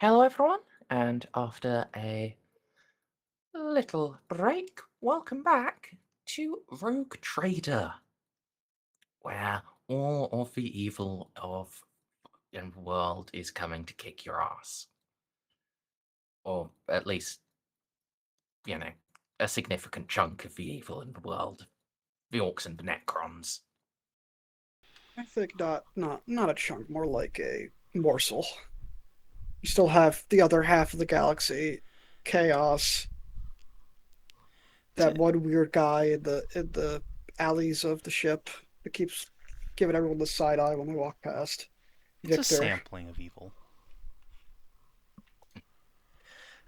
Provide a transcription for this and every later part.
Hello, everyone, and after a little break, welcome back to Rogue Trader, where all of the evil of the world is coming to kick your ass. Or at least, a significant chunk of the evil in the world. The orcs and the necrons. I think not a chunk, more like a morsel. You still have the other half of the galaxy, chaos. That one weird guy in the alleys of the ship that keeps giving everyone the side eye when they walk past. It's a Victor, sampling of evil.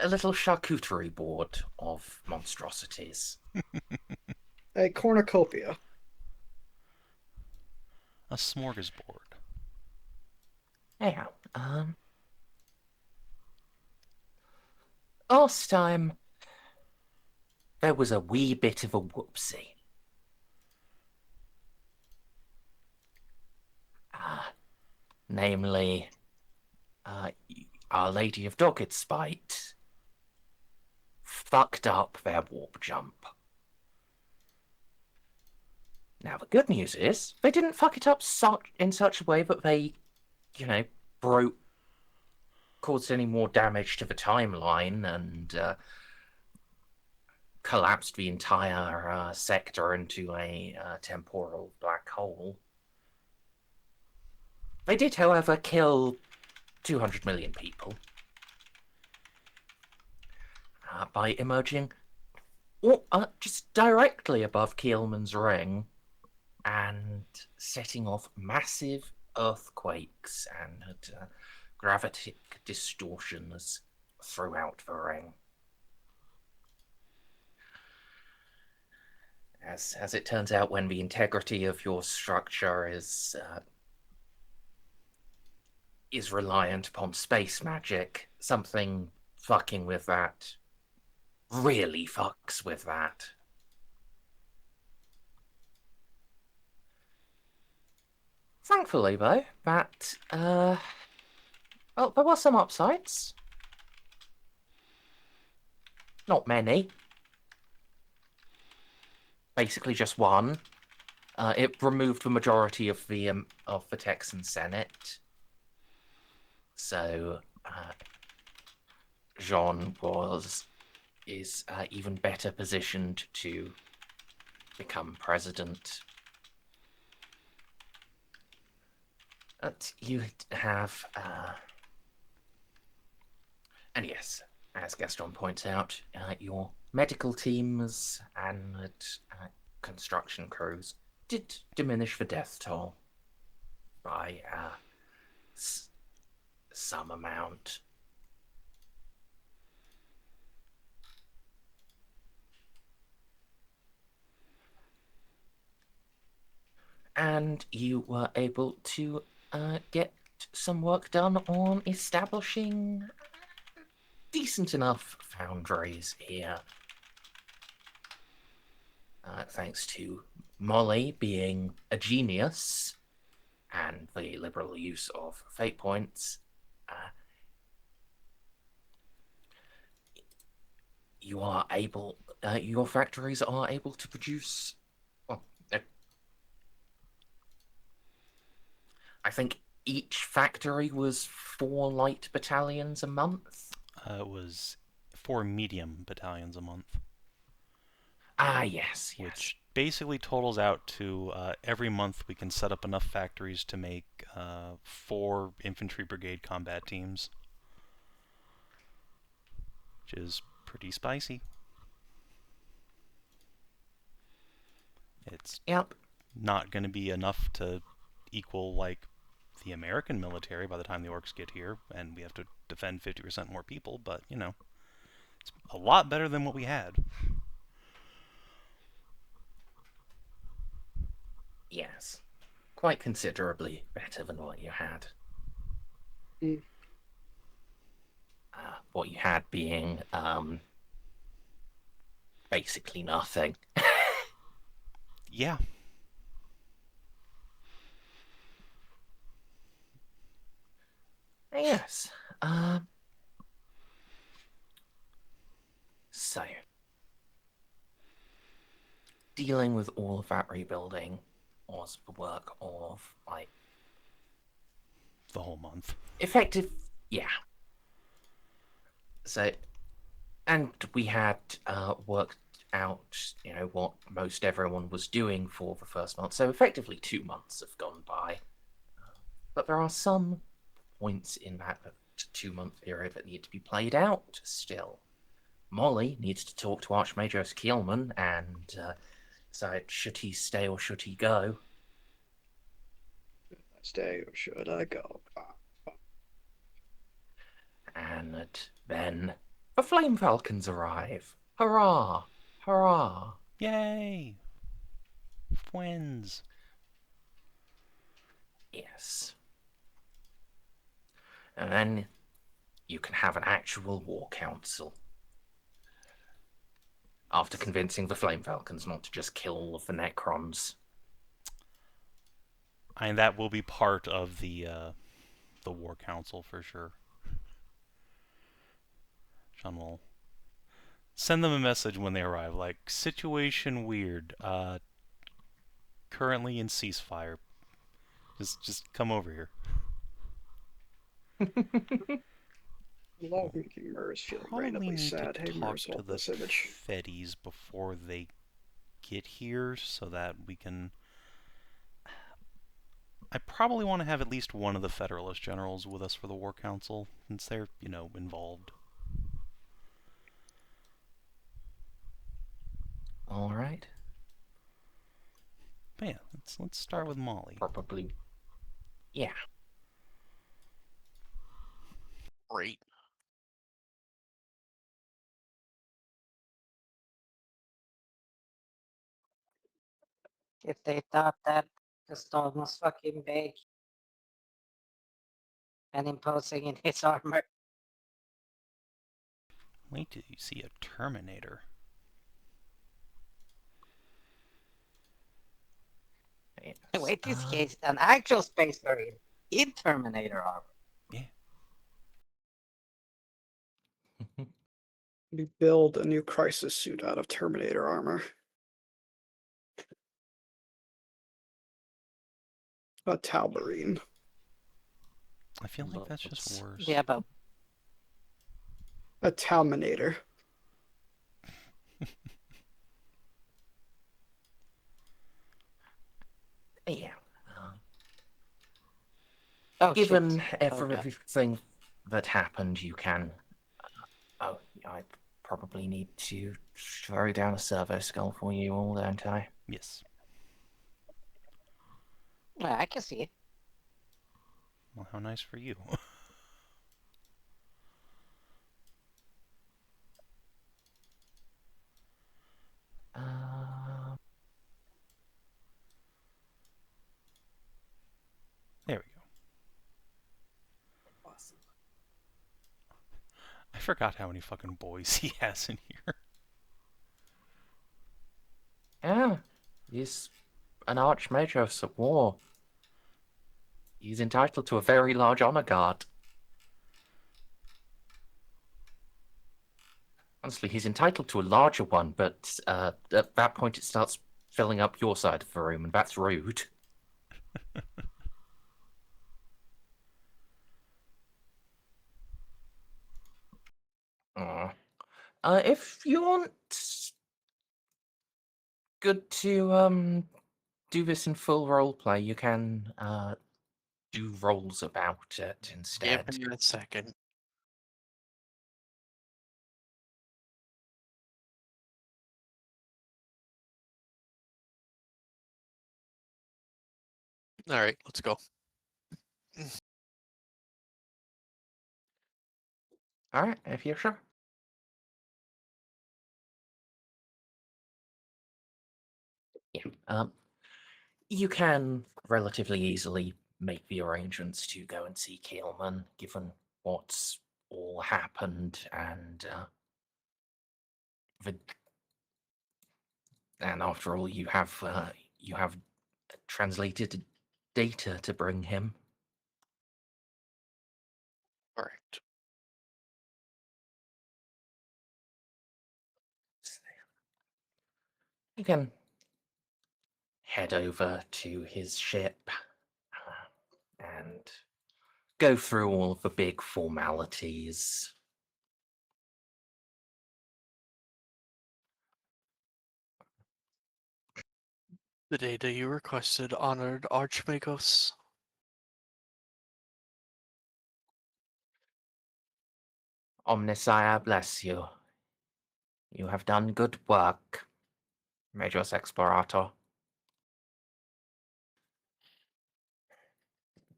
A little charcuterie board of monstrosities. a cornucopia. A smorgasbord. Anyhow, last time there was a wee bit of a whoopsie. Namely, Our Lady of Dogged Spite fucked up their warp jump. Now, the good news is they didn't fuck it up in such a way that they, broke, caused any more damage to the timeline and collapsed the entire sector into a temporal black hole. They did, however, kill 200 million people by emerging just directly above Kielman's ring and setting off massive earthquakes and gravitic distortions throughout the ring. As it turns out, when the integrity of your structure is reliant upon space magic, something fucking with that really fucks with that. Thankfully, though, that well, there were some upsides. Not many. Basically, just one. It removed the majority of the Texan Senate, so Jeanne is even better positioned to become president. But you have, and yes, as Gaston points out, your medical teams and construction crews did diminish the death toll by some amount. And you were able to get some work done on establishing decent enough foundries here. Thanks to Molly being a genius and the liberal use of fate points, you are able, your factories are able to produce, well, I think each factory was 4 light battalions a month. It was 4 medium battalions a month. Yes. Which basically totals out to every month we can set up enough factories to make 4 infantry brigade combat teams. Which is pretty spicy. It's not going to be enough to equal, like, the American military by the time the orcs get here, and we have to defend 50% more people, but, it's a lot better than what we had. Yes. Quite considerably better than what you had. Mm. What you had being basically nothing. Yeah. Yes. So, dealing with all of that rebuilding was the work of, like, The whole month. effective, yeah. So, and we had worked out, what most everyone was doing for the first month. So effectively 2 months have gone by. But there are some points in that 2-month period that need to be played out still. Molly needs to talk to Archmajor Kielman and decide should he stay or should he go. Stay or should I go? And then the Flame Falcons arrive. Hurrah! Hurrah! Yay! Twins. Yes. And then you can have an actual war council. After convincing the Flame Falcons not to just kill all of the Necrons. And that will be part of the war council for sure. Jeanne will send them a message when they arrive, like, situation weird. Currently in ceasefire. Just come over here. I love making Merz feel Probably randomly need sad. to Hey, talk Merz, to hold the this image. Feddies before they get here so that we can... I probably want to have at least one of the Federalist generals with us for the War Council, since they're, involved. All right. But yeah, let's start with Molly. Probably. Yeah. Great. If they thought that Gaston was fucking big and imposing in his armor. Wait till you see a Terminator. Yes. Wait, this case, an actual Space Marine in Terminator armor. Yeah. We build a new crisis suit out of Terminator armor. A Talbarine. I feel like that's just worse. Yeah, but A Talminator. Yeah. oh, Given shit. everything that happened, you can. I probably need to throw down a servo skull for you all, don't I? Yes. Yeah, I can see it. Well, how nice for you. There we go. Awesome. I forgot how many fucking boys he has in here. Yeah, he's an Archmajor at war. He's entitled to a very large honor guard. Honestly, he's entitled to a larger one, but at that point it starts filling up your side of the room, and that's rude. If you want good to do this in full roleplay, you can do rolls about it instead. Give me a second. All right, let's go. All right, if you're sure. Yeah. You can relatively easily make the arrangements to go and see Keelman, given what's all happened and after all, you have translated data to bring him. All right. You can head over to his ship and go through all the big formalities. The data you requested, honored Arch-Magos. Omnissiah bless you. You have done good work, Magos Explorator.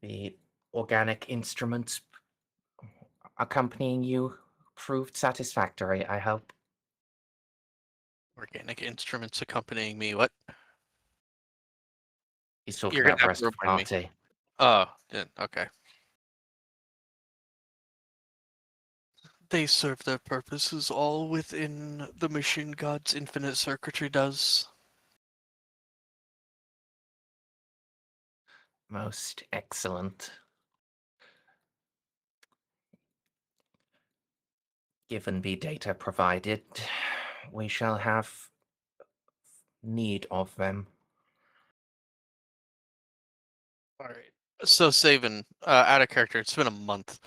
The organic instruments accompanying you proved satisfactory, I hope. Organic instruments accompanying me. What? He's talking You're gonna about the have rest to of the remind me. party. Oh, yeah, okay. They serve their purposes all within the mission God's infinite circuitry does. Most excellent. Given the data provided, we shall have need of them. Alright. So, Savin, out of character, it's been a month.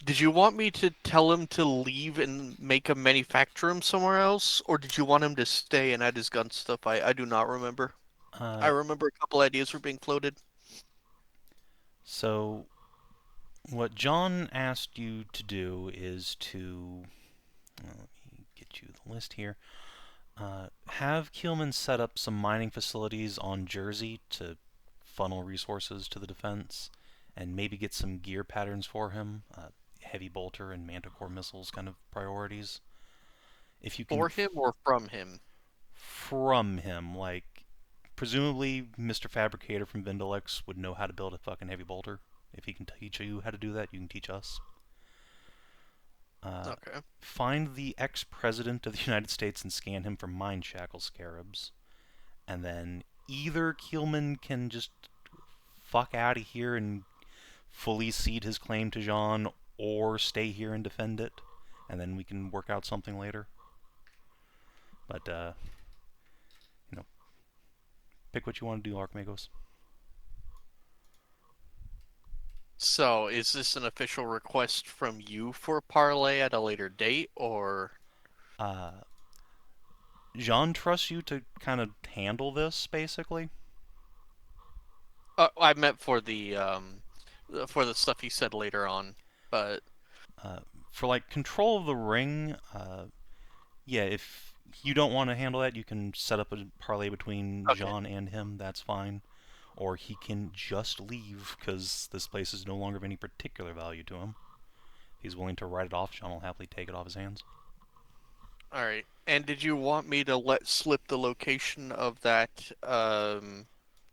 Did you want me to tell him to leave and make a manufacture him somewhere else? Or did you want him to stay and add his gun stuff? I do not remember. I remember a couple ideas were being floated. So, what John asked you to do is to... let me get you the list here. Have Keelman set up some mining facilities on Jersey to funnel resources to the defense, and maybe get some gear patterns for him. Heavy bolter and manticore missiles kind of priorities. If you can For him or from him? from him, like presumably Mr. Fabricator from Vindalex would know how to build a fucking heavy bolter. If he can teach you how to do that, you can teach us. Okay. Find the ex-president of the United States and scan him for mine shackle scarabs. And then either Keelman can just fuck out of here and fully cede his claim to Jeanne, or stay here and defend it, and then we can work out something later. But, pick what you want to do, Arch-Magos. So, is this an official request from you for a parlay at a later date, or... Jeanne trusts you to kind of handle this, basically. I meant for the stuff you said later on, but... For, like, control of the ring, yeah, if you don't want to handle that, you can set up a parlay between Okay. Jeanne and him, that's fine. Or he can just leave, because this place is no longer of any particular value to him. He's willing to write it off, Jeanne will happily take it off his hands. Alright. And did you want me to let slip the location of that,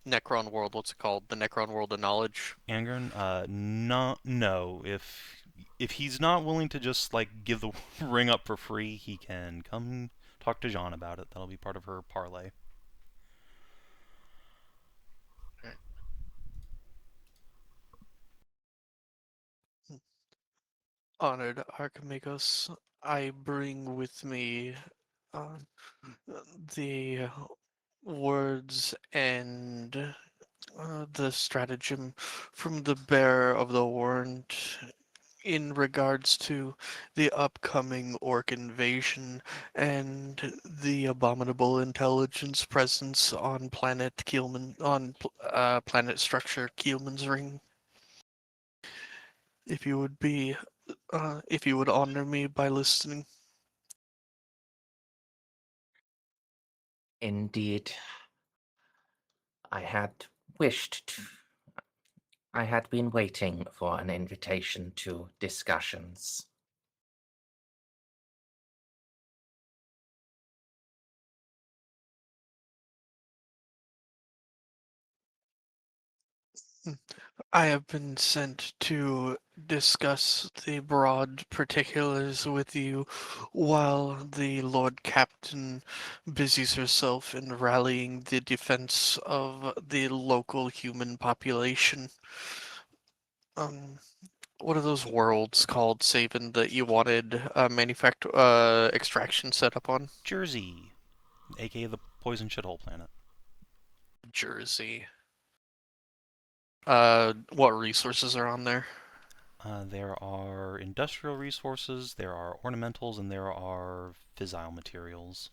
Necron world? What's it called? The Necron world of knowledge? Angren, no. If he's not willing to just like give the ring up for free, he can come talk to Jeanne about it. That'll be part of her parlay. Honored Archimagos, I bring with me the words and the stratagem from the bearer of the warrant in regards to the upcoming orc invasion and the abominable intelligence presence on planet Keelman planet structure Keelman's ring. If you would honor me by listening. Indeed, I had wished to. I had been waiting for an invitation to discussions. I have been sent to discuss the broad particulars with you while the Lord Captain busies herself in rallying the defense of the local human population. What are those worlds called, Savin, that you wanted extraction set up on? Jersey, aka the poison shithole planet. Jersey. What resources are on there? There are industrial resources, there are ornamentals, and there are fissile materials.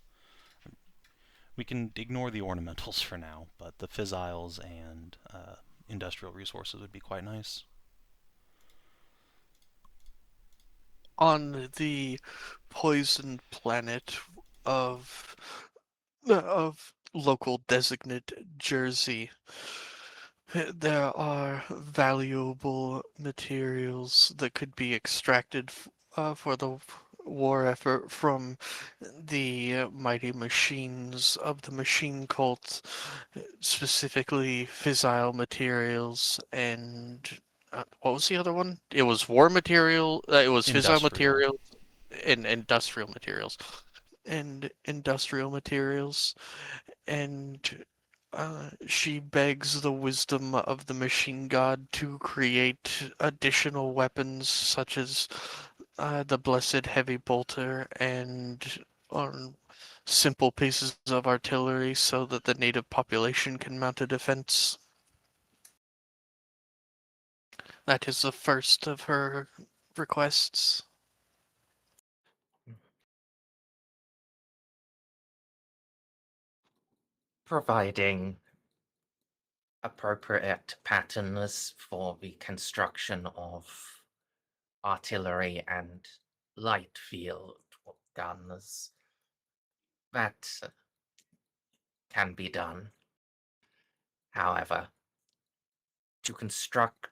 We can ignore the ornamentals for now, but the fissiles and industrial resources would be quite nice. On the poisoned planet of local designate Jersey, there are valuable materials that could be extracted for the war effort from the mighty machines of the machine cult, specifically fissile materials and what was the other one? It was war material. It was fissile Industrial. materials and industrial materials, and industrial materials, and she begs the wisdom of the machine god to create additional weapons such as the blessed heavy bolter and simple pieces of artillery so that the native population can mount a defense. That is the first of her requests. Providing appropriate patterns for the construction of artillery and light field guns. That can be done. However, to construct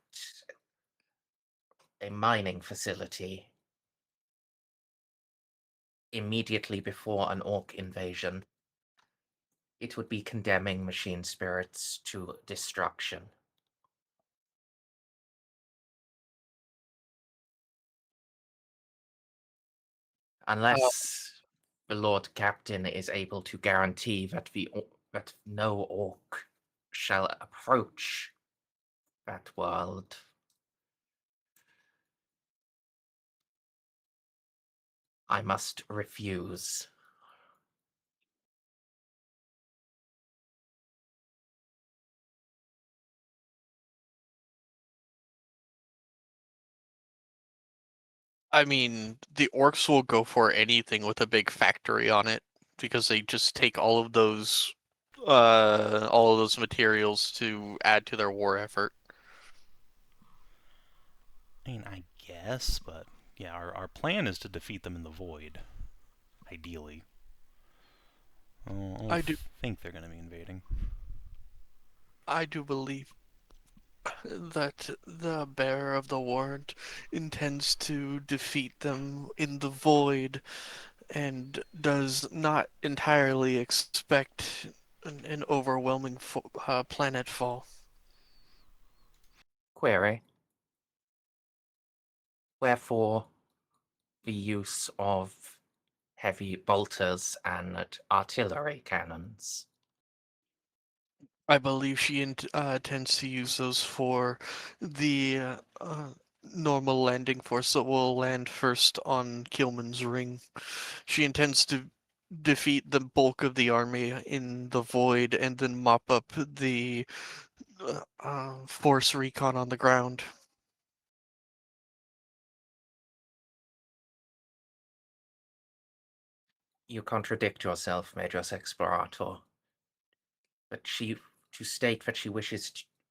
a mining facility immediately before an orc invasion, it would be condemning machine spirits to destruction. Unless the Lord Captain is able to guarantee that that no orc shall approach that world, I must refuse. I mean, the orcs will go for anything with a big factory on it because they just take all of those materials to add to their war effort. I mean, I guess, but yeah, our plan is to defeat them in the void, ideally. I don't think they're going to be invading. I do believe that the bearer of the warrant intends to defeat them in the void and does not entirely expect an overwhelming planet fall. Query. Wherefore the use of heavy bolters and artillery cannons? I believe she intends to use those for the normal landing force that will land first on Kilman's ring. She intends to defeat the bulk of the army in the void and then mop up the force recon on the ground. You contradict yourself, Magos Explorator. But to state that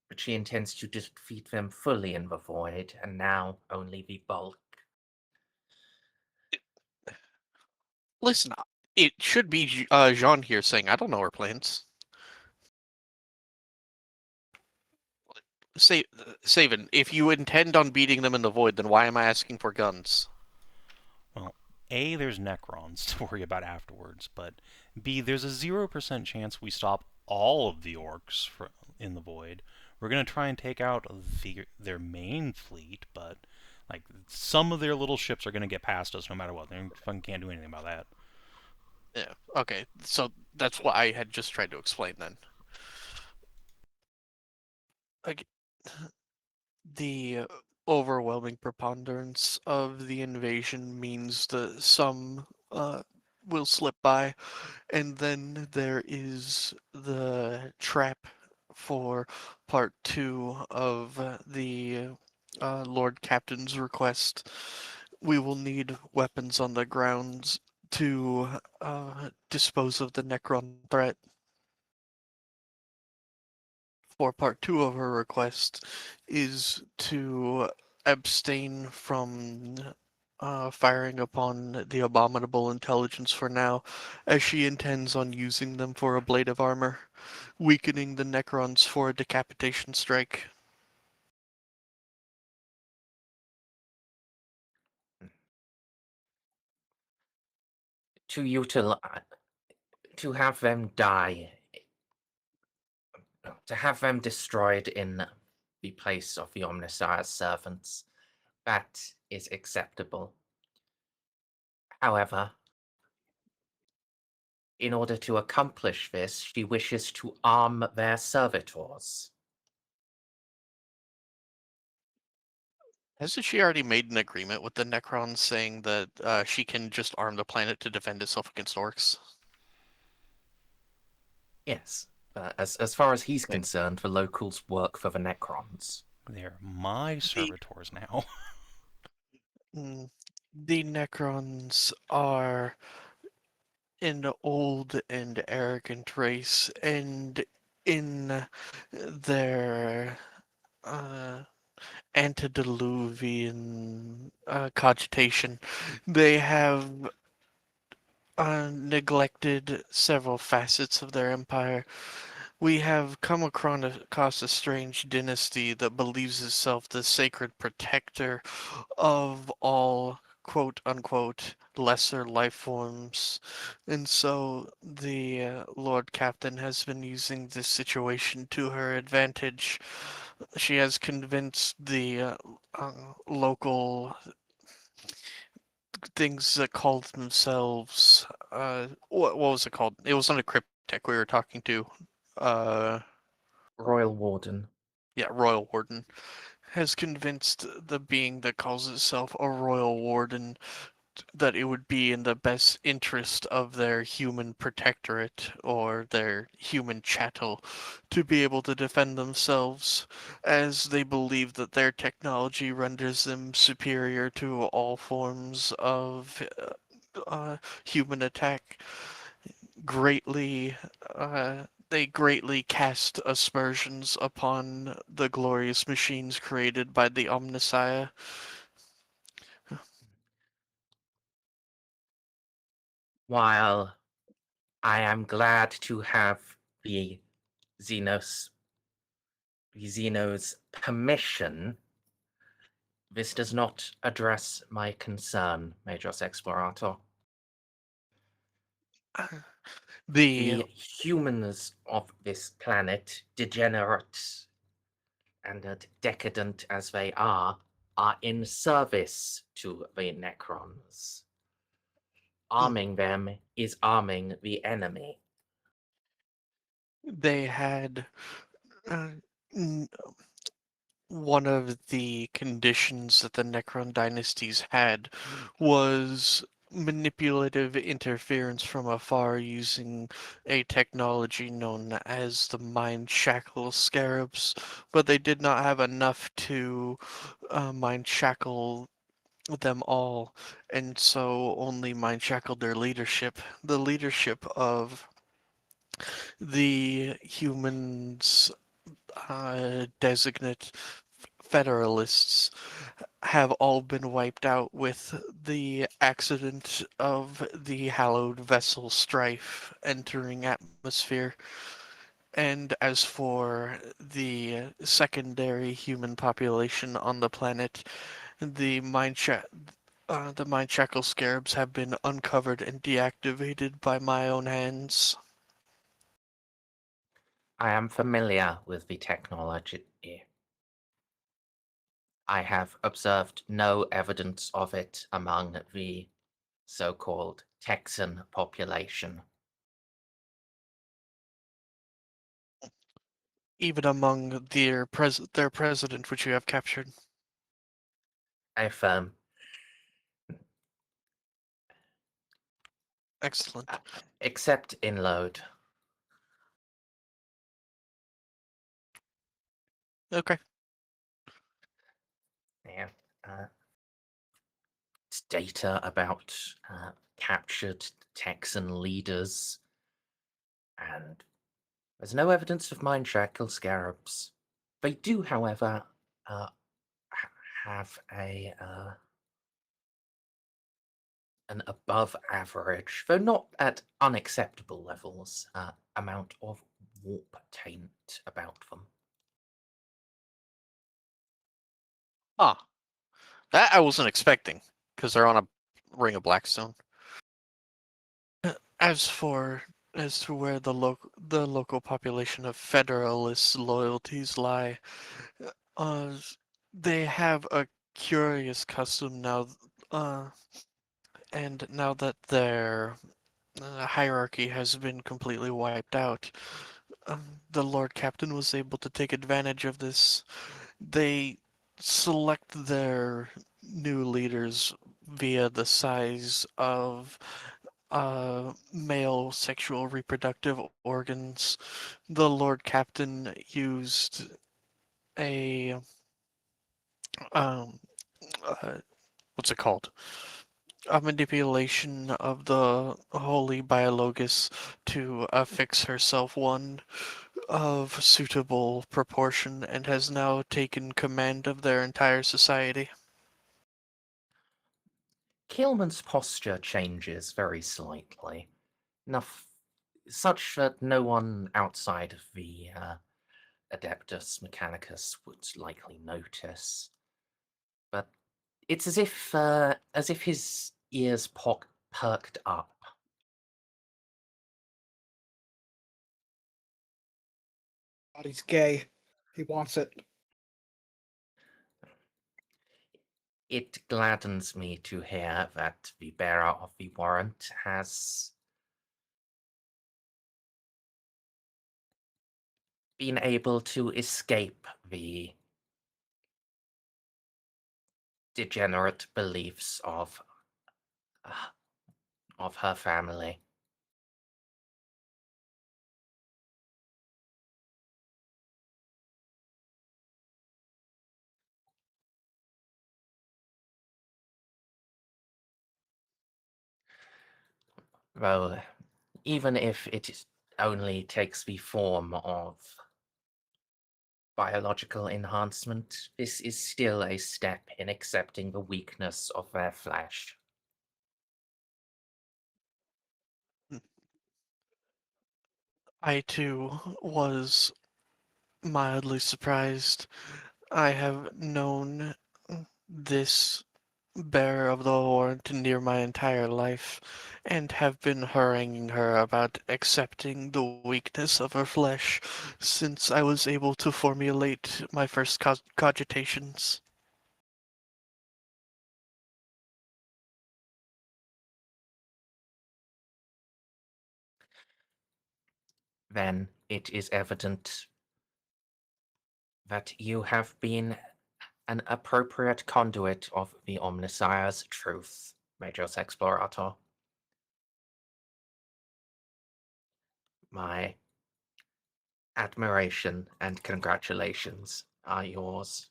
but she intends to defeat them fully in the void, and now only the bulk. Listen, it should be Jeanne here saying, I don't know her plans. Savin, if you intend on beating them in the void, then why am I asking for guns? Well, A, there's Necrons to worry about afterwards, but B, there's a 0% chance we stop all of the orcs in the void. We're going to try and take out their main fleet, but like some of their little ships are going to get past us no matter what. They fucking can't do anything about that. Yeah, okay, so that's what I had just tried to explain then. The overwhelming preponderance of the invasion means that some will slip by. And then there is the trap for part 2 of the Lord Captain's request. We will need weapons on the grounds to dispose of the Necron threat. For part 2 of her request is to abstain from firing upon the abominable intelligence for now, as she intends on using them for a blade of armor, weakening the Necrons for a decapitation strike. To have them die, to have them destroyed in the place of the Omnissiah's servants, that is acceptable. However, in order to accomplish this, she wishes to arm their servitors. Hasn't she already made an agreement with the Necrons saying that she can just arm the planet to defend itself against orcs? Yes, as far as he's Right. concerned, the locals work for the Necrons. They're my servitors now. The Necrons are an old and arrogant race, and in their antediluvian cogitation, they have neglected several facets of their empire. We have come across a strange dynasty that believes itself the sacred protector of all quote unquote lesser life forms. And so the Lord Captain has been using this situation to her advantage. She has convinced the local things that called themselves what was it called? It was on a cryptech we were talking to. Uh, Royal Warden. yeah, Royal Warden has convinced the being that calls itself a Royal Warden that it would be in the best interest of their human protectorate or their human chattel to be able to defend themselves, as they believe that their technology renders them superior to all forms of human attack. Greatly, they greatly cast aspersions upon the glorious machines created by the Omnissiah. While I am glad to have the Xenos, the Xeno's permission, this does not address my concern, Magos Explorator. The The humans of this planet, degenerate and decadent as they are in service to the Necrons. Arming them is arming the enemy. they had uh, one of the conditions that the Necron dynasties had was manipulative interference from afar using a technology known as the mind shackle scarabs, but they did not have enough to mind shackle them all, and so only mind shackled their leadership. The leadership of the humans designate Federalists have all been wiped out with the accident of the hallowed vessel Strife entering atmosphere. And as for the secondary human population on the planet, the the mine shackle scarabs have been uncovered and deactivated by my own hands. I am familiar with the technology. I have observed no evidence of it among the so-called Texan population. Even among their president, which you have captured. If Excellent. except in load. Okay. Yeah. It's data about captured Texan leaders, and there's no evidence of mind-shackle scarabs. They do, however, have an above average, though not at unacceptable levels, amount of warp taint about them. Ah, that I wasn't expecting, because they're on a ring of Blackstone. As to where the local population of Federalist loyalties lie, uh, they have a curious custom now, and now that their hierarchy has been completely wiped out, the Lord Captain was able to take advantage of this. They select their new leaders via the size of male sexual reproductive organs. The Lord Captain used a um what's it called? A manipulation of the holy biologus to affix herself one of suitable proportion and has now taken command of their entire society. Keelman's posture changes very slightly, enough such that no one outside of the Adeptus Mechanicus would likely notice. But it's as if his ears perked up. God, he's gay. He wants it. It gladdens me to hear that the bearer of the warrant has been able to escape the degenerate beliefs of her family. Though, even if it only takes the form of biological enhancement, this is still a step in accepting the weakness of their flesh. I too was mildly surprised. I have known this bearer of the warrant near my entire life, and have been haranguing her about accepting the weakness of her flesh since I was able to formulate my first cogitations. Then it is evident that you have been an appropriate conduit of the Omnissiah's truth, Magos Explorator. My admiration and congratulations are yours.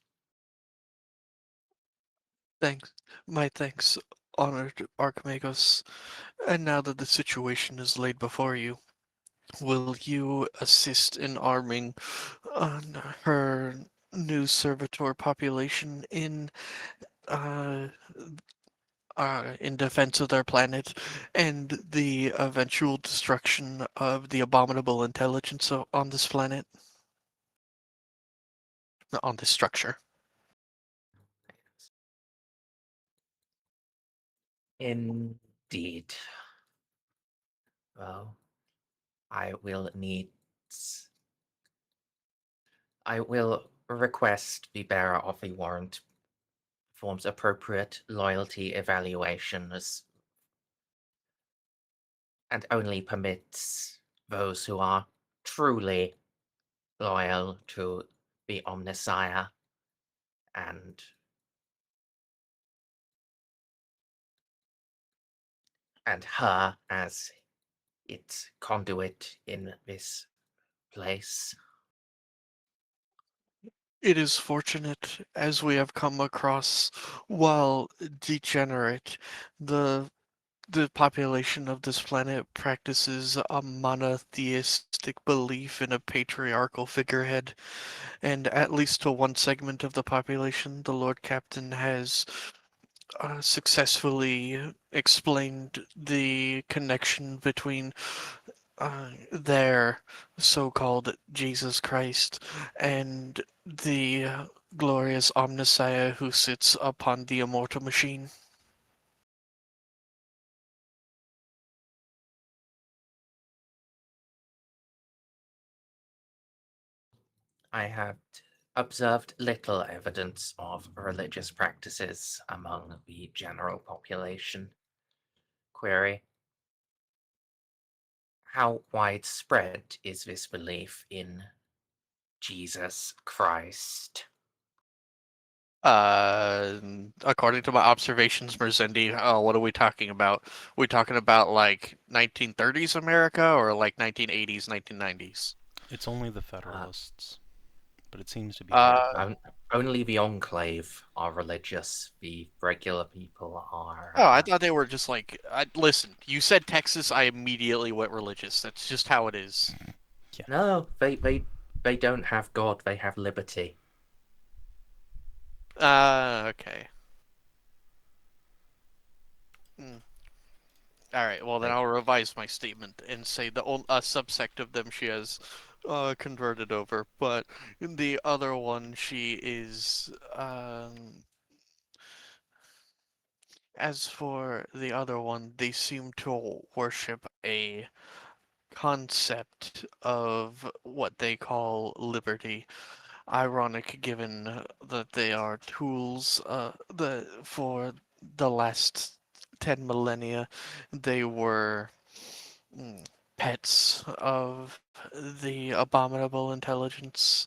Thanks. My thanks, honored Archmagos. And now that the situation is laid before you, will you assist in arming her new servitor population uh, in defense of their planet and the eventual destruction of the abominable intelligence on this planet, on this structure? Indeed. Well, I will need. I will request the bearer of the warrant performs appropriate loyalty evaluations and only permits those who are truly loyal to the Omnissiah and and her as its conduit in this place. It is fortunate, as we have come across, while degenerate, the population of this planet practices a monotheistic belief in a patriarchal figurehead, and at least to one segment of the population, the Lord Captain has successfully explained the connection between their so-called Jesus Christ and the glorious Omnissiah who sits upon the immortal machine. I have observed little evidence of religious practices among the general population. Query: how widespread is this belief in Jesus Christ? According to my observations, Merzendi, what are we talking about? We talking about like 1930s America or like 1980s, 1990s? It's only the Federalists, but it seems to be Uh, everywhere. Only the Enclave are religious. The regular people are. oh, I thought they were just like. Listen, you said Texas, I immediately went religious. That's just how it is. No, they don't have God. They have liberty. Okay. All right. Well, then They, I'll revise my statement and say a subsect of them she has converted over, but the other one she is. As for the other one, they seem to worship a concept of what they call liberty. Ironic, given that they are tools. For the last 10 millennia, they were pets of the abominable intelligence.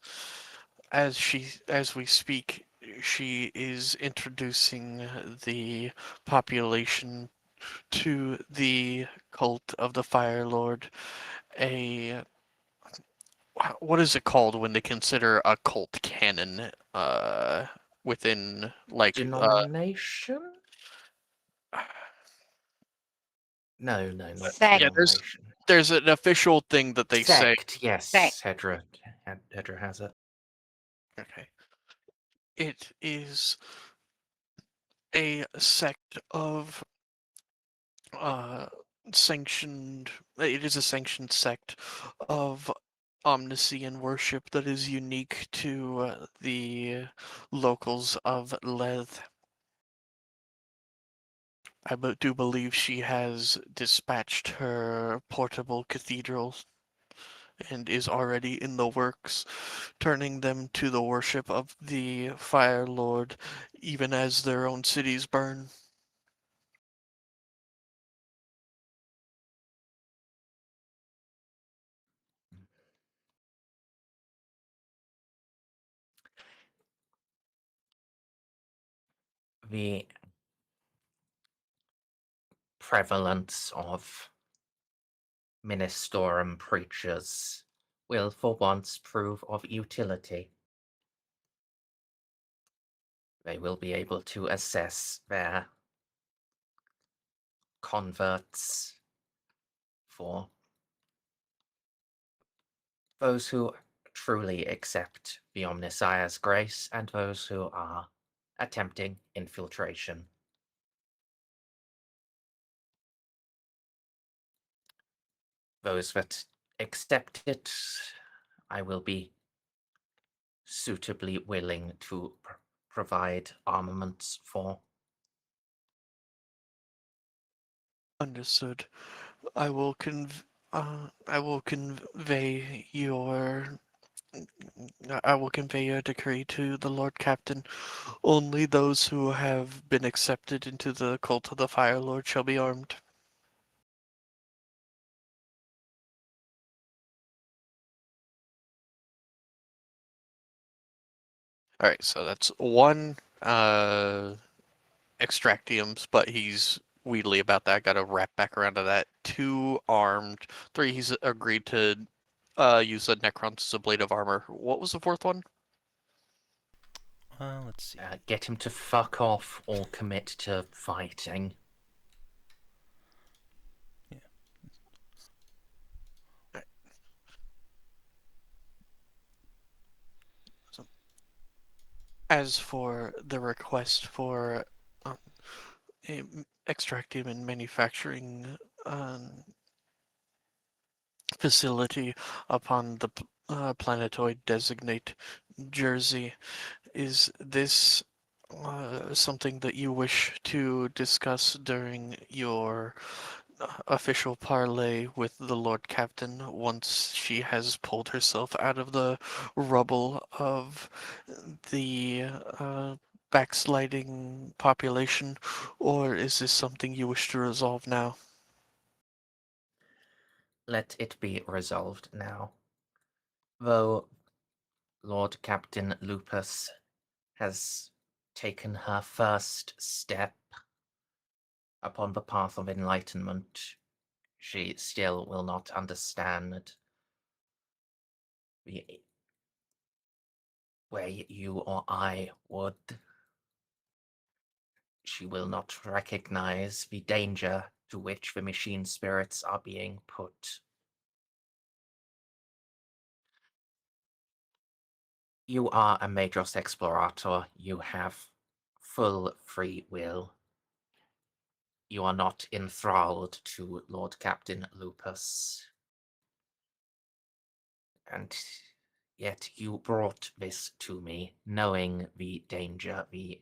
As we speak, she is introducing the population to the cult of the Fire Lord. A what is it called when they consider a cult canon within like denomination? No, not yeah, Sect. denomination. there's an official thing that they say. Sect, yes. Sect. Hedrah has it. Okay. It is a sect of uh sanctioned it is a sanctioned sect of omniscient worship that is unique to the locals of Leth. Do believe she has dispatched her portable cathedral and is already in the works, turning them to the worship of the Fire Lord, even as their own cities burn. The prevalence of ministorum preachers will for once prove of utility. They will be able to assess their converts for those who truly accept the Omnissiah's grace and those who are attempting infiltration. Those that accept it, I will be suitably willing to provide armaments for. Understood. I will convey your I will convey your decree to the Lord Captain. Only those who have been accepted into the cult of the Fire Lord shall be armed. Alright, so that's one extractiums, but he's wheedly about that. Got to wrap back around to that. 2 armed. 3, he's agreed to use the Necrons as a blade of armor. What was the 4th one? Let's see. Get him to fuck off or commit to fighting. Yeah. So, as for the request for extractive and manufacturing facility upon the planetoid designate Jersey, is this something that you wish to discuss during your official parley with the Lord Captain once she has pulled herself out of the rubble of the backsliding population, or is this something you wish to resolve now? Let it be resolved now. Though Lord Captain Lupus has taken her first step upon the path of enlightenment, she still will not understand the way you or I would. She will not recognize the danger to which the machine spirits are being put. You are a Magos Explorator. You have full free will. You are not enthralled to Lord Captain Lupus. And yet you brought this to me, knowing the danger the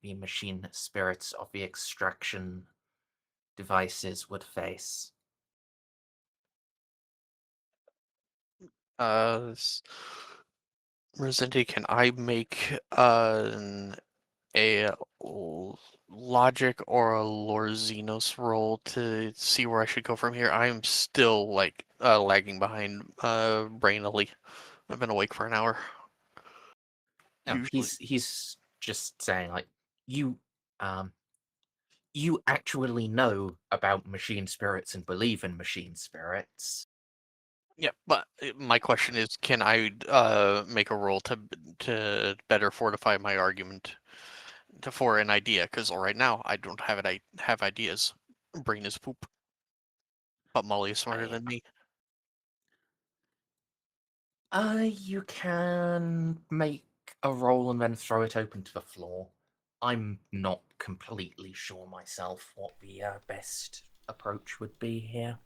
machine spirits of the extraction devices would face. Merzendi, can I make a logic or a lore Xenos roll to see where I should go from here? I'm still like lagging behind brainily. I've been awake for an hour. No, Usually. he's just saying like you you actually know about machine spirits and believe in machine spirits. Yeah, but my question is, can I make a roll to better fortify my argument for an idea? Because right now I don't have it. I have ideas. Brain is poop. But Molly is smarter than me. You can make a roll and then throw it open to the floor. I'm not completely sure myself what the best approach would be here.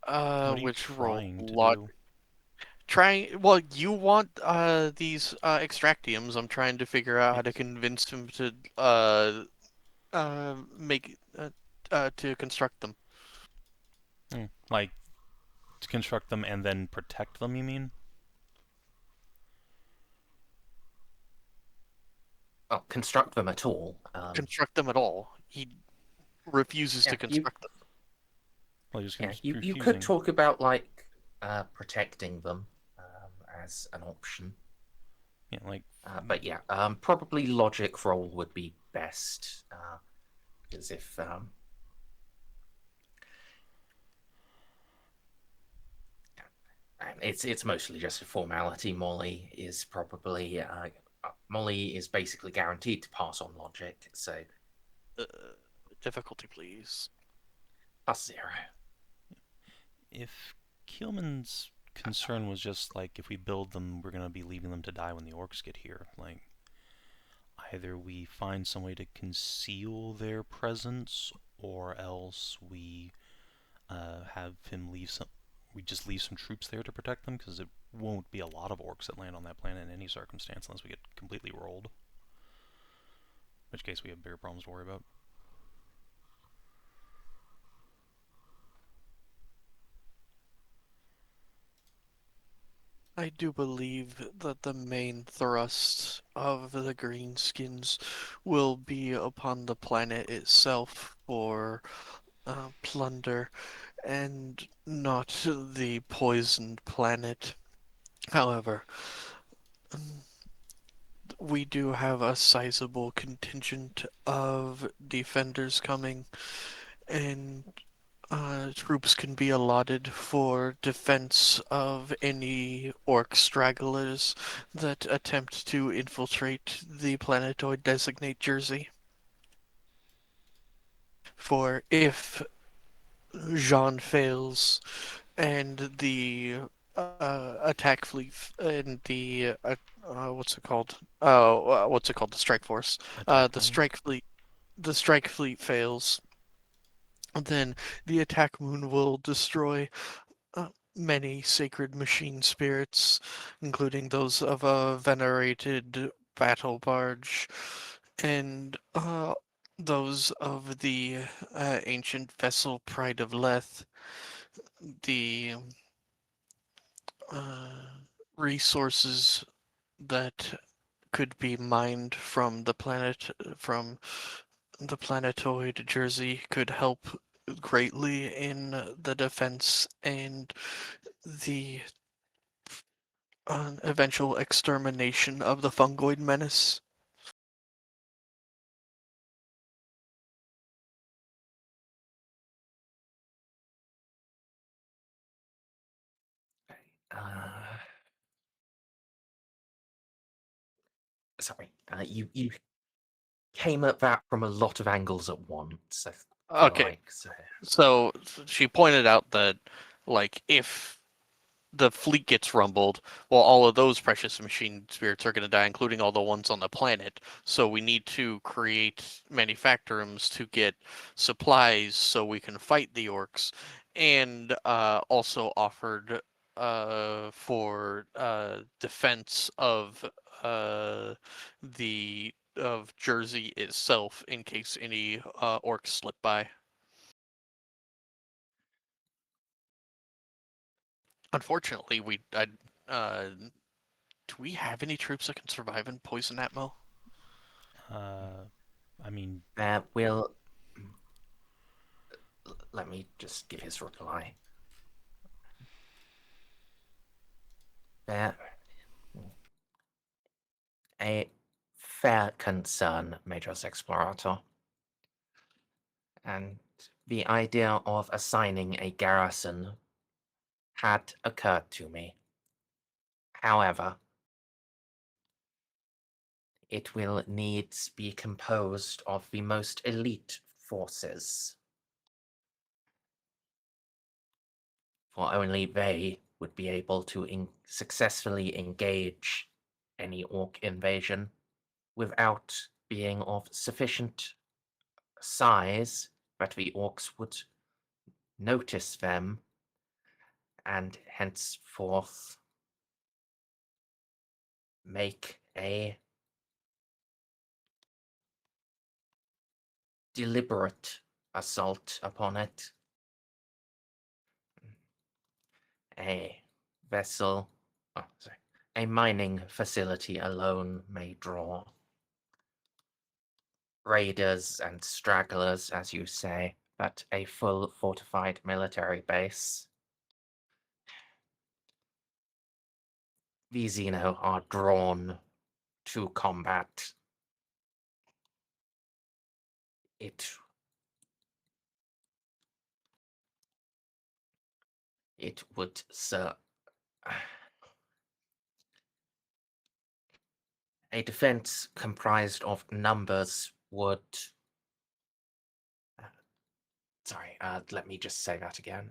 What are you Which roll? trying to do? Trying. Well, you want these extractiums. I'm trying to figure out how to Yes. convince him to make to construct them. Like, to construct them and then protect them, you mean? Well, construct them at all. Construct them at all. He refuses to Yeah, construct them. Well, you're just yeah, you could refusing. talk about like protecting them as an option. Yeah, like, But yeah, probably logic roll would be best because if and it's mostly just a formality. Molly is basically guaranteed to pass on logic, so Uh, difficulty, please. +0. if Keelman's concern was just like, if we build them, we're gonna be leaving them to die when the orcs get here, like, either we find some way to conceal their presence, or else we have him leave some. We just leave some troops there to protect them, because it won't be a lot of orcs that land on that planet in any circumstance unless we get completely rolled. In which case we have bigger problems to worry about. I do believe that the main thrust of the Greenskins will be upon the planet itself for plunder, and not the poisoned planet. However, we do have a sizable contingent of defenders coming, and troops can be allotted for defense of any orc stragglers that attempt to infiltrate the planetoid designate Jersey. For if Jeanne fails and the attack fleet and the what's it called? Oh, what's it called? The strike force. Attack The plane. strike fleet fails, then the attack moon will destroy many sacred machine spirits, including those of a venerated battle barge, and those of the ancient vessel Pride of Leth, the uh, resources that could be mined from the planetoid Jersey could help greatly in the defense and the eventual extermination of the fungoid menace. Uh, sorry, you came at that from a lot of angles at once. I feel Okay, like so. so she pointed out that, like, if the fleet gets rumbled, well, all of those precious machine spirits are going to die, including all the ones on the planet. So we need to create manufactorums to get supplies so we can fight the orcs, and also offered for defense of the of Jersey itself in case any orcs slip by. Unfortunately, do we have any troops that can survive in poison atmo? I mean, There will. Let me just give his reply. There. A fair concern, Magos Explorator. And the idea of assigning a garrison had occurred to me. However, it will needs be composed of the most elite forces, for only they would be able to successfully engage any orc invasion without being of sufficient size that the orcs would notice them and henceforth make a deliberate assault upon it. A vessel, a mining facility alone may draw raiders and stragglers, as you say, but a full fortified military base. These, are drawn to combat. It would a defense comprised of numbers would. Sorry, let me just say that again.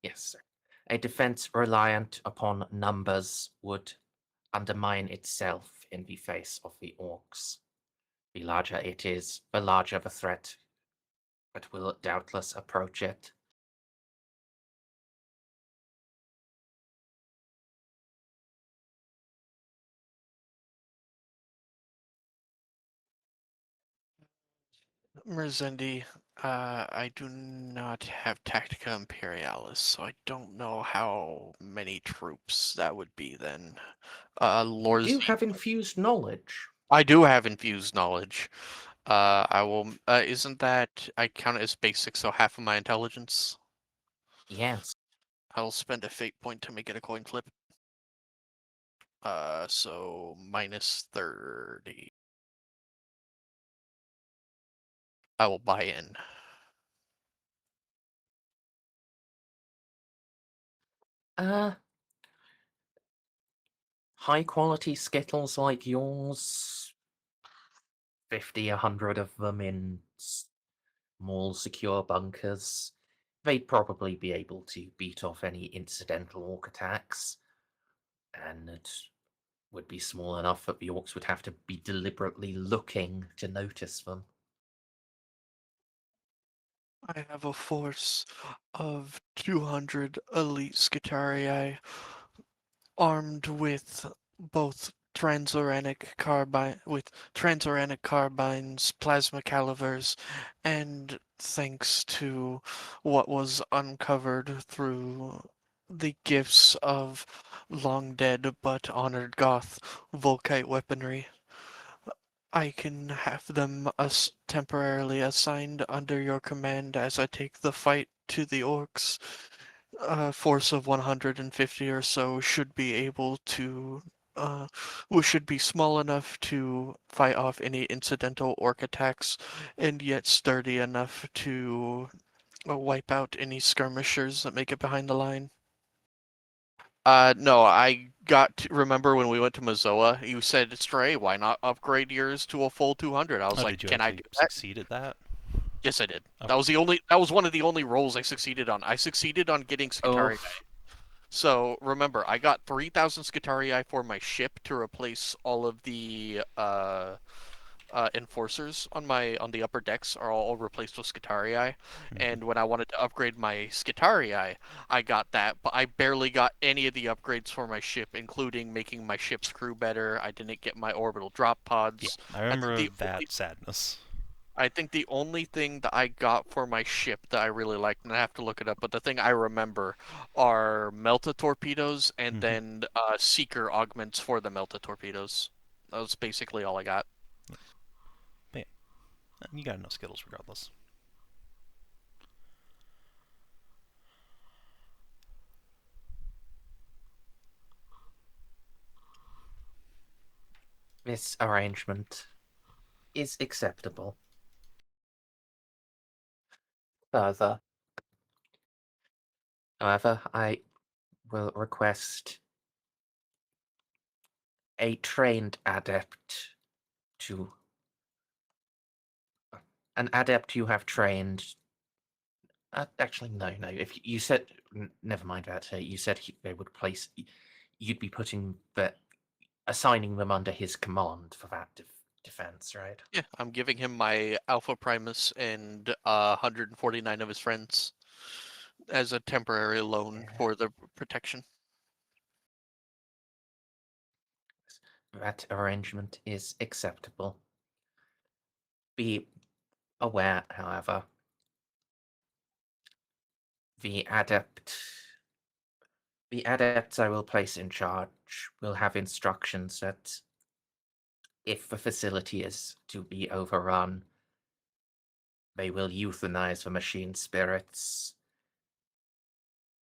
Yes, a defense reliant upon numbers would undermine itself in the face of the orcs. The larger it is, the larger the threat that will doubtless approach it. Merzendi, I do not have Tactica Imperialis, so I don't know how many troops that would be then. You do Lorzi, have infused knowledge. I do have infused knowledge. I will. Isn't that I count it as basic? So half of my intelligence. Yes. I'll spend a fate point to make it a coin flip. So minus 30. I will buy in. High quality skittles like yours, 50, 100 of them in small secure bunkers, they'd probably be able to beat off any incidental orc attacks, and it would be small enough that the orcs would have to be deliberately looking to notice them. I have a force of 200 elite Skitarii armed with both transuranic carbines, plasma calivers, and thanks to what was uncovered through the gifts of long dead but honored Goth Volkite weaponry, I can have them temporarily assigned under your command as I take the fight to the orcs. A force of 150 or so should be able to, we should be small enough to fight off any incidental orc attacks, and yet sturdy enough to wipe out any skirmishers that make it behind the line. No, remember when we went to Mazoa, you said, Stray, why not upgrade yours to a full 200? I was Oh, like, did you can I actually do that? succeed at that? Yes, I did. Okay. That was one of the only rolls I succeeded on. I succeeded on getting Skitarii. So remember, I got 3,000 Skitarii for my ship to replace all of the enforcers on the upper decks are all replaced with Skitarii. And when I wanted to upgrade my Skitarii, I got that, but I barely got any of the upgrades for my ship, including making my ship's crew better. I didn't get my orbital drop pods. Yeah, I remember that sadness. I think the only thing that I got for my ship that I really liked, and I have to look it up, but the thing I remember are Melta torpedoes and then Seeker augments for the Melta torpedoes. That was basically all I got. But yeah, you got enough Skittles regardless. This arrangement is acceptable. Further, however, I will request a trained adept to an adept you have trained. Actually, no. If you said, never mind that. You said they would place. You'd be assigning them under his command for that defense, right? Yeah, I'm giving him my Alpha Primus and 149 of his friends as a temporary loan Yeah. for the protection. That arrangement is acceptable. Be aware, however, the adepts I will place in charge will have instructions that if the facility is to be overrun, they will euthanize the machine spirits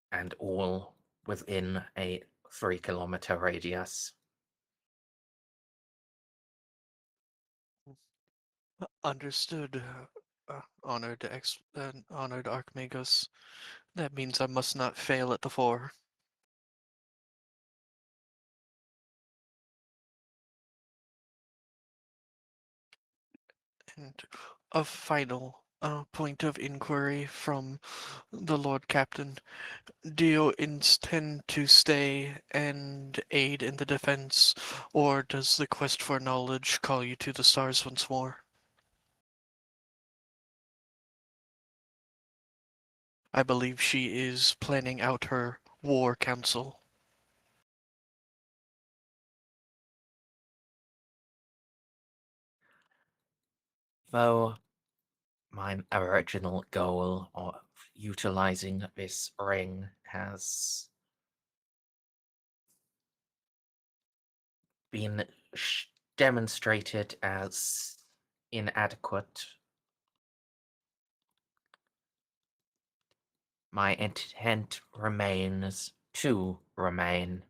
and all within a 3-kilometer radius. Understood, honored honored Archmagos. That means I must not fail at the fore. And a final point of inquiry from the Lord Captain. Do you intend to stay and aid in the defense, or does the quest for knowledge call you to the stars once more? I believe she is planning out her war council. Though my original goal of utilizing this ring has been demonstrated as inadequate, my intent remains to remain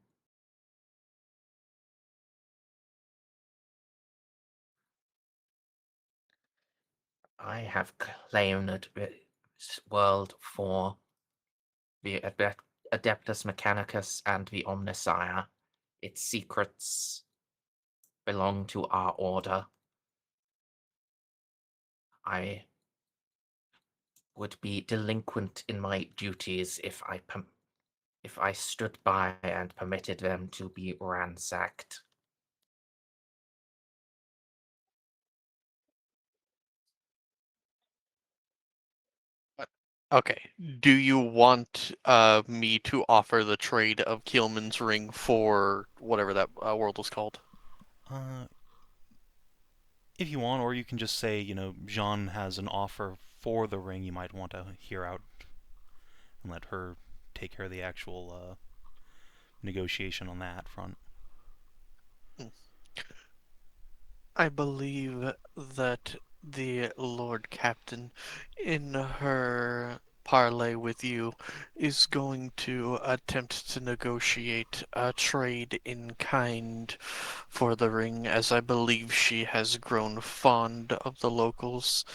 I have claimed this world for the Adeptus Mechanicus and the Omnissiah. Its secrets belong to our order. I would be delinquent in my duties if I stood by and permitted them to be ransacked. Okay. Do you want me to offer the trade of Keelman's ring for whatever that world was called? If you want, or you can just say, Jeanne has an offer for the ring you might want to hear out and let her take care of the actual negotiation on that front. I believe that the Lord Captain, in her parley with you, is going to attempt to negotiate a trade in kind for the ring, as I believe she has grown fond of the locals.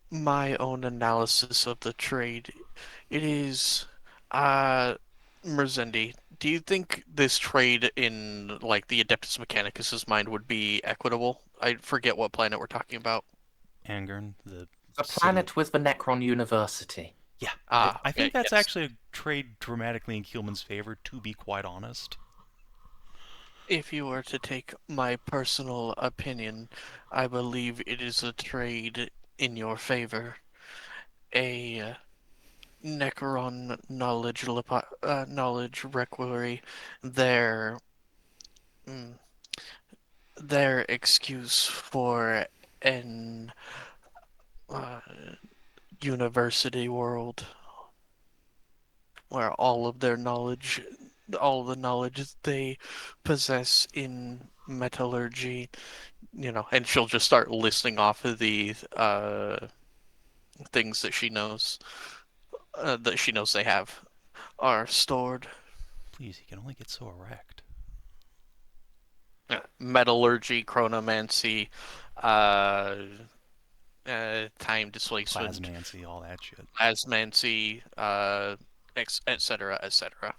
My own analysis of the trade, it is, Merzendi, do you think this trade in, like, the Adeptus Mechanicus's mind would be equitable? I forget what planet we're talking about. Angern, the The city. planet with the Necron University. Yeah, Ah, I think okay, that's yes. actually a trade dramatically in Keelman's favor, to be quite honest. If you were to take my personal opinion, I believe it is a trade in your favor. A Necron knowledge require, their mm, their excuse for an uh, university world where all the knowledge they possess in metallurgy, and she'll just start listing off of the things that she knows they have are stored. Please, he can only get so erect. Metallurgy, chronomancy, uh, time displacement, Plasmancy, all that shit. plasmancy, etc., etc.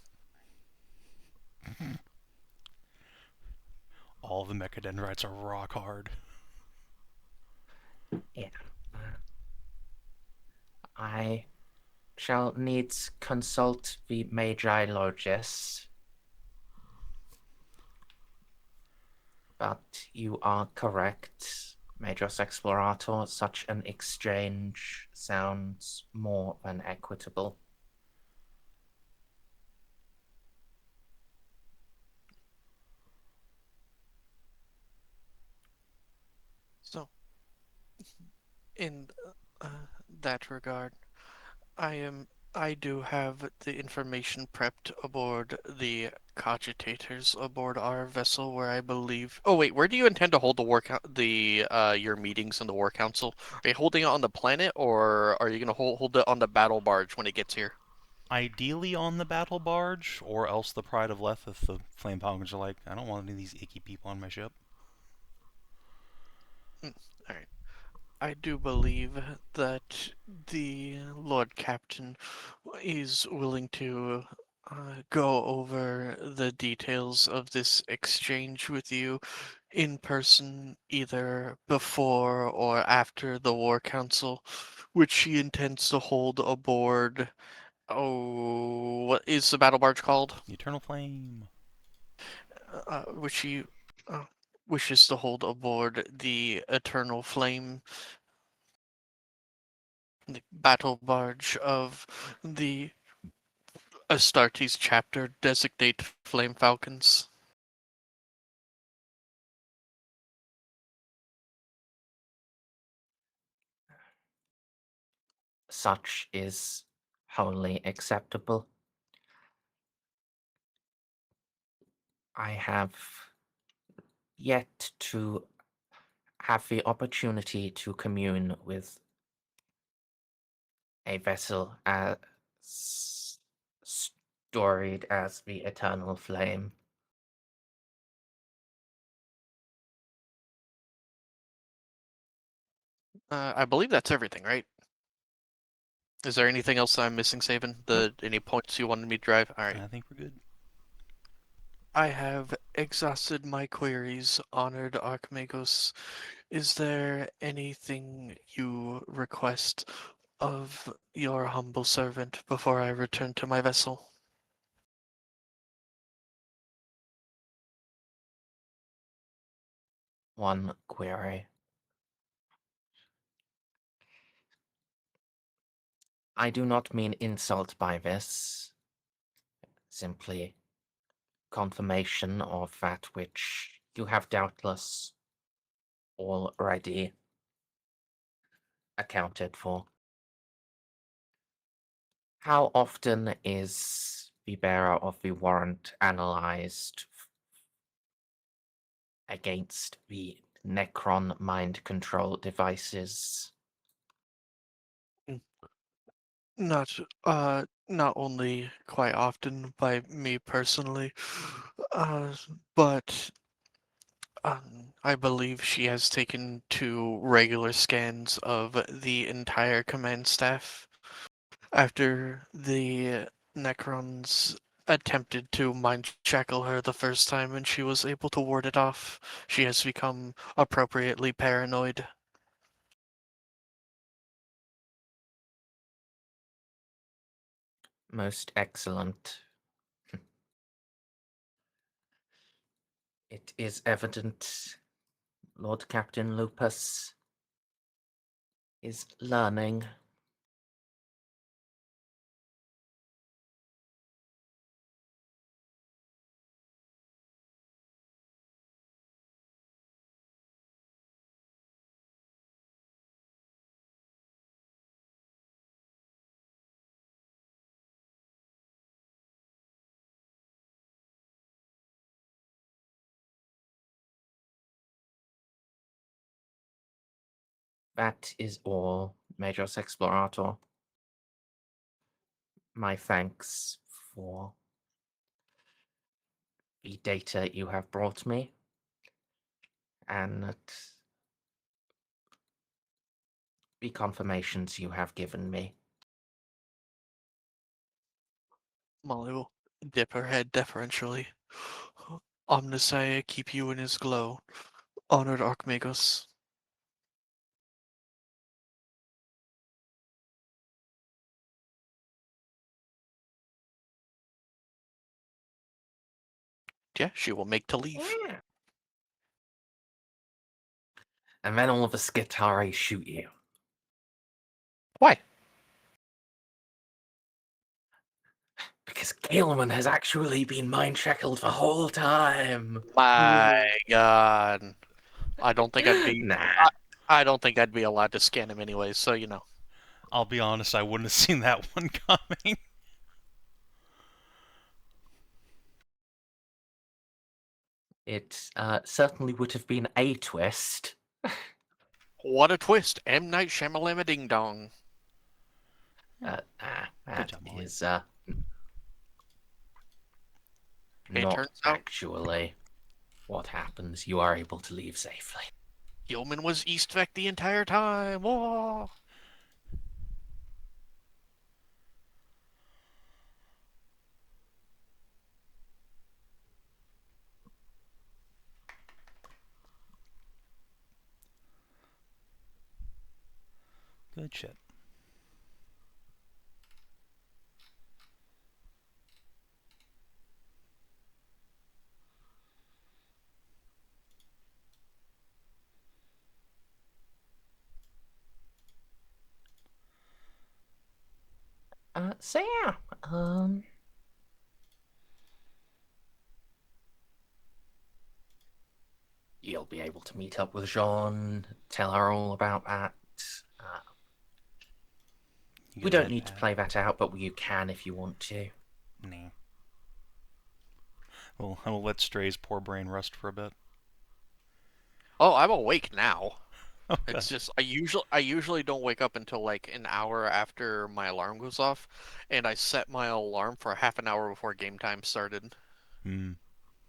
All the mechadendrites are rock hard. Yeah. I shall needs consult the Magi Logis. But you are correct, Magos Explorator. Such an exchange sounds more than equitable. So, in uh, that regard, I am. I do have the information prepped aboard the cogitators aboard our vessel, where I believe. Oh wait, where do you intend to hold your meetings in the War Council? Are you holding it on the planet, or are you gonna hold it on the battle barge when it gets here? Ideally on the battle barge, or else the Pride of Leth if the Flame Falcons are like, I don't want any of these icky people on my ship. All right. I do believe that the Lord Captain is willing to go over the details of this exchange with you in person, either before or after the War Council, which he intends to hold aboard. Oh, what is the battle barge called? The Eternal Flame. Which he uh, wishes to hold aboard the Eternal Flame, the battle barge of the Astartes chapter designate Flame Falcons. Such is wholly acceptable. I have yet to have the opportunity to commune with a vessel as storied as the Eternal Flame. I believe that's everything, right? Is there anything else I'm missing, Savin? Any points you wanted me to drive? All right. I think we're good. I have exhausted my queries, honored Archmagos. Is there anything you request of your humble servant before I return to my vessel? One query. I do not mean insult by this, simply confirmation of that which you have doubtless already accounted for. How often is the bearer of the warrant analyzed against the Necron mind control devices? Not only quite often by me personally, but I believe she has taken 2 regular scans of the entire command staff after the Necrons attempted to mind shackle her the first time and she was able to ward it off. She has become appropriately paranoid. Most excellent. It is evident Lord Captain Lupus is learning. That is all, Magos Explorator. My thanks for the data you have brought me, and the confirmations you have given me. Molly will dip her head deferentially. Omnissiah keep you in his glow, honored Archmagos. Yeah, she will make to leave. Yeah. And then all of the Skitarii shoot you. Why? Because Gilman has actually been mind shackled the whole time. My God. I don't think I'd be. Nah. I don't think I'd be allowed to scan him anyways, so you know. I'll be honest, I wouldn't have seen that one coming. It certainly would have been a twist. What a twist! M. Night Shyamalan Ding Dong. That job, Molly. is It not turns out actually what happens. You are able to leave safely. Gilman was Eastvec the entire time. Whoa! Good shit. So yeah, you'll be able to meet up with Jeanne, tell her all about that. You We gonna don't head need to play that out, but you can if you want to. Nah. Well, I will let Stray's poor brain rust for a bit. Oh, I'm awake now. Okay. It's just I usually don't wake up until like an hour after my alarm goes off, and I set my alarm for half an hour before game time started Hmm.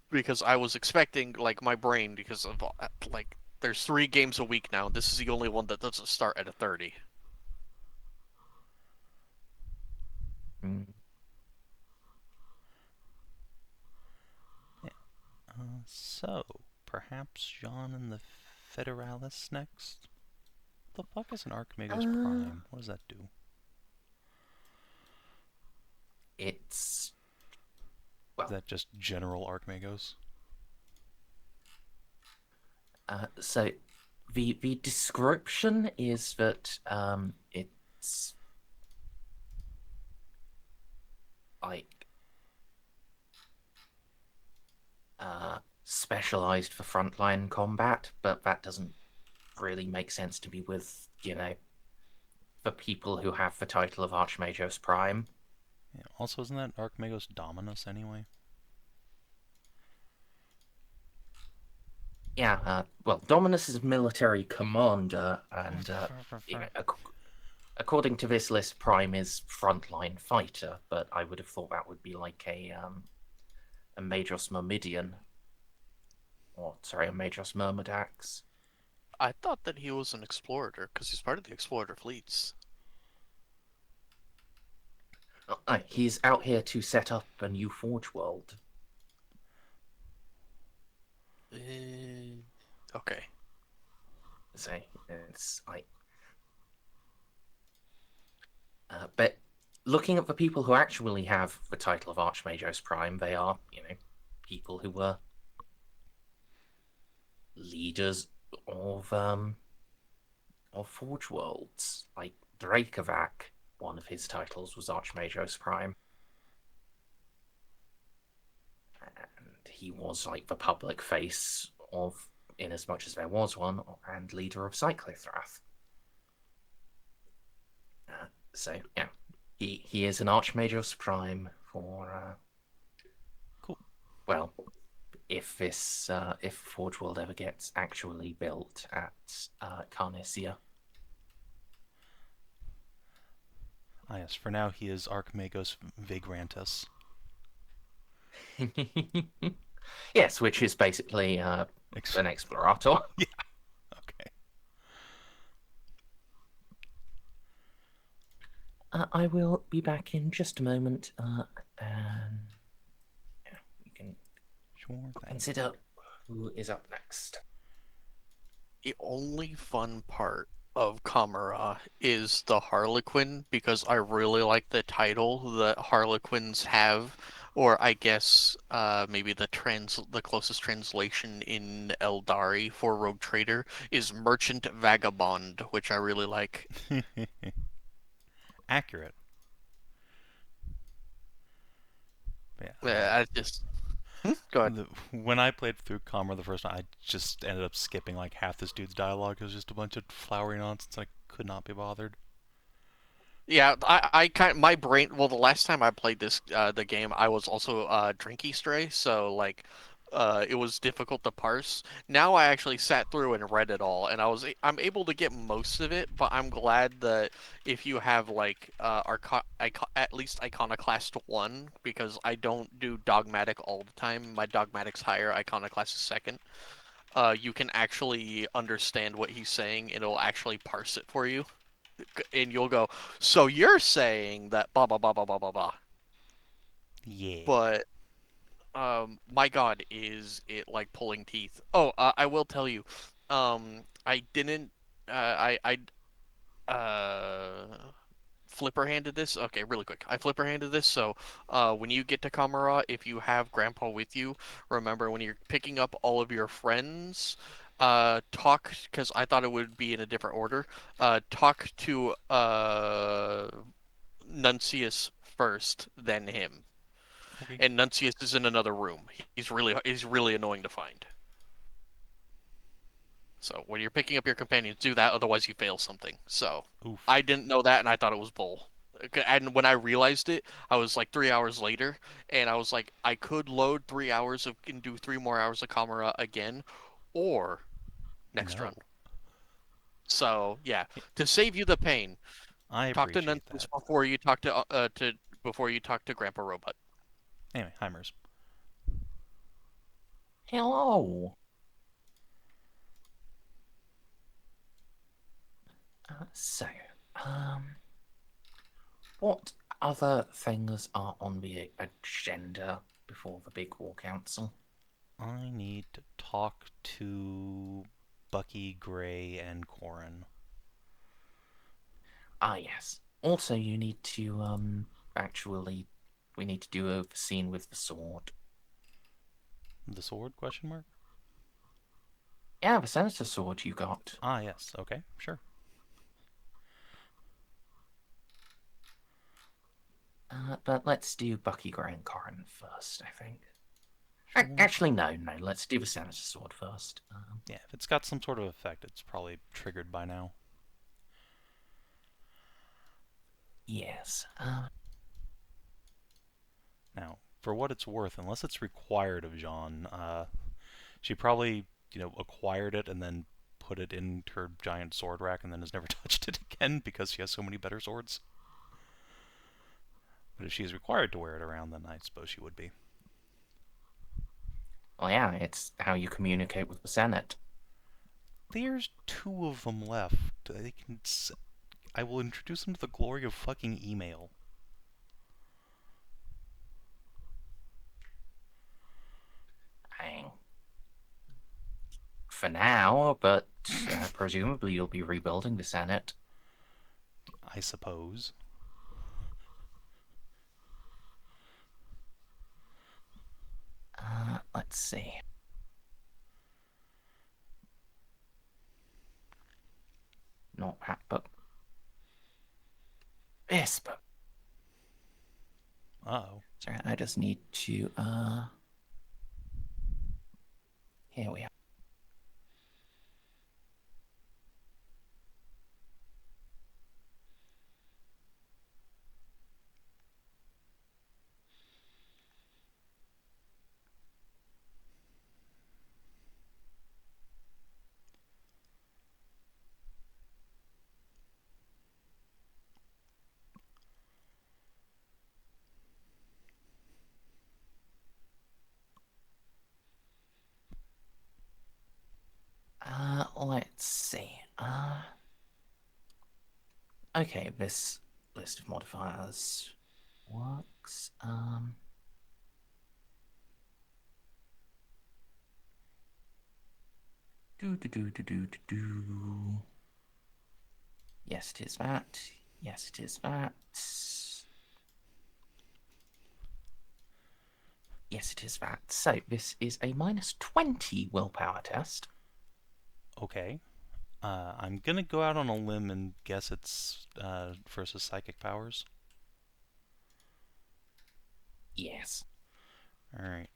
because I was expecting like my brain because of like There's 3 games a week now. This is the only one that doesn't start at a 30. Mm. So, perhaps Jeanne and the Federalists next? What the fuck is an Arch-Magos Prime? What does that do? It's Is that just general Arch-Magos? so the description is that it's like specialized for frontline combat, but that doesn't really make sense to me with, the people who have the title of Arch-Magos Prime. Yeah, also, isn't that Arch-Magos Dominus anyway? Yeah, well, Dominus is military commander, and according to this list, Prime is frontline fighter, but I would have thought that would be like a Magos Myrmidian. Or, sorry, a Magos Myrmidax. I thought that he was an explorator because he's part of the explorator fleets. He's out here to set up a new Forge world. Okay. So it's like, but looking at the people who actually have the title of Arch-Magos Prime, they are, people who were leaders of Forge worlds. Like Dracovac, one of his titles was Arch-Magos Prime. And he was like the public face of, in as much as there was one, and leader of Cyclothrath. So yeah, he is an Arch-Magos Prime for cool. Well, if Forge World ever gets actually built at Carnesia. Ah yes, for now he is Arch-Magos Vagrantus. Yes, which is basically an Explorator. Yeah. Okay. I will be back in just a moment, and we can consider who is up next. The only fun part of Camera is the Harlequin, because I really like the title that Harlequins have, or I guess maybe the closest translation in Eldari for Rogue Trader is Merchant Vagabond, which I really like. Accurate. Yeah. I just go ahead. When I played through Comra the first time, I just ended up skipping like half this dude's dialogue. It was just a bunch of flowery nonsense. I could not be bothered. Yeah, I kind of, my brain. Well, the last time I played the game, I was also drinky stray, so like, it was difficult to parse. Now I actually sat through and read it all, and I'm able to get most of it. But I'm glad that if you have like at least Iconoclast 1, because I don't do dogmatic all the time. My dogmatic's higher, Iconoclast is second. You can actually understand what he's saying, and it'll actually parse it for you. And you'll go, so you're saying that blah blah blah blah blah blah blah. Yeah. But my God, is it like pulling teeth? Oh, I will tell you, I didn't, flipper handed this. Okay, really quick. I flipper handed this. So, when you get to Kamara, if you have Grandpa with you, remember when you're picking up all of your friends, talk, because I thought it would be in a different order. Talk to Nuncius first, then him. Okay. And Nuncius is in another room. He's really annoying to find. So when you're picking up your companions, do that. Otherwise, you fail something. So Oof. I didn't know that, and I thought it was bull. And when I realized it, I was like 3 hours later, and I was like, I could load 3 hours and do 3 more hours of Kamara again, or next No. run. So yeah, to save you the pain, I talk to appreciate Nuncius that. before you talk to Grandpa Robot. Anyway, Heimers. Hello. So, um, what other things are on the agenda before the big war council? I need to talk to Bucky, Gray, and Corin. Ah, yes. Also, you need to, actually, we need to do a scene with the sword. The sword, question mark? Yeah, the senator sword you got. Ah, yes. Okay, sure. But let's do Bucky, Gray, and Corin first, I think. Sure. Actually, no. Let's do the senator sword first. Yeah, if it's got some sort of effect, it's probably triggered by now. Yes. Now, for what it's worth, unless it's required of Jeanne, she probably, acquired it and then put it in her giant sword rack and then has never touched it again because she has so many better swords. But if she's required to wear it around, then I suppose she would be. Well, yeah, it's how you communicate with the Senate. There's 2 of them left. I will introduce them to the glory of fucking email. For now, but presumably you'll be rebuilding the Senate. I suppose. Let's see. Not that book. This book. Uh-oh. Sorry, I just need to, here we are. Let's see. Okay, this list of modifiers works. Do. Yes, it is that. Yes, it is that. Yes, it is that. So this is a -20 willpower test. Okay. I'm gonna go out on a limb and guess it's versus psychic powers. Yes. Alright.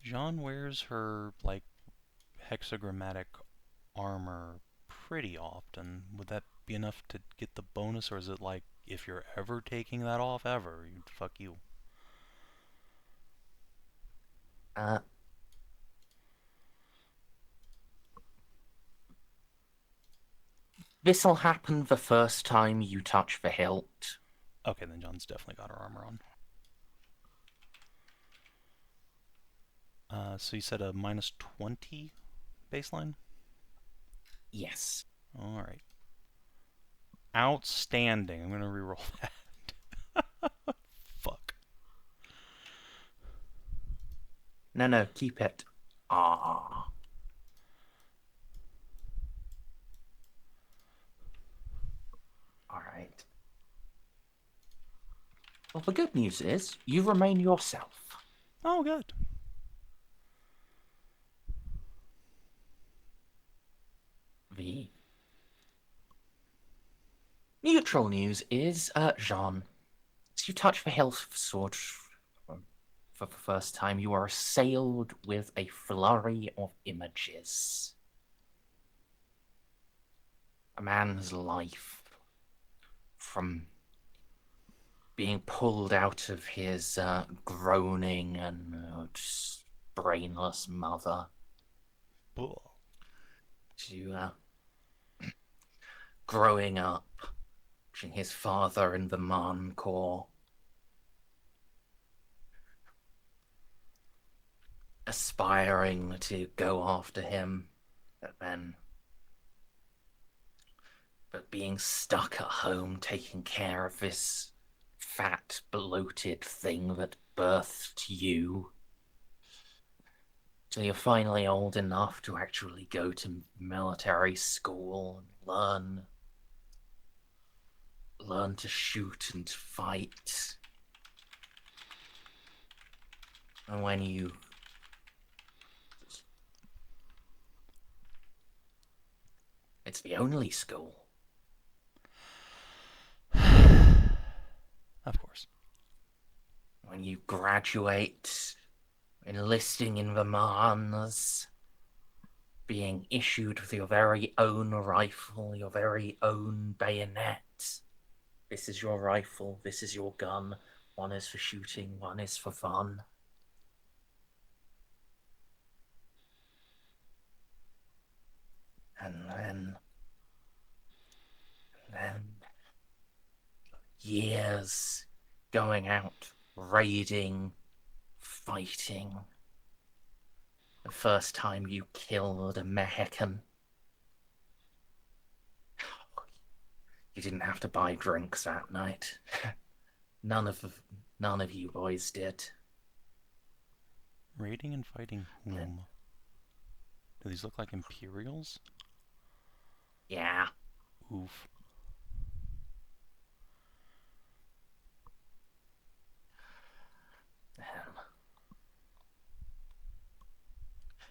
Jeanne wears her, hexagrammatic armor pretty often. Would that be enough to get the bonus, or is it like, if you're ever taking that off, ever, fuck you? This'll happen the first time you touch the hilt. Okay, then Jeanne's definitely got her armor on. So you said a -20 baseline? Yes. Alright. Outstanding. I'm gonna reroll that. Fuck. No, keep it. Ah. Alright. Well, the good news is, you remain yourself. Oh, good. The neutral news is, Jeanne. As you touch the hilt of the sword for the first time, you are assailed with a flurry of images. A man's life, from being pulled out of his groaning and just brainless mother Ugh. to growing up, watching his father in the Marne Corps, aspiring to go after him, but then being stuck at home taking care of this fat, bloated thing that birthed you. Till you're finally old enough to actually go to military school and learn to shoot and fight. And when you it's the only school. Of course. When you graduate, enlisting in the Marnes, being issued with your very own rifle, your very own bayonet. This is your rifle, this is your gun. One is for shooting, one is for fun. And then years going out, raiding, fighting. The first time you killed a Mexican. You didn't have to buy drinks that night. None of you boys did. Raiding and fighting whom? Do these look like Imperials? Yeah. Oof.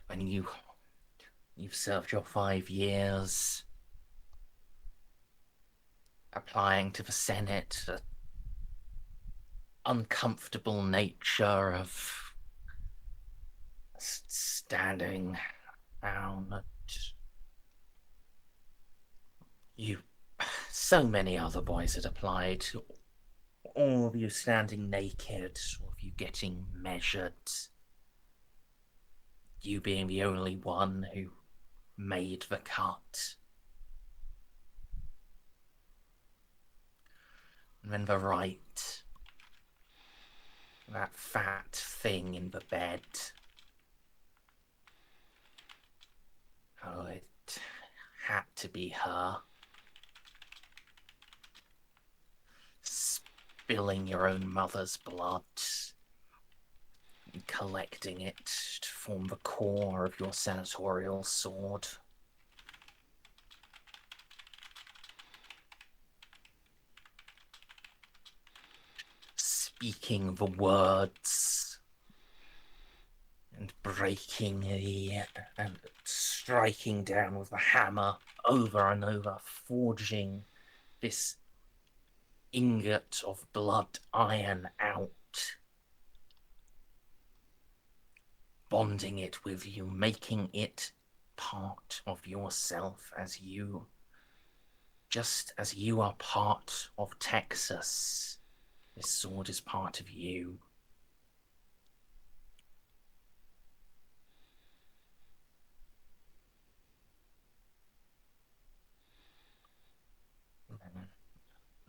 When you've served your 5 years, applying to the Senate, the uncomfortable nature of standing down. So many other boys had applied. All of you standing naked, all of you getting measured. You being the only one who made the cut. And then the right, that fat thing in the bed. Oh, it had to be her. Spilling your own mother's blood. And collecting it to form the core of your senatorial sword. Speaking the words and breaking and striking down with the hammer over and over, forging this ingot of blood iron out, bonding it with you, making it part of yourself just as you are part of Texas. This sword is part of you.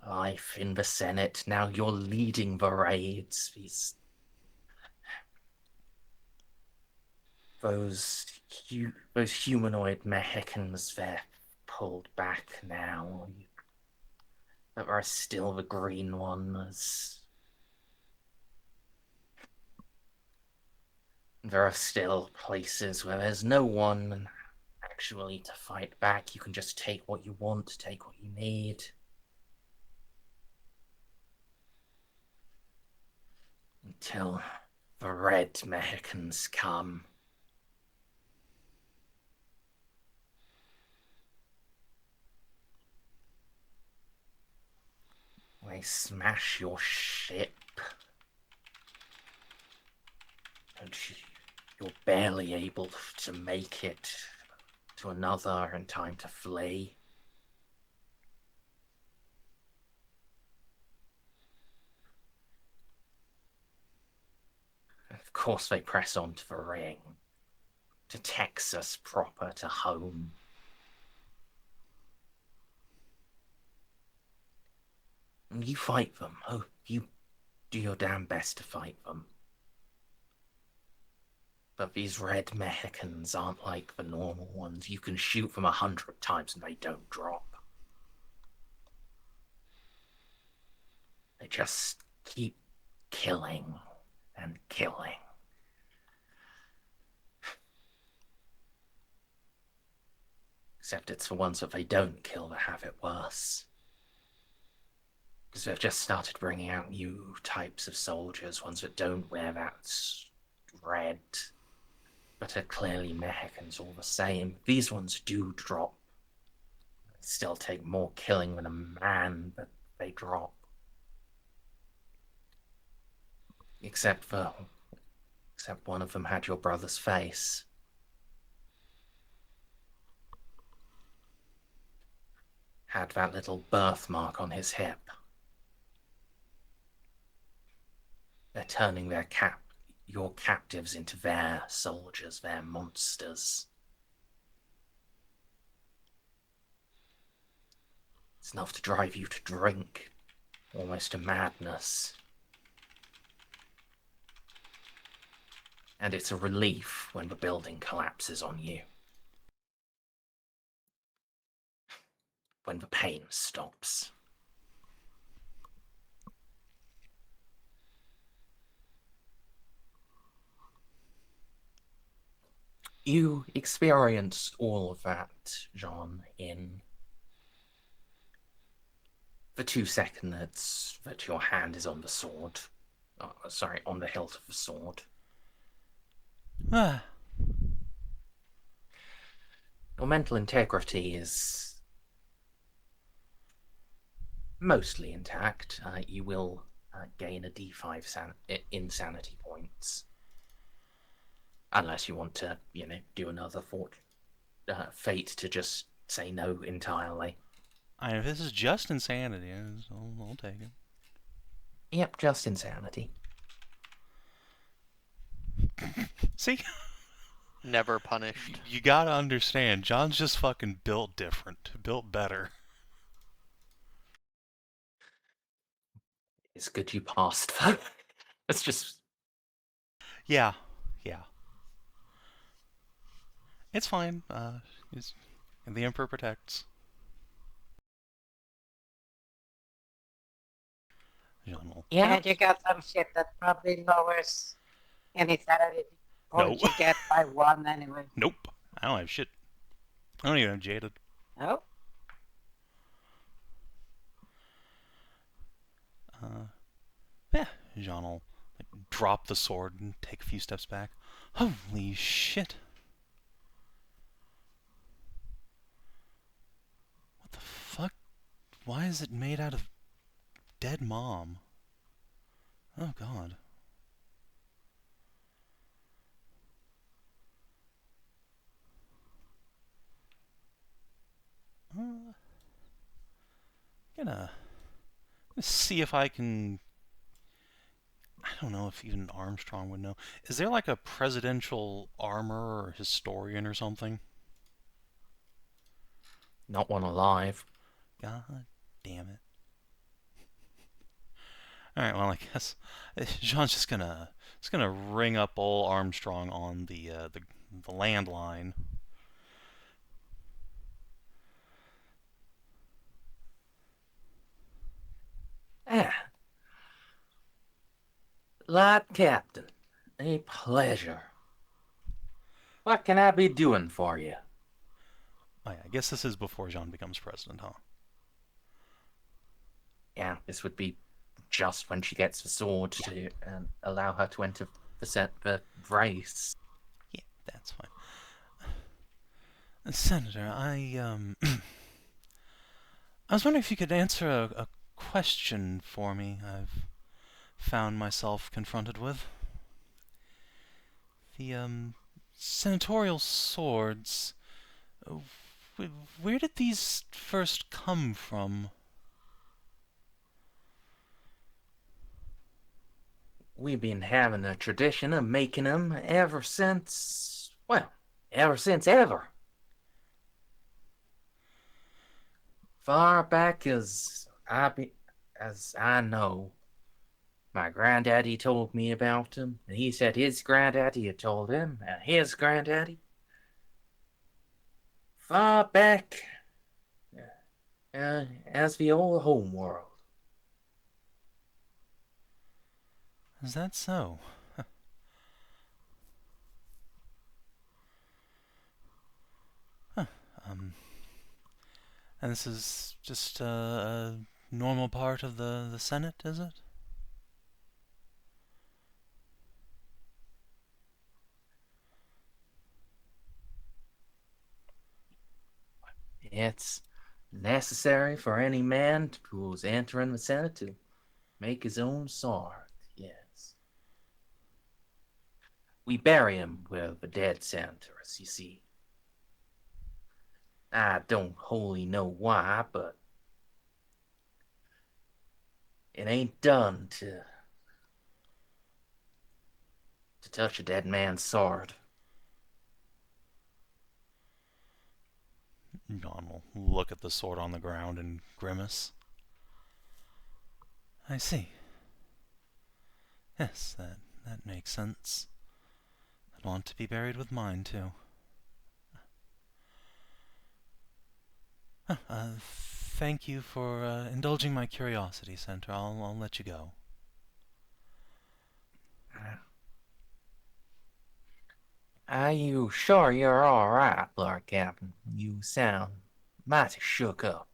Life in the Senate, now you're leading the raids. Those humanoid Mexicans, they're pulled back now. There are still the green ones. There are still places where there's no one actually to fight back. You can just take what you want, take what you need. Until the red Mexicans come. They smash your ship. And you're barely able to make it to another in time to flee. Of course they press on to the ring. To Texas proper, to home. And you fight them. Oh, you do your damn best to fight them. But these red Mexicans aren't like the normal ones. You can shoot them 100 times and they don't drop. just keep killing and killing. Except it's the ones that they don't kill that have it worse. Because they've just started bringing out new types of soldiers, ones that don't wear that red, but are clearly Mexicans all the same. These ones do drop. They still take more killing than a man, but they drop. Except one of them had your brother's face. Had that little birthmark on his hip. They're turning your captives into their soldiers, their monsters. It's enough to drive you to drink, almost to madness. And it's a relief when the building collapses on you. When the pain stops. You experienced all of that, Jeanne, in the 2 seconds that your hand is on the sword. On the hilt of the sword. Ah. Your mental integrity is mostly intact. You will gain a D5 insanity points. Unless you want to, do another fate to just say no entirely. If this is just insanity, I'll take it. Yep, just insanity. See? Never punished. You gotta understand, John's just fucking built different. Built better. It's good you passed, though. It's just... Yeah. It's fine. The Emperor protects. Jeanne will... Yeah. And you got some shit that probably lowers any sanity points No. you get by 1 anyway. Nope. I don't have shit. I don't even have Jaded. Oh? Yeah. Jeanne will drop the sword and take a few steps back. Holy shit. What the fuck? Why is it made out of dead mom? Oh god. Gonna see if I can... I don't know if even Armstrong would know. Is there like a presidential armor or historian or something? Not one alive. God damn it. Alright, well I guess Jean's just gonna ring up old Armstrong on the landline. Lord Captain, a pleasure. What can I be doing for you? Oh yeah, I guess this is before Jeanne becomes president, huh? Yeah, this would be just when she gets the sword to allow her to enter the race. Yeah, that's fine. Senator, I was wondering if you could answer a question for me I've found myself confronted with. The, senatorial swords, where did these first come from? We've been having a tradition of making them ever since ever. Far back as I know. My granddaddy told me about them, and he said his granddaddy had told him, and his granddaddy. Far back as the old home world. Is that so? Huh. And this is just a normal part of the Senate, is it? It's necessary for any man who's entering the Senate to make his own sword, yes. We bury him with the dead senators, you see. I don't wholly know why, but it ain't done to touch a dead man's sword. John will look at the sword on the ground and grimace. I see. Yes, that makes sense. I'd want to be buried with mine, too. Thank you for indulging my curiosity, Senator. I'll let you go. Are you sure you're all right, Lord Captain? You sound mighty shook up.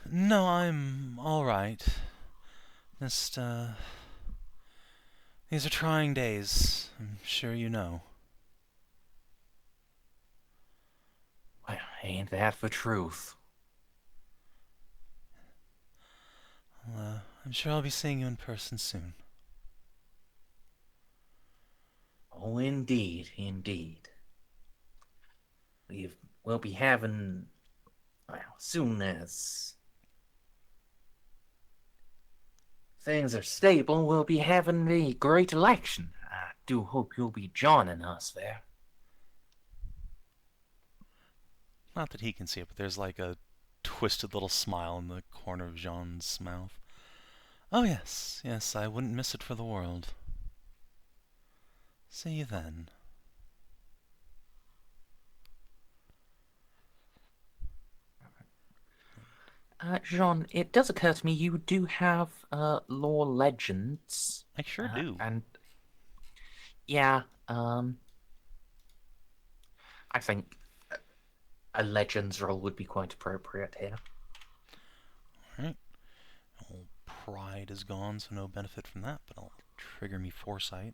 No, I'm all right. Just, these are trying days. I'm sure you know. Well, ain't that the truth? I'm sure I'll be seeing you in person soon. Oh, indeed, indeed. We'll be having, well, soon as things are stable, we'll be having the great election. I do hope you'll be joining us there. Not that he can see it, but there's like a twisted little smile in the corner of Jeanne's mouth. Oh, yes, I wouldn't miss it for the world. See you then. Jean, it does occur to me you do have lore legends. I sure do. And yeah, I think a legends roll would be quite appropriate here. Alright. Old pride is gone, so no benefit from that, but I'll trigger me foresight.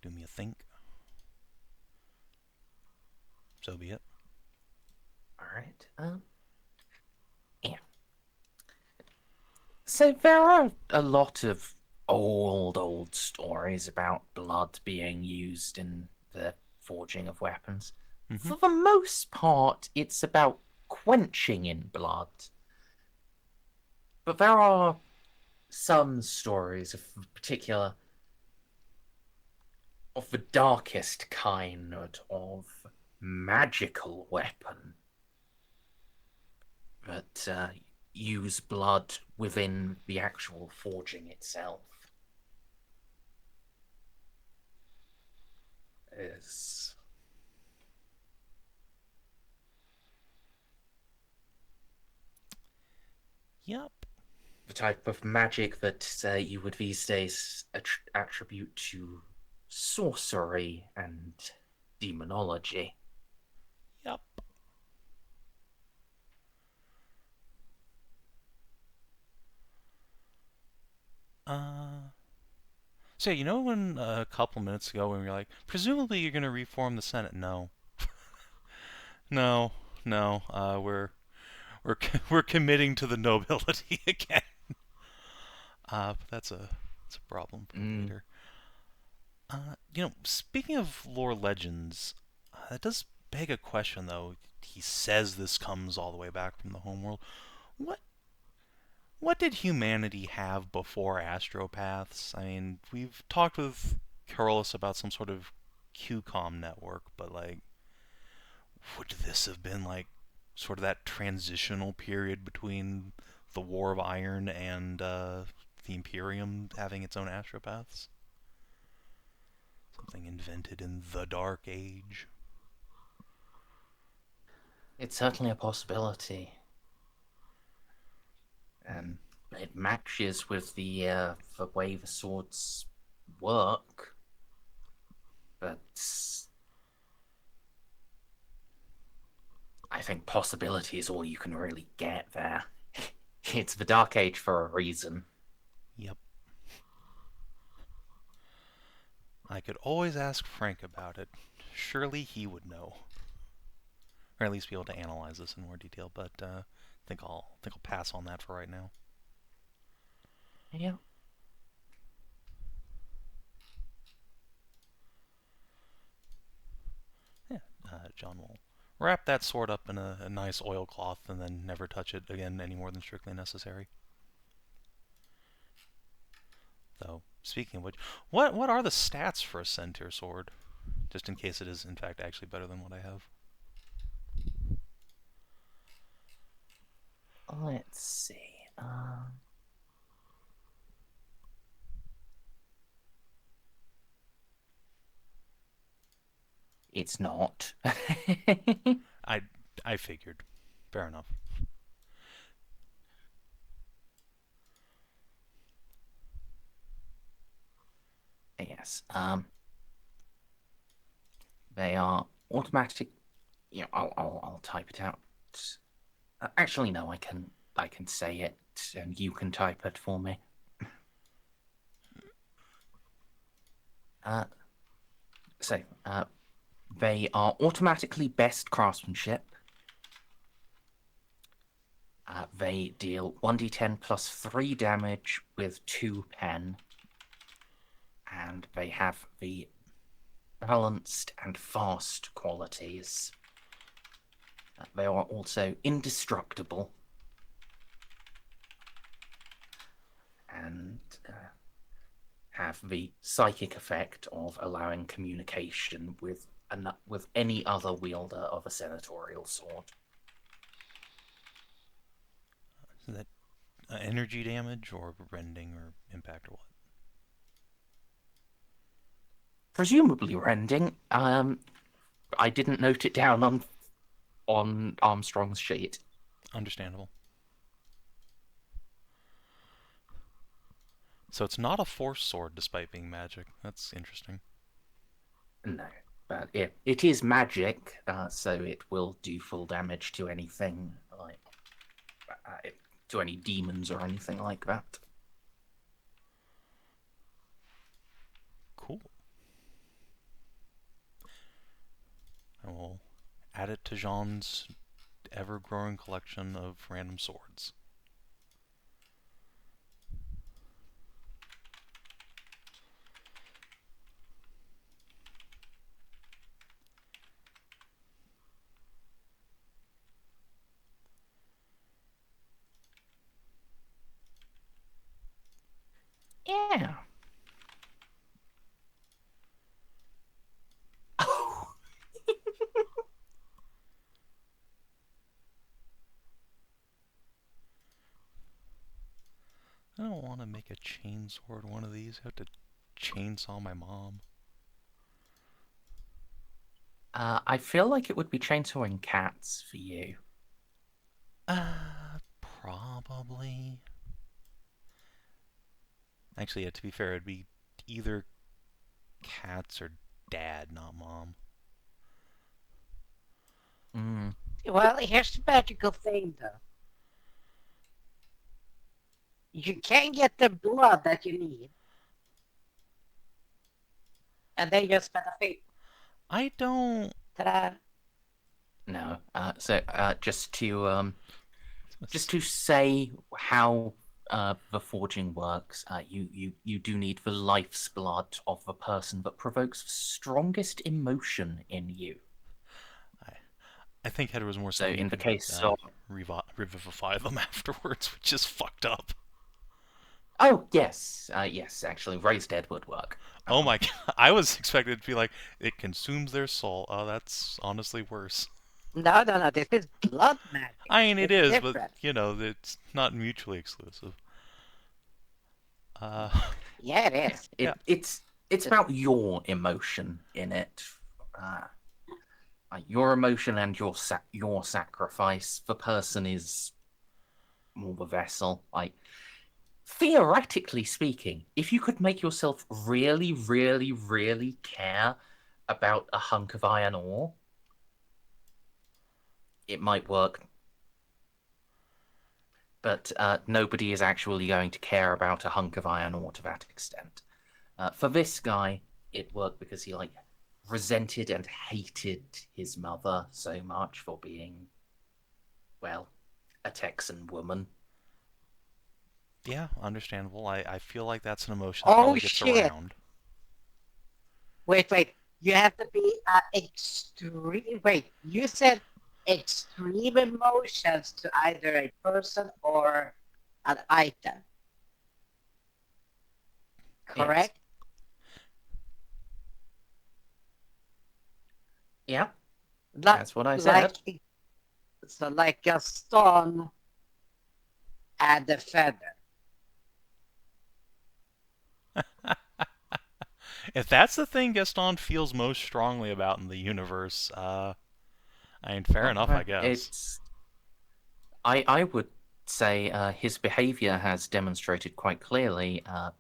Do me a think. So be it. Alright, yeah. So there are a lot of old stories about blood being used in the forging of weapons. Mm-hmm. For the most part, it's about quenching in blood. But there are some stories of particular, of the darkest kind of magical weapon that use blood within the actual forging itself. Is Yep. the type of magic that you would these days attribute to sorcery and demonology. Yep. So you know when a couple minutes ago when we were like, presumably you're going to reform the Senate? No. No. We're committing to the nobility again. But that's a problem for later. Speaking of lore legends, that does beg a question though. He says this comes all the way back from the homeworld. What did humanity have before astropaths? I mean, we've talked with Carolus about some sort of QCOM network, but like, would this have been like sort of that transitional period between the War of Iron and the Imperium having its own astropaths? Something invented in the Dark Age? It's certainly a possibility. And it matches with the way the swords work, but I think possibility is all you can really get there. It's the Dark Age for a reason. Yep. I could always ask Frank about it. Surely he would know. Or at least be able to analyze this in more detail, but I think I'll pass on that for right now. Yeah. Yeah, John will wrap that sword up in a nice oilcloth and then never touch it again any more than strictly necessary. Though, speaking of which, what are the stats for a centaur sword? Just in case it is, in fact, actually better than what I have. Let's see. It's not. I figured. Fair enough. Yes. They are automatic. Yeah, I'll type it out. Actually, no. I can say it, and you can type it for me. So, they are automatically best craftsmanship. They deal 1d10 plus 3 damage with 2 pen. And they have the balanced and fast qualities. They are also indestructible. And have the psychic effect of allowing communication with any other wielder of a senatorial sword. Is that energy damage or rending or impact or what? Presumably rending. I didn't note it down on Armstrong's sheet. Understandable. So it's not a force sword despite being magic. That's interesting. No, but it is magic, so it will do full damage to anything like to any demons or anything like that. Cool. I will add it to Jeanne's ever-growing collection of random swords. Yeah. Oh. I don't want to make a chainsword one of these. I have to chainsaw my mom. I feel like it would be chainsawing cats for you. Probably. Actually, yeah, to be fair, it'd be either cats or dad, not mom. Mm. Well, here's the magical thing, though. You can get the blood that you need, and then you spend a fate. I don't... Ta-da! No. So just to say how the forging works, you do need the life's blood of the person that provokes the strongest emotion in you. I think Hedrah was more So saying in the case of revivify them afterwards, which is fucked up. oh yes, yes, actually, raised dead would work. Oh my god, I was expecting it to be like, it consumes their soul. Oh, that's honestly worse. No, this is blood magic. I mean, it It's is, different. but, you know, it's not mutually exclusive. Yeah, it is. It's about your emotion in it. Your emotion and your sacrifice. The person is more the vessel. Like theoretically speaking, if you could make yourself really, really, really care about a hunk of iron ore, it might work. But nobody is actually going to care about a hunk of iron ore to that extent. For this guy, it worked because he resented and hated his mother so much for being, well, a Texan woman. Yeah, understandable. I feel like that's an emotion that Oh, probably gets shit. around. Wait. You have to be extreme. Wait, you said extreme emotions to either a person or an item. Correct? Yeah, Like, that's what I said. So like Gaston and the feather. If that's the thing Gaston feels most strongly about in the universe, I mean, fair enough, I guess. I would say his behavior has demonstrated quite clearly. I'd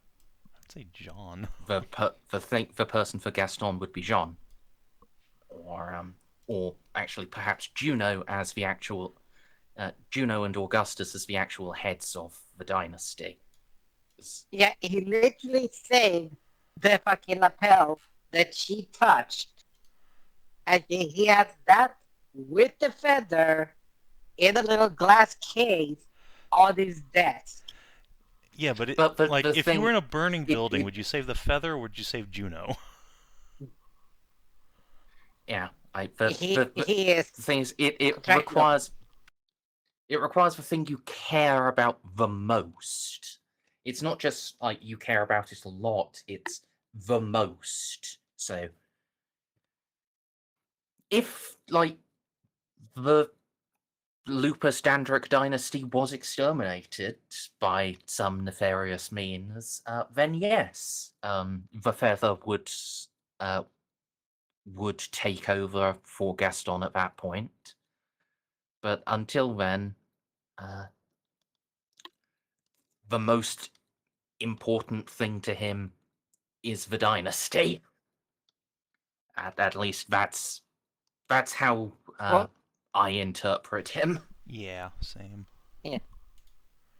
say John. The person for Gaston would be Jeanne, or actually perhaps Juno as the actual Juno and Augustus as the actual heads of the dynasty. Yeah, he literally saved the fucking lapel that she touched. And he has that with the feather in a little glass case on his desk. Yeah, but the if thing, you were in a burning building, would you save the feather or would you save Juno? Yeah, He is the thing is, it requires the thing you care about the most. It's not just like you care about it a lot, it's the most. So if like the Lupus Dandric dynasty was exterminated by some nefarious means, then yes, the feather would take over for Gaston at that point. But until then, the most important thing to him is the dynasty. At least that's how I interpret him. Yeah, same. Yeah.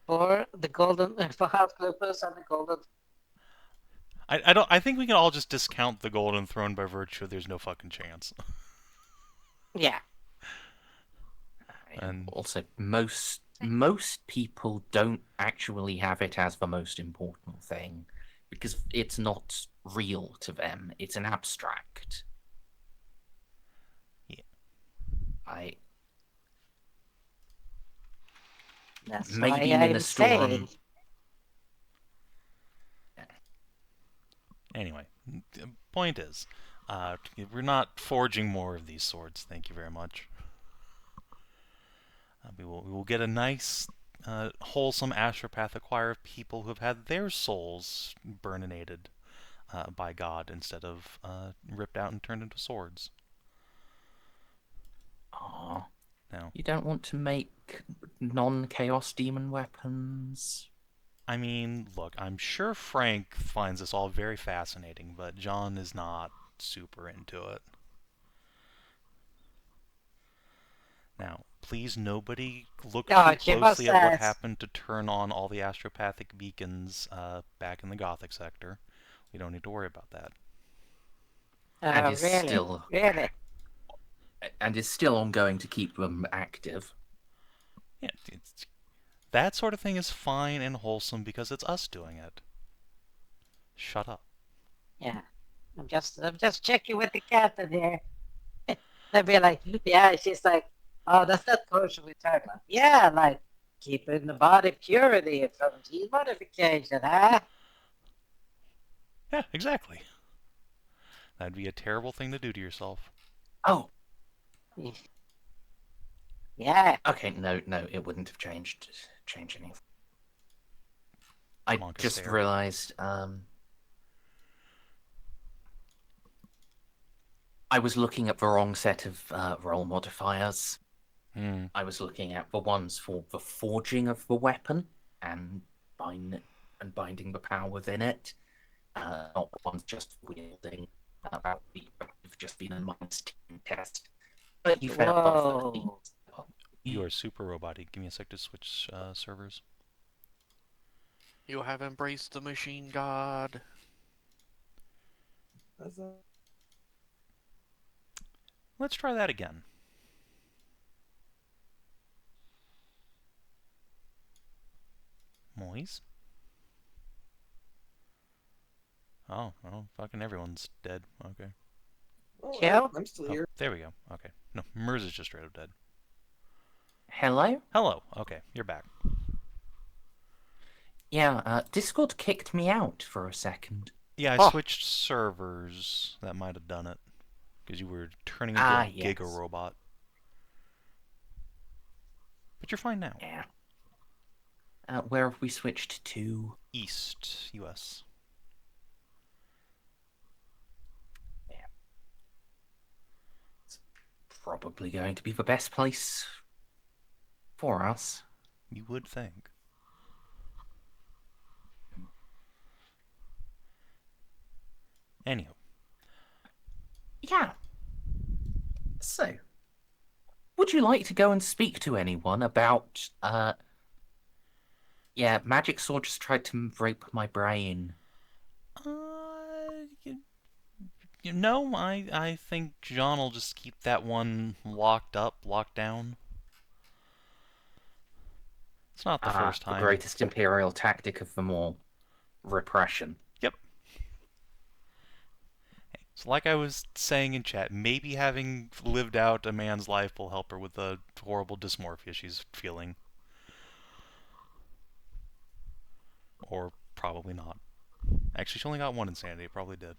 For House Lupus and the Golden. I think we can all just discount the Golden Throne by virtue of there's no fucking chance. Yeah. And also, most people don't actually have it as the most important thing because it's not real to them. It's an abstract. Yeah. That's maybe why I'm Ministorum. saying. Anyway, the point is, we're not forging more of these swords. Thank you very much. We will get a nice, wholesome astropathic choir of people who have had their souls burninated by God instead of ripped out and turned into swords. Aww. No. You don't want to make non-chaos demon weapons? I mean, look, I'm sure Frank finds this all very fascinating, but John is not super into it. Now, please, nobody look too closely at what happened to turn on all the astropathic beacons back in the Gothic sector. We don't need to worry about that. And is really? And is still ongoing to keep them active. Yeah, that sort of thing is fine and wholesome because it's us doing it. Shut up. Yeah, I'm just checking with the captain here. They'd be like, yeah, she's like, oh, that's not kosher with her. Like, yeah, like keeping the body purity from gene modification, huh? Yeah, exactly. That'd be a terrible thing to do to yourself. Oh. Yeah. Okay, no, it wouldn't have changed anything. I just realized, I was looking at the wrong set of roll modifiers. I was looking at the ones for the forging of the weapon, and by and binding the power within it. Not one's just wielding. That would have just been a minus 10 test. But you failed both of these. Whoa. You are super robotic. Give me a sec to switch servers. You have embraced the machine god. That's a... Let's try that again. Moise? Oh, well, fucking everyone's dead. Okay. Oh, Joe? I'm still Oh, here. there we go. Okay. No, Merz is just straight up dead. Hello? Hello. Okay, you're back. Yeah, Discord kicked me out for a second. Yeah, I Oh. switched servers. That might have done it. Because you were turning into a yes. Giga robot. But you're fine now. Yeah. Where have we switched to? East, US. Probably going to be the best place for us. You would think. Anywho. Yeah. So, would you like to go and speak to anyone about, yeah, Magic Sword just tried to rape my brain. No, I think Jeanne will just keep that one locked down. It's not the first The time. greatest imperial tactic of them all. Repression. Yep. So like I was saying in chat, maybe having lived out a man's life will help her with the horrible dysmorphia she's feeling. Or probably not. Actually, she only got one insanity. It probably did.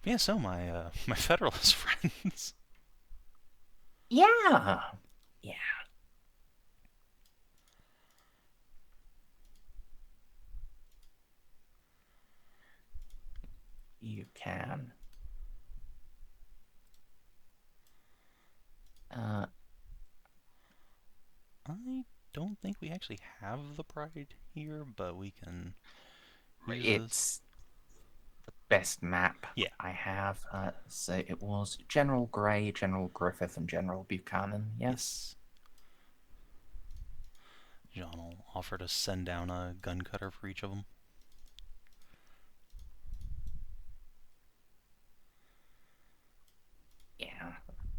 Yeah, so my Federalist friends. Yeah. Yeah. You can. I don't think we actually have the Pride here, but we can use this. It's the best map Yeah. I have. So it was General Grey, General Griffith, and General Buchanan. Yes. Jeanne will offer to send down a gun cutter for each of them. Yeah,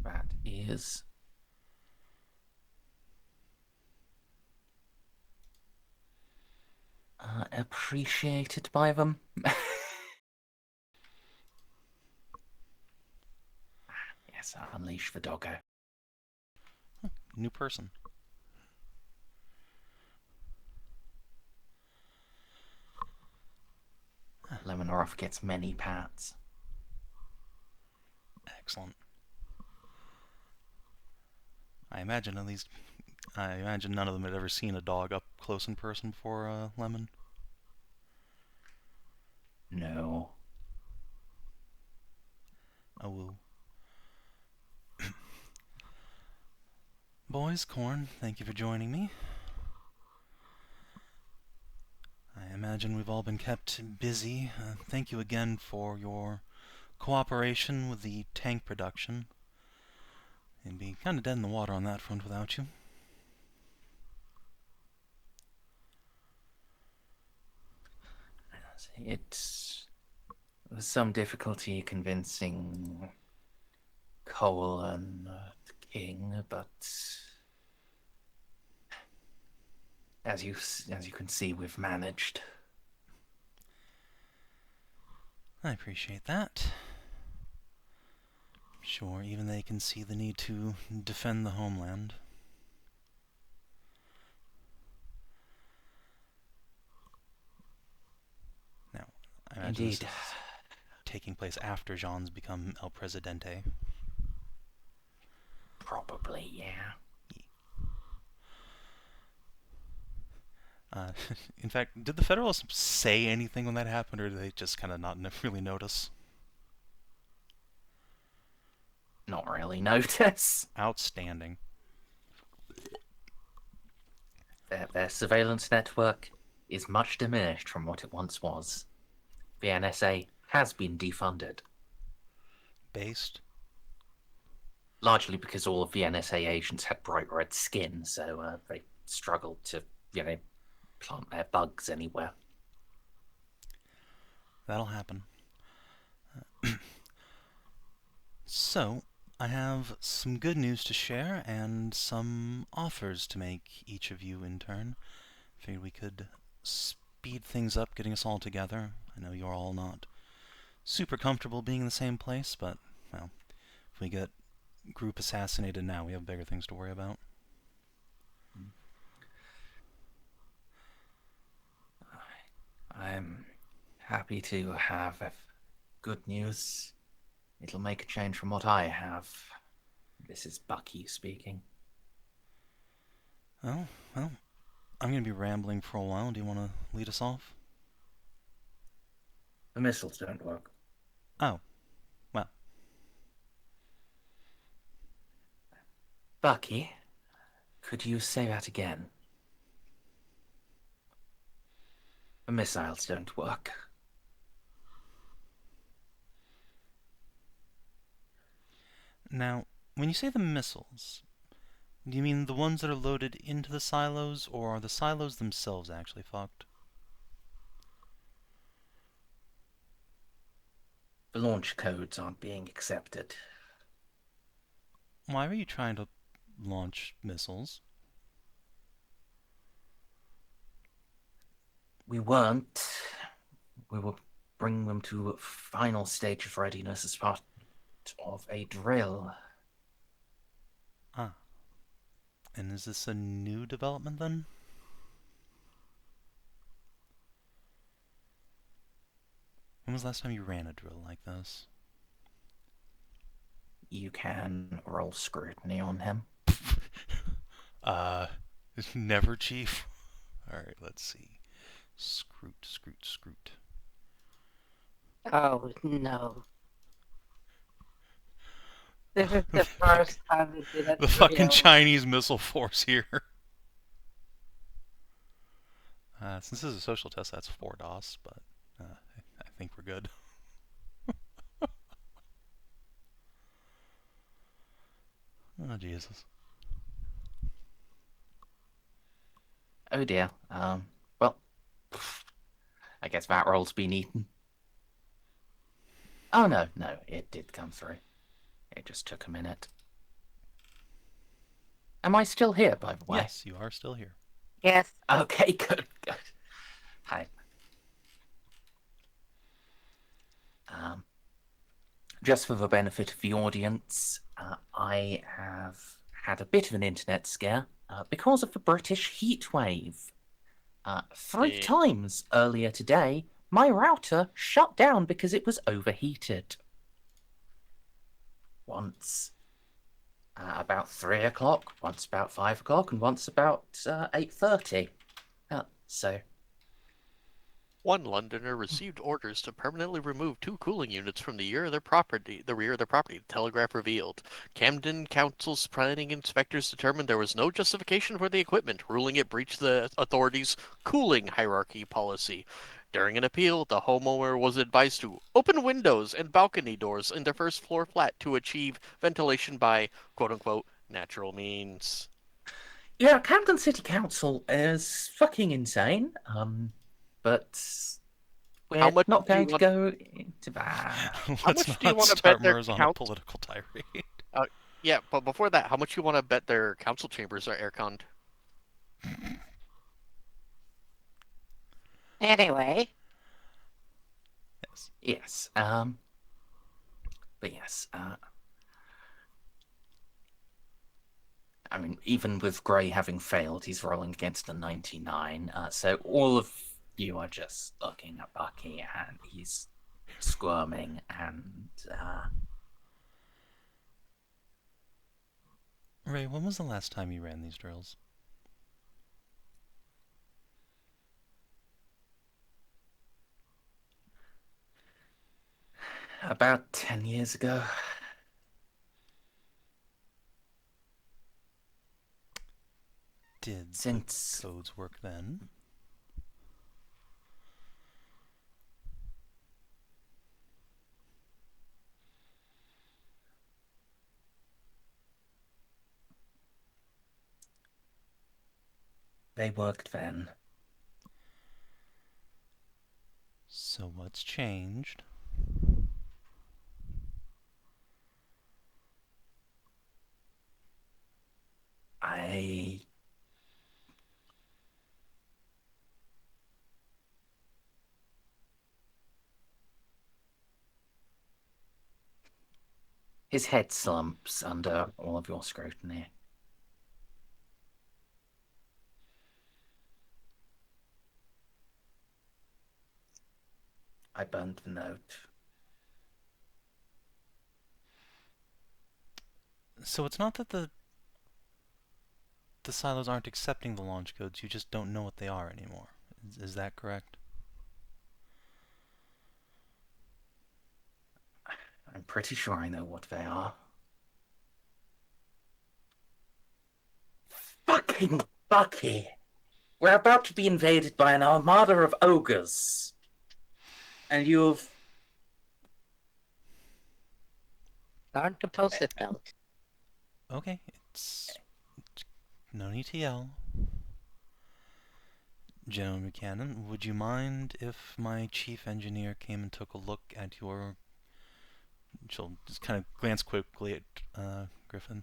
that is. Appreciated by them. Yes, unleash the doggo. New person. Lemonoroth gets many pats. Excellent. I imagine none of them had ever seen a dog up close in person before, Lemon. No. Oh, woo. Boys, Corn, thank you for joining me. I imagine we've all been kept busy. Thank you again for your cooperation with the tank production. It'd be kind of dead in the water on that front without you. It's some difficulty convincing Cole and the king, but as you can see, we've managed. I appreciate that. Sure, even they can see the need to defend the homeland. Now, I imagine this Indeed. is taking place after Jean's become El Presidente. Probably, yeah. In fact, did the Federalists say anything when that happened, or did they just kind of not really notice? not really notice. Outstanding. Their surveillance network is much diminished from what it once was. The NSA has been defunded, Based. largely because all of the NSA agents had bright red skin, so they struggled to, plant their bugs anywhere. That'll happen. So, I have some good news to share and some offers to make each of you in turn. Figured we could speed things up getting us all together. I know you're all not super comfortable being in the same place, but, well, if we get group assassinated now, we have bigger things to worry about. I'm happy to have good news. It'll make a change from what I have. This is Bucky speaking. Oh, well, I'm going to be rambling for a while. Do you want to lead us off? The missiles don't work. Oh, well. Bucky, could you say that again? The missiles don't work. Now, when you say the missiles, do you mean the ones that are loaded into the silos, or are the silos themselves actually fucked? The launch codes aren't being accepted. Why are you trying to launch missiles? We weren't. We will bring them to a final stage of readiness as part of a drill. Ah. And is this a new development then? When was the last time you ran a drill like this? You can roll scrutiny on him. Never, Chief. Alright, let's see. Scroot. Oh no. This is the first time we did a The fucking drill. Chinese missile force here. Since this is a social test, that's 4 DOS, but I think we're good. Oh, Jesus. Oh dear. Well, I guess that roll's been eaten. Oh no, it did come through. It just took a minute. Am I still here, by the way? Yes, you are still here. Yes. Okay, good. Hi. Just for the benefit of the audience, I have had a bit of an internet scare because of the British heatwave. 3 times earlier today, my router shut down because it was overheated. Once about 3 o'clock, once about 5 o'clock, and once about 8:30. So One Londoner received orders to permanently remove 2 cooling units from the rear of their property, the Telegraph revealed. Camden Council's planning inspectors determined there was no justification for the equipment, ruling it breached the authorities' cooling hierarchy policy. During an appeal, the homeowner was advised to open windows and balcony doors in the first floor flat to achieve ventilation by, quote-unquote, natural means. yeah, Camden City Council is fucking insane. But How we're much not do you going to want- go into that. Let's much do you not wanna start bet their Merz on a count- political tirade. Yeah, but before that, how much you want to bet their council chambers are air-conned? Anyway, Yes. Yes. But yes. I mean, even with Gray having failed, he's rolling against a 99. So all of you are just looking at Bucky, and he's squirming, and Ray, when was the last time you ran these drills? about 10 years ago. Did since the codes work then? they worked then. So what's changed? His head slumps under all of your scrutiny. I burned the note. So it's not that the silos aren't accepting the launch codes, you just don't know what they are anymore. Is that correct? I'm pretty sure I know what they are. Fucking Bucky! We're about to be invaded by an armada of ogres. And you've... Learn to post-it note. Okay, it's no need to yell. General Buchanan, would you mind if my chief engineer came and took a look at your... She'll just kind of glance quickly at Griffin.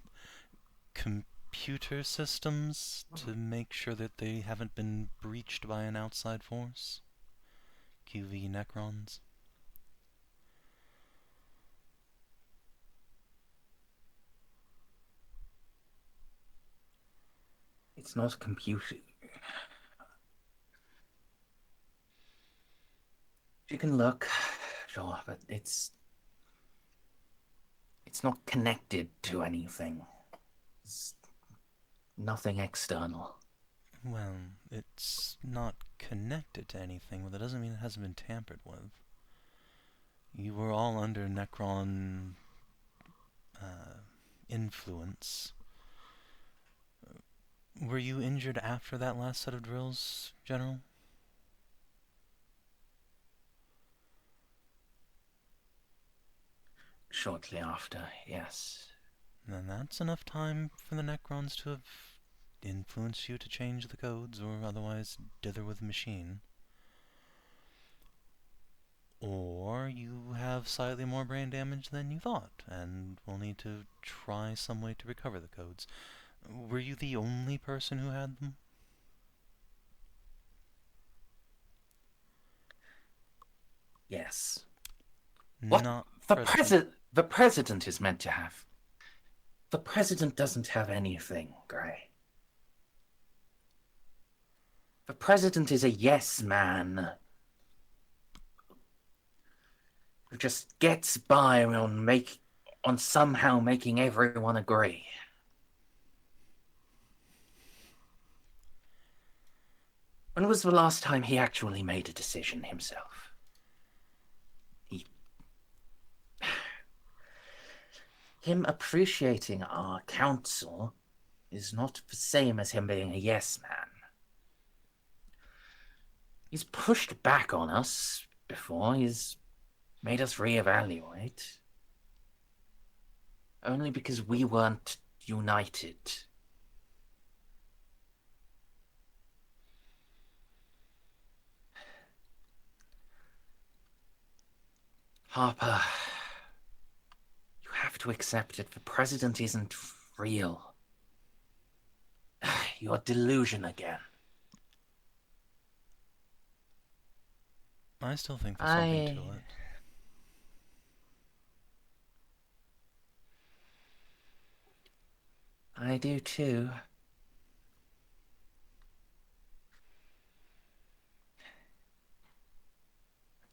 Computer systems to make sure that they haven't been breached by an outside force? QV Necrons? It's not a computer. You can look, sure, but it's not connected to anything. It's nothing external. Well, it's not connected to anything, but that doesn't mean it hasn't been tampered with. You were all under Necron influence. Were you injured after that last set of drills, General? Shortly after, yes. Then that's enough time for the Necrons to have influenced you to change the codes or otherwise dither with the machine. Or you have slightly more brain damage than you thought, and will need to try some way to recover the codes. Were you the only person who had them? Yes. Not The president is meant to have. The president doesn't have anything, Gray. The president is a yes man who just gets by on somehow making everyone agree. When was the last time he actually made a decision himself? Him appreciating our counsel is not the same as him being a yes man. He's pushed back on us before. He's made us reevaluate. Only because we weren't united. Harper, you have to accept it. The president isn't real. You're delusion again. I still think there's something to it. I do too.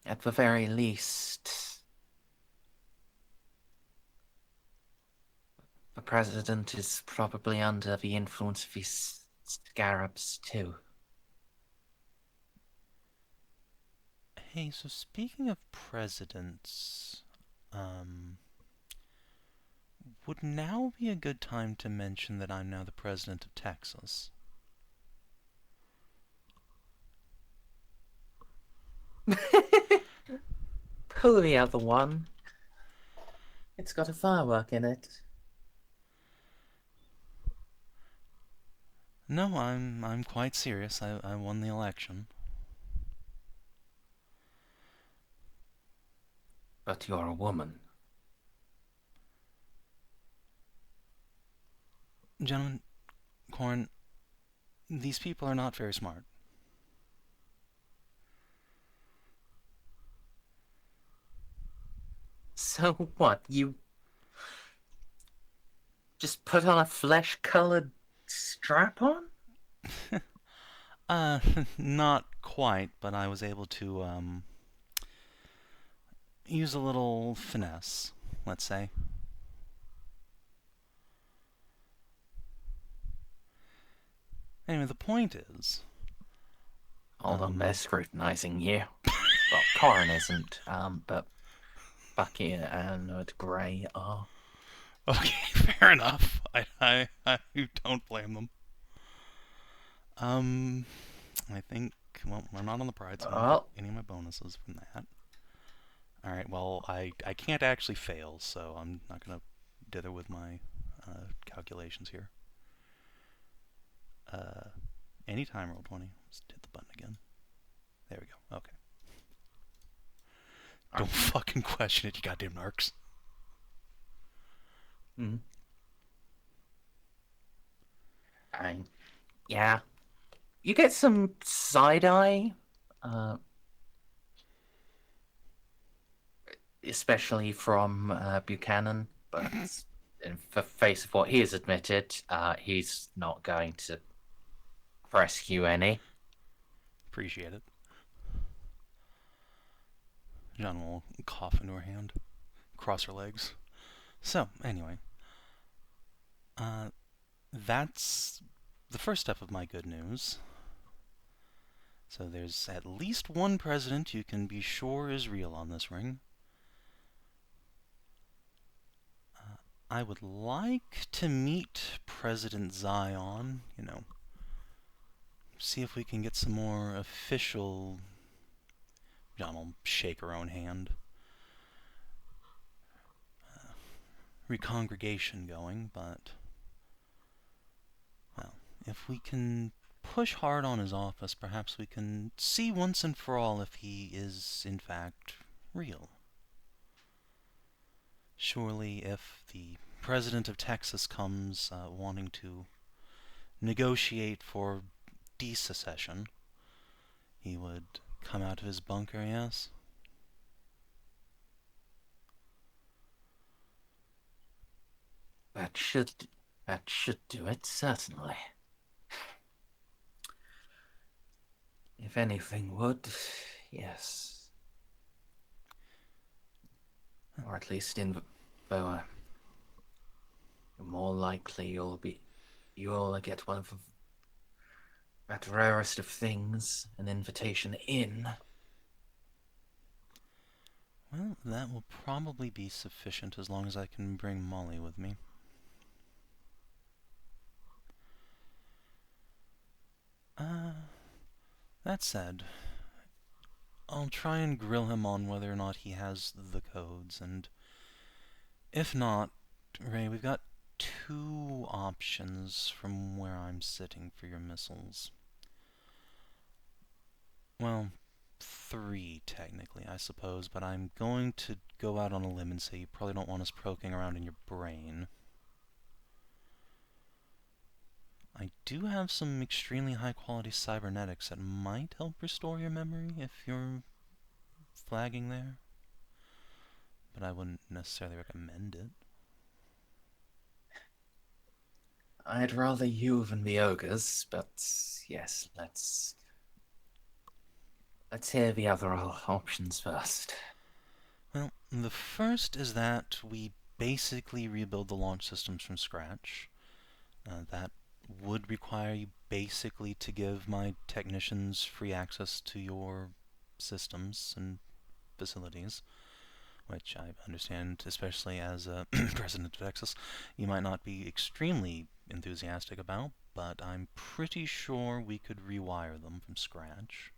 At the very least, the president is probably under the influence of these scarabs too. Hey, so speaking of presidents, would now be a good time to mention that I'm now the president of Texas? Pull the other one. It's got a firework in it. No, I'm quite serious. I won the election. But you're a woman. Gentlemen, Corn, these people are not very smart. So what? You just put on a flesh-colored strap-on? Not quite, but I was able to, use a little finesse, let's say. Anyway, the point is... Hold on, they're scrutinizing you. Well, Corin isn't, but Bucky and Grey are. Okay, fair enough. I don't blame them. I think, well, we're not on the pride, so I don't get any of my bonuses from that. Alright, well, I can't actually fail, so I'm not going to dither with my calculations here. Anytime roll 20. Let's hit the button again. There we go. Okay. Don't fucking question it, you goddamn narcs. Yeah. You get some side-eye, especially from Buchanan, but in the face of what he has admitted, he's not going to rescue any. Appreciate it. Jeanne will cough into her hand, cross her legs. So, anyway. That's the first step of my good news. So there's at least one president you can be sure is real on this ring. I would like to meet President Zion, see if we can get some more official... Jeanne will shake her own hand. Recongregation going, but... Well, if we can push hard on his office, perhaps we can see once and for all if he is, in fact, real. Surely, if the president of Texas comes wanting to negotiate for desecession, he would come out of his bunker, yes? That should do it, certainly. If anything would, yes. Or at least in Boa. More likely you'll get one of that rarest of things, an invitation in. Well, that will probably be sufficient as long as I can bring Molly with me. That said, I'll try and grill him on whether or not he has the codes, and if not, Ray, we've got 2 options from where I'm sitting for your missiles. Well, 3 technically, I suppose, but I'm going to go out on a limb and say you probably don't want us poking around in your brain. I do have some extremely high-quality cybernetics that might help restore your memory if you're flagging there, but I wouldn't necessarily recommend it. I'd rather you than the ogres, but yes, let's hear the other options first. Well, the first is that we basically rebuild the launch systems from scratch. That would require you basically to give my technicians free access to your systems and facilities, which I understand, especially as a president of Texas, you might not be extremely enthusiastic about, but I'm pretty sure we could rewire them from scratch.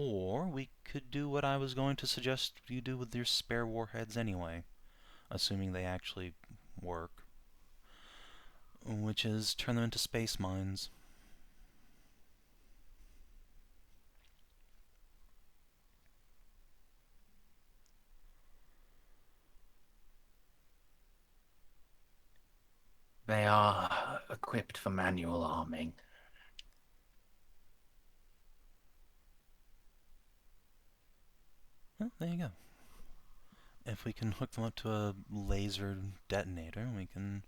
Or we could do what I was going to suggest you do with your spare warheads anyway, assuming they actually work, which is turn them into space mines. They are equipped for manual arming. Well, there you go. If we can hook them up to a laser detonator, we can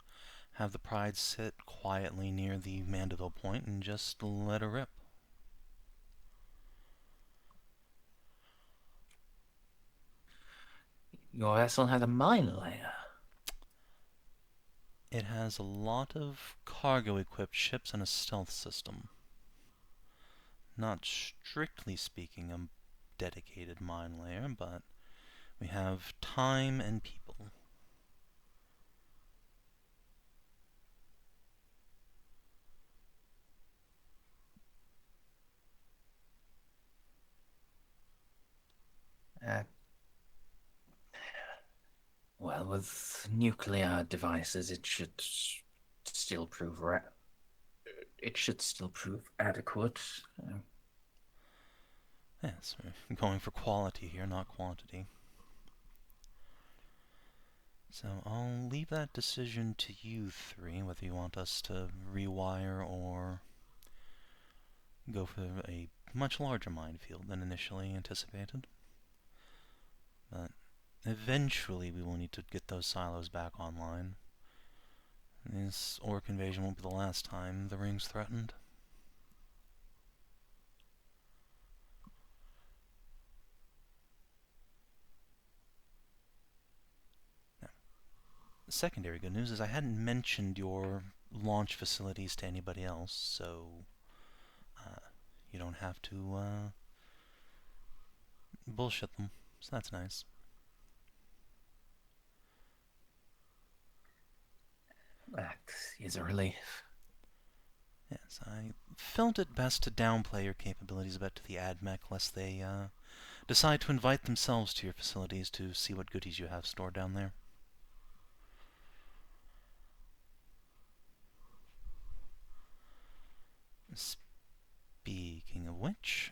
have the Pride sit quietly near the Mandeville point and just let her rip. Your vessel has a mine layer. It has a lot of cargo-equipped ships and a stealth system. Not strictly speaking a dedicated mine layer, but we have time and people. Well, with nuclear devices, it should still prove adequate. Yes, we're going for quality here, not quantity. So I'll leave that decision to you three, whether you want us to rewire or go for a much larger minefield than initially anticipated. But eventually we will need to get those silos back online. This orc invasion won't be the last time the ring's threatened. Now, secondary good news is I hadn't mentioned your launch facilities to anybody else, so you don't have to bullshit them. So that's nice. That is a relief. Yes, I felt it best to downplay your capabilities a bit to the AdMech, lest they decide to invite themselves to your facilities to see what goodies you have stored down there. Speaking of which,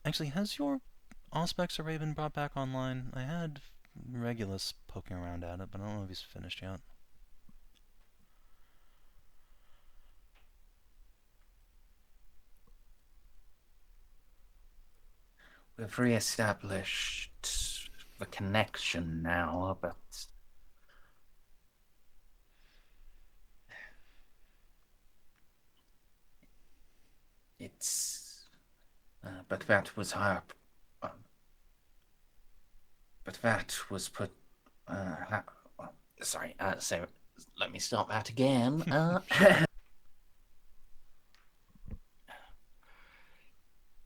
actually, has your Auspex array been brought back online? I had Regulus poking around at it, but I don't know if he's finished yet. We've re-established the connection now, but it's but that was higher. But that was put. Sorry. So let me start that again.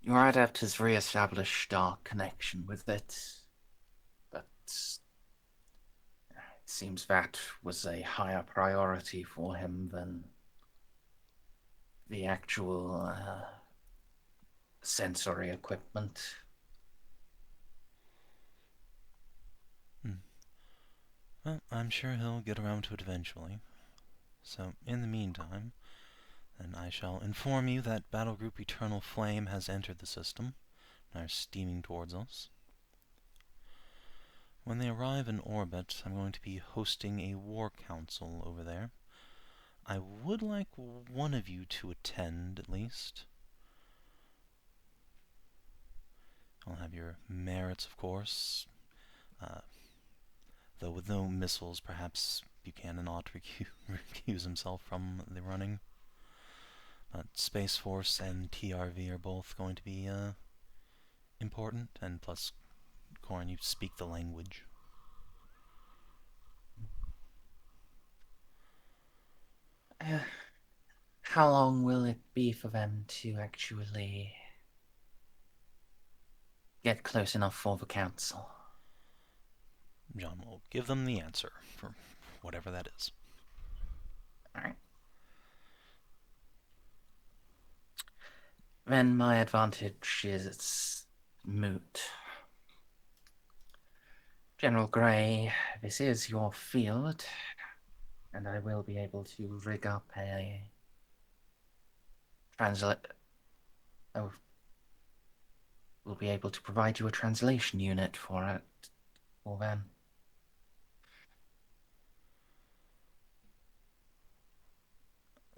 Your adept has re-established our connection with it, but it seems that was a higher priority for him than the actual sensory equipment. Well, I'm sure he'll get around to it eventually. So, in the meantime, then I shall inform you that Battle Group Eternal Flame has entered the system and are steaming towards us. When they arrive in orbit, I'm going to be hosting a war council over there. I would like one of you to attend, at least. I'll have your merits, of course. Though with no missiles, perhaps Buchanan ought to recuse himself from the running. But Space Force and TRV are both going to be important, and plus, Corin, you speak the language. How long will it be for them to actually get close enough for the council? John will give them the answer for whatever that is. Alright. then my advantage is moot. General Grey, this is your field, and I will be able to rig up a we'll be able to provide you a translation unit for it. For then.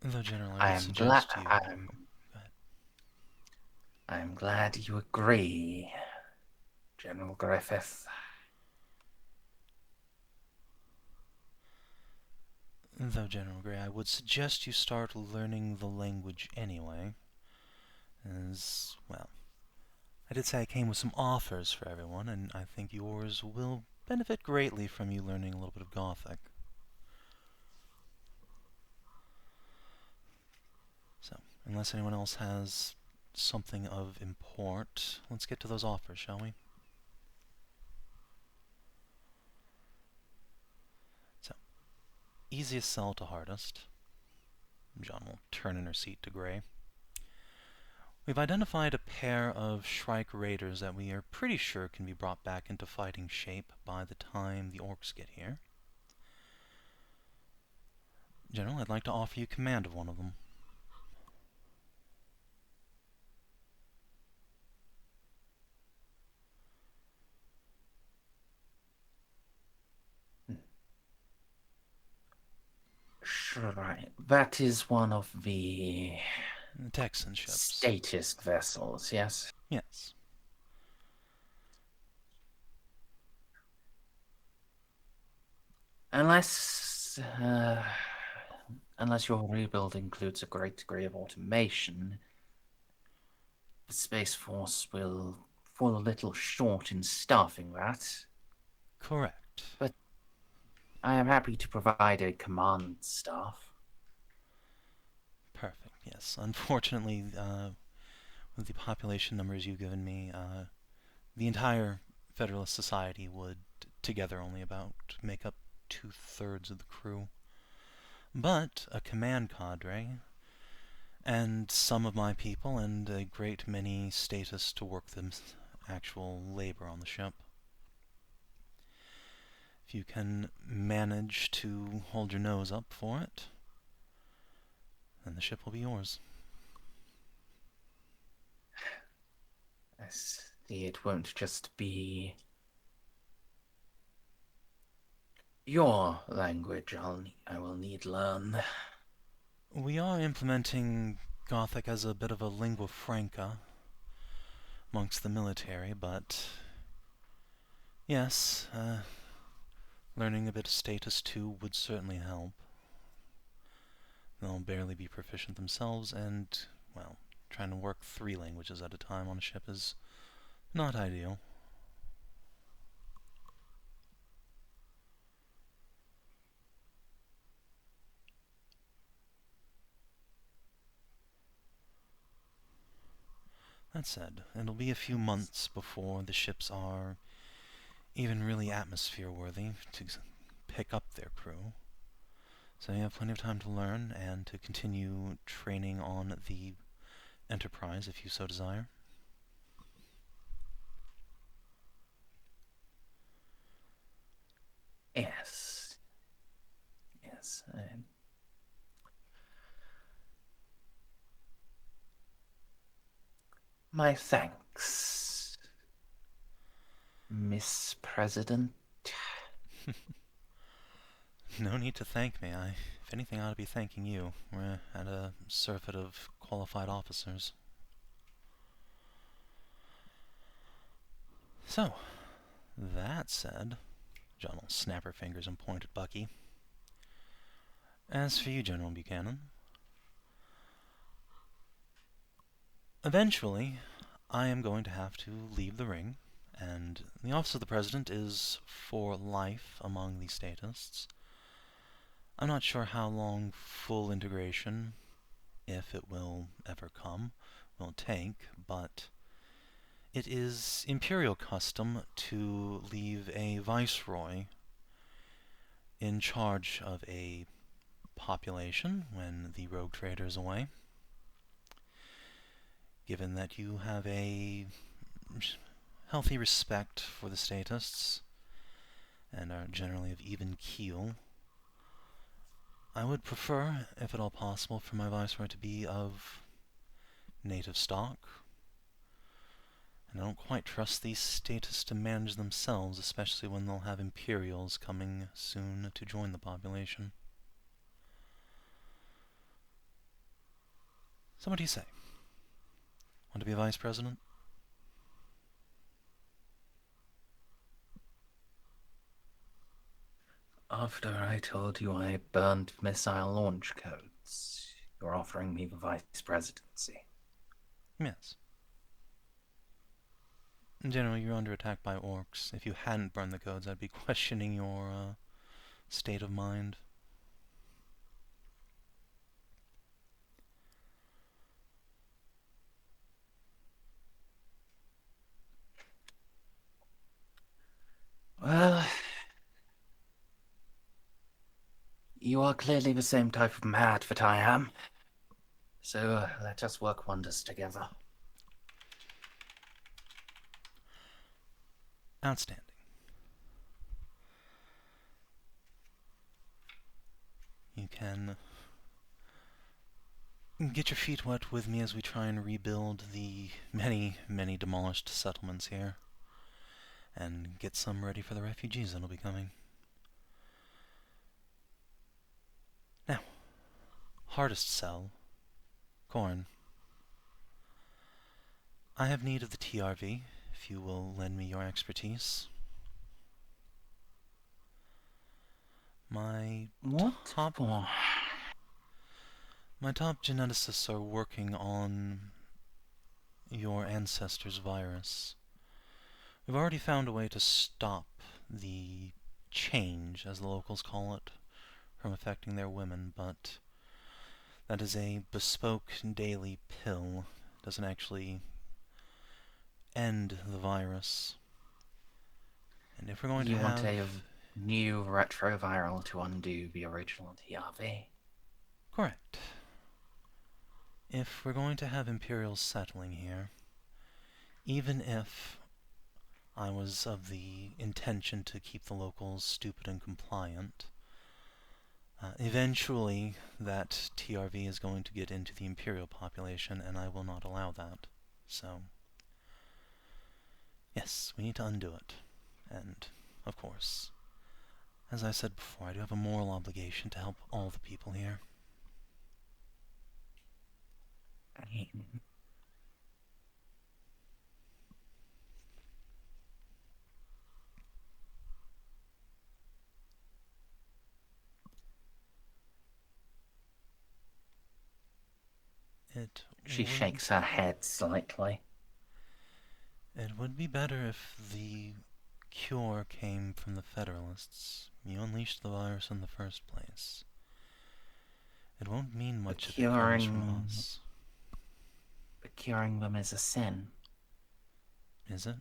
Though, General, I I would am glad. suggest you... Go ahead. I'm glad you agree, General Griffith. Though, General Grey, I would suggest you start learning the language anyway. As, well, I did say I came with some offers for everyone, and I think yours will benefit greatly from you learning a little bit of Gothic. So, unless anyone else has something of import, let's get to those offers, shall we? So, easiest sell to hardest. Jeanne will turn in her seat to Grey. We've identified a pair of Shrike Raiders that we are pretty sure can be brought back into fighting shape by the time the orcs get here. General, I'd like to offer you command of one of them. Sure, right. That is one of the Texan ships. statist vessels, yes? Yes. Unless your rebuild includes a great degree of automation, the Space Force will fall a little short in staffing that. Correct. But I am happy to provide a command staff. Perfect, yes. Unfortunately, with the population numbers you've given me, the entire Federalist Society would together only about make up 2/3 of the crew. But a command cadre, and some of my people, and a great many statists to work the actual labor on the ship. If you can manage to hold your nose up for it, then the ship will be yours. I see it won't just be your language I will need learn. We are implementing Gothic as a bit of a lingua franca amongst the military, but yes, learning a bit of status too would certainly help. They'll barely be proficient themselves, and, well, trying to work 3 languages at a time on a ship is not ideal. That said, it'll be a few months before the ships are even really atmosphere-worthy to pick up their crew. So you have plenty of time to learn and to continue training on the Enterprise if you so desire. Yes. Yes. My thanks, Miss President. No need to thank me. If anything, I ought to be thanking you. We're at a surfeit of qualified officers. So, that said, Jeanne will snap her fingers and point at Bucky. As for you, General Buchanan, eventually, I am going to have to leave the ring, and the office of the President is for life among the statists. I'm not sure how long full integration, if it will ever come, will take, but it is imperial custom to leave a viceroy in charge of a population when the rogue trader is away. given that you have a healthy respect for the statists and are generally of even keel, I would prefer, if at all possible, for my Viceroy to be of native stock. And I don't quite trust these statists to manage themselves, especially when they'll have Imperials coming soon to join the population. So what do you say? Want to be Vice President? After I told you I burned missile launch codes, you're offering me the vice presidency. Yes. In general, you're under attack by orcs. If you hadn't burned the codes, I'd be questioning your state of mind. Well, you are clearly the same type of mad that I am. So let us work wonders together. Outstanding. You can get your feet wet with me as we try and rebuild the many, many demolished settlements here, and get some ready for the refugees that'll be coming. Now, hardest sell, corn. I have need of the TRV, if you will lend me your expertise. My top geneticists are working on your ancestors' virus. We've already found a way to stop the change, as the locals call it, from affecting their women, but that is a bespoke daily pill. It doesn't actually end the virus. And if we're going to have... You want a new retroviral to undo the original TRV? Correct. If we're going to have Imperials settling here, even if I was of the intention to keep the locals stupid and compliant, eventually that TRV is going to get into the Imperial population, and I will not allow that. So, yes, we need to undo it. And, of course, as I said before, I do have a moral obligation to help all the people here. She shakes her head slightly. It would be better if the cure came from the Federalists. You unleashed the virus in the first place. It won't mean much if it comes from us. But curing them is a sin. Is it?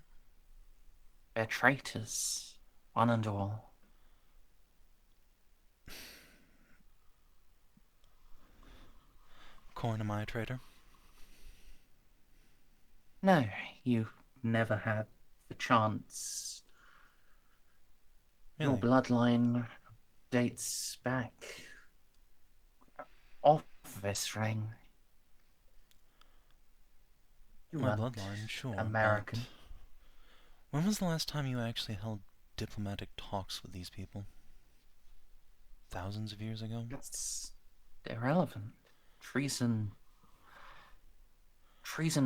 They're traitors, one and all. Corn, am I a traitor? No, you never had the chance. Really? Your bloodline dates back off this ring. You My weren't bloodline, sure. American. But when was the last time you actually held diplomatic talks with these people? Thousands of years ago? That's irrelevant. Treason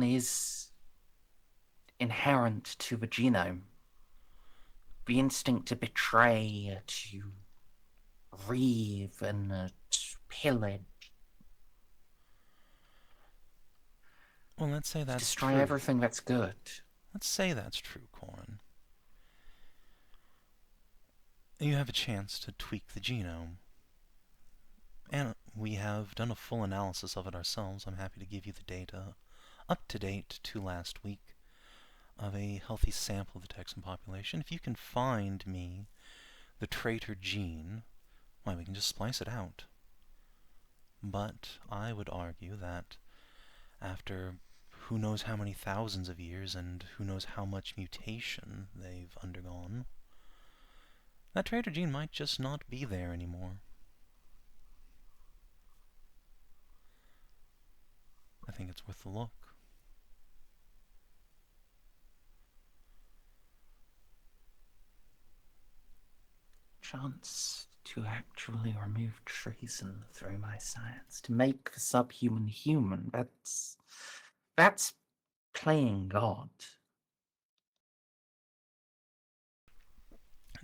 is inherent to the genome. The instinct to betray, to reave and pillage. Well, let's say that's Destroy true. everything that's good. Let's say that's true, Corn. You have a chance to tweak the genome. And we have done a full analysis of it ourselves. I'm happy to give you the data up to date to last week of a healthy sample of the Texan population. If you can find me the traitor gene, why, we can just splice it out. But I would argue that after who knows how many thousands of years and who knows how much mutation they've undergone. That Trader Jeanne might just not be there anymore. I think it's worth a look. Chance to actually remove treason through my science, to make the subhuman human. That's playing God.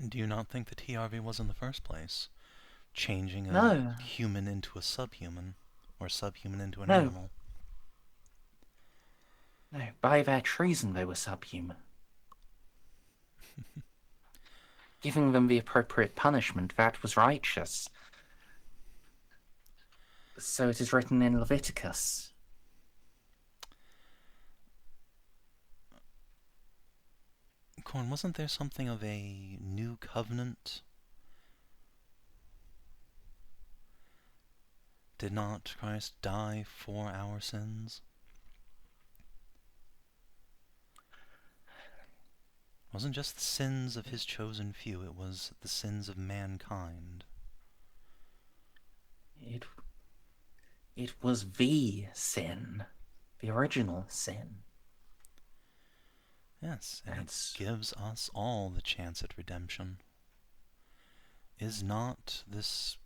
Do you not think that TRV was in the first place? Changing a No, human into a subhuman, or a subhuman into an No. animal. no, by their treason they were subhuman. Giving them the appropriate punishment, that was righteous. So it is written in Leviticus. Corn, wasn't there something of a new covenant? Did not Christ die for our sins? It wasn't just the sins of his chosen few, it was the sins of mankind. It was the sin, the original sin. Yes, and That's- it gives us all the chance at redemption. Is not this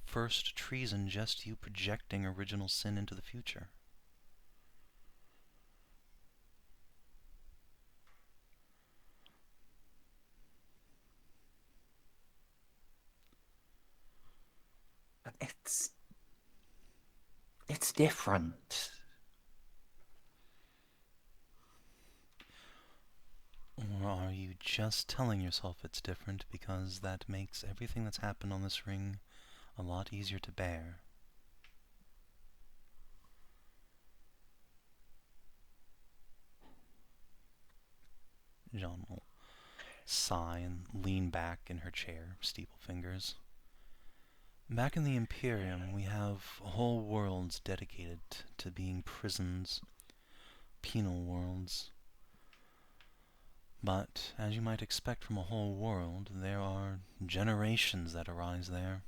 first treason just you projecting original sin into the future? But it's different. Or are you just telling yourself it's different because that makes everything that's happened on this ring a lot easier to bear? Jeanne will sigh and lean back in her chair, steeple fingers. Back in the Imperium, we have whole worlds dedicated to being prisons, penal worlds. But, as you might expect from a whole world, there are generations that arise there.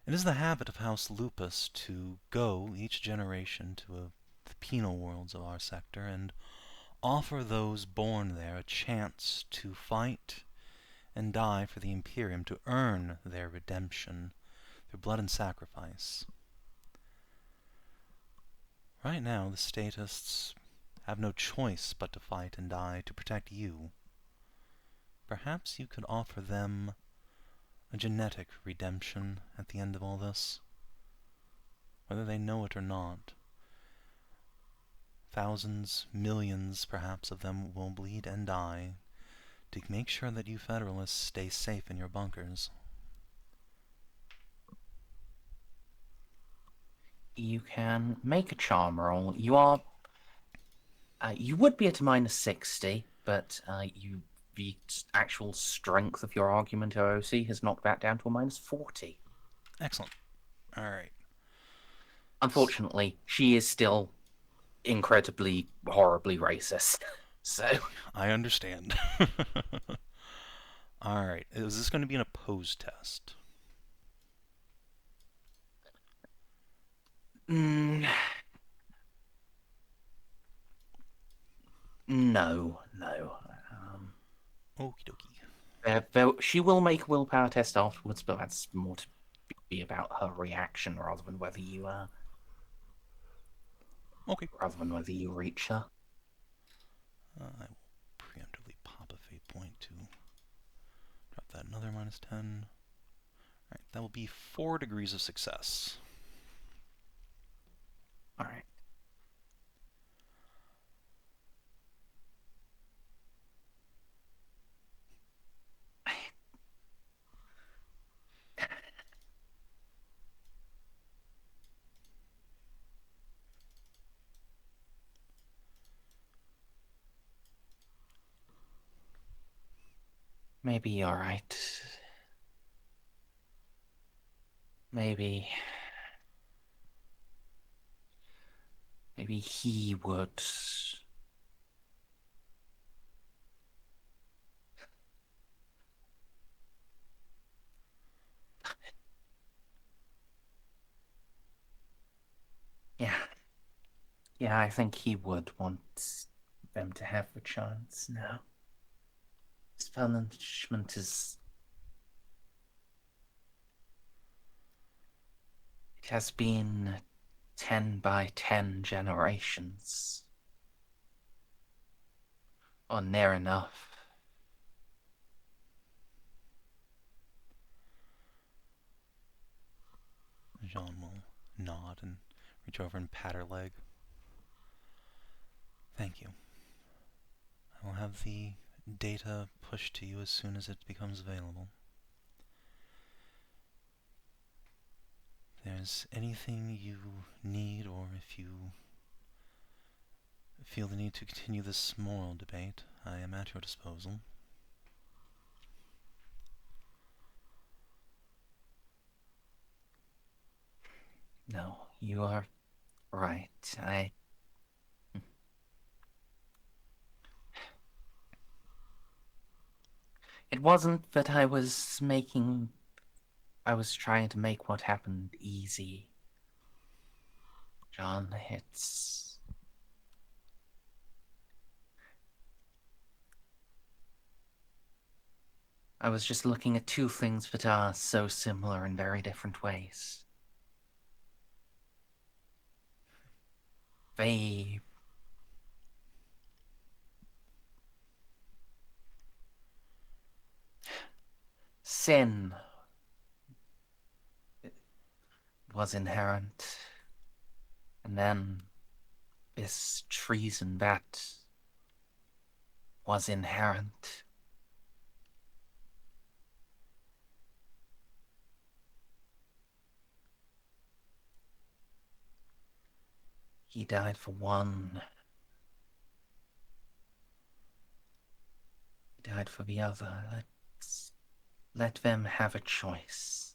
It is the habit of House Lupus to go each generation to the penal worlds of our sector and offer those born there a chance to fight and die for the Imperium, to earn their redemption through blood and sacrifice. Right now, the statists have no choice but to fight and die to protect you. Perhaps you could offer them a genetic redemption at the end of all this. Whether they know it or not. Thousands, millions perhaps of them will bleed and die to make sure that you Federalists stay safe in your bunkers. You can make a charm roll. You are... you would be at a -60, but the actual strength of your argument, OOC, has knocked that down to a -40. Excellent. Alright. Unfortunately, she is still incredibly, horribly racist. So... I understand. Alright. Is this going to be an opposed test? No. Okie dokie. She will make a willpower test afterwards, but that's more to be about her reaction rather than whether you Okay. rather than whether you reach her. I will preemptively pop a fate point to drop that another -10. Alright, that will be 4 degrees of success. All right. Maybe you're right. Maybe Maybe he would. Yeah. Yeah, I think he would want them to have the chance now. His punishment is... It has been 10 by 10 generations. Or near enough. Jeanne will nod and reach over and pat her leg. Thank you. I will have the data pushed to you as soon as it becomes available. If there's anything you need, or if you feel the need to continue this moral debate, I am at your disposal. No, you are right. It wasn't that I was trying to make what happened easy. John, I was just looking at two things that are so similar in very different ways. Sin was inherent, and then this treason that was inherent. He died for one. He died for the other. Let them have a choice.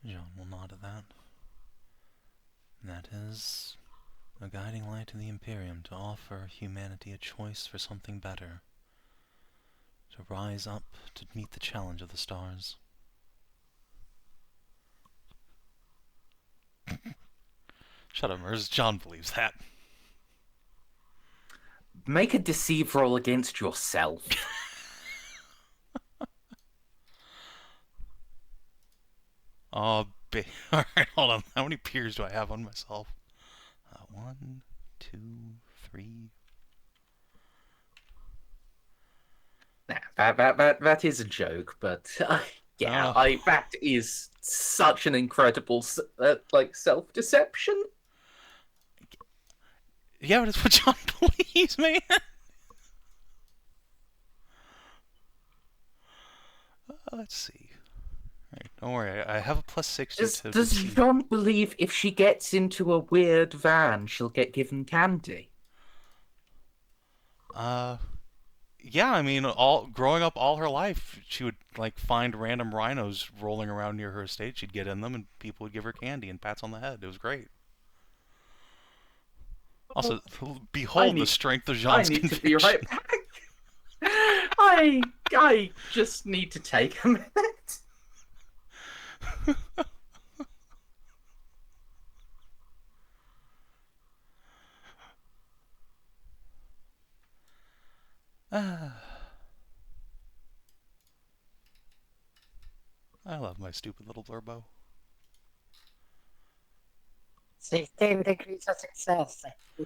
Jeanne will nod at that. That is a guiding light in the Imperium, to offer humanity a choice for something better. To rise up to meet the challenge of the stars. Shut up, Merz. Jeanne believes that. Make a deceive roll against yourself. Oh, alright, hold on. How many peers do I have on myself? 1, 2, 3. Nah, that is a joke, but yeah, Oh. that is such an incredible self-deception. Yeah, but it's what Jeanne believes, man. Let's see. Right, don't worry, I have a plus 60 to Does deceive. Jeanne believe if she gets into a weird van, she'll get given candy? Yeah, I mean, growing up all her life, she would find random rhinos rolling around near her estate. She'd get in them, and people would give her candy and pats on the head. It was great. Also, behold the strength of Jeanne's conviction. To be right back. I just need to take a minute. I love my stupid little blurbo. 16 degrees of success.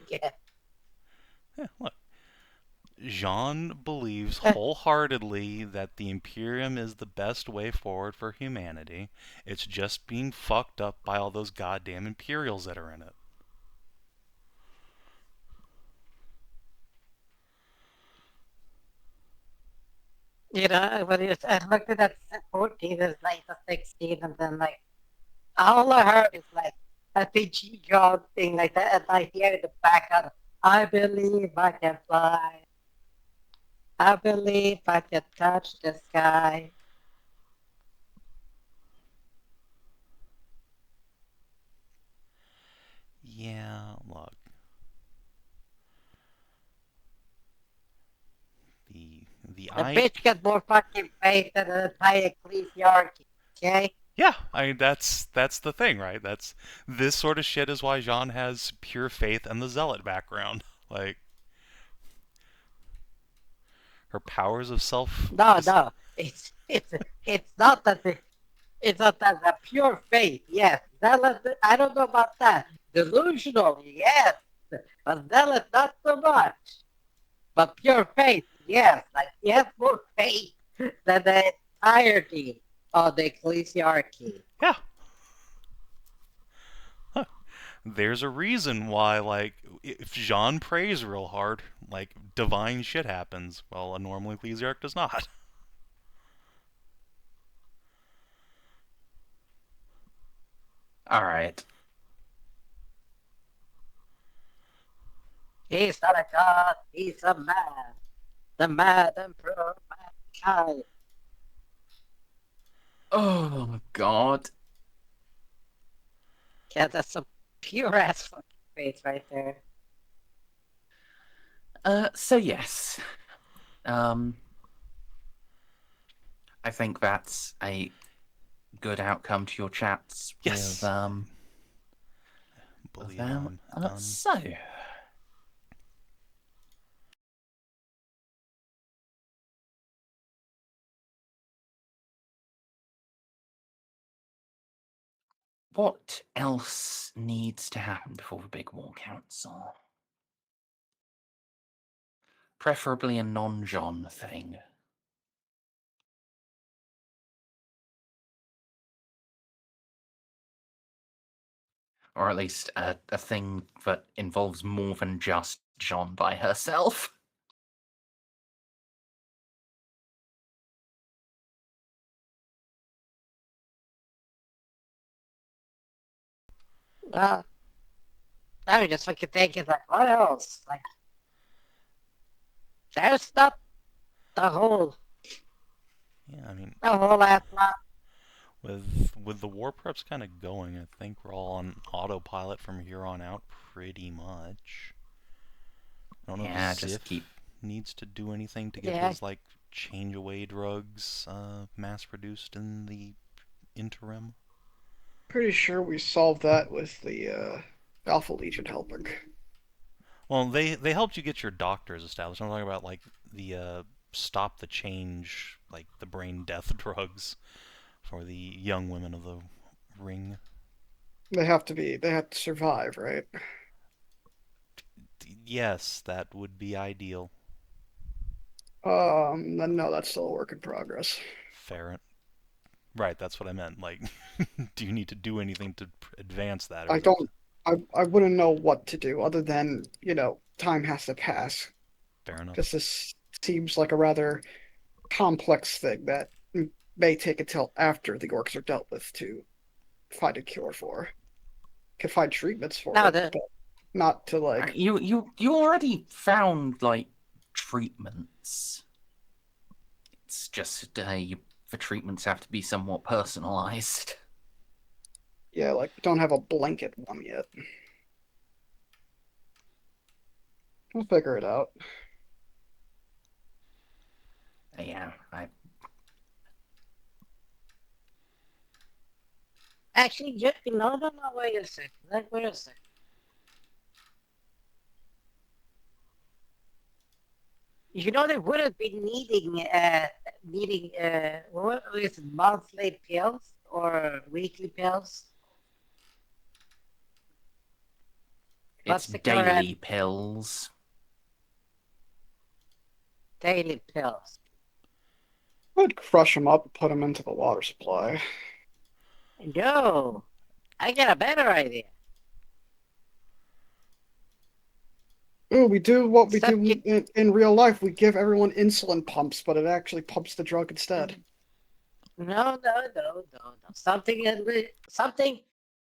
Yeah. Yeah, look. Jeanne believes wholeheartedly that the Imperium is the best way forward for humanity. It's just being fucked up by all those goddamn Imperials that are in it. You know, when I looked at that 14, it's like a 16, and then all I heard is a PG God thing like that, and I hear in the background, I believe I can fly. I believe I can touch the sky. Yeah, look. The The I bitch got more fucking faith than an entire ecclesiarchy, okay? Yeah, I mean that's the thing, right? That's this sort of shit is why Jeanne has pure faith and the zealot background. Like her powers of self. No. It's not that it's not that the pure faith, yes. Zealot, I don't know about that. Delusional, yes. But zealot, not so much. But pure faith, yes. Like, he has more faith than the entirety of the ecclesiarchy. Yeah. Huh. There's a reason why, like, if Jeanne prays real hard, like, divine shit happens. Well, a normal ecclesiarch does not. All right. He's not a god, he's a man. The mad emperor of mankind. Oh God. Yeah, that's some pure ass fucking faith right there. So yes. I think that's a good outcome to your chats Yes. with Believe them. I'm done. So what else needs to happen before the big war council? Preferably a non-Jeanne thing. Or at least a thing that involves more than just Jeanne by herself. Well, I was just fucking thinking, like, what else? Like, there's not the whole Yeah, I mean, ass lot. with the war preps kind of going, I think we're all on autopilot from here on out, pretty much. I don't know Yeah, if just Xiph keep. needs to do anything to get Yeah. his like change away drugs mass produced in the interim. Pretty sure we solved that with the Alpha Legion helping. Well, they helped you get your doctors established. I'm talking about like the stop the change, like the brain death drugs for the young women of the ring. They have to survive, right? Yes, that would be ideal. Then no, that's still a work in progress. Fair. Right, that's what I meant. Like, do you need to do anything to advance that? Or I is it don't. I wouldn't know what to do other than time has to pass fair enough? because this seems like a rather complex thing that may take until after the orcs are dealt with to find a cure for. Can find treatments for No, it, but not to like. You already found like treatments. It's just the treatments have to be somewhat personalized. Yeah, like don't have a blanket one yet. We'll figure it out. Yeah, actually, no, wait a second. Wait a second. You know, they wouldn't be needing what is it, monthly pills or weekly pills? it's daily pills. Daily pills. I'd crush them up and put them into the water supply. No, I got a better idea. Ooh, we do what we Except do in real life. We give everyone insulin pumps, but it actually pumps the drug instead. No. Something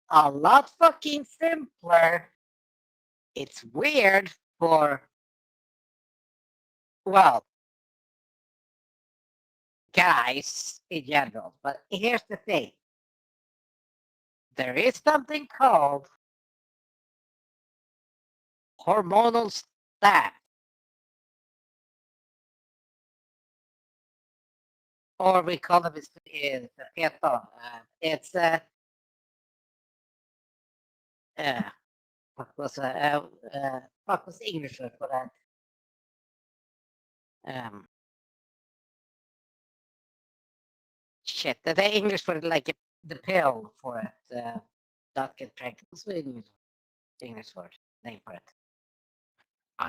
a lot fucking simpler. It's weird for, well, guys in general. But here's the thing. There is something called hormonal staff. Or we call them in Python. It's what was the English word for that? Shit, the English word like the pill for it. Not get pregnant. What's the English word name for it?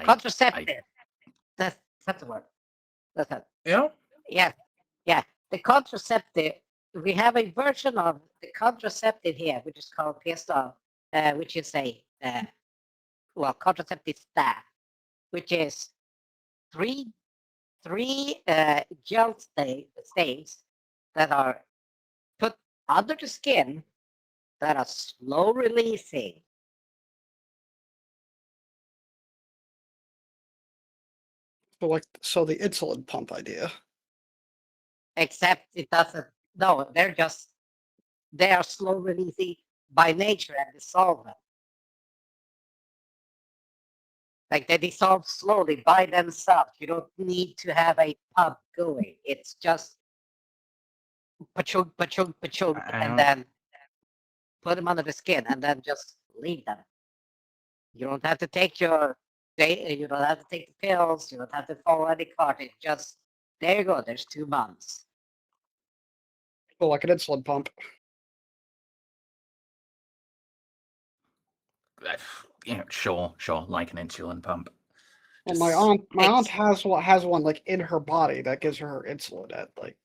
Contraceptive. That's the word. That's it. Yeah. Yeah. The contraceptive. We have a version of the contraceptive here, which is called PSL, which is a contraceptive staff, which is three gel stains that are put under the skin that are slow releasing. So the insulin pump idea. Except it doesn't. No, they are slow releasing by nature and dissolve them. Like they dissolve slowly by themselves. You don't need to have a pump going. It's just pachunk, and then put them under the skin and then just leave them. You don't have to take you don't have to take the pills. You don't have to follow any cartridge. Just there you go. There's 2 months. Well, like an insulin pump. Sure, like an insulin pump. Well, my aunt has one like in her body that gives her insulin at like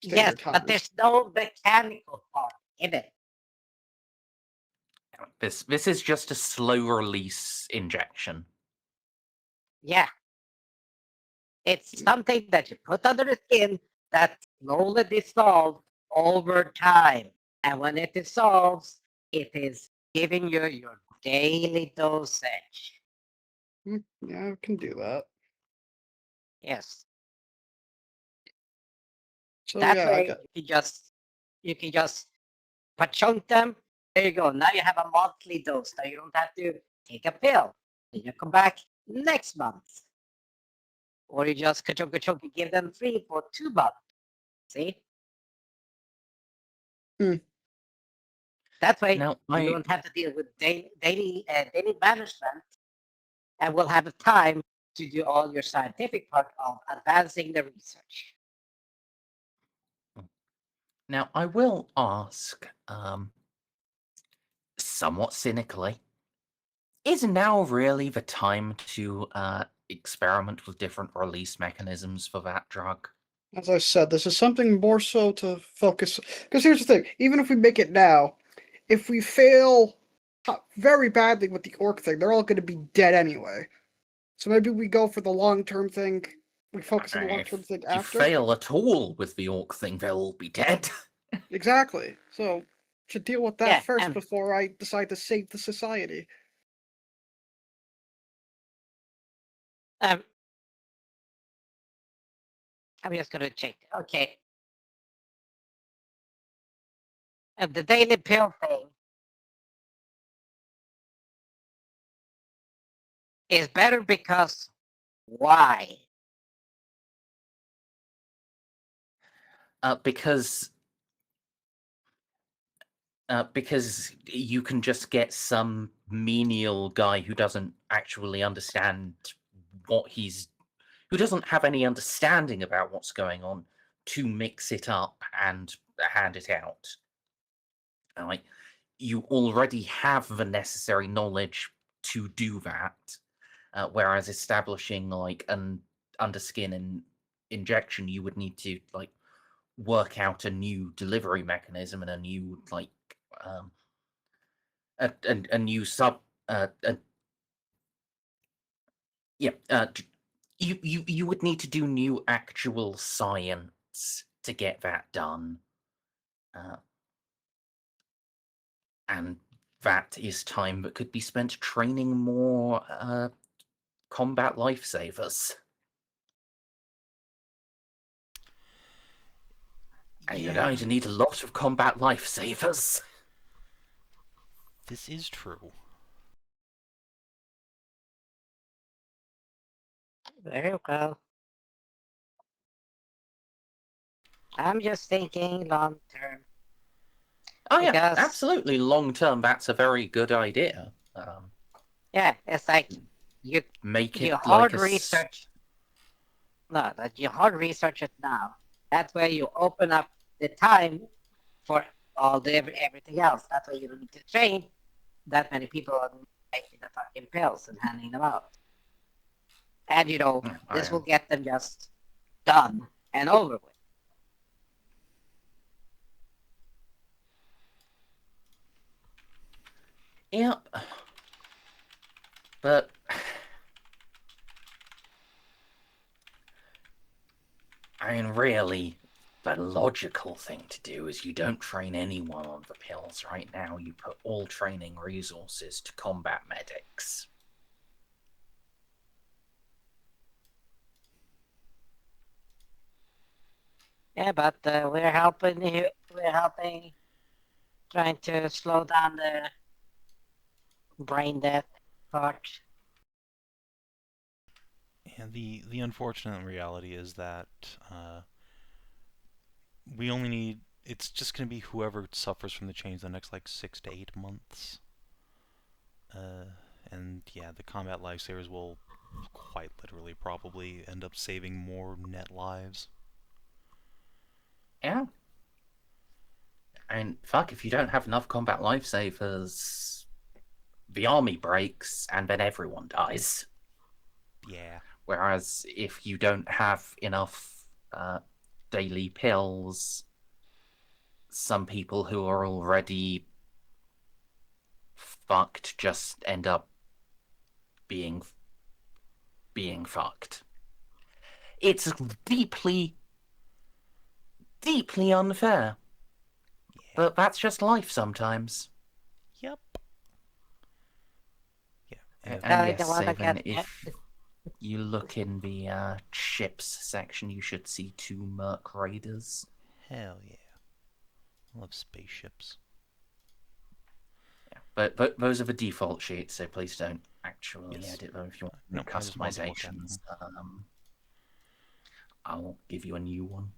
yes, times. but there's no mechanical part in it. This is just a slow release injection. Yeah. It's something that you put under the skin that slowly dissolves over time. And when it dissolves, it is giving you your daily dosage. Yeah, I can do that. Yes. So That yeah, way you can just pachunk them. There you go. Now you have a monthly dose. Now you don't have to take a pill. Then you come back next month. Or you just ka-chunk, give them free for 2 months. See? That way Now, you don't have to deal with daily management, and will have the time to do all your scientific part of advancing the research. Now, I will ask, somewhat cynically, is now really the time to experiment with different release mechanisms for that drug? As I said, this is something more so to focus. Because here's the thing: even if we make it now, if we fail very badly with the orc thing, they're all going to be dead anyway. So maybe we go for the long-term thing. We focus on the long-term thing If after. you fail at all with the orc thing, they'll all be dead. Exactly. So should deal with that Yeah, first before I decide to save the society. I'm just going to check. Okay. And the daily pill thing is better because why? Because you can just get some menial guy who doesn't actually understand who doesn't have any understanding about what's going on to mix it up and hand it out. Like, you already have the necessary knowledge to do that, whereas establishing like an underskin and injection, you would need to like work out a new delivery mechanism and a new like a new sub you would need to do new actual science to get that done, and that is time that could be spent training more combat lifesavers. And you're Yeah. going to need a lot of combat lifesavers. This is true. Very well. I'm just thinking long term. Oh yeah, Because- absolutely. Long term, that's a very good idea. Yeah, it's like you Make it you like hard a research. No, that you hard research it now. That's where you open up the time for all the everything else. That's why you don't need to train that many people on making the fucking pills and handing them out. And this will get them just done and over with. Yep. But I mean, really, the logical thing to do is you don't train anyone on the pills right now. You put all training resources to combat medics. Yeah, but we're helping you. We're helping, trying to slow down the brain death part. And the unfortunate reality is that we only need. It's just going to be whoever suffers from the change the next like 6 to 8 months. And yeah, the combat lifesavers will quite literally probably end up saving more net lives. Yeah. And fuck, if you don't have enough combat lifesavers, the army breaks and then everyone dies. Yeah. Whereas if you don't have enough daily pills, some people who are already fucked just end up being fucked. It's deeply unfair. Yeah. But that's just life sometimes. Yep. Yeah. And I yes, don't wanna Savin, get- if you look in the ships section, you should see 2 Merc Raiders. Hell yeah. I love spaceships. Yeah, but those are the default sheets, so please don't actually Yes. edit them if you want No, I just wanted to look at customizations. I'll give you a new one.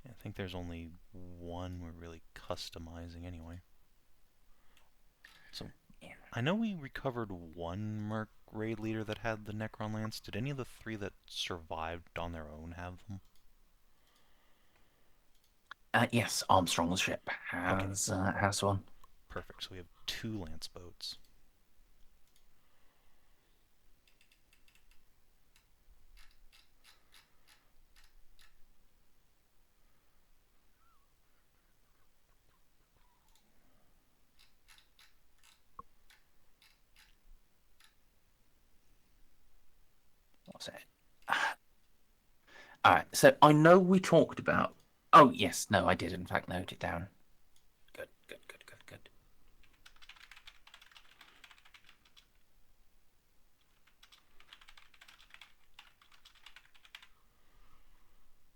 I think there's only one we're really customizing anyway. So, Yeah. I know we recovered one Merc raid leader that had the Necron Lance. Did any of the 3 that survived on their own have them? Yes, Armstrong's ship has one. Perfect. So we have 2 lance boats. What's it? Alright, so I know we talked about... Oh, yes, no, I did in fact note it down. Good.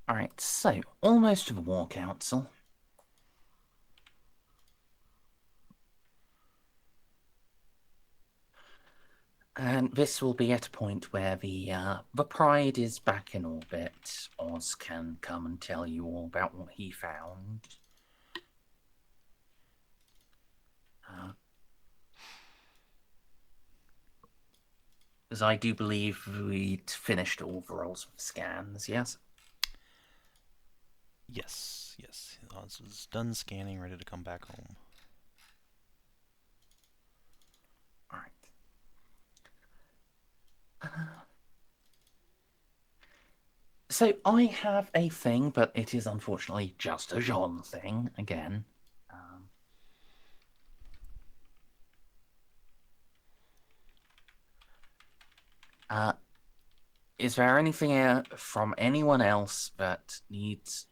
Alright, so, almost to the War Council. And this will be at a point where the Pride is back in orbit. Oz can come and tell you all about what he found. Because I do believe we'd finished all the roles of scans, yes? Yes. Oz was done scanning, ready to come back home. Alright. So I have a thing, but it is unfortunately just a Jeanne thing again. Is there anything from anyone else that needs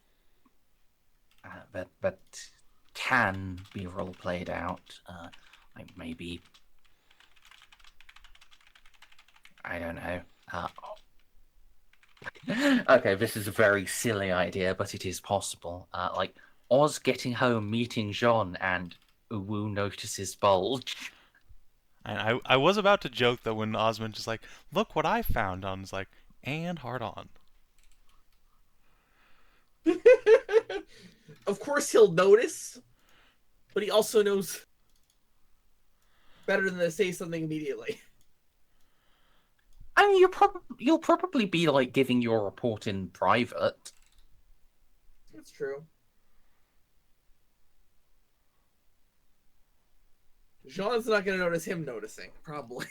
that can be role played out? Like maybe, I don't know. Okay, this is a very silly idea, but it is possible. Like Oz getting home, meeting Jeanne, and Uwu notices bulge. And I was about to joke that when Osmond is like, look what I found, Don's like, and hard on. Of course he'll notice, but he also knows better than to say something immediately. I mean, you'll probably be like giving your report in private. That's true. Jean's not going to notice him noticing, probably.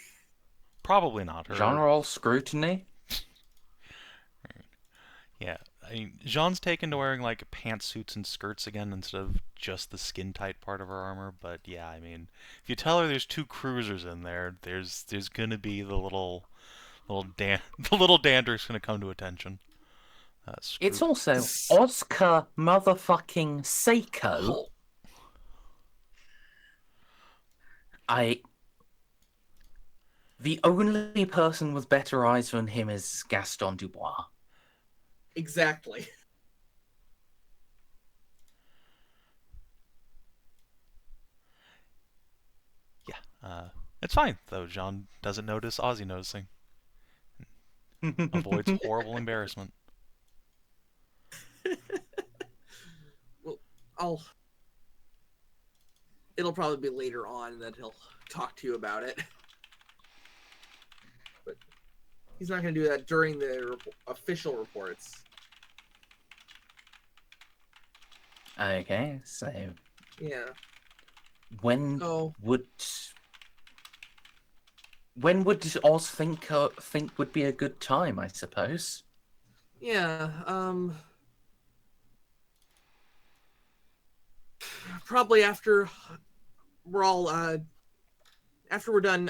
Probably not her. General scrutiny. Yeah, I mean, Jean's taken to wearing like pantsuits and skirts again instead of just the skin tight part of her armor. But yeah, I mean, if you tell her there's 2 cruisers in there, there's gonna be the the little dander's gonna come to attention. It's also Ozcar motherfucking Ceiko. The only person with better eyes than him is Gaston Dubois. Exactly. Yeah, it's fine though. Jeanne doesn't notice Ozzy noticing. Avoids horrible embarrassment. Well, it'll probably be later on that he'll talk to you about it. But he's not going to do that during the official reports. Okay, so Yeah. when Oh. would Oz think would be a good time? I suppose. Yeah. Probably after we're all after we're done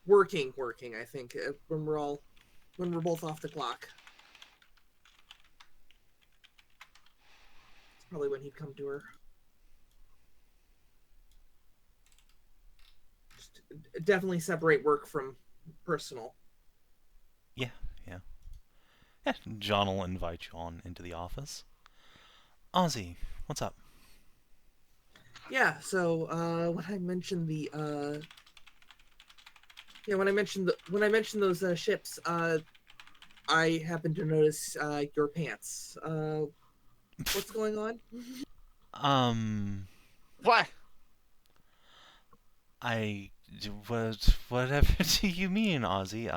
working. I think when we're both off the clock. It's probably when he'd come to her. Just definitely separate work from personal. Yeah. Yeah, Jeanne will invite you on into the office. Ozzy, what's up? Yeah, so when I mentioned when I mentioned those ships, I happened to notice your pants. What's going on? What? Whatever do you mean, Ozzy?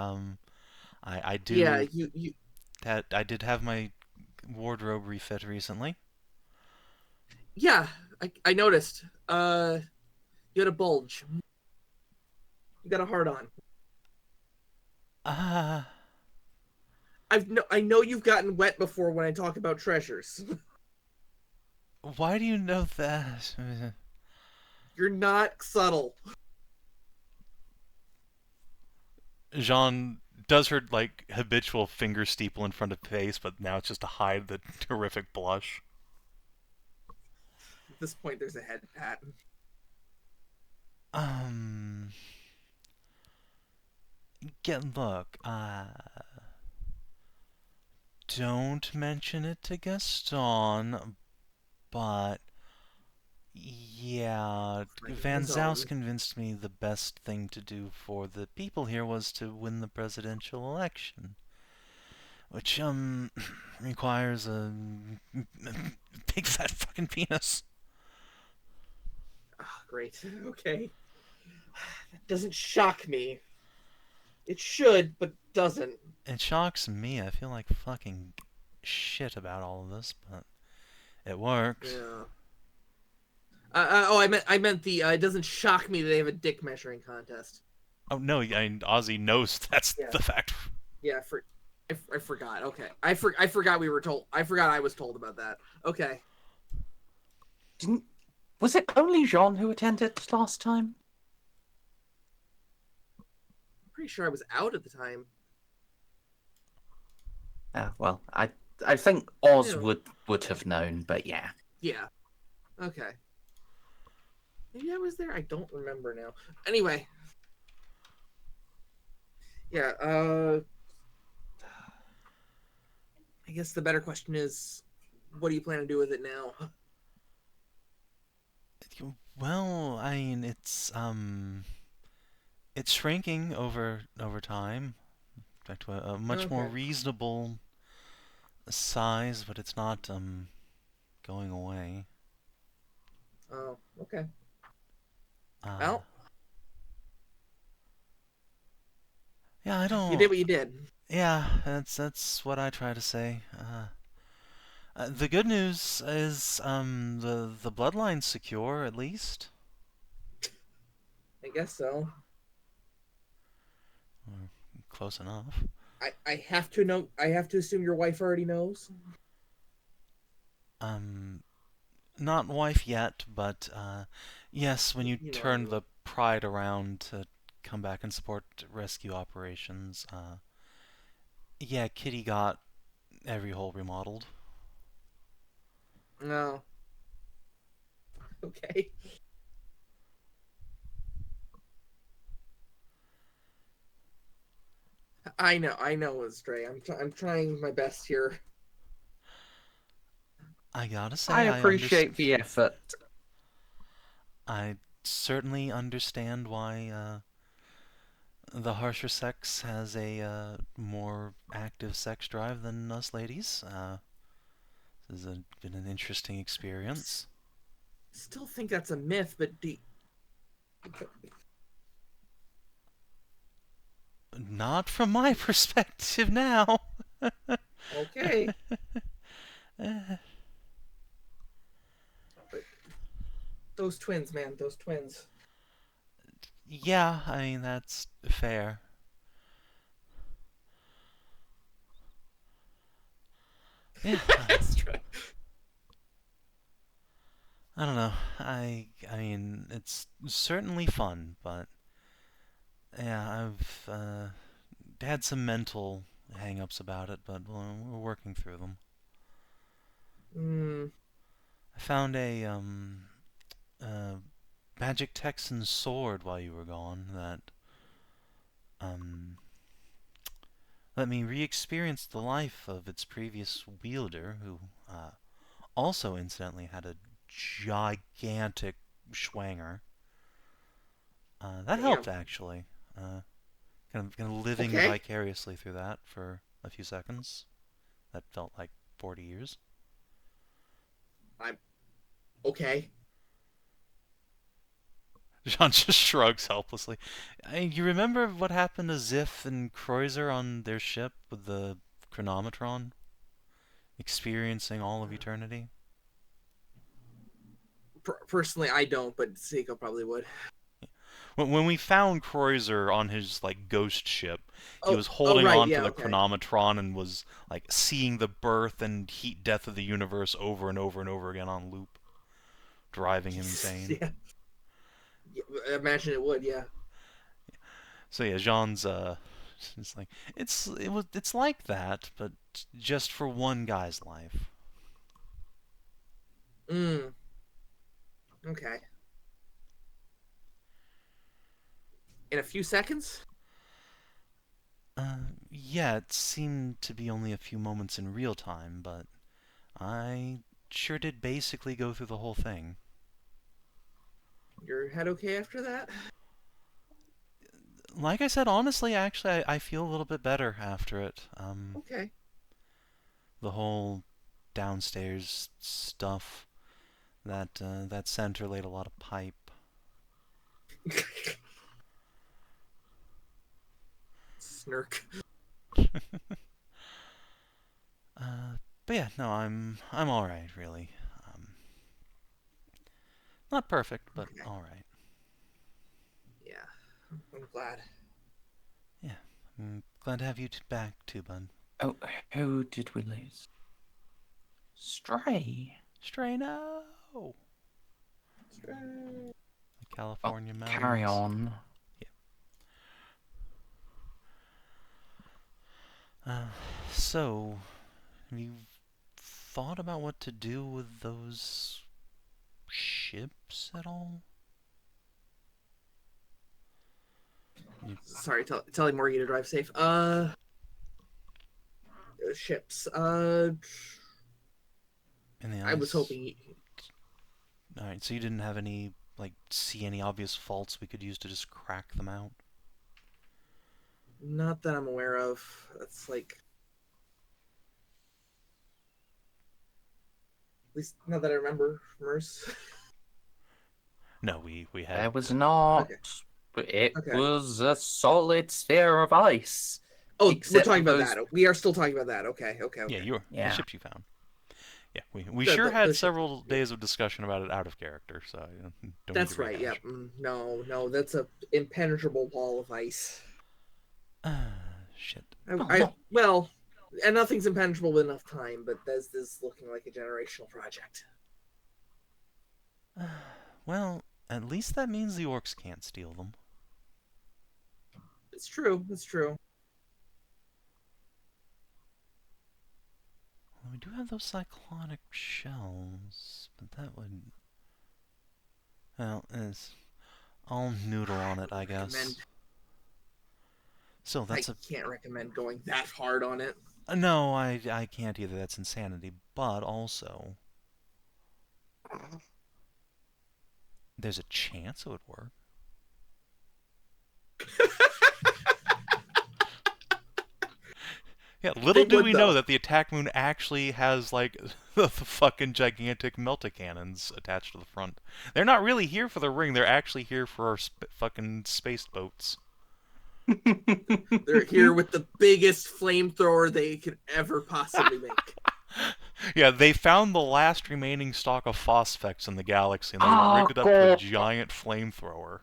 I do. Yeah, you. I did have my wardrobe refit recently. Yeah, I noticed. You had a bulge. You got a hard on. I know you've gotten wet before when I talk about treasures. Why do you know that? You're not subtle. Jeanne does her like habitual finger steeple in front of face, but now it's just to hide the terrific blush. At this point, there's a head pat. Look, don't mention it to Gaston, but yeah, Van Zouse convinced me the best thing to do for the people here was to win the presidential election. Which, requires a big fat fucking penis. Oh, great. Okay. That doesn't shock me. It should, but doesn't. It shocks me. I feel like fucking shit about all of this, but it works. Yeah. I meant the. It doesn't shock me that they have a dick measuring contest. Oh no, Ozzy knows that's the fact. Yeah, I forgot. Okay, I forgot we were told. I forgot I was told about that. Okay. Was it only Jeanne who attended last time? I'm pretty sure I was out at the time. Well, I think Oz Yeah. would have known, but yeah. Yeah. Okay. Maybe I was there. I don't remember now. Anyway. Yeah. guess the better question is, what do you plan to do with it now? Well, I mean, it's shrinking over time, back to a much more Okay. reasonable size, but it's not going away. Oh, okay. Uh, Well, yeah, I you did don't. what you did. Yeah, that's what I try to say. The good news is the bloodline's secure at least. I guess so. Or close enough. I have to know. I have to assume your wife already knows. Um, Not wife yet, but yes, when you You know, turn you. the Pride around to come back and support rescue operations, yeah, Kitty got every hole remodeled. No. Okay. I know, Stray. I'm trying my best here. I gotta say, I appreciate the effort. I certainly understand why the harsher sex has a more active sex drive than us ladies. This has been an interesting experience. Still think that's a myth, but Not from my perspective now. okay. But those twins, man, those twins. Yeah, I mean, that's fair. Yeah, Stray. I don't know. I mean, it's certainly fun, but yeah, I've had some mental hang-ups about it, but we're working through them. Hmm. I found a uh, magic Texan sword while you were gone that um let me re-experience the life of its previous wielder, who also incidentally had a gigantic schwanger. That helped Damn. actually. Kind of living Okay. vicariously through that for a few seconds. That felt like 40 years. I'm okay. Jeanne just shrugs helplessly. You remember what happened to Xiph and Kreuzer on their ship with the chronometron? Experiencing all of eternity? Personally, I don't, but Ceiko probably would. When we found Kreuzer on his like ghost ship, he was Oh, holding right. on to Yeah. the Okay. chronometron and was like seeing the birth and heat death of the universe over and over and over again on loop, driving him insane. Yeah. Yeah. Imagine it would. Yeah. So yeah, Jean's it's like it's like that, but just for one guy's life. Hmm. Okay. In a few seconds. Yeah, it seemed to be only a few moments in real time, but I sure did basically go through the whole thing. Your head okay after that? Like I said, honestly, actually, I feel a little bit better after it. Okay. The whole downstairs stuff, that center laid a lot of pipe. Snirk. But yeah, no, I'm all right, really. Um, Not perfect, but Okay. all right. Yeah. I'm glad. Yeah, I'm glad to have you back too, bud. Oh, who did we lose? Stray. Stray, no! Stray. The California mountains. Carry on. Yeah. So, have you thought about what to do with those ships at all? Sorry, telling Morgan to drive safe. ships. In the I was ice? hoping. Alright, so you didn't have any, like, see any obvious faults we could use to just crack them out? Not that I'm aware of. That's like. At least not that I remember, Merce. No, we had... There was not. Okay. It Okay. was a solid sphere of ice. Oh, we're Except talking for about those- that. We are still talking about that. Okay. Yeah, the Yeah. ships you found. Yeah, we The- sure the had ships, several yeah. days of discussion about it out of character, so don't That's need to right. Yeah. rehash. No, that's a impenetrable wall of ice. Shit. Well, and nothing's impenetrable with enough time, but this is looking like a generational project. Well, at least that means the orcs can't steal them. It's true. It's true. Well, we do have those cyclonic shells, but that would... Well, I'll noodle on it, I guess. Recommend. So that's I can't recommend going that hard on it. No, I can't either. That's insanity. But also, there's a chance it would work. Yeah, little do we know that the attack moon actually has, like, the fucking gigantic melta-cannons attached to the front. They're not really here for the ring, they're actually here for our fucking space boats. They're here with the biggest flamethrower they could ever possibly make. Yeah, they found the last remaining stock of phosphex in the galaxy, and they rigged it up to a giant flamethrower.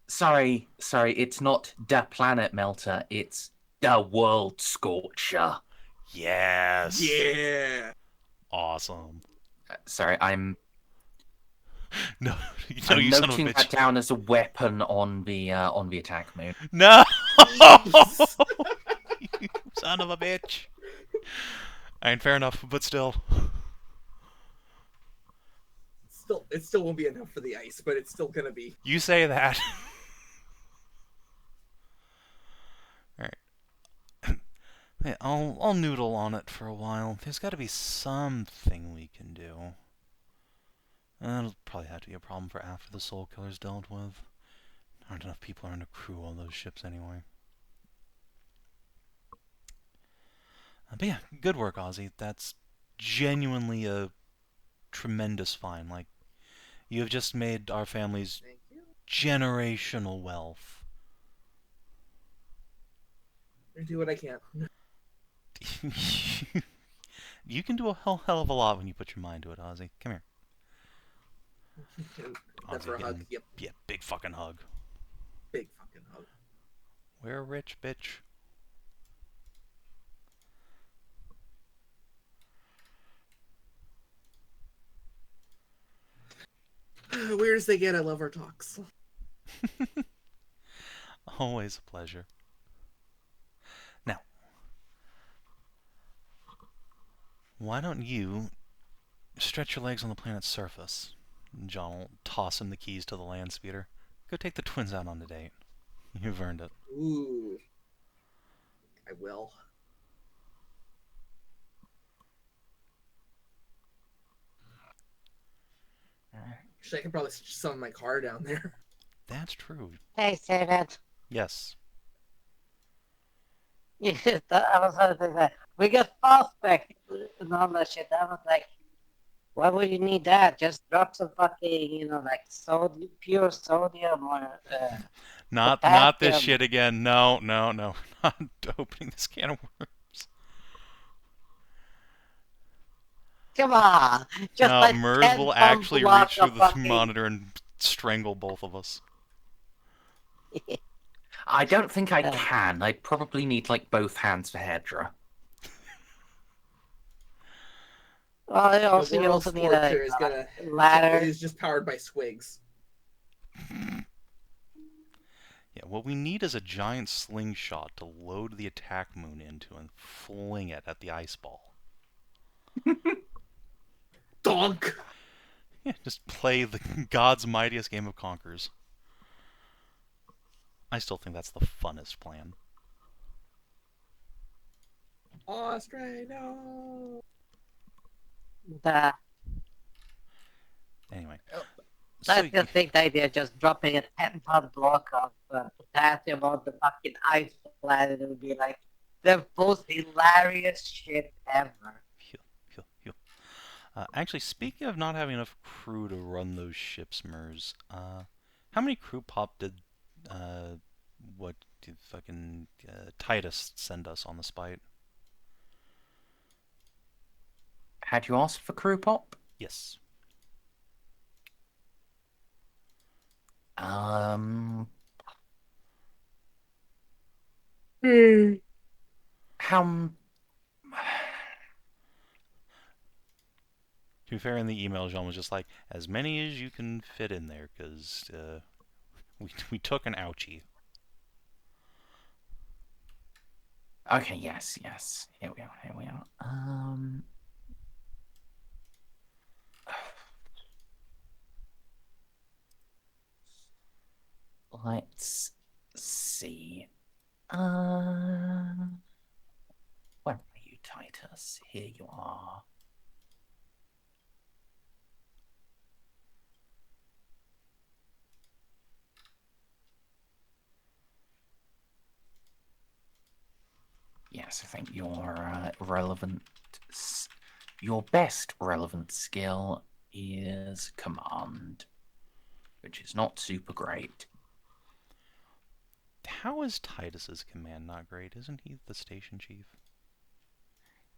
Sorry, it's not the planet melter, it's the world scorcher. Yes. Yeah. Awesome. Sorry, I'm No, I'm you son of a noting bitch. that down as a weapon on the attack moon. No! You son of a bitch. Ain't fair enough, but still. It still won't be enough for the ice, but it's still gonna be. You say that. Alright. Hey, I'll noodle on it for a while. There's gotta be something we can do. It'll probably have to be a problem for after the Soul Killer's dealt with. There aren't enough people on the crew on those ships anyway. But yeah, good work, Ozzy. That's genuinely a tremendous find. Like, you have just made our family's Thank you. generational wealth. I do what I can. You can do a hell of a lot when you put your mind to it, Ozzy. Come here. That's for a hug. Yep. Yeah, big fucking hug. Big fucking hug. We're rich, bitch. Weird as they get, I love our talks. Always a pleasure. Now, why don't you stretch your legs on the planet's surface? John will toss him the keys to the land speeder. Go take the twins out on a date. You've earned it. Ooh. I will. Actually, I can probably summon my car down there. That's true. Hey, say that. Yes. Yeah, I was going to say that. We got fallback and all that shit. I was like, why would you need that? Just drop some fucking, like pure sodium or. Not this potassium. shit again. No. Not opening this can of worms. Come on. Just No, like Merz 10 will tons actually block reach through of the fucking- monitor and strangle both of us. I don't think I can. I'd probably need like both hands for Hedrah. Well, The you World also need Scorcher a ladder. is just powered by squigs. Yeah, what we need is a giant slingshot to load the attack moon into and fling it at the ice ball. Donk! Yeah, just play the God's mightiest game of Conquerors. I still think that's the funnest plan. Australia, no. The, Anyway, Oh, so I just think the idea of just dropping a 10-ton block of potassium on the fucking ice planet would be like the most hilarious shit ever. Phew, phew, phew. Actually, speaking of not having enough crew to run those ships, Mers, how many crew pop did what did fucking Titus send us on the Spite? had you asked for crew pop? Yes. Um, Hmm. how? To be fair, in the email, Jeanne was just like, as many as you can fit in there, because we took an ouchie. Okay, yes. Here we are. Let's see. Where are you, Titus? Here you are. Yes, I think your your best relevant skill is command, which is not super great. How is Titus's command not great? Isn't he the station chief?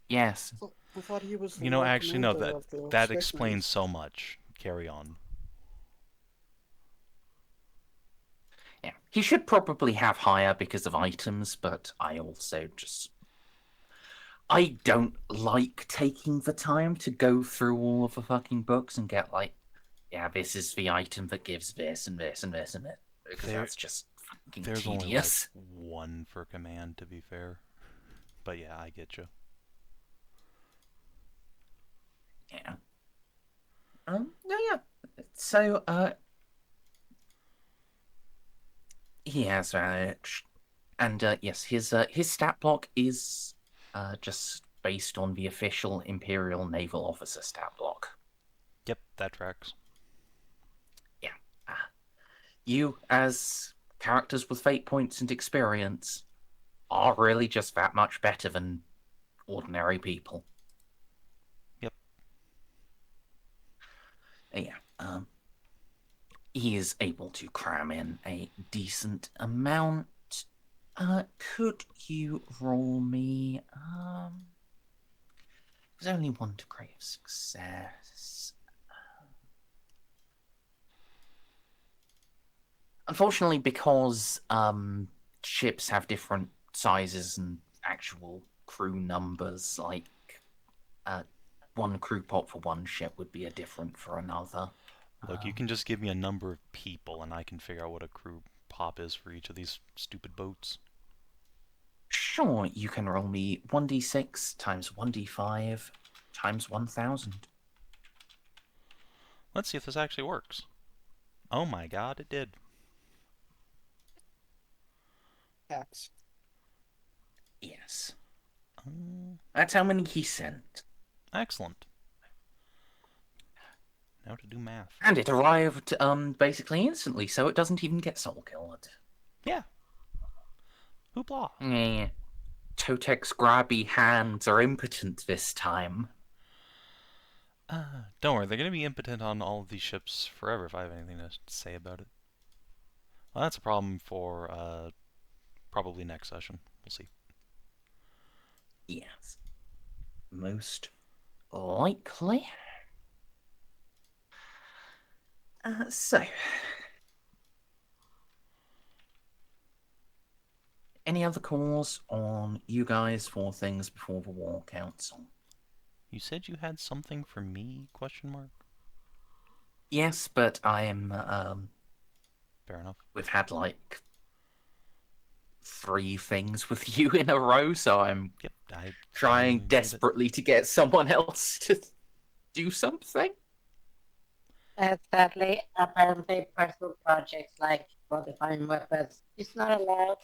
Yes, I thought he was the You know, Lord actually, no. Commander of the That Space explains Marines. so much. Carry on. yeah. He should probably have higher because of items, but I also I don't like taking the time to go through all of the fucking books and get like, yeah, this is the item that gives this and this and this and this, because that's just fucking There's tedious. only like one for command, to be fair. But yeah, I get you. Yeah. Yeah. So, he has and yes, his stat block is just based on the official Imperial Naval Officer stat block. Yep, that tracks. Yeah. You, as characters with fate points and experience, are really just that much better than ordinary people. Yep. Yeah. He is able to cram in a decent amount. Could you roll me? There's only one degree of success. Unfortunately, because ships have different sizes and actual crew numbers, like one crew pot for one ship would be a different for another. Look, you can just give me a number of people, and I can figure out what a crew pop is for each of these stupid boats. Sure, you can roll me 1d6 times 1d5 times 1000. Let's see if this actually works. Oh my god, it did. X. Yes. That's how many he sent. Excellent. Now to do math. And it arrived basically instantly, so it doesn't even get soul killed. Yeah. Hoopla. Yeah. Totek's grabby hands are impotent this time. Don't worry, they're going to be impotent on all of these ships forever if I have anything to say about it. Well, that's a problem for probably next session. We'll see. Yes. Most likely. So. Any other calls on you guys for things before the War Council? You said you had something for me, question mark? Yes, but I am, Fair enough. we've had like 3 things with you in a row, so I'm trying desperately to get someone else to do something. Sadly, apparently personal projects like modifying weapons is not allowed.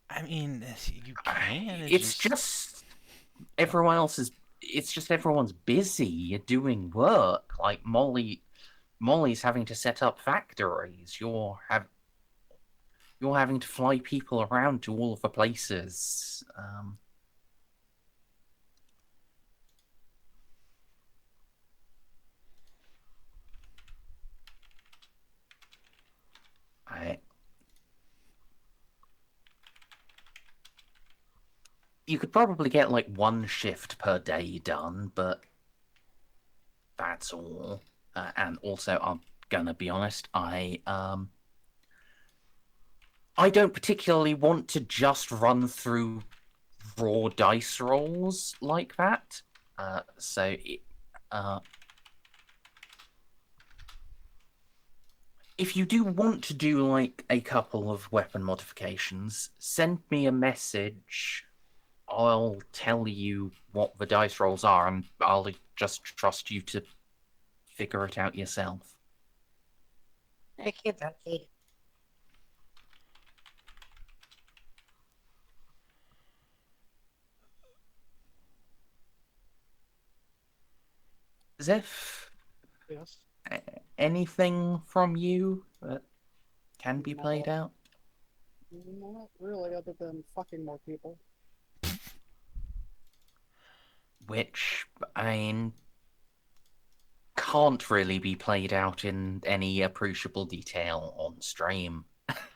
I mean, you can. It's just everyone else is. It's just everyone's busy doing work. Like Molly's having to set up factories. You're having to fly people around to all of the places. I You could probably get like one shift per day done, but that's all. And also, I'm gonna be honest, I don't particularly want to just run through raw dice rolls like that. If you do want to do like a couple of weapon modifications, send me a message. I'll tell you what the dice rolls are, and I'll just trust you to figure it out yourself. Okay. Xiph, Yes. anything from you that can be played No. out? Not really, other than fucking more people. Which, I mean, can't really be played out in any appreciable detail on stream.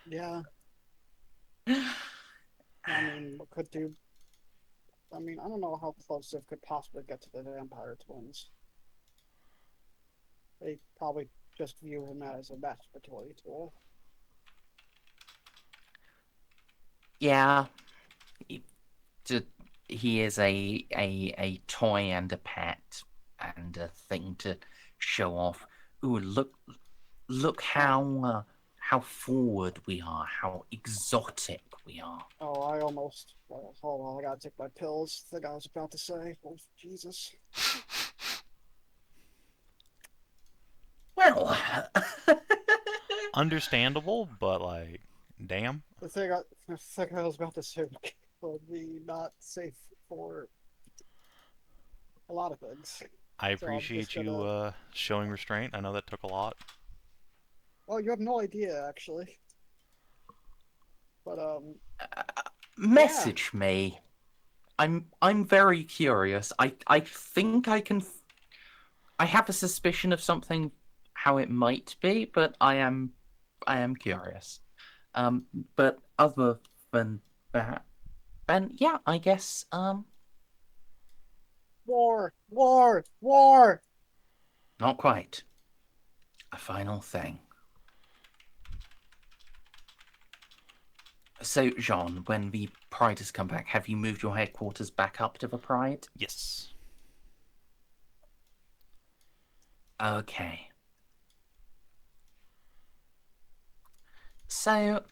Yeah. I mean, could do. I mean, I don't know how close it could possibly get to the vampire twins. They probably just view him as a masturbatory tool. Yeah, he is a toy and a pet and a thing to show off. Ooh, look how forward we are, how exotic we are. Oh, I almost. Well, hold on, I gotta take my pills. The guy was about to say. Oh, Jesus. Well, Understandable, but like, damn. The thing I was about to say would be not safe for a lot of things. I So I'm just appreciate you gonna. showing restraint. I know that took a lot. Well, you have no idea, actually. But message me. I'm very curious. I think I can. I have a suspicion of something, how it might be, but I am curious. But other than that, then yeah, I guess war, war, war. not quite. A final thing. So, Jeanne, when the Pride has come back, have you moved your headquarters back up to the Pride? Yes. Okay. So,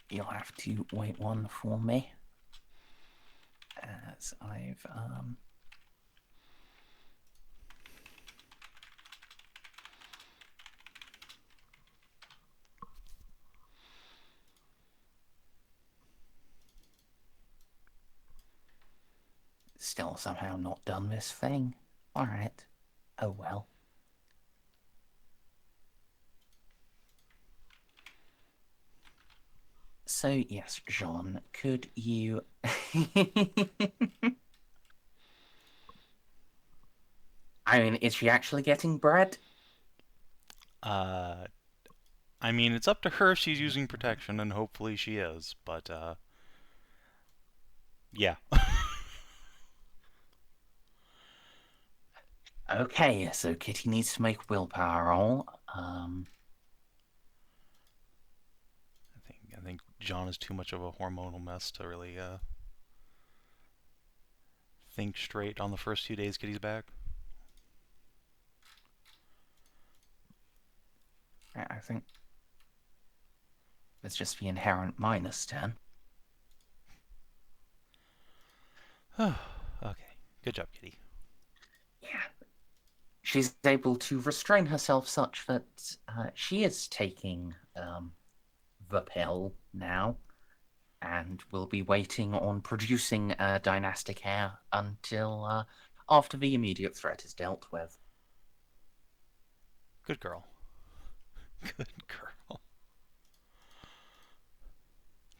you'll have to wait one for me. As I've still somehow not done this thing. Alright. Oh well. So, yes, Jeanne, could you... I mean, is she actually getting bread? I mean, it's up to her if she's using protection, and hopefully she is, but, yeah. Okay, so Kitty needs to make willpower roll. I think John is too much of a hormonal mess to really, think straight on the first few days Kitty's back. I think it's just the inherent -10. Okay. Good job, Kitty. Yeah. she's able to restrain herself such that she is taking the pill now, and will be waiting on producing a dynastic heir until after the immediate threat is dealt with. Good girl. Good girl.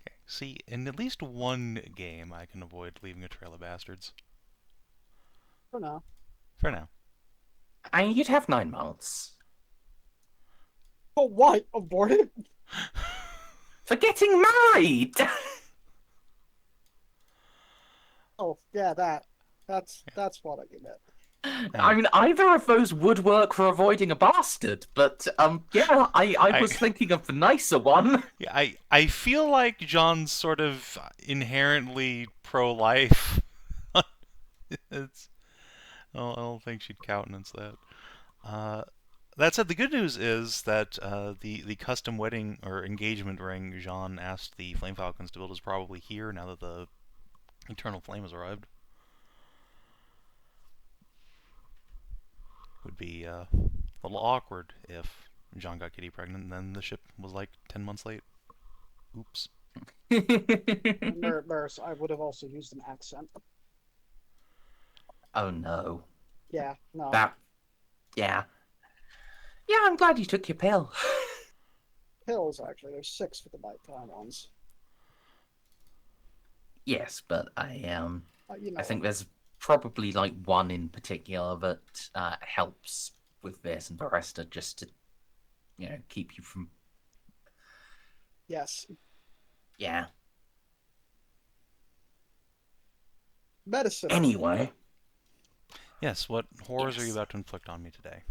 Okay, see, in at least one game, I can avoid leaving a trail of bastards. For now. For now. I mean, you'd have 9 months. Oh, what? Aborted? For getting married! Oh, yeah, that's what I meant. I mean, either of those would work for avoiding a bastard, but, yeah, I was thinking of the nicer one. Yeah, I feel like Jeanne's sort of inherently pro-life. It's, I don't think she'd countenance that. That said, the good news is that the custom wedding or engagement ring Jeanne asked the Flame Falcons to build is probably here now that the Eternal Flame has arrived. Would be a little awkward if Jeanne got Kitty pregnant and then the ship was like 10 months late. Oops. Nurse, I would have also used an accent. Oh no. Yeah, no. Yeah. Yeah, I'm glad you took your pill. Pills, actually. There's 6 for the nighttime ones. Yes, but I You know, I think there's probably like one in particular that helps with this, and the rest are just to, keep you from. yes. Yeah. Medicine. Anyway, Yes, what horrors are you Yes. about to inflict on me today?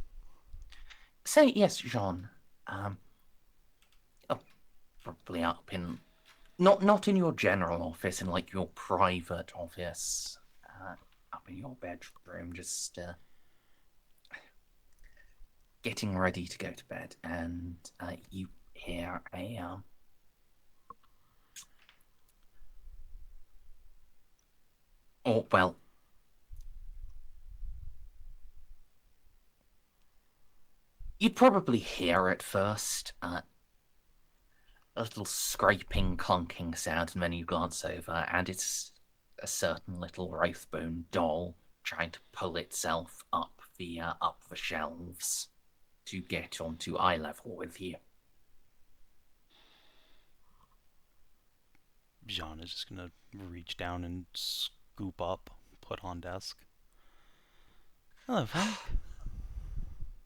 so yes, Jean. Probably up in, not in your general office, in like your private office, up in your bedroom, just getting ready to go to bed, and you hear a oh well. You'd probably hear it first, a little scraping, clunking sound, and then you glance over, and it's a certain little Wraithbone doll trying to pull itself up the shelves to get onto eye level with you. Jeanne is just gonna reach down and scoop up, put on desk. Hello, Frank.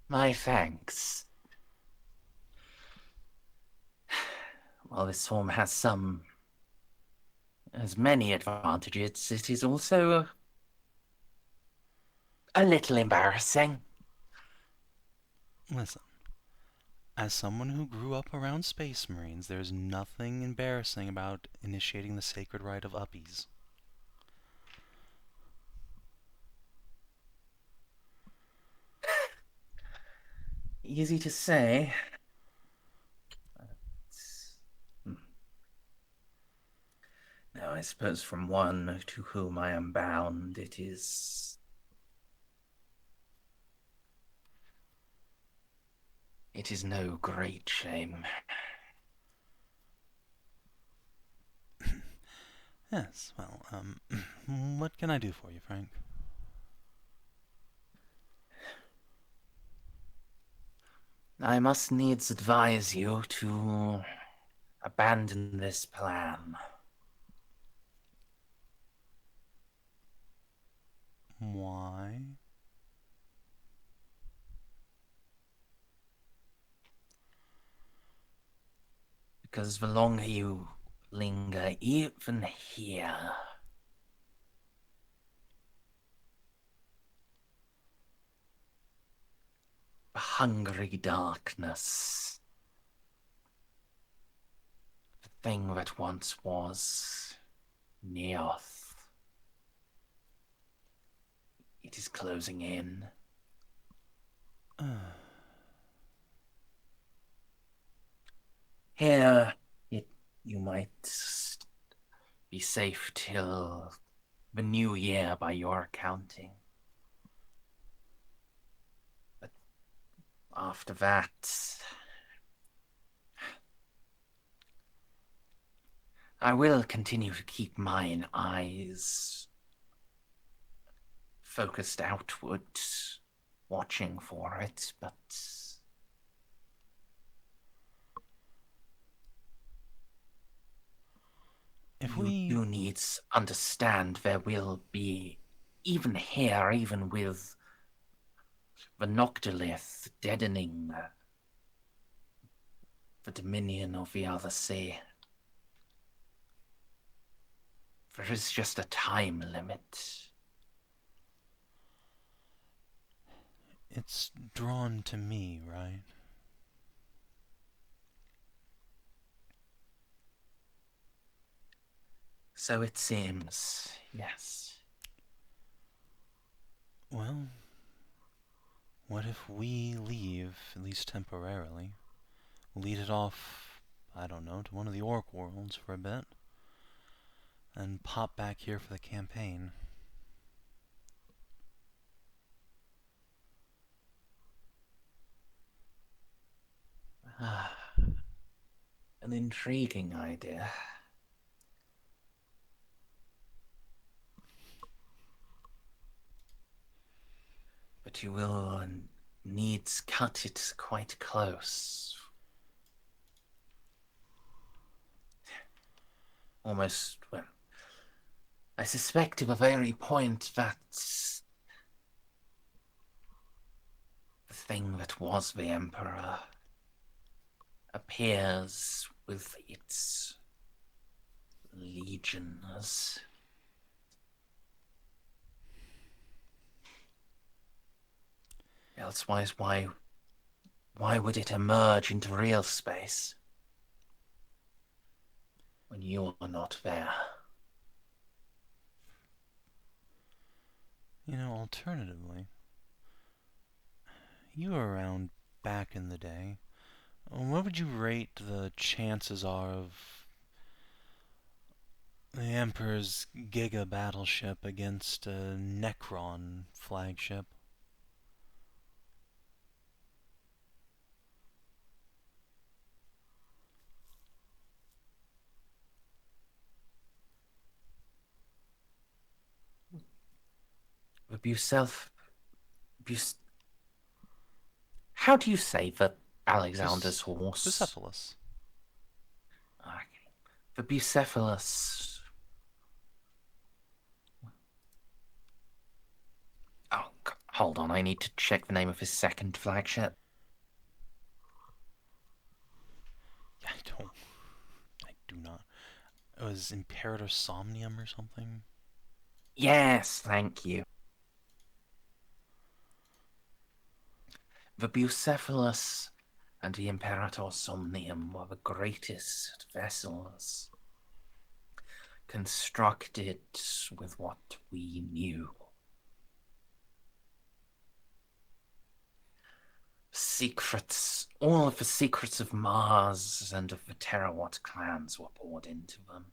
My thanks. Well, this form has many advantages. It is also a little embarrassing. Listen, as someone who grew up around Space Marines, there's nothing embarrassing about initiating the sacred rite of uppies. Easy to say. No, I suppose from one to whom I am bound, it is no great shame. Yes, well, what can I do for you, Frank? I must needs advise you to abandon this plan. Why? Because the longer you linger even here, the hungry darkness, the thing that once was Neoth, it is closing in. Here, you might be safe till the new year by your accounting. after that, I will continue to keep mine eyes focused outward, watching for it, but If you do need to understand there will be, even here, even with the Noctilith deadening the dominion of the other sea, there is just a time limit. It's drawn to me, right? So it seems, yes. Well, what if we leave, at least temporarily, lead it off, I don't know, to one of the orc worlds for a bit, and pop back here for the campaign? An intriguing idea. But you will needs cut it quite close. Almost, well, I suspect to the very point that the thing that was the Emperor appears with its legions. Elsewise, why would it emerge into real space when you are not there? You know, alternatively, you were around back in the day. What would you rate the chances are of the Emperor's Giga battleship against a Necron flagship? How do you say that Alexander's horse? Bucephalus. Okay. The Bucephalus. Oh, hold on. I need to check the name of his second flagship. I do not. It was Imperator Somnium or something? Yes, thank you. The Bucephalus and the Imperator Somnium were the greatest vessels constructed with what we knew. Secrets, all of the secrets of Mars and of the Terawatt clans were poured into them.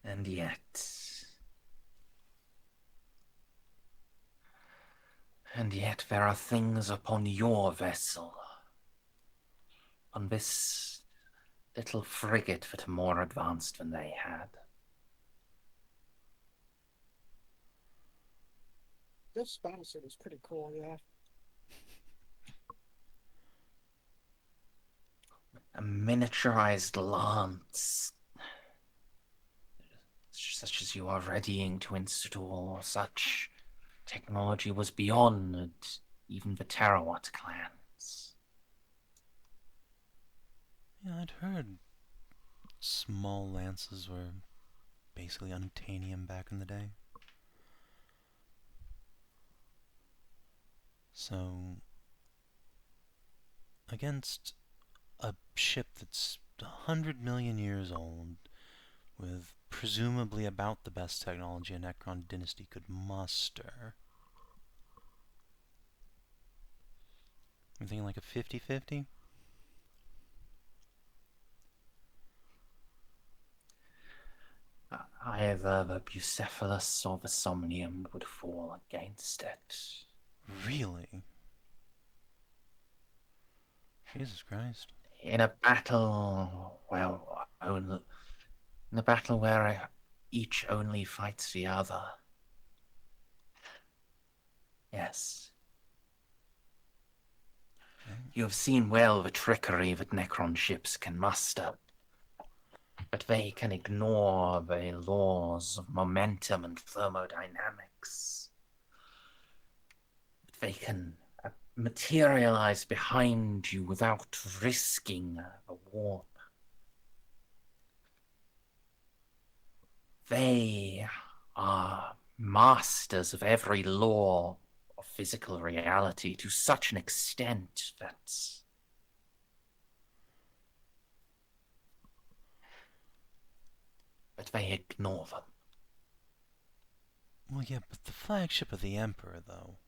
And yet there are things upon your vessel, on this little frigate that are more advanced than they had. This battleship is pretty cool, yeah. A miniaturized lance, such as you are readying to install. Such technology was beyond even the Terawatt clans. Yeah, I'd heard small lances were basically unobtainium back in the day. So, against a ship that's 100 million years old, with presumably about the best technology a Necron dynasty could muster, I'm thinking like a 50-50? I either the Bucephalus or the Somnium would fall against it. Really? Jesus Christ. In a battle, well, only in a battle where each only fights the other. Yes. You have seen well the trickery that Necron ships can muster, but they can ignore the laws of momentum and thermodynamics. They can materialize behind you without risking the warp. They are masters of every law of physical reality to such an extent that they ignore them. Well, yeah, but the flagship of the Emperor, though.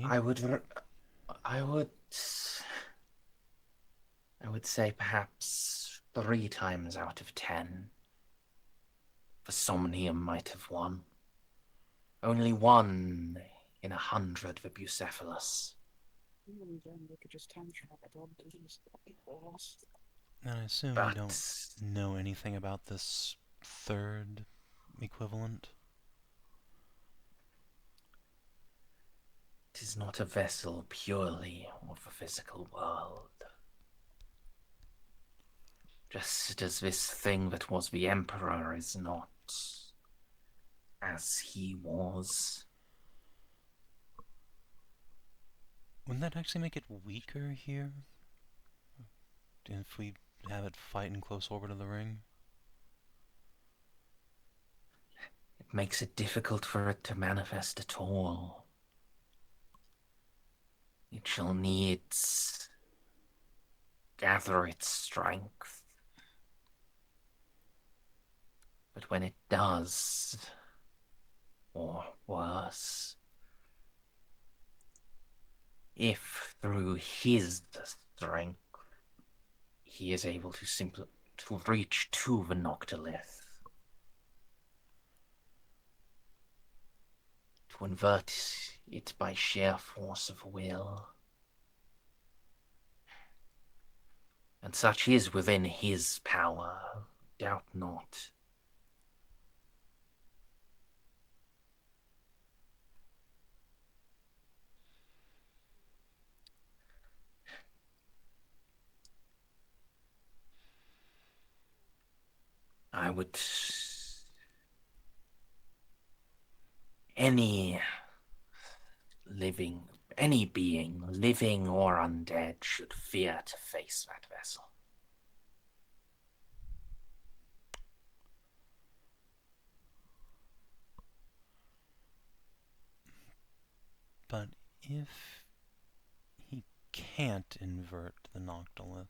I would say perhaps 3 times out of 10, the Somnium might have won. Only 1 in 100, the Bucephalus. They could just time travel to these walls. And I assume you don't know anything about this third equivalent? It is not a vessel purely of the physical world. Just as this thing that was the Emperor is not as he was. Wouldn't that actually make it weaker here? If we have it fight in close orbit of the ring? It makes it difficult for it to manifest at all. It shall needs gather its strength. But when it does, or worse, if through his strength he is able to reach to the Noctilith, to invert it by sheer force of will, and such is within his power, doubt not. I would... Any being, living or undead, should fear to face that vessel. But if he can't invert the Noctilith,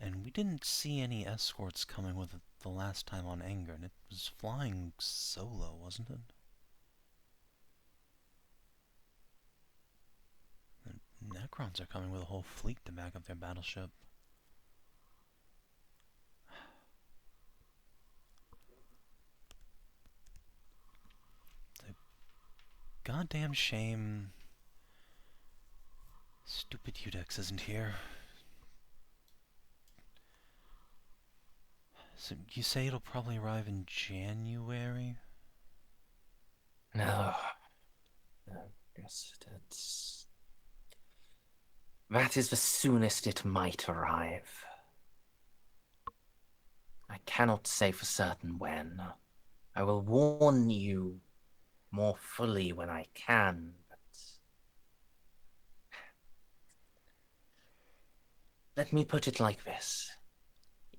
and we didn't see any escorts coming with it the last time on Anger, and it was flying solo, wasn't it? The Necrons are coming with a whole fleet to back up their battleship. It's a goddamn shame stupid Udex isn't here. So you say it'll probably arrive in January? No. Yes, that is the soonest it might arrive. I cannot say for certain when. I will warn you more fully when I can, but... Let me put it like this.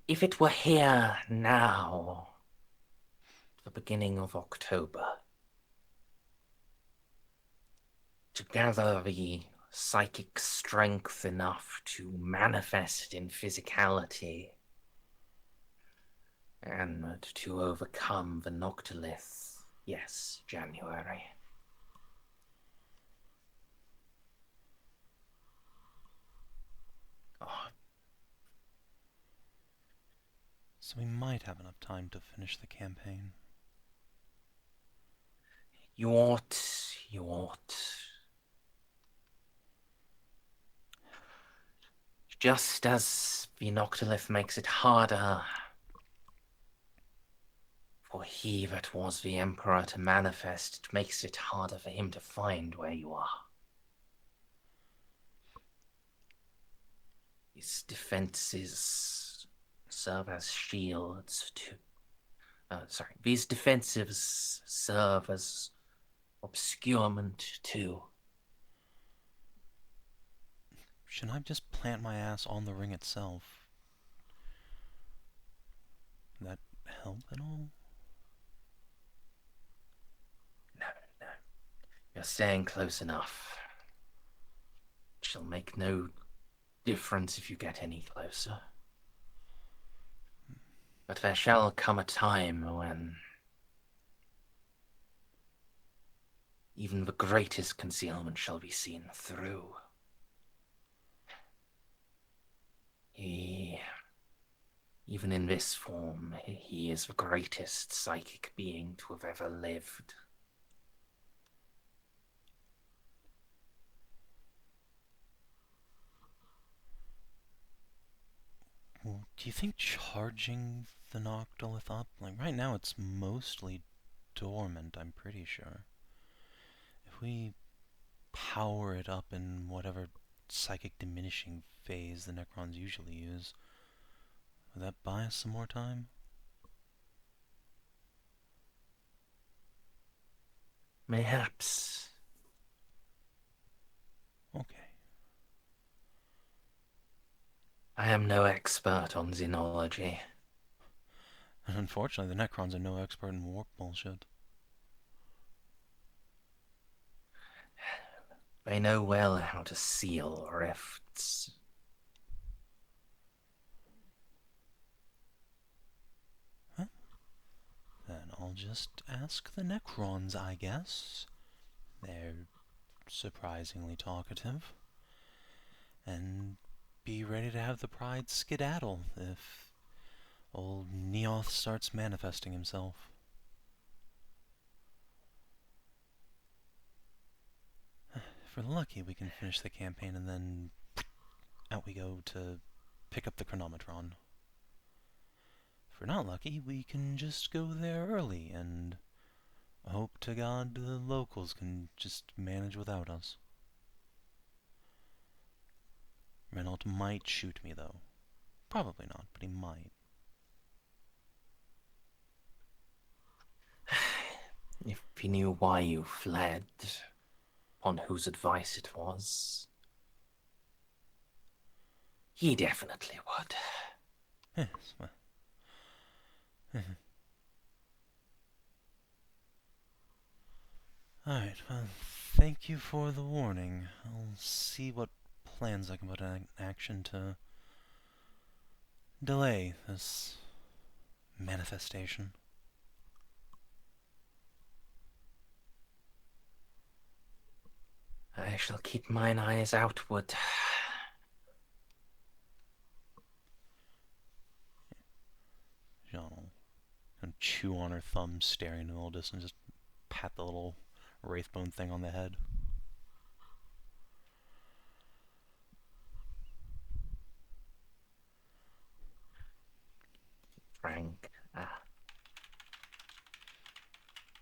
If it were here now, the beginning of October, to gather the psychic strength enough to manifest in physicality and to overcome the Noctilith, yes, January. Oh, So we might have enough time to finish the campaign. you ought, you ought. Just as the Noctilith makes it harder for he that was the Emperor to manifest, it makes it harder for him to find where you are. His defenses serve as shields to... these defensives serve as obscurement too. Should I just plant my ass on the ring itself? Would that help at all? No, no. You're staying close enough. It shall make no difference if you get any closer. But there shall come a time when even the greatest concealment shall be seen through. Even in this form, he is the greatest psychic being to have ever lived. Well, do you think charging the Noctilith up? Like, right now it's mostly dormant, I'm pretty sure. If we power it up in whatever psychic diminishing phase the Necrons usually use, would that buy us some more time? Mayhaps. Okay. I am no expert on xenology. And unfortunately, the Necrons are no expert in warp bullshit. They know well how to seal rifts. Huh? Then I'll just ask the Necrons, I guess. They're surprisingly talkative. And be ready to have the Pride skedaddle if old Neoth starts manifesting himself. If we're lucky, we can finish the campaign and then out we go to pick up the Chronometron. If we're not lucky, we can just go there early and hope to God the locals can just manage without us. Renault might shoot me, though. Probably not, but he might. If he knew why you fled, on whose advice it was, he definitely would. Yes, well. Alright, well, thank you for the warning. I'll see what plans I can put in action to delay this manifestation. I shall keep mine eyes outward. Jeanne will kind of chew on her thumb, staring in the middle distance, just pat the little wraithbone thing on the head. Frank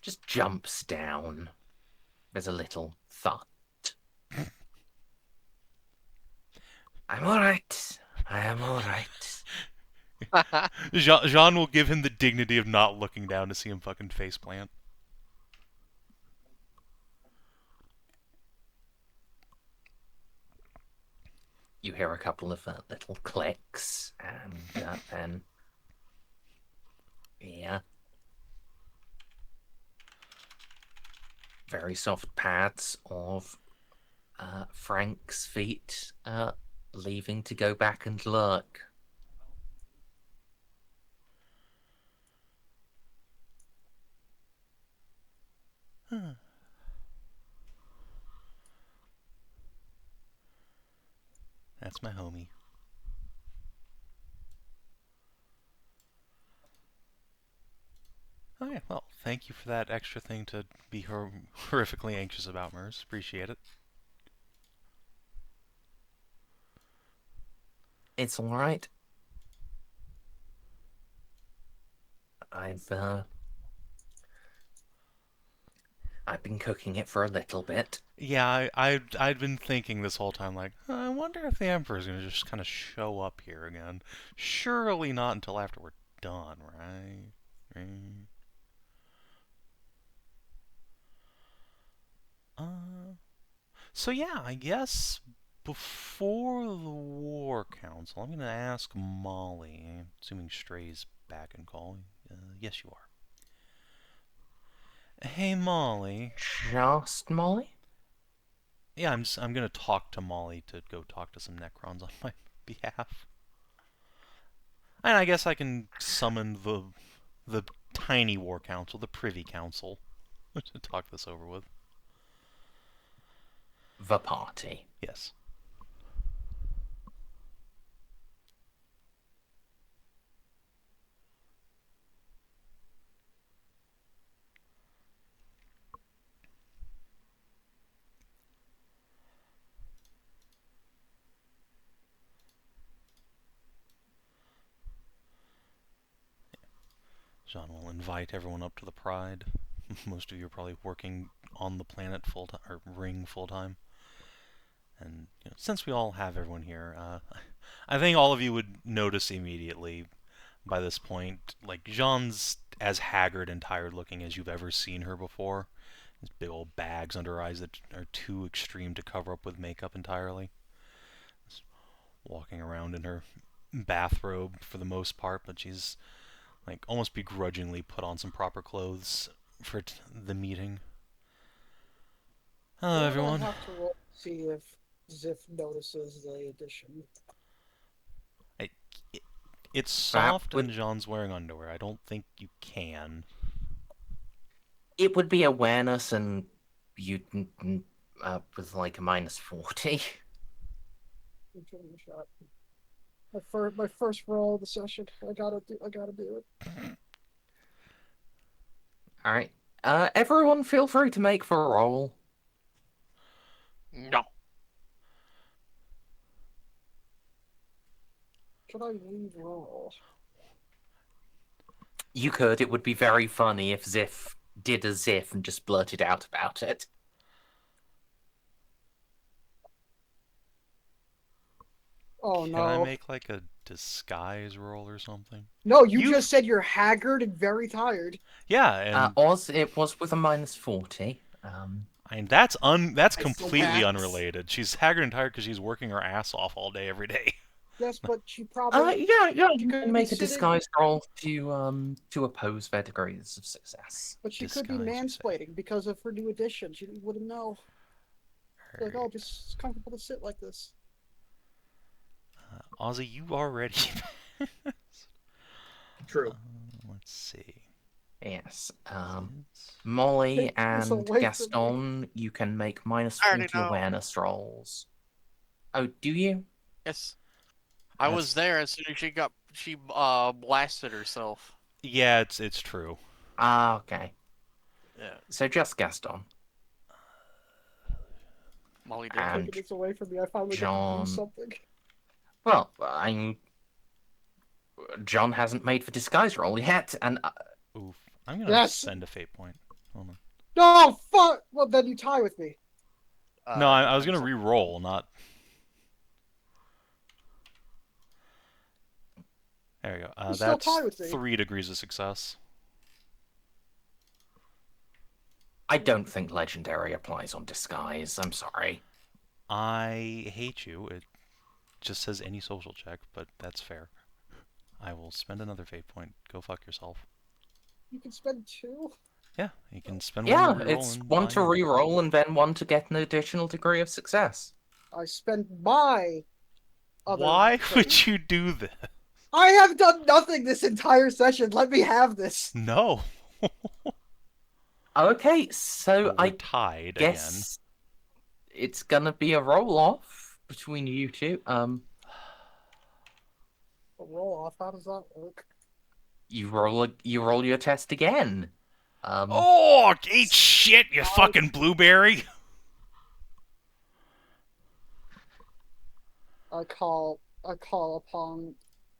just jumps down. There's a little thud. I'm alright. I am alright. Jeanne will give him the dignity of not looking down to see him fucking faceplant. You hear a couple of little clicks, and then... Yeah. Very soft pads of Frank's feet leaving to go back and look. Huh. That's my homie. Okay, well, thank you for that extra thing to be horrifically anxious about, Merz. Appreciate it. It's all right. I've been cooking it for a little bit. Yeah, I'd been thinking this whole time, like, I wonder if the Emperor's gonna just kind of show up here again. Surely not until after we're done, right? Right. So yeah, I guess before the War Council, I'm gonna ask Molly, assuming Stray's back and calling. Yes, you are. Hey, Molly. Just Molly? Yeah, I'm gonna talk to Molly to go talk to some Necrons on my behalf. And I guess I can summon the tiny War Council, the Privy Council, to talk this over with. The party. Yes. Jeanne will invite everyone up to the Pride. Most of you are probably working on the planet full time, or ring full time. And since we all have everyone here, I think all of you would notice immediately by this point, like, Jeanne's as haggard and tired looking as you've ever seen her before. These big old bags under her eyes that are too extreme to cover up with makeup entirely. Just walking around in her bathrobe for the most part, but she's like almost begrudgingly put on some proper clothes for the meeting. Hello, everyone. I have to roll to see if Xiph notices the addition. It's soft and Jeanne's wearing underwear. I don't think you can. It would be awareness, and you'd with like a -40. I'm giving it a shot. My first roll of the session. I gotta do it. All right. Everyone, feel free to make for a roll. No. Should I re-roll? You could. It would be very funny if Xiph did a Xiph and just blurted out about it. Oh Can no! I make like a disguise roll or something? No, you just said you're haggard and very tired. Yeah, and it was with a -40. I mean, that's completely That's- unrelated. She's haggard and tired because she's working her ass off all day, every day. Yes, but she probably. Yeah, you could can be make a sitting- disguise roll to oppose their degrees of success. But she could be Disguise, you say. mansplaining because of her new addition. She wouldn't know. Like, oh, just it's comfortable to sit like this. Ozzy, you already. True. Let's see. Yes. Molly Take this and away from me. Gaston, you can make already -40 know. awareness rolls. Oh, do you? Yes. I was there as soon as she blasted herself. Yeah, it's true. Ah, okay. Yeah. So just Gaston. Molly did. And Taking this away from me, I finally get to Jeanne. do something. Well, John hasn't made the disguise roll yet, and Oof. I'm gonna Yes. send a fate point. Hold on. No, fuck! Well, then you tie with me. No, I was gonna re-roll, not. There you go. You still That's tie with me. 3 degrees of success. I don't think legendary applies on disguise. I'm sorry. I hate you. It just says any social check, but that's fair. I will spend another fate point. Go fuck yourself. You can spend 2. Yeah, you can spend Yeah, one to re-roll it's and one buy to in. re-roll and then one to get an additional degree of success. I spend my. Other Why thing. would you do this? I have done nothing this entire session. Let me have this. No. Okay, so We're I tied guess it's gonna be a roll-off between you two. A roll off. How does that work? You roll your test again. Oh, eat shit, you fucking blueberry! I call upon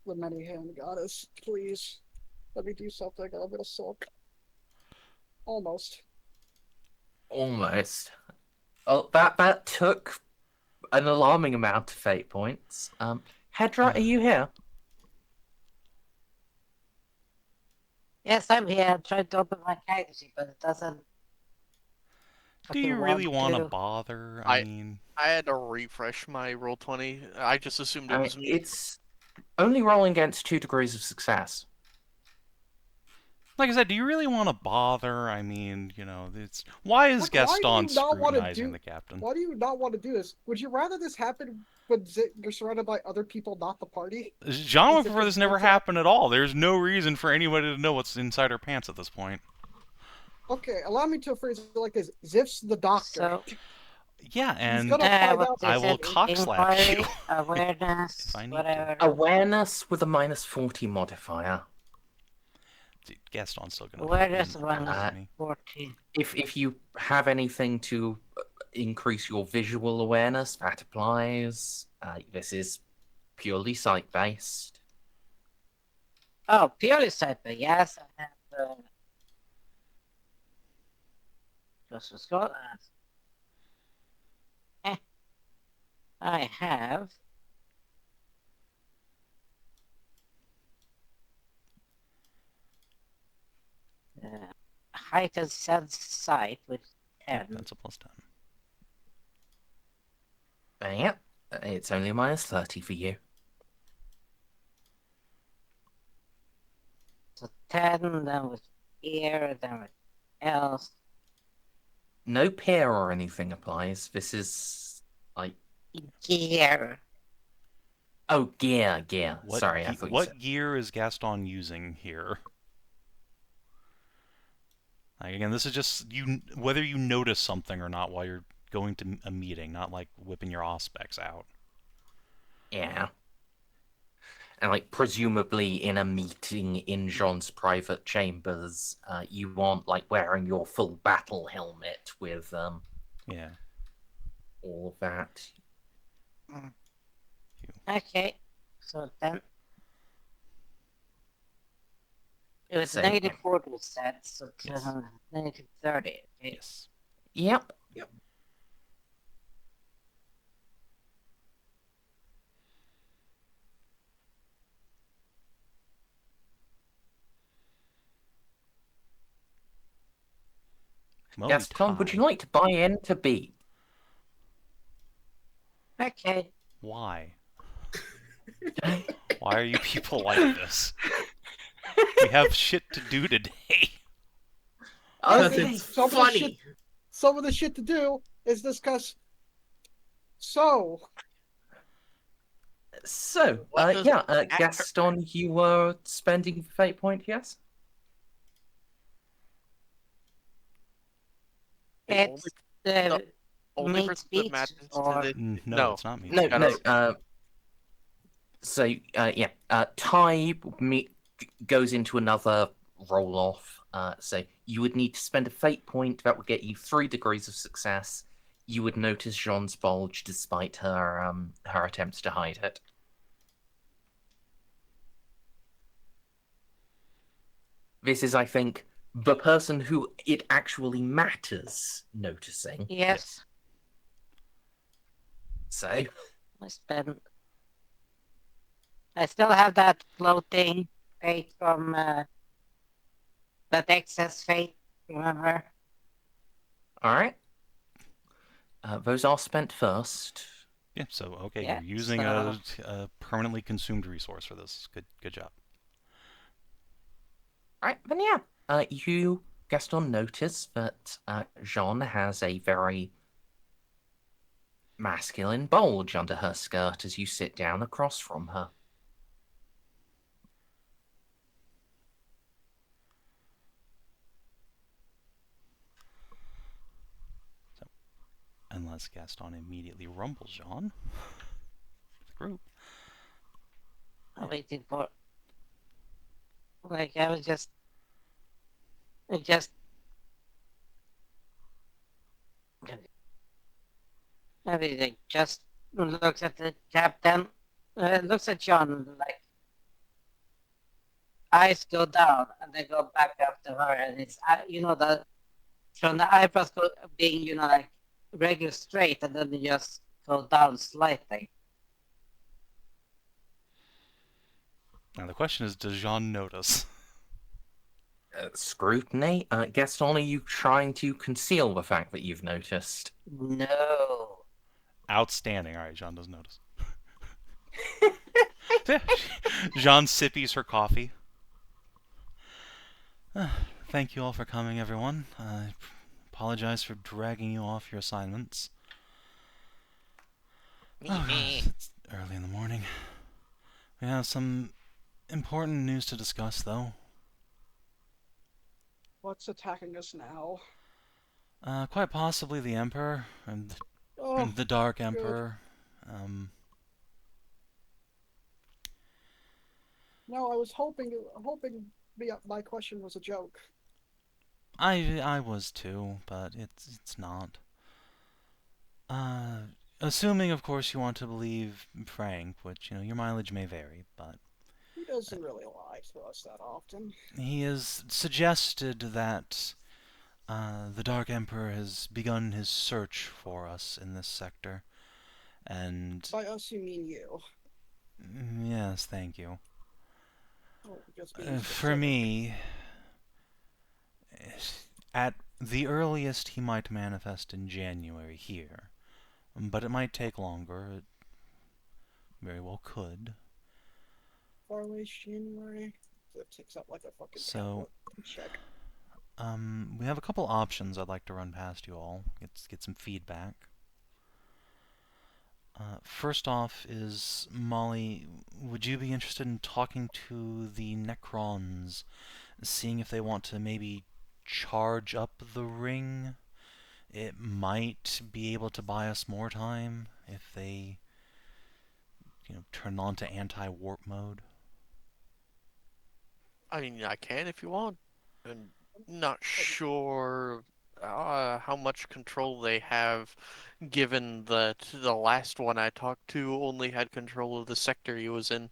the many-hand goddess. Please, let me do something. I'm gonna sulk. Almost. Almost. Oh, that took an alarming amount of fate points. Hedrah, are you here? Yes, I'm here. I'm trying to open my packaging, but it doesn't. Do fucking you really want to to. bother? I- mean... I had to refresh my roll 20. I just assumed it I mean, was me. it's only rolling against 2 degrees of success. Like I said, do you really want to bother? I mean, you know, it's... Why is Look, why do Gaston you not wanna scrutinizing do- the captain? Why do you not want to do this? Would you rather this happen when you're surrounded by other people, not the party? Jeanne would Is it prefer this just never one- happen at all. There's no reason for anybody to know what's inside her pants at this point. Okay, allow me to phrase it like this: Xiph the doctor. So, Yeah, He's and gonna find what out. I is will it? cock slap you. Inquiry, awareness, If I need to. whatever. Awareness with a -40 modifier. Dude, Gaston's still gonna Awareness fucking minus hurt me. 14. If you have anything to increase your visual awareness, that applies. This is purely sight-based. Oh, purely sight, but yes, I have. Just a scroll. I have. Heightened sense sight with Yeah, 10. that's a +10. Yeah, it's only a -30 for you. So 10, then with ear, then with else. No peer or anything applies. This is like Gear. gear. What Sorry, I thought you what said. gear is Gaston using here? Like, again, this is just you whether you notice something or not while you're going to a meeting, not like whipping your auspex out. Yeah. And like presumably in a meeting in Jean's private chambers, you want like wearing your full battle helmet with Yeah. all of that. Okay, so then. It was So- -40 set, so Yes. -30. Okay. Yes. Yep. Well, Gaston, would you tie. like to buy into B? Okay. Why? Why are you people like this? We have shit to do today. Because Okay. it's Some of the funny. Some of the shit to do is discuss. So, So, What does yeah, matter? Gaston, you were spending fate point, yes? It's the Only meat person that speech matters or to the No, it's not me. No, Gotta- no. So, yeah, Ty goes into another roll off. So you would need to spend a fate point that would get you 3 degrees of success. You would notice Jeanne's bulge despite her her attempts to hide it. This is, I think, the person who it actually matters noticing. yes. So, I spend. I still have that floating fate from that excess fate. Remember? all right. Those are spent first. Yeah, so okay, Yeah, you're using so- a permanently consumed resource for this. Good job. All right, then yeah. You, Gaston, notice that Jeanne has a very masculine bulge under her skirt as you sit down across from her. Unless Gaston immediately rumbles Jeanne. The group. I'm waiting for. Like I was just Everything just looks at the captain, looks at John, like eyes go down and they go back up to her, and it's the from the eyebrows being like regular straight, and then they just go down slightly. Now the question is, does Jeanne notice? Scrutiny? Gaston, are you trying to conceal the fact that you've noticed? No. Outstanding. All right, Jeanne does notice. Jeanne sippies her coffee. Thank you all for coming, everyone. I apologize for dragging you off your assignments. It's early in the morning. We have some important news to discuss, though. What's attacking us now? Quite possibly the Emperor and Oh, the Dark good. Emperor. No, I was hoping my question was a joke. I was too, but it's not. Assuming, of course, you want to believe Frank, which, your mileage may vary, but He doesn't really lie to us that often. he has suggested that the Dark Emperor has begun his search for us in this sector, and... By us, you mean you. Yes, thank you. Oh, just being For specific. me, at the earliest he might manifest in January here, but it might take longer. It very well could. Far away January. It takes up like a fucking So, tablet. Check. we have a couple options I'd like to run past you all. Get some feedback. First off is, Molly, would you be interested in talking to the Necrons, seeing if they want to maybe charge up the ring? It might be able to buy us more time if they, turn on to anti-warp mode. I mean, I can if you want. I'm not sure how much control they have, given that the last one I talked to only had control of the sector he was in.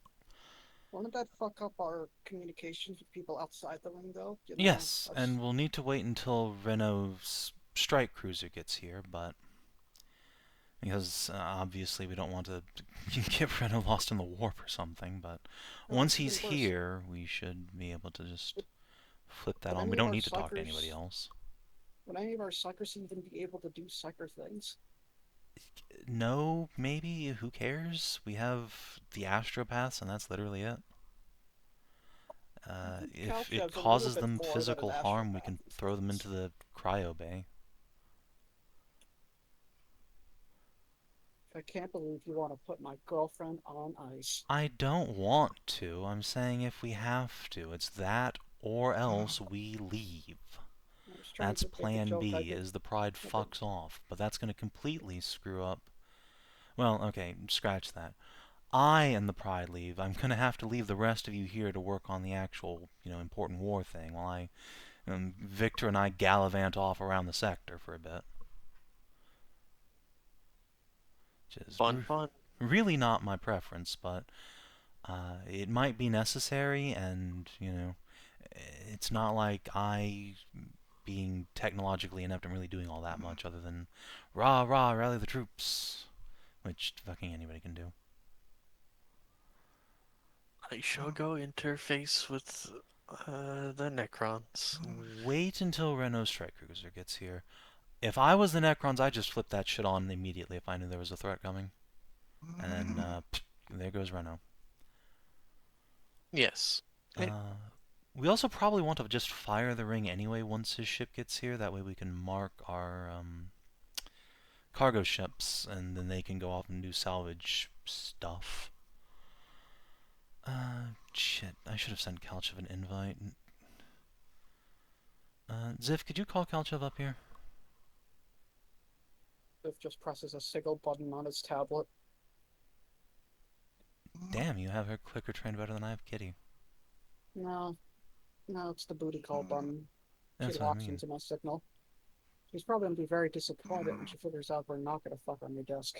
Wouldn't that fuck up our communications with people outside the ring, though? Yes, and we'll need to wait until Renault's strike cruiser gets here, but because obviously we don't want to get Renault lost in the warp or something, but once he's here, we should be able to just flip that on. We don't need to talk to anybody else. Would any of our psychers even be able to do psycher things? No, maybe. Who cares? We have the astropaths, and that's literally it. If it causes them physical harm, we can throw them into the cryo bay. I can't believe you want to put my girlfriend on ice. I don't want to. I'm saying if we have to. It's that or else we leave. That's plan B, is the Pride fucks off. But that's going to completely screw up... Well, okay, scratch that. I and the Pride leave. I'm going to have to leave the rest of you here to work on the actual, important war thing while Victor and I gallivant off around the sector for a bit. Which is Fun. really not my preference, but it might be necessary, and, it's not like I, being technologically inept, am really doing all that much other than rah, rah, rally the troops, which fucking anybody can do. I shall go interface with the Necrons. Wait until Renault's strike cruiser gets here. If I was the Necrons, I'd just flip that shit on immediately if I knew there was a threat coming. And then, there goes Renault. Yes. We also probably want to just fire the ring anyway once his ship gets here. That way we can mark our cargo ships, and then they can go off and do salvage stuff. Shit. I should have sent Kalchev an invite. Xiph, could you call Kalchev up here? Xiph just presses a single button on his tablet. Damn, you have her clicker trained better than I have Kitty. No, it's the booty call button. That's She what I locks mean. into my signal. She's probably gonna be very disappointed when she figures out we're not gonna fuck on your desk.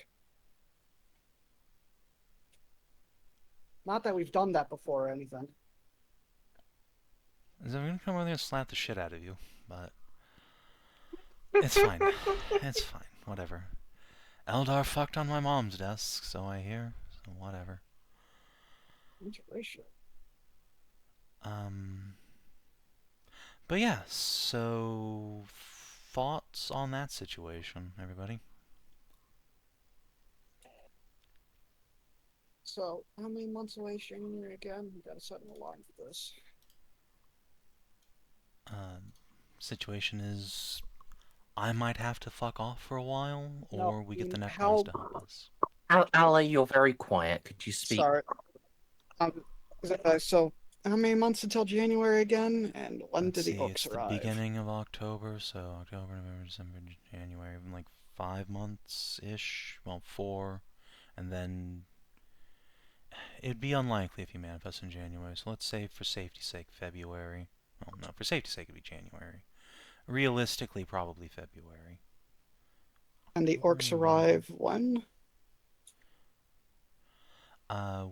Not that we've done that before or anything. I'm gonna come over there and slap the shit out of you, but it's fine. It's fine. Whatever. Eldar fucked on my mom's desk, so I hear. So whatever. Interracial. But yeah, so thoughts on that situation, everybody? So, how many months away is January again? We gotta set an alarm for this. Situation is, I might have to fuck off for a while, No, or we get the how- Necrons to help us. Ali, you're very quiet. Could you speak? Sorry. So, how many months until January again? And when Let's do the see, orcs it's the arrive? beginning of October, so October, November, December, January, like 5 months-ish, well, 4, and then it'd be unlikely if you manifest in January, so let's say for safety's sake, February. Well, no, for safety's sake it'd be January. Realistically, probably February. And the orcs arrive when?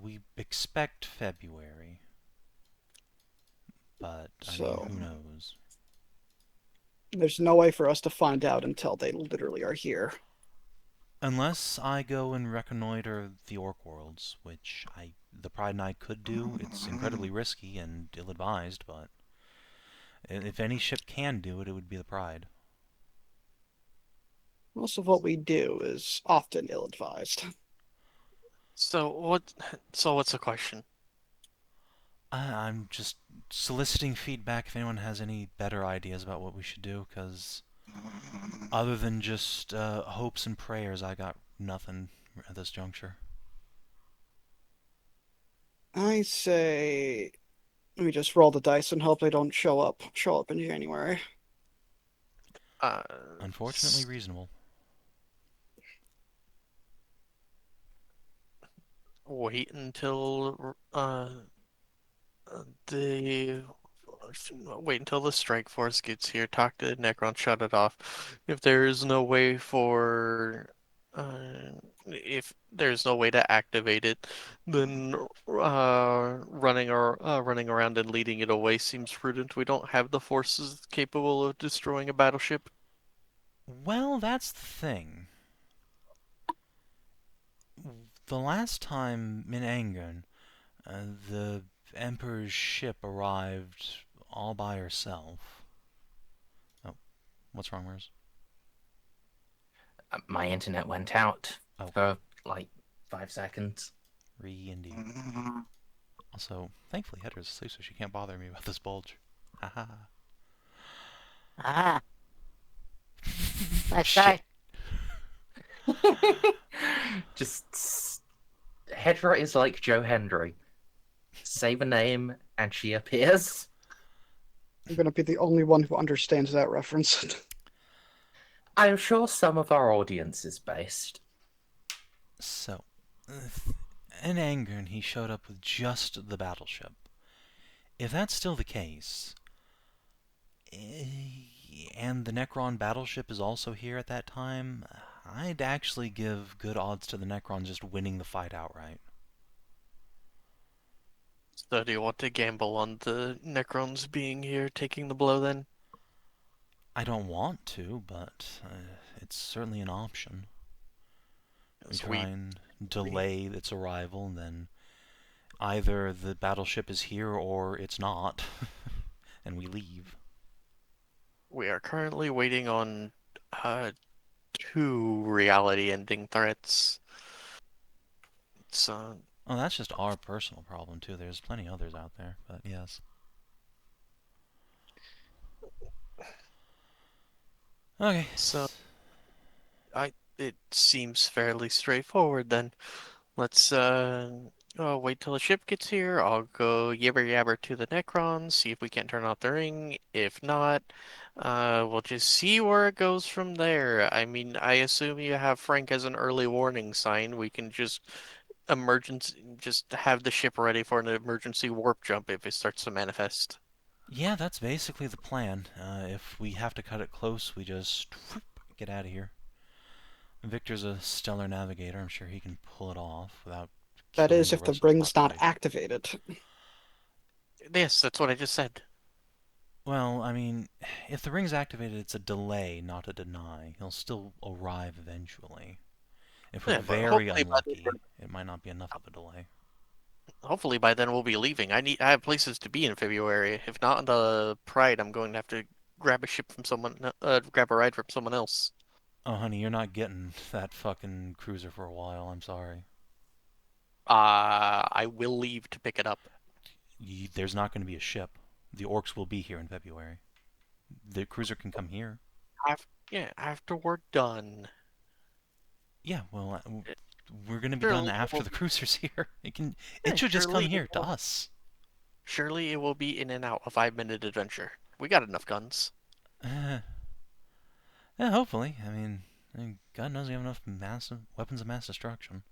We expect February, but I mean, who knows? There's no way for us to find out until they literally are here. Unless I go and reconnoiter the orc worlds, which the Pride and I could do. It's incredibly risky and ill-advised, but if any ship can do it, it would be the Pride. Most of what we do is often ill-advised. So what's the question? I'm just soliciting feedback if anyone has any better ideas about what we should do, because other than just hopes and prayers, I got nothing at this juncture. I say we just roll the dice and hope they don't show up in January. Unfortunately reasonable. Wait until the wait until the strike force gets here. Talk to Necron, shut it off. If there is no way for if there's no way to activate it, then running around and leading it away seems prudent. We don't have the forces capable of destroying a battleship. Well, that's the thing. The last time in Angon, the Emperor's ship arrived all by herself. Oh, what's wrong, Mers? My internet went out Oh. for like 5 seconds. Indeed. Also, thankfully Hedrah's asleep, so she can't bother me about this bulge. Haha. Ah, that's Shit. right. Just Hedrah is like Joe Hendry. Say the name and she appears. I'm gonna be the only one who understands that reference. I'm sure some of our audience is based. So, in Angon, he showed up with just the battleship. If that's still the case, and the Necron battleship is also here at that time, I'd actually give good odds to the Necron just winning the fight outright. So do you want to gamble on the Necrons being here, taking the blow then? I don't want to, but it's certainly an option. We try and delay its arrival, and then either the battleship is here or it's not, and we leave. We are currently waiting on 2 reality-ending threats. So Oh, that's just our personal problem, too. There's plenty others out there, but yes. Okay. So it seems fairly straightforward then. Let's wait till the ship gets here. I'll go yabber yabber to the Necrons, see if we can't turn off the ring. If not, we'll just see where it goes from there. I mean, I assume you have Frank as an early warning sign. We can just just have the ship ready for an emergency warp jump if it starts to manifest. Yeah, that's basically the plan. If we have to cut it close, we just get out of here. Victor's a stellar navigator. I'm sure he can pull it off without That killing is, the if the rest of the ring's not population. activated. Yes, that's what I just said. Well, I mean, if the ring's activated, it's a delay, not a deny. He'll still arrive eventually. If we're Yeah, but very unlucky, it might not be enough of a delay. hopefully by then we'll be leaving. I have places to be in February. If not on the Pride, I'm going to have to grab a ship from someone, grab a ride from someone else. Oh, honey, you're not getting that fucking cruiser for a while. I'm sorry. I will leave to pick it up. There's not going to be a ship. The orcs will be here in February. The cruiser can come here. After we're done. Yeah, well, we're going to be Sure, done after the cruiser's here. It should just come surely here to us. Surely it will be in and out a 5-minute adventure. We got enough guns. Yeah, hopefully. I mean, God knows we have enough massive weapons of mass destruction.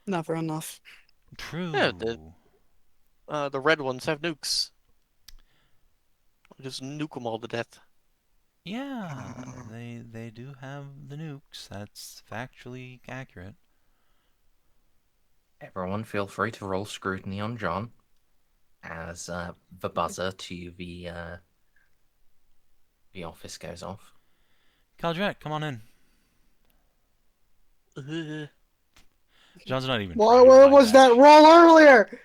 Never enough. True. Yeah, the red ones have nukes. Just nuke them all to death. Yeah, they do have the nukes. That's factually accurate. Everyone, feel free to roll scrutiny on John as the buzzer to the office goes off. Caldret, come on in. Uh, John's not even Why, trying to where hide was that shit. roll earlier?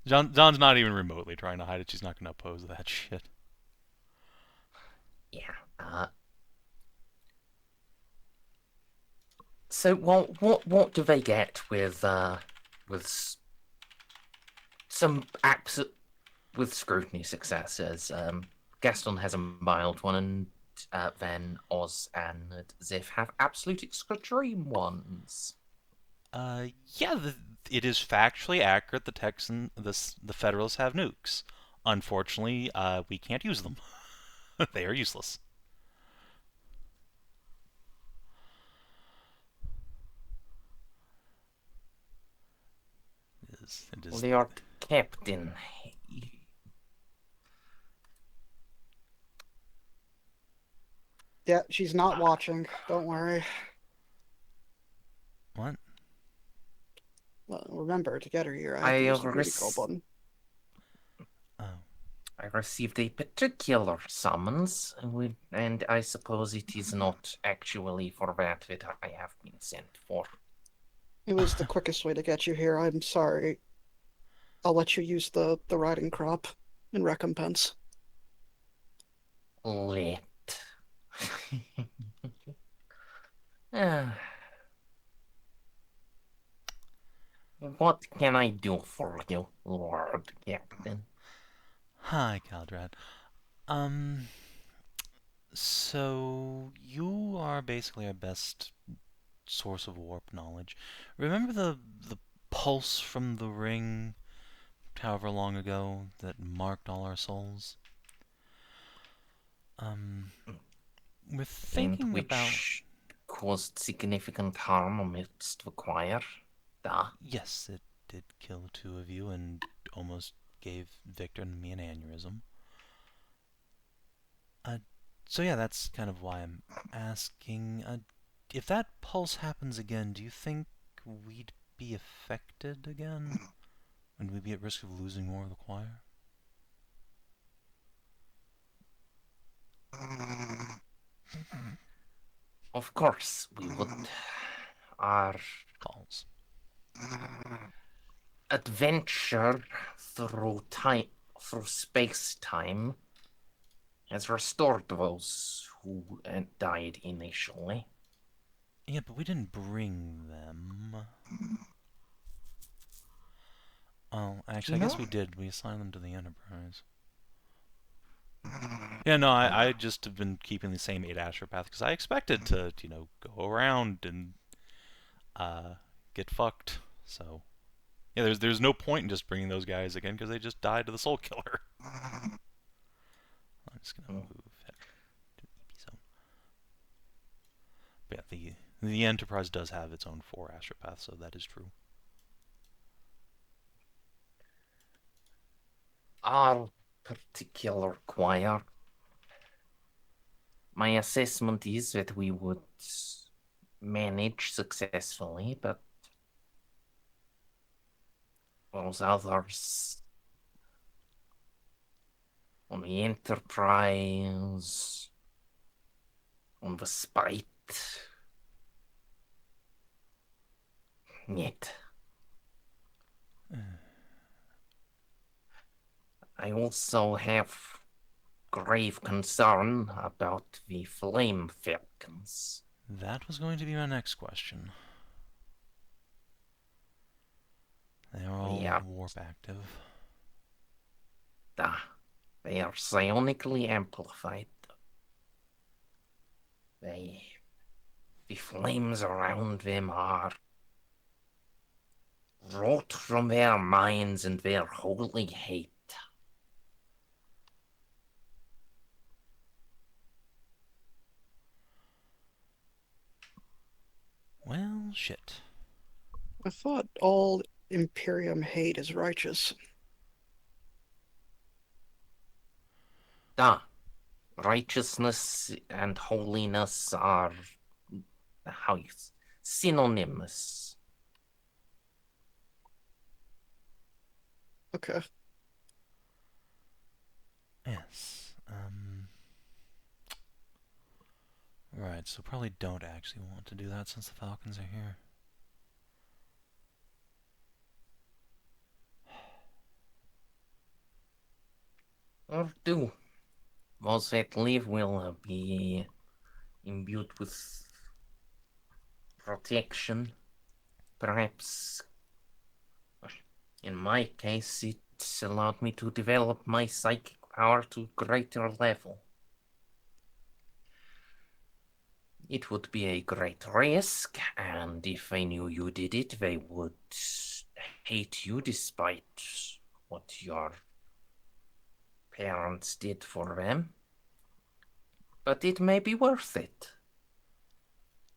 John's not even remotely trying to hide it. She's not going to oppose that shit. Yeah. So what do they get with some with scrutiny successes? Gaston has a mild one, and then Oz and Xiph have absolute extreme ones. Yeah, it is factually accurate. The Federalists have nukes. Unfortunately, we can't use them. They are useless. It is. Lord Captain. Yeah, she's not watching. Don't worry. What? Well, remember, to get her here, I have I to use the booty call res- button. Oh. I received a particular summons, and I suppose it is not actually for that I have been sent for. It was the quickest way to get you here. I'm sorry. I'll let you use the riding crop in recompense. Lit. Ah. What can I do for you, Lord Captain? Hi, Caldrat. So you are basically our best source of warp knowledge. Remember the pulse from the ring, however long ago, that marked all our souls? We're thinking And which about... caused significant harm amidst the choir. Yes, it did kill 2 of you and almost gave Victor and me an aneurysm. So yeah, that's kind of why I'm asking. If that pulse happens again, do you think we'd be affected again? Would we be at risk of losing more of the choir? Of course, we would. Our Calls. adventure through space-time has restored those who died initially. Yeah, but we didn't bring them. Oh, actually, I guess we did. We assigned them to the Enterprise. Yeah, no, I just have been keeping the same 8 astropath because I expected to, go around and get fucked. So, yeah, there's no point in just bringing those guys again because they just died to the Soul Killer. I'm just gonna move that to the EP zone. But yeah, the Enterprise does have its own 4 astropaths, so that is true. our particular choir, my assessment is that we would manage successfully, but those others on the Enterprise, on the Spite, yet. I also have grave concern about the Flame Falcons. That was going to be my next question. They are all Yeah. warp active. They are psionically amplified. The flames around them are wrought from their minds and their holy hate. Well, shit. I thought all Imperium hate is righteous. Righteousness and holiness are synonymous. Okay. Yes. Right, so probably don't actually want to do that since the Falcons are here. Or do. Those that live will be imbued with protection. Perhaps, in my case, it allowed me to develop my psychic power to a greater level. It would be a great risk, and if they knew you did it, they would hate you despite what your parents did for them. But it may be worth it.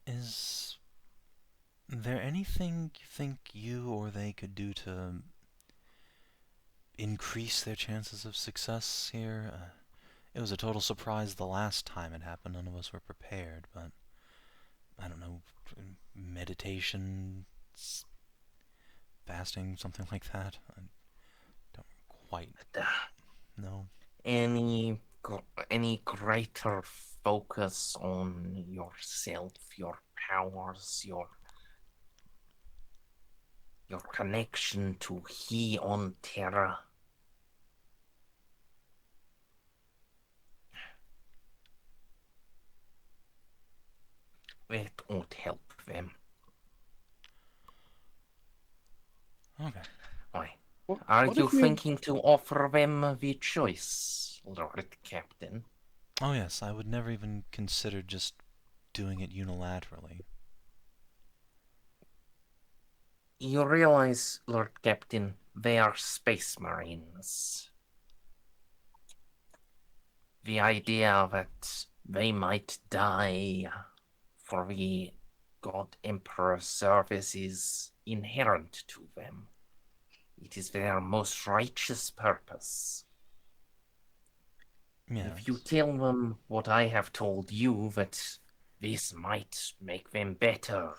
Is there anything you think you or they could do to increase their chances of success here? It was a total surprise the last time it happened. None of us were prepared, but I don't know, meditation, fasting, something like that. I don't quite know. Any greater focus on yourself, your powers, your connection to He on Terra. That won't help them. Okay. Why? What, Are what you if you thinking to offer them the choice, Lord Captain? Oh yes, I would never even consider just doing it unilaterally. You realize, Lord Captain, they are space marines. The idea that they might die for the God Emperor service is inherent to them. It is their most righteous purpose. Yes. If you tell them what I have told you, that this might make them better,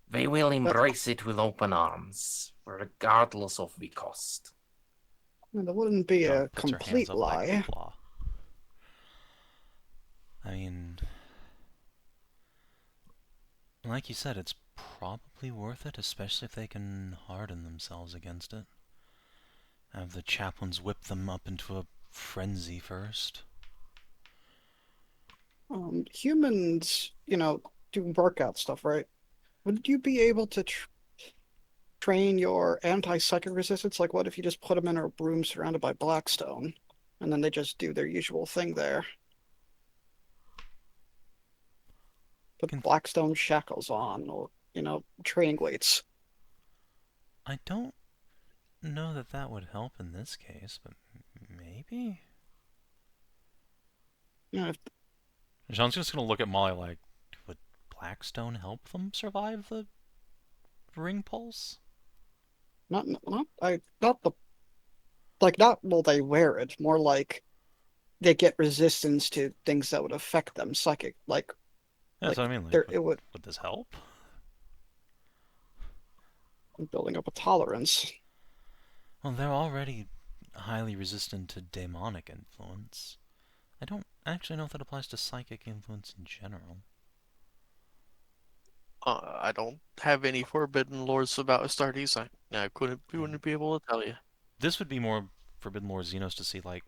they will embrace it with open arms, regardless of the cost. that wouldn't be Jeanne a puts her hands complete up like lie. hoopla. I mean, like you said, it's probably worth it, especially if they can harden themselves against it. Have the chaplains whip them up into a frenzy first. Humans, do workout stuff, right? Would you be able to train your anti-psychic resistance? Like, what if you just put them in a room surrounded by Blackstone, and then they just do their usual thing there? Put Blackstone shackles on, or, training weights. I don't know that that would help in this case, but maybe? If Jeanne's just gonna look at Molly like, would Blackstone help them survive the ring pulse? not the like not will they wear it, more like they get resistance to things that would affect them, psychic That's what I mean. there Like, it would would this help? building up a tolerance. Well, they're already highly resistant to demonic influence. I don't actually know if that applies to psychic influence in general. I don't have any forbidden lores about Astartes. I wouldn't be able to tell you. This would be more Forbidden Lore Xenos to see, like,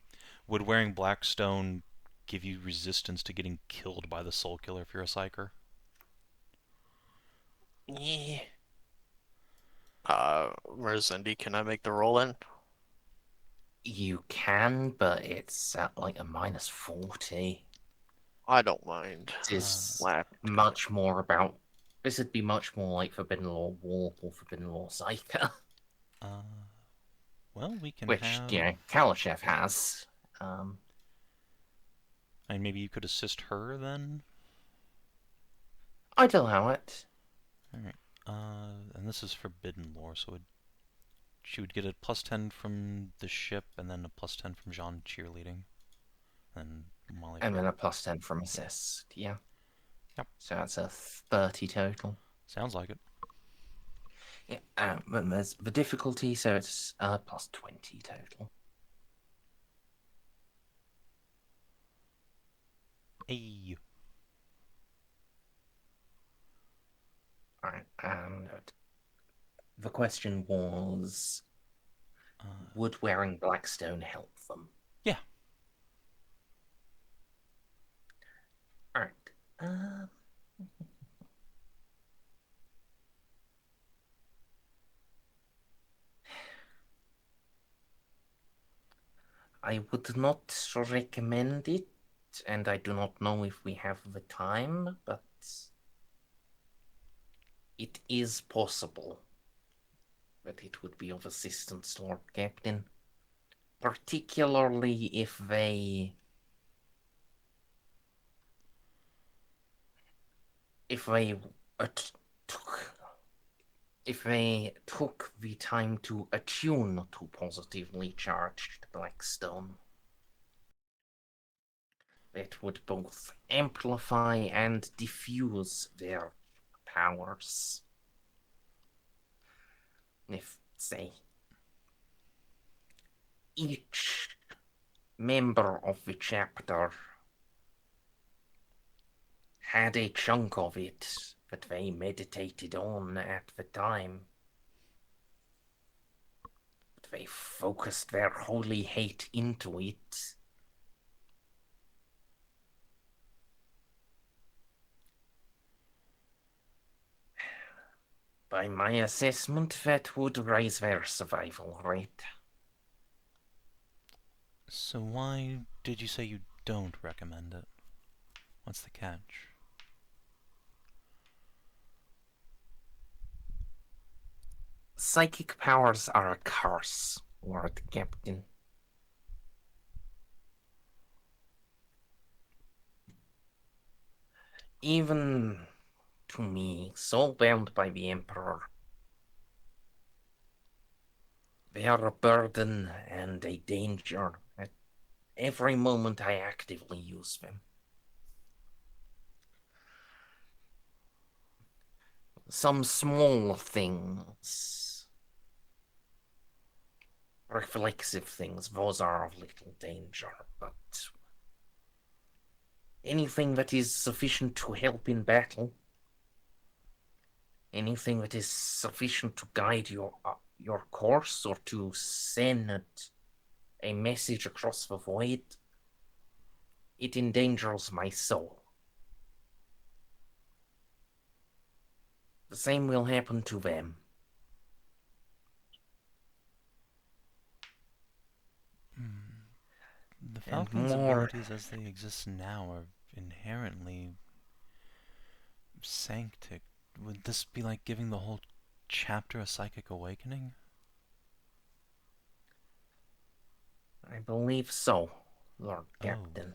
would wearing Blackstone give you resistance to getting killed by the Soul Killer if you're a Psyker? Yeah. Merzendi, can I make the roll in? You can, but it's at like a -40. I don't mind. This is Lap. much more about. This would be much more like Forbidden Law Warp or Forbidden Law Ceiko, Well, we can which, have... Kalashev has. And maybe you could assist her, then? I'd allow it. Alright. And this is Forbidden Lore, so she would get a +10 from the ship, and then a +10 from Jeanne cheerleading. And Molly. And then a +10 from assist, yeah. Yep. So that's a 30 total. Sounds like it. Yeah, and there's the difficulty, so it's +20 total. Hey. Alright, and the question was, would wearing Blackstone help them? Yeah. Alright. I would not recommend it, and I do not know if we have the time, but it is possible that it would be of assistance, Lord Captain. Particularly if they took the time to attune to positively charged Blackstone. That would both amplify and diffuse their powers. If, say, each member of the chapter had a chunk of it that they meditated on at the time. They focused their holy hate into it. By my assessment, that would raise their survival rate. So why did you say you don't recommend it? What's the catch? Psychic powers are a curse, Lord Captain. Even to me, so bound by the Emperor, they are a burden and a danger at every moment I actively use them. Some small things, reflexive things, those are of little danger, but anything that is sufficient to help in battle, anything that is sufficient to guide your course or to send a message across the void, it endangers my soul. The same will happen to them. The Falcon's abilities as they exist now are inherently sanctic. Would this be like giving the whole chapter a psychic awakening? I believe so, Lord Captain.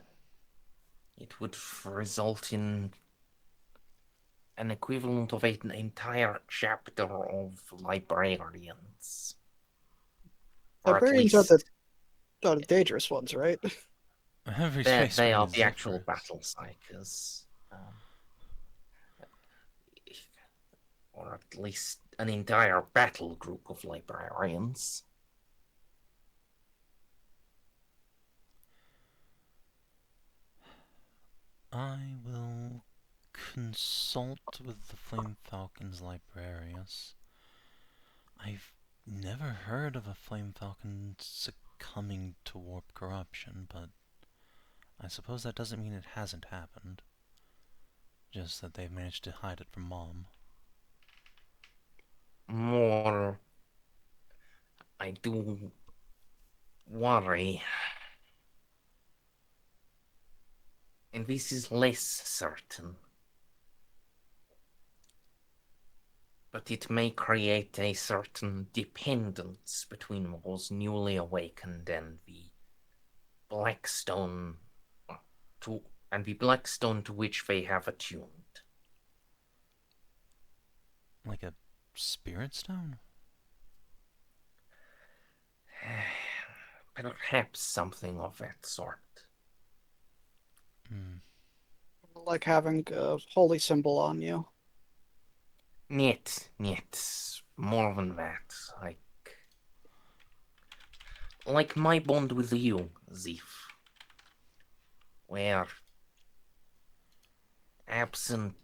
It would result in an equivalent of an entire chapter of librarians. Or at Librarians are least the dangerous ones, right? Every they space they marine are is the actual different. battle psychers. Or at least an entire battle group of librarians. I will consult with the Flame Falcon's librarius. I've never heard of a Flame Falcon succumbing to warp corruption, but I suppose that doesn't mean it hasn't happened. Just that they've managed to hide it from Mom. More, I do worry. And this is less certain. But it may create a certain dependence between those newly awakened and the Blackstone to which they have attuned. Like a spirit stone? Perhaps something of that sort. Hmm. Like having a holy symbol on you. Niet, more than that. Like my bond with you, Xiph. Where, absent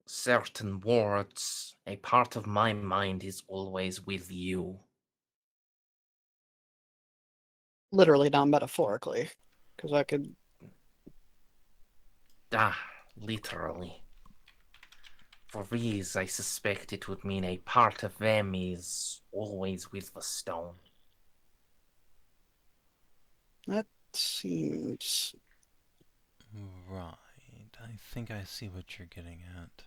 certain words, a part of my mind is always with you. Literally, not metaphorically. Because I could. Literally. For these, I suspect it would mean a part of them is always with the stone. That seems. Right. I think I see what you're getting at.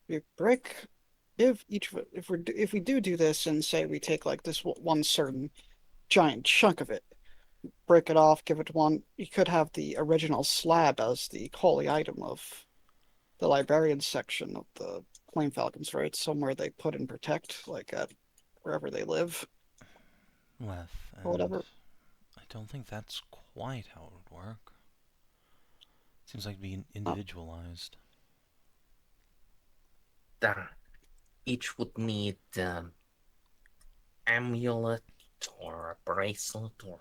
We break. If we do this and say we take like this one certain giant chunk of it, break it off, give it to one, you could have the original slab as the holy item of the librarian section of the Flame Falcons, right? Somewhere they put and protect, like at wherever they live Leth, or and whatever. I don't think that's quite how it would work. Seems like being Uh, individualized. Each would need amulet or a bracelet or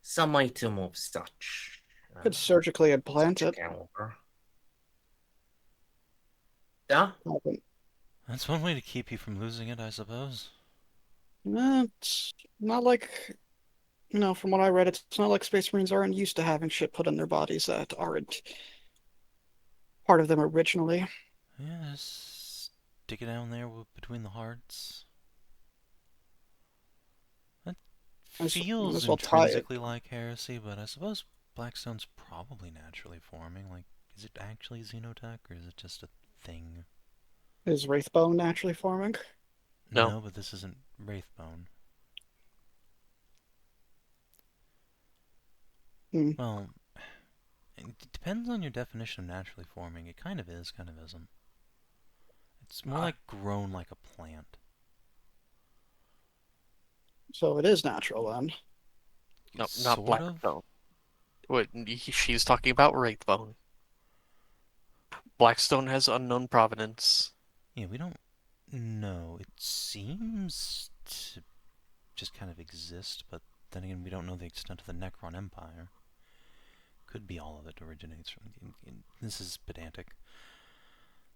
some item of such. could surgically implant Such it. caliber. That's one way to keep you from losing it, I suppose. It's not like, from what I read, it's not like Space Marines aren't used to having shit put in their bodies that aren't part of them originally. Yeah, just stick it down there between the hearts. That Might feels as well tie it. intrinsically like heresy, but I suppose Blackstone's probably naturally forming. Like, is it actually xenotech, or is it just a thing? Is Wraithbone naturally forming? No. No, but this isn't Wraithbone. Hmm. Well, it depends on your definition of naturally forming. It kind of is, kind of isn't. It's more like grown like a plant. So it is natural then. No, not Sort of? Blackstone. What, she's talking about Wraithbone. Blackstone has unknown provenance. Yeah, we don't know. It seems to just kind of exist, but then again, we don't know the extent of the Necron Empire. Could be all of it originates from. This is pedantic.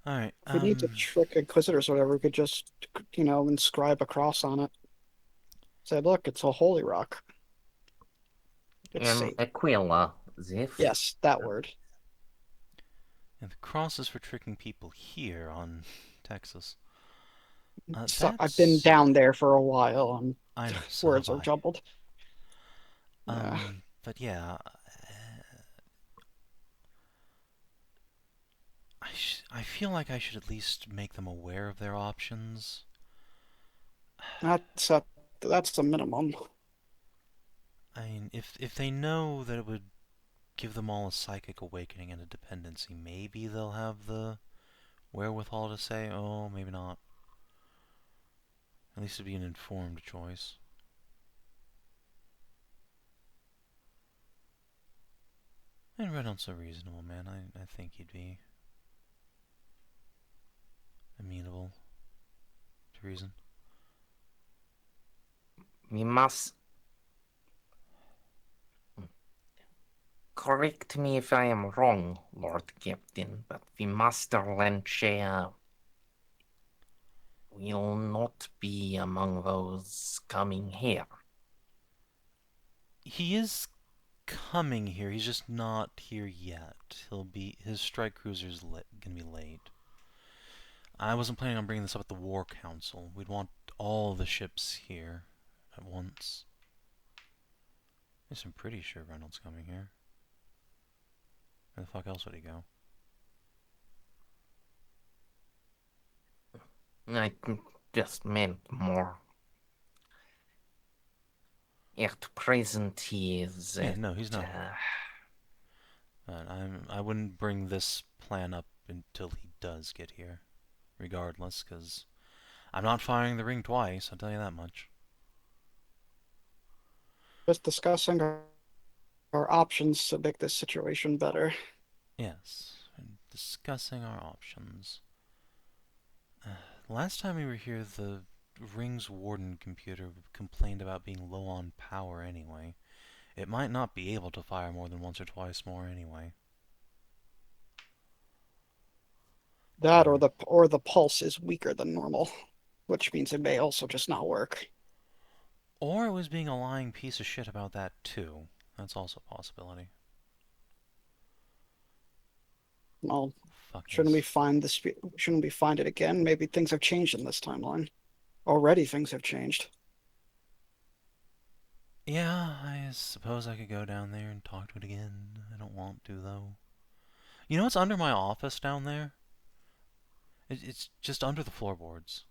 Alright, If we need to trick Inquisitors or whatever, we could just, inscribe a cross on it. Say, look, it's a holy rock. It's safe. Aquila, Xiph. Yes, that word. and the cross is for tricking people here on Texas. So I've been down there for a while, and I know, so words have are I. jumbled. Yeah. But yeah, I feel like I should at least make them aware of their options. That's the minimum. I mean, if they know that it would give them all a psychic awakening and a dependency. Maybe they'll have the wherewithal to say, oh, maybe not. At least it'd be an informed choice. And Reynolds a reasonable man. I think he'd be amenable to reason. We must... Correct me if I am wrong, Lord Captain, but the Master Lancea will not be among those coming here. He is coming here. He's just not here yet. His strike cruiser's gonna be late. I wasn't planning on bringing this up at the War Council. We'd want all the ships here at once. Yes, I'm pretty sure Reynolds coming here. Where the fuck else would he go? I just meant more. At present, he is. Yeah, no, he's not here. But I wouldn't bring this plan up until he does get here, regardless, because I'm not firing the ring twice, I'll tell you that much. Just discussing our options to make this situation better. Yes, and discussing our options. Last time we were here, the ring's warden computer complained about being low on power anyway. It might not be able to fire more than once or twice more anyway. That or the pulse is weaker than normal, which means it may also just not work. Or it was being a lying piece of shit about that too. That's also a possibility. Well, Fuck shouldn't we this. find it again? Maybe things have changed in this timeline. Already things have changed. Yeah, I suppose I could go down there and talk to it again. I don't want to, though. You know what's under my office down there? It's just under the floorboards.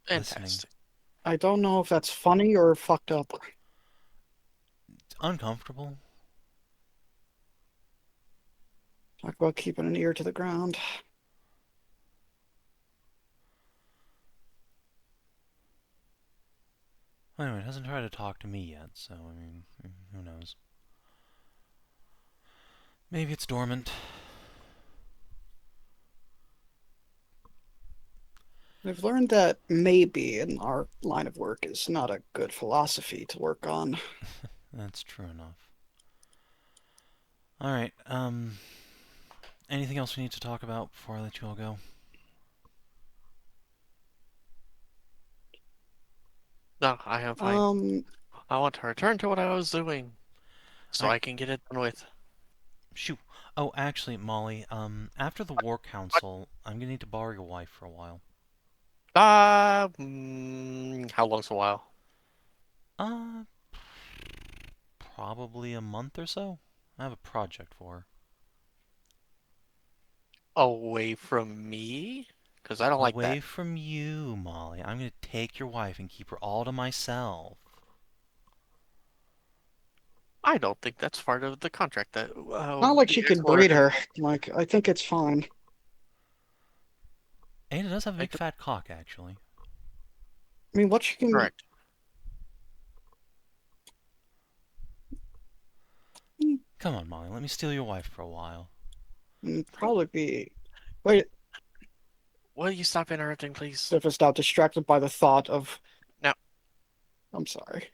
Listening. Fantastic. I don't know if that's funny or fucked up. It's uncomfortable. Talk about keeping an ear to the ground. Anyway, it hasn't tried to talk to me yet, so, I mean, who knows. Maybe it's dormant. We've learned that maybe in our line of work is not a good philosophy to work on. That's true enough. Alright, anything else we need to talk about before I let you all go? No, I am fine. I want to return to what I was doing, so I- I can get it done with. Shoot. Oh, actually, Molly, after the War Council, I'm gonna need to borrow your wife for a while. How long's a while? Probably a month or so. I have a project for her. Away from me? Because I don't like Away that. from you, Molly. I'm gonna take your wife and keep her all to myself. I don't think that's part of the contract. That Not like she can breed her. Like, I think it's fine. And it does have a big fat cock, actually. I mean, what she can... Correct. Come on, Molly. Let me steal your wife for a while. Probably be... Wait, Will you stop interrupting, please? if it's not distracted by the thought of... No. I'm sorry.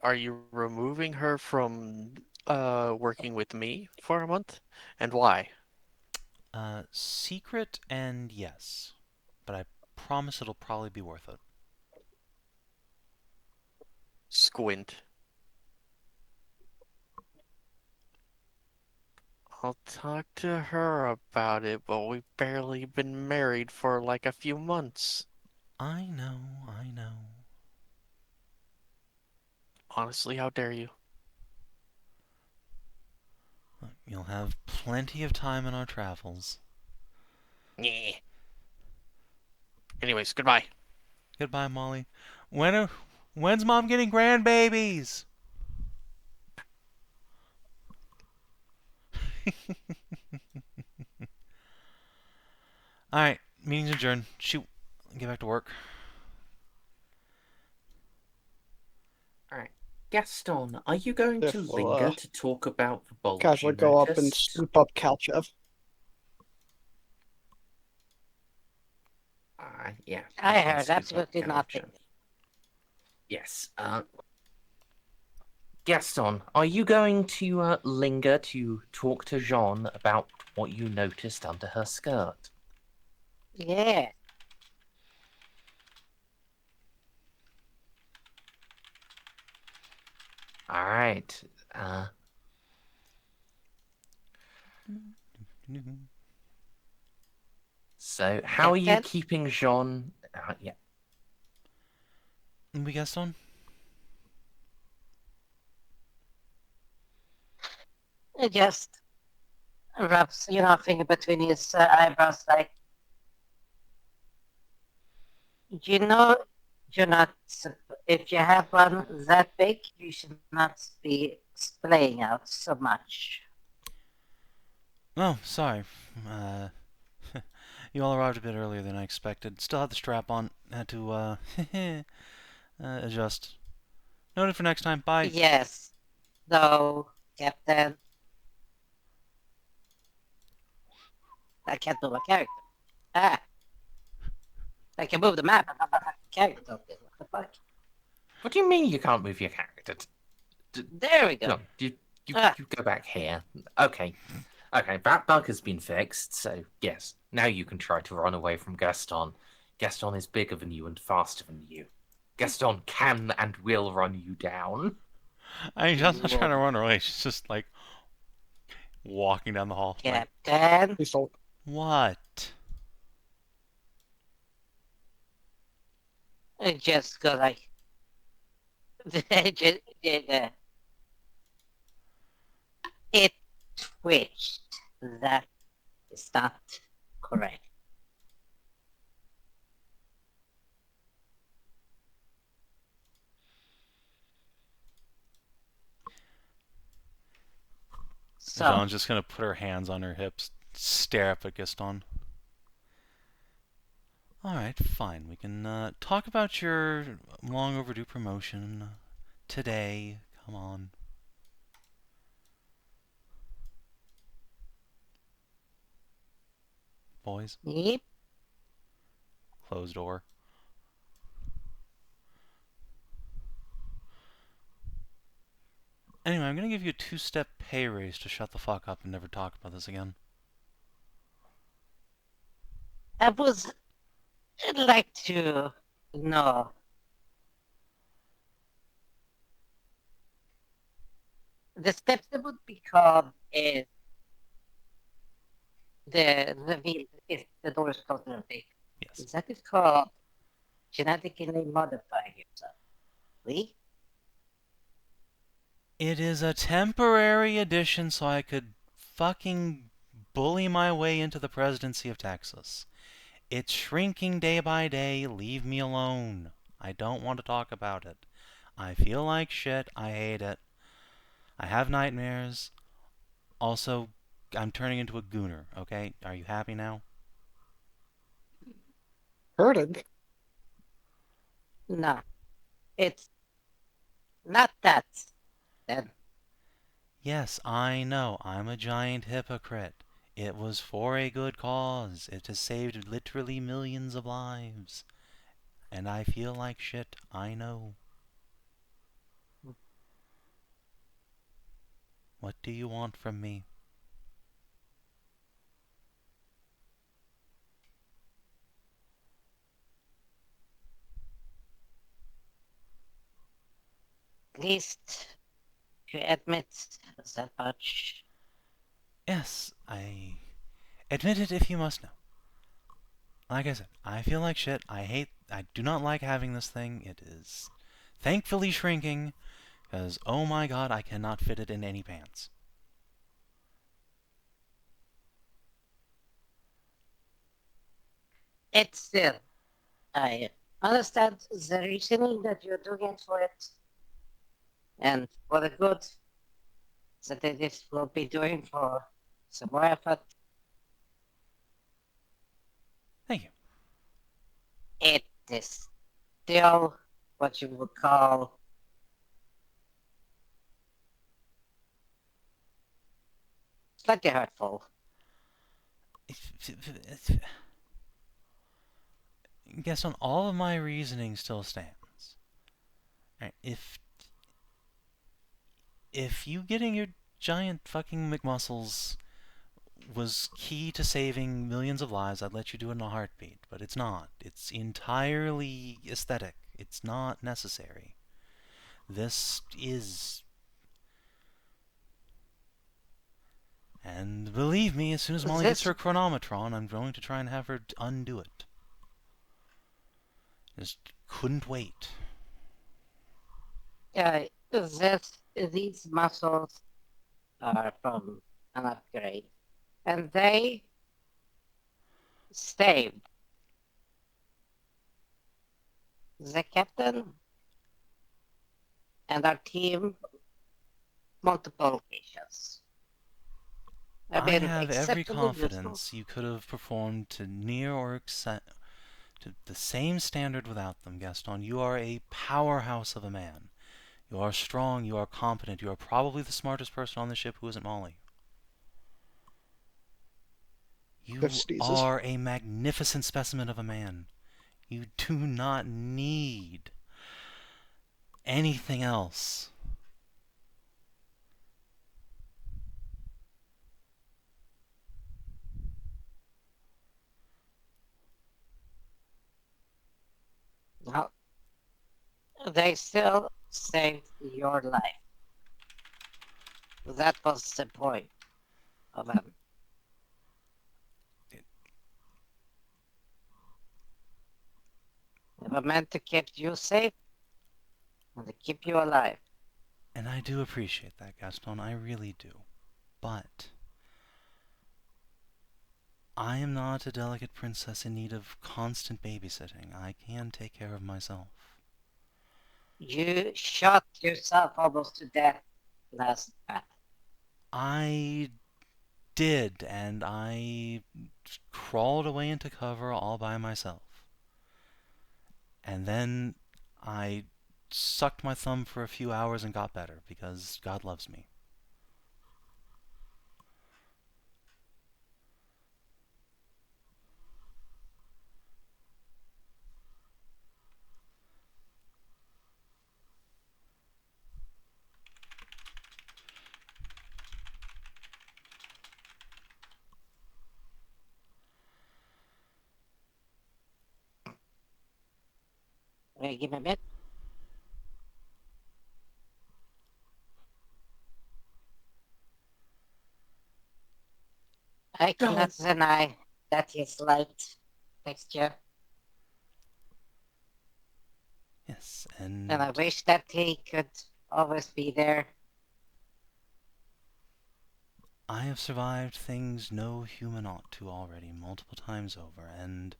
Are you removing her from working with me for a month? And why? Secret and yes. But I promise it'll probably be worth it. Squint. I'll talk to her about it, but we've barely been married for like a few months. I know, I know. Honestly, how dare you? Look, you'll have plenty of time in our travels. Yeah. Anyways, goodbye. Goodbye, Molly. When's Mom getting grandbabies? Alright, meeting's adjourned. Shoot. Get back to work. All right. Gaston, are you going to Xiph will, linger to talk about the bulge casually you go up and noticed? scoop up Kalchev. Yeah. I you can heard scoop up absolutely nothing. Galchef. Yes. Gaston, are you going to linger to talk to Jeanne about what you noticed under her skirt? Yeah. All right. So how are you Captain? keeping Jeanne? Yeah. We Gaston? He just rubs, finger between his eyebrows like, you know, you're not, if you have one that big, you should not be splaying out so much. Oh, sorry. You all arrived a bit earlier than I expected. Still had the strap on. Had to, adjust. Noted for next time. Bye. Yes. No, Captain. I can't move my character. Ah. I can move the map, but not my character. What the fuck? What do you mean you can't move your character? There we go. No, you Ah. go back here. Okay. Okay, that bug has been fixed, so yes, now you can try to run away from Gaston. Gaston is bigger than you and faster than you. Gaston can and will run you down. I mean, John's not trying to run away. She's just, like, walking down the hall. Like, Captain. Please don't. what? I just go like... It twitched. That is not correct. So, John's just gonna put her hands on her hips, stare up at Gaston. Alright, fine. We can talk about your long overdue promotion today. Come on. Boys, yep. closed door. Anyway, I'm gonna give you a 2-step pay raise to shut the fuck up and never talk about this again. I would like to know. The steps that would be called is the reveal if the door is closed and big. Yes. That is called genetically modifying yourself. We? It is a temporary addition so I could fucking bully my way into the presidency of Texas. It's shrinking day by day. Leave me alone. I don't want to talk about it. I feel like shit. I hate it. I have nightmares. Also, I'm turning into a gooner, okay? Are you happy now? Hurting. No. It's not that. Then Yes, I know. I'm a giant hypocrite. It was for a good cause. It has saved literally millions of lives. And I feel like shit. I know. What do you want from me? at least you admit that much. Yes, I admit it if you must know. Like I said, I feel like shit. I do not like having this thing. It is thankfully shrinking, because oh my god, I cannot fit it in any pants. It's still, I understand the reasoning that you're doing it for it, and for the good that it will be doing for some more effort. Thank you. It is still what you would call slightly hurtful. Gaston, all of my reasoning still stands. Right, if you getting your giant fucking McMuscles was key to saving millions of lives, I'd let you do it in a heartbeat. But it's not. It's entirely aesthetic. It's not necessary. This is... And believe me, as soon as Molly gets her chronometron, I'm going to try and have her undo it. Just couldn't wait. These muscles are from an upgrade, and they saved the captain and our team multiple occasions. I have every confidence you could have performed to near or to the same standard without them, Gaston. You are a powerhouse of a man. You are strong, you are competent, you are probably the smartest person on the ship who isn't Molly. You are a magnificent specimen of a man. You do not need anything else. No, they still saved your life. That was the point of them. They were meant to keep you safe and to keep you alive. And I do appreciate that, Gaston. I really do. But I am not a delicate princess in need of constant babysitting. I can take care of myself. You shot yourself almost to death last battle. I did, and I crawled away into cover all by myself. And then I sucked my thumb for a few hours and got better, because God loves me. Give me a bit. I cannot deny that his light texture. Yes, And I wish that he could always be there. I have survived things no human ought to already, multiple times over, and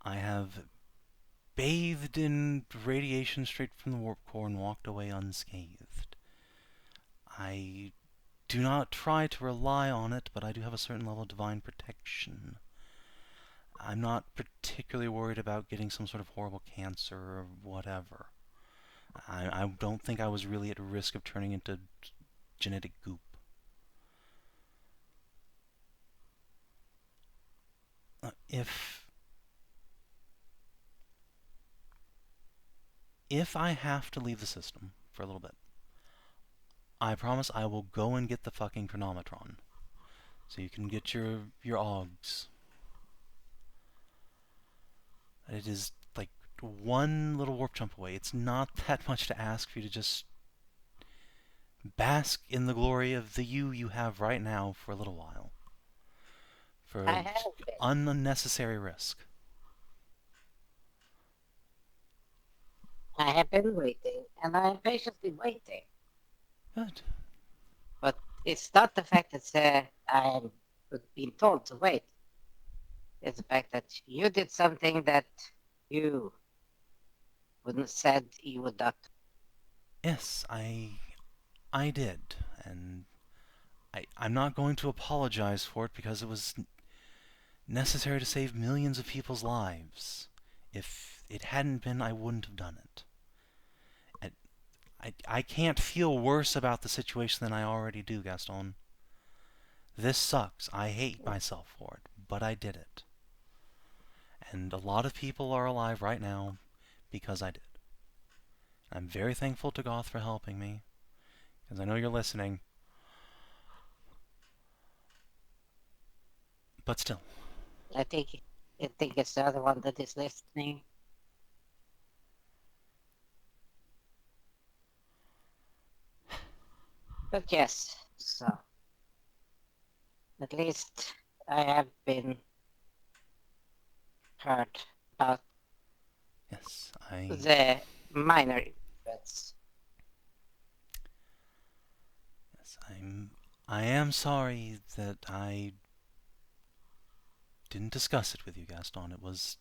I have bathed in radiation straight from the warp core and walked away unscathed. I do not try to rely on it, but I do have a certain level of divine protection. I'm not particularly worried about getting some sort of horrible cancer or whatever. I don't think I was really at risk of turning into genetic goop. If I have to leave the system for a little bit, I promise I will go and get the fucking chronometron, so you can get your augs. It is like one little warp jump away. It's not that much to ask for you to just bask in the glory of the you have right now for a little while. For unnecessary risk. I have been waiting, and I am patiently waiting. Good. But it's not the fact that I am being told to wait. It's the fact that you did something that you wouldn't have said you would not. Yes, I did, and I'm not going to apologize for it because it was necessary to save millions of people's lives. If it hadn't been, I wouldn't have done it. I can't feel worse about the situation than I already do, Gaston. This sucks. I hate myself for it, but I did it. And a lot of people are alive right now because I did. I'm very thankful to Goth for helping me, because I know you're listening. But still. I think it's the other one that is listening. But yes, so at least I have been heard about Yes, the minor events. Yes, I am sorry that I didn't discuss it with you, Gaston. It was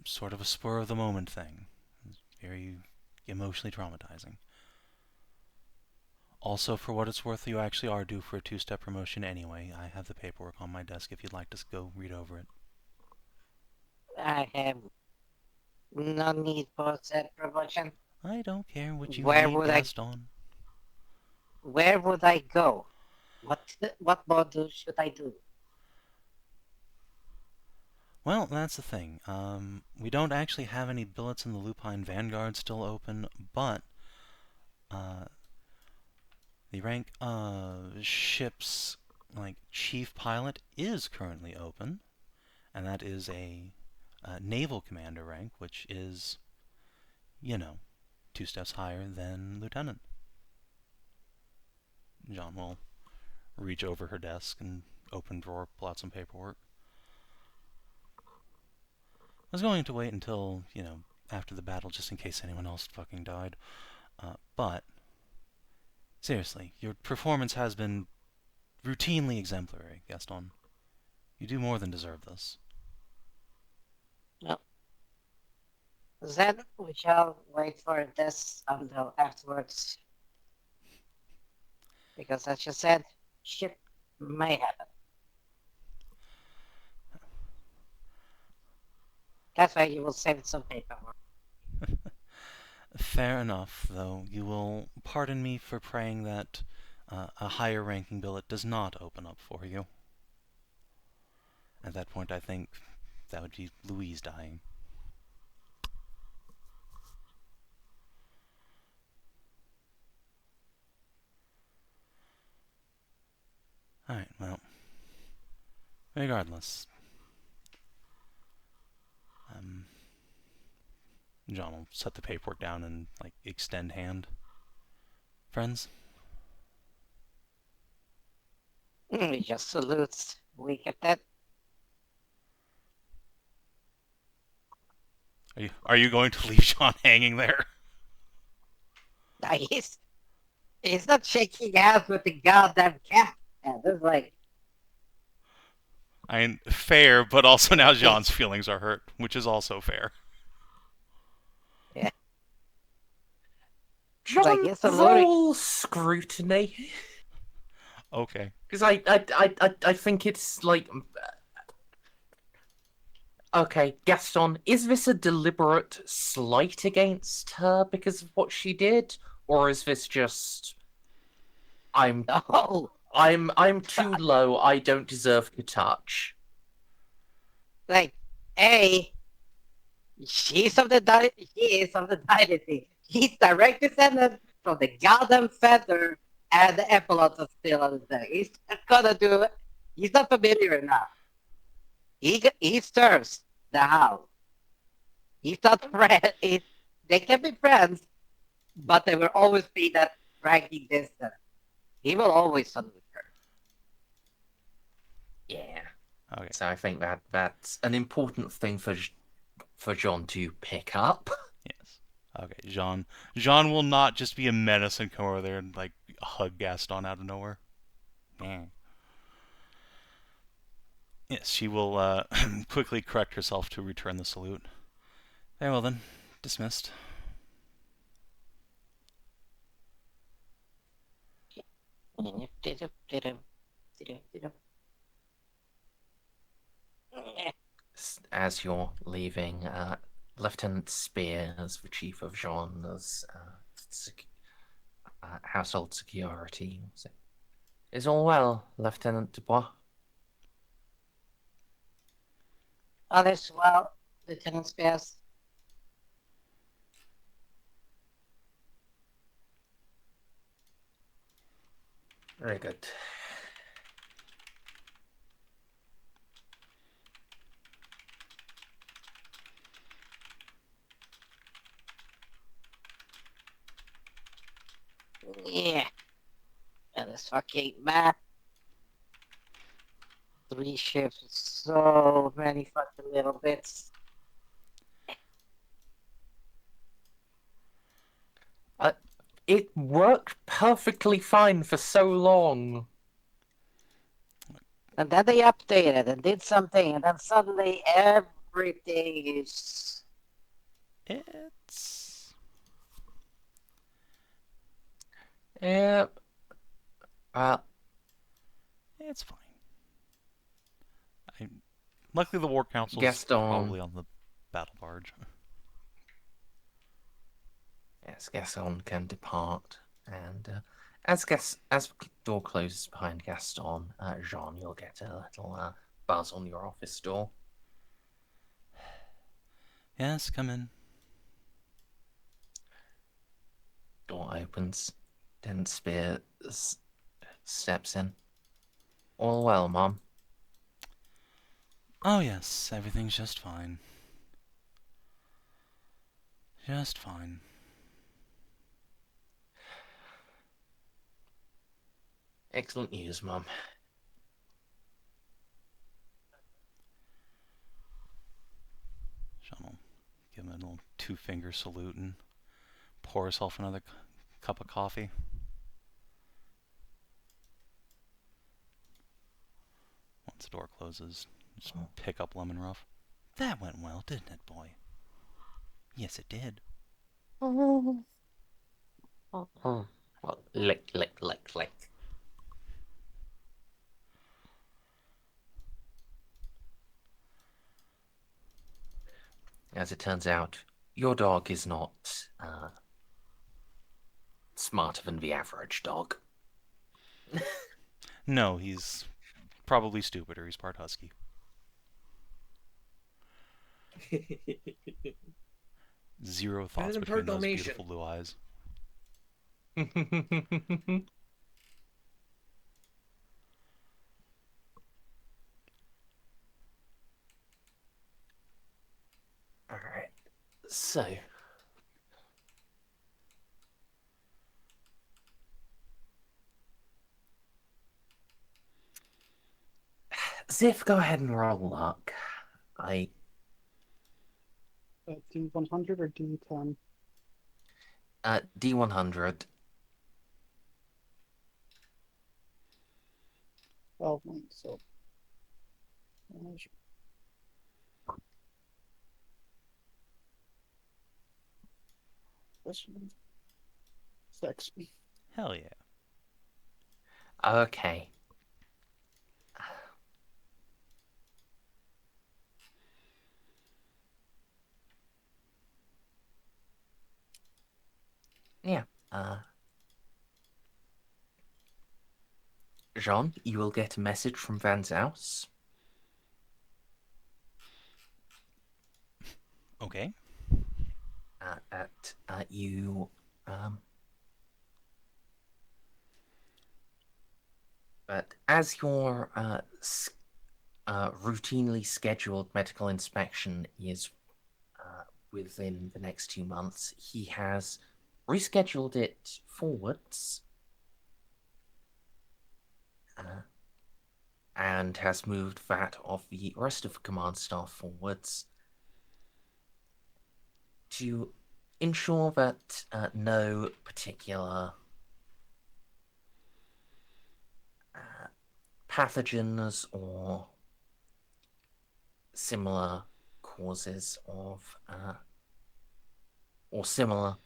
sort of a spur of the moment thing. It was very emotionally traumatizing. Also, for what it's worth, you actually are due for a 2-step promotion anyway. I have the paperwork on my desk if you'd like to go read over it. I have no need for that promotion. I don't care what you Where need, would Gaston. Where would I go? What module should I do? Well, that's the thing. We don't actually have any billets in the Lupine Vanguard still open, but the rank ship's chief pilot is currently open, and that is a naval commander rank, which is, 2 steps higher than lieutenant. Jeanne will reach over her desk and open drawer, pull out some paperwork. I was going to wait until, after the battle, just in case anyone else fucking died. But, seriously, your performance has been routinely exemplary, Gaston. You do more than deserve this. No. Then we shall wait for this until afterwards. Because as you said, shit may happen. That's why you will save some paperwork. Fair enough, though. You will pardon me for praying that a higher ranking billet does not open up for you. At that point, I think that would be Louise dying. Alright, well, regardless, Jeanne will set the paperwork down and, extend hand. Friends? He just salutes. We get that. Are you going to leave Jeanne hanging there? He's not shaking hands with the goddamn cat. And it's like, I mean, fair, but also now Jeanne's feelings are hurt, which is also fair. yeah. Jeanne, yes, I'm loading. roll scrutiny. Okay. Because I think it's like... Okay, Gaston, is this a deliberate slight against her because of what she did? Or is this just... I'm too low, I don't deserve to touch? Like, A, he is of the dynasty. He's direct descendant from the goddamn feather, and the epaulets are still on his neck. He's gonna do it. He's not familiar enough. He serves the house. He's not friend. They can be friends, but they will always be that ranking distance. He will always salute her. Yeah. Okay. So I think that's an important thing for Jeanne to pick up. Yes. Okay, Jeanne will not just be a menace and come over there and, hug Gaston out of nowhere. Yes, she will quickly correct herself to return the salute. Very well then. Dismissed. As you're leaving, Lieutenant Spears, the chief of Jeanne's household security, is all well, Lieutenant Dubois? All is well, Lieutenant Spears. Very good. Yeah. And this fucking map. 3 ships, so many fucking little bits. It worked perfectly fine for so long. And then they updated and did something, and then suddenly everything is. It's Yeah. it's fine. Luckily, the War Council's Gaston. probably on the battle barge. Yes, Gaston can depart, and as the door closes behind Gaston, Jeanne, you'll get a little buzz on your office door. Yes, come in. Door opens. Lieutenant Spears steps in. All well, Mom? Oh yes, everything's just fine. Just fine. Excellent news, Mom. Sean will give him a little 2-finger salute and pour herself another cup of coffee. Once the door closes, just pick up Lemon Ruff. That went well, didn't it, boy? Yes, it did. Well, lick, lick, lick, lick. As it turns out, your dog is not smarter than the average dog. No, he's probably stupider. He's part husky. Zero thoughts an between impart those Dalmatian. beautiful blue eyes. Alright, so... Xiph, go ahead and roll luck. D100 or D10? D100. 12 ones, so. This one. 6. Hell yeah. Okay. Yeah. Jeanne, you will get a message from Van Zaus. Okay. You but as your routinely scheduled medical inspection is within the next 2 months, he has rescheduled it forwards and has moved that of the rest of the command staff forwards to ensure that no particular pathogens or similar causes of or similar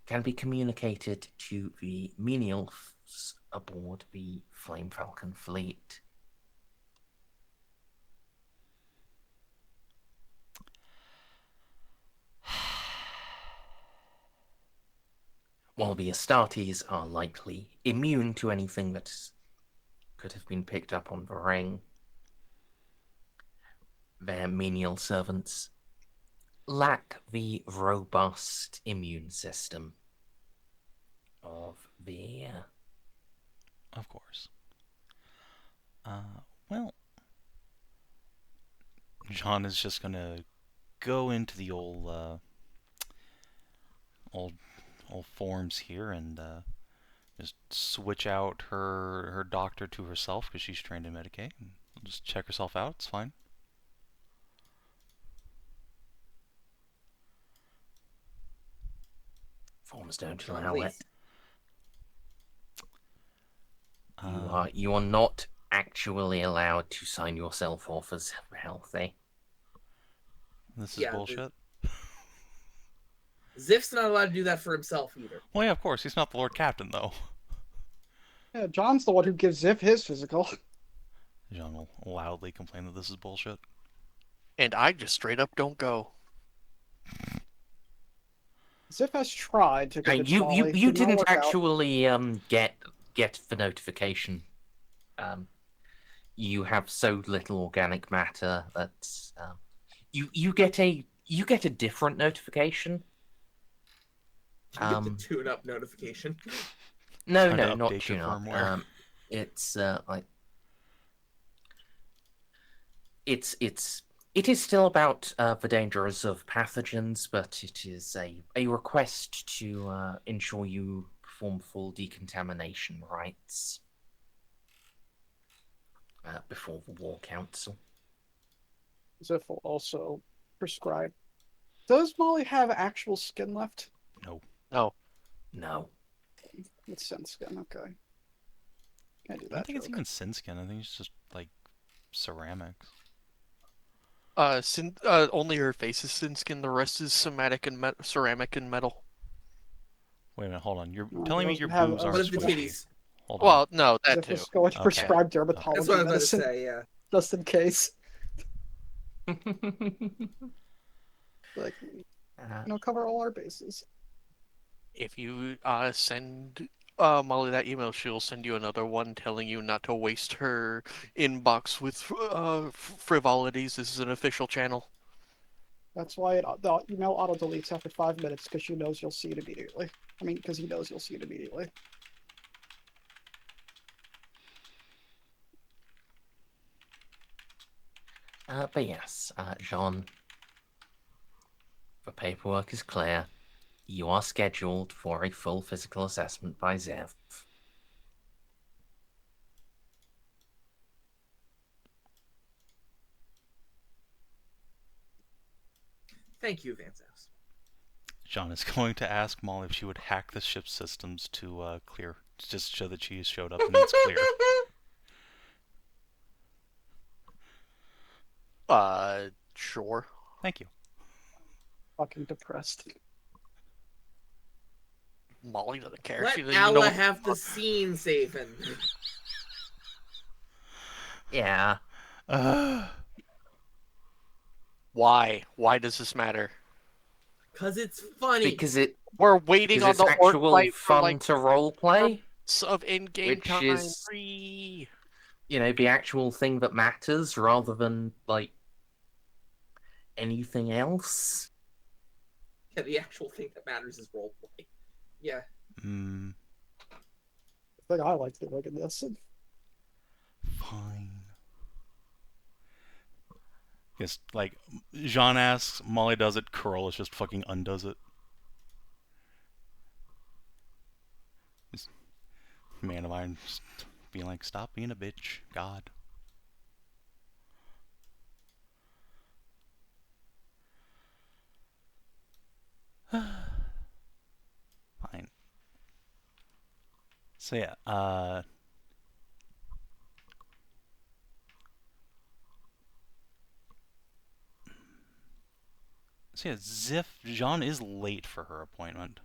can be communicated to the menial aboard the Flame Falcon fleet. While the Astartes are likely immune to anything that could have been picked up on the ring, their menial servants lack the robust immune system of the... Of course. Well, Jeanne is just gonna go into the old forms here and just switch out her doctor to herself because she's trained in Medicaid. And just check herself out. It's fine. Forms don't Jeanne, allow it. please. You are not actually allowed to sign yourself off as healthy. This is Yeah, bullshit. Xiph not allowed to do that for himself either. Well, yeah, of course. He's not the Lord Captain, though. Yeah, John's the one who gives Xiph his physical. Jeanne will loudly complain that this is bullshit. And I just straight up don't go. Xiph has tried to get You didn't actually get the notification. You have so little organic matter that you get a different notification. You get the tune-up notification. No, Trying to not update your tune-up. firmware. It's like it is still about the dangers of pathogens, but it is a request to ensure you perform full decontamination rites before the War Council. Xiph will also prescribe. Does Molly have actual skin left? No. No. No. It's sin skin, okay. Can't do I don't that think it's joke. even sin skin. I think it's just, like, ceramics. Only her face is sin skin. The rest is somatic and ceramic and metal. Wait a minute, hold on. You're No, telling me doesn't your have boobs a- aren't What if the squishy? titties? Hold on. Well, no, that Xiph too. was going to Okay. prescribe That's dermatology what I was about to medicine, say, yeah. just in case. Like, cover all our bases. If you send Molly that email, she'll send you another one telling you not to waste her inbox with frivolities. This is an official channel. That's why the email auto deletes after 5 minutes, because she knows you'll see it immediately. I mean, because he knows you'll see it immediately. But yes, Jeanne, the paperwork is clear. You are scheduled for a full physical assessment by Xiph. Thank you, Vanzos. Jeanne is going to ask Molly if she would hack the ship's systems to clear, to just show that she showed up and it's clear. Sure. Thank you. Fucking depressed. Molly doesn't care. Let She doesn't even know Allah what- have the scene, Savin. Yeah. Why? Why does this matter? Because it's funny. Because We're waiting on it's the orc actual fight for fun like to roleplay. months of in-game Which time. is- The actual thing that matters rather than, like, anything else. Yeah, the actual thing that matters is roleplay. Yeah. Mm, I think I like to look at this. fine. Yes, like, Jeanne asks, Molly does it, Corollas just fucking undoes it. Just, Man of Iron just being like, stop being a bitch, God. Fine. So yeah, Xiph, Jeanne is late for her appointment.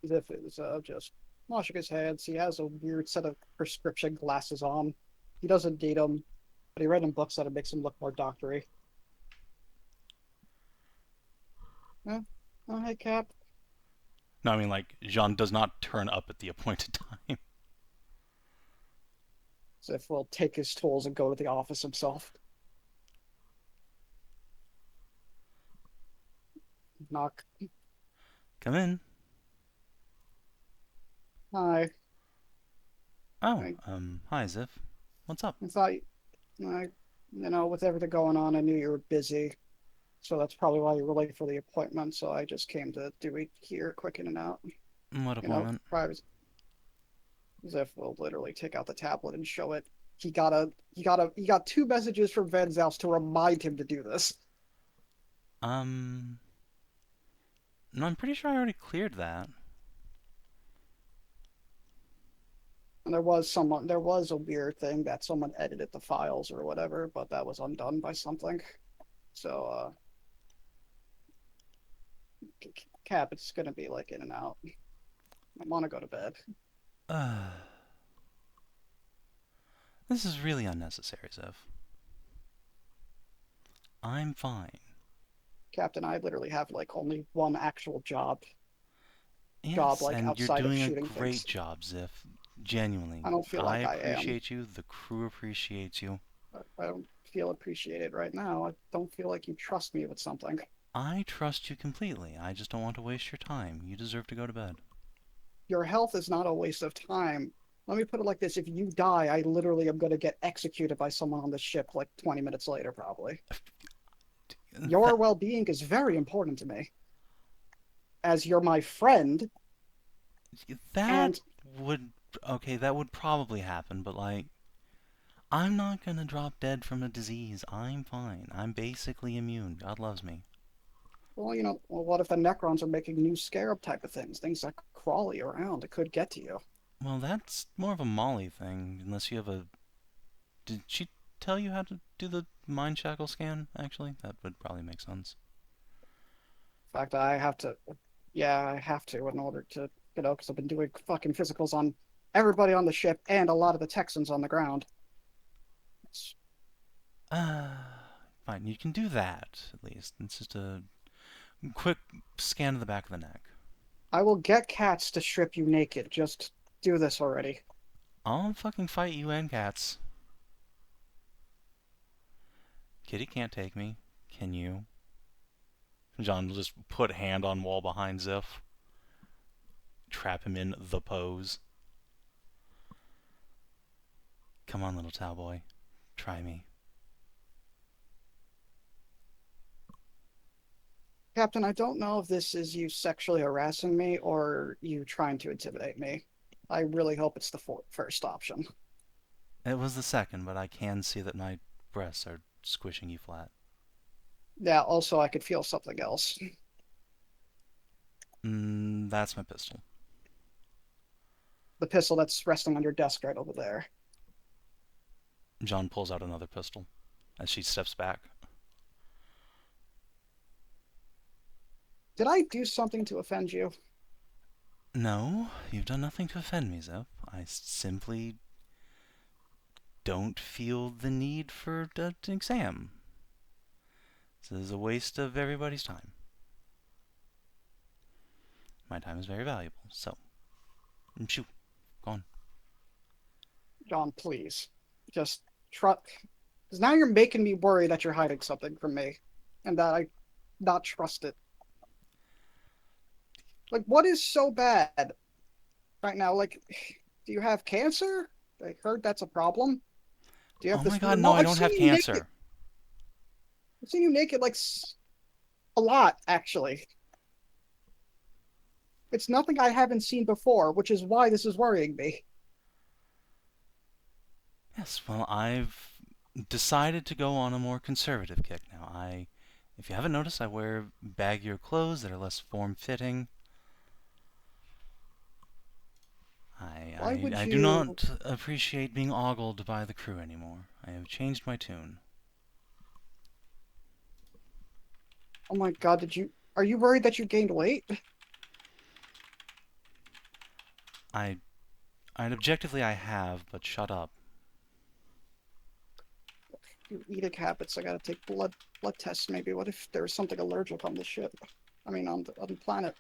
Xiph is just washing his hands. He has a weird set of prescription glasses on. He doesn't need them, but he read in books that it makes him look more doctory. Oh, hey, Cap. No, I mean, like, Jeanne does not turn up at the appointed time. Xiph will take his tools and go to the office himself. Knock. Come in. Hi. Oh, Hi. hi, Xiph. What's up? I thought, with everything going on, I knew you were busy. So that's probably why you were late for the appointment. So I just came to do it here, quick in and out. What appointment? Privacy. Xiph will literally take out the tablet and show it. He got 2 messages from Van Zels to remind him to do this. No, I'm pretty sure I already cleared that. And there was a weird thing that someone edited the files or whatever, but that was undone by something. So, Cap, it's gonna be like in and out. I want to go to bed. This is really unnecessary, Xiph. I'm fine. Captain, I literally have like only one actual job. Yes, like and you're outside of doing a shooting great things. job, Xiph. Genuinely. I don't feel like I am. appreciate you, the crew appreciates you. I don't feel appreciated right now. I don't feel like you trust me with something. I trust you completely. I just don't want to waste your time. You deserve to go to bed. Your health is not a waste of time. Let me put it like this. If you die, I literally am going to get executed by someone on the ship like 20 minutes later, probably. Your well-being is very important to me. As you're my friend. That would probably happen, but like, I'm not gonna drop dead from a disease. I'm fine. I'm basically immune. God loves me. Well, what if the Necrons are making new scarab type of things? Things that crawly around. It could get to you. Well, that's more of a Molly thing, unless you have a... Did she tell you how to do the mind shackle scan, actually? That would probably make sense. In fact, I have to in order to, because I've been doing fucking physicals on everybody on the ship and a lot of the Texans on the ground. Fine, you can do that, at least. It's just a quick scan of the back of the neck. I will get cats to strip you naked. Just do this already. I'll fucking fight you and cats. Kitty can't take me. Can you? Jeanne will just put hand on wall behind Xiph. Trap him in the pose. Come on, little cowboy. Try me. Captain, I don't know if this is you sexually harassing me or you trying to intimidate me. I really hope it's the first option. It was the second, but I can see that my breasts are squishing you flat. Yeah, also I could feel something else. That's my pistol. The pistol that's resting on your desk right over there. Jeanne pulls out another pistol as she steps back. Did I do something to offend you? No, you've done nothing to offend me, Xiph. I simply don't feel the need for an exam. This is a waste of everybody's time. My time is very valuable, so... Shoo, go on. John, please. Just trust... Because now you're making me worry that you're hiding something from me. And that I not trust it. Like, what is so bad right now? Like, do you have cancer? I heard that's a problem. Do you have Oh this... my god, no, I don't have cancer. Naked. I've seen you naked, like, a lot, actually. It's nothing I haven't seen before, which is why this is worrying me. Yes, well, I've decided to go on a more conservative kick now. If you haven't noticed, I wear baggier clothes that are less form-fitting. I do not appreciate being ogled by the crew anymore. I have changed my tune. Oh my god, are you worried that you gained weight? objectively I have, but shut up. Your eating habits. I gotta take blood tests. Maybe. What if there's something allergic on the ship? I mean, on the planet.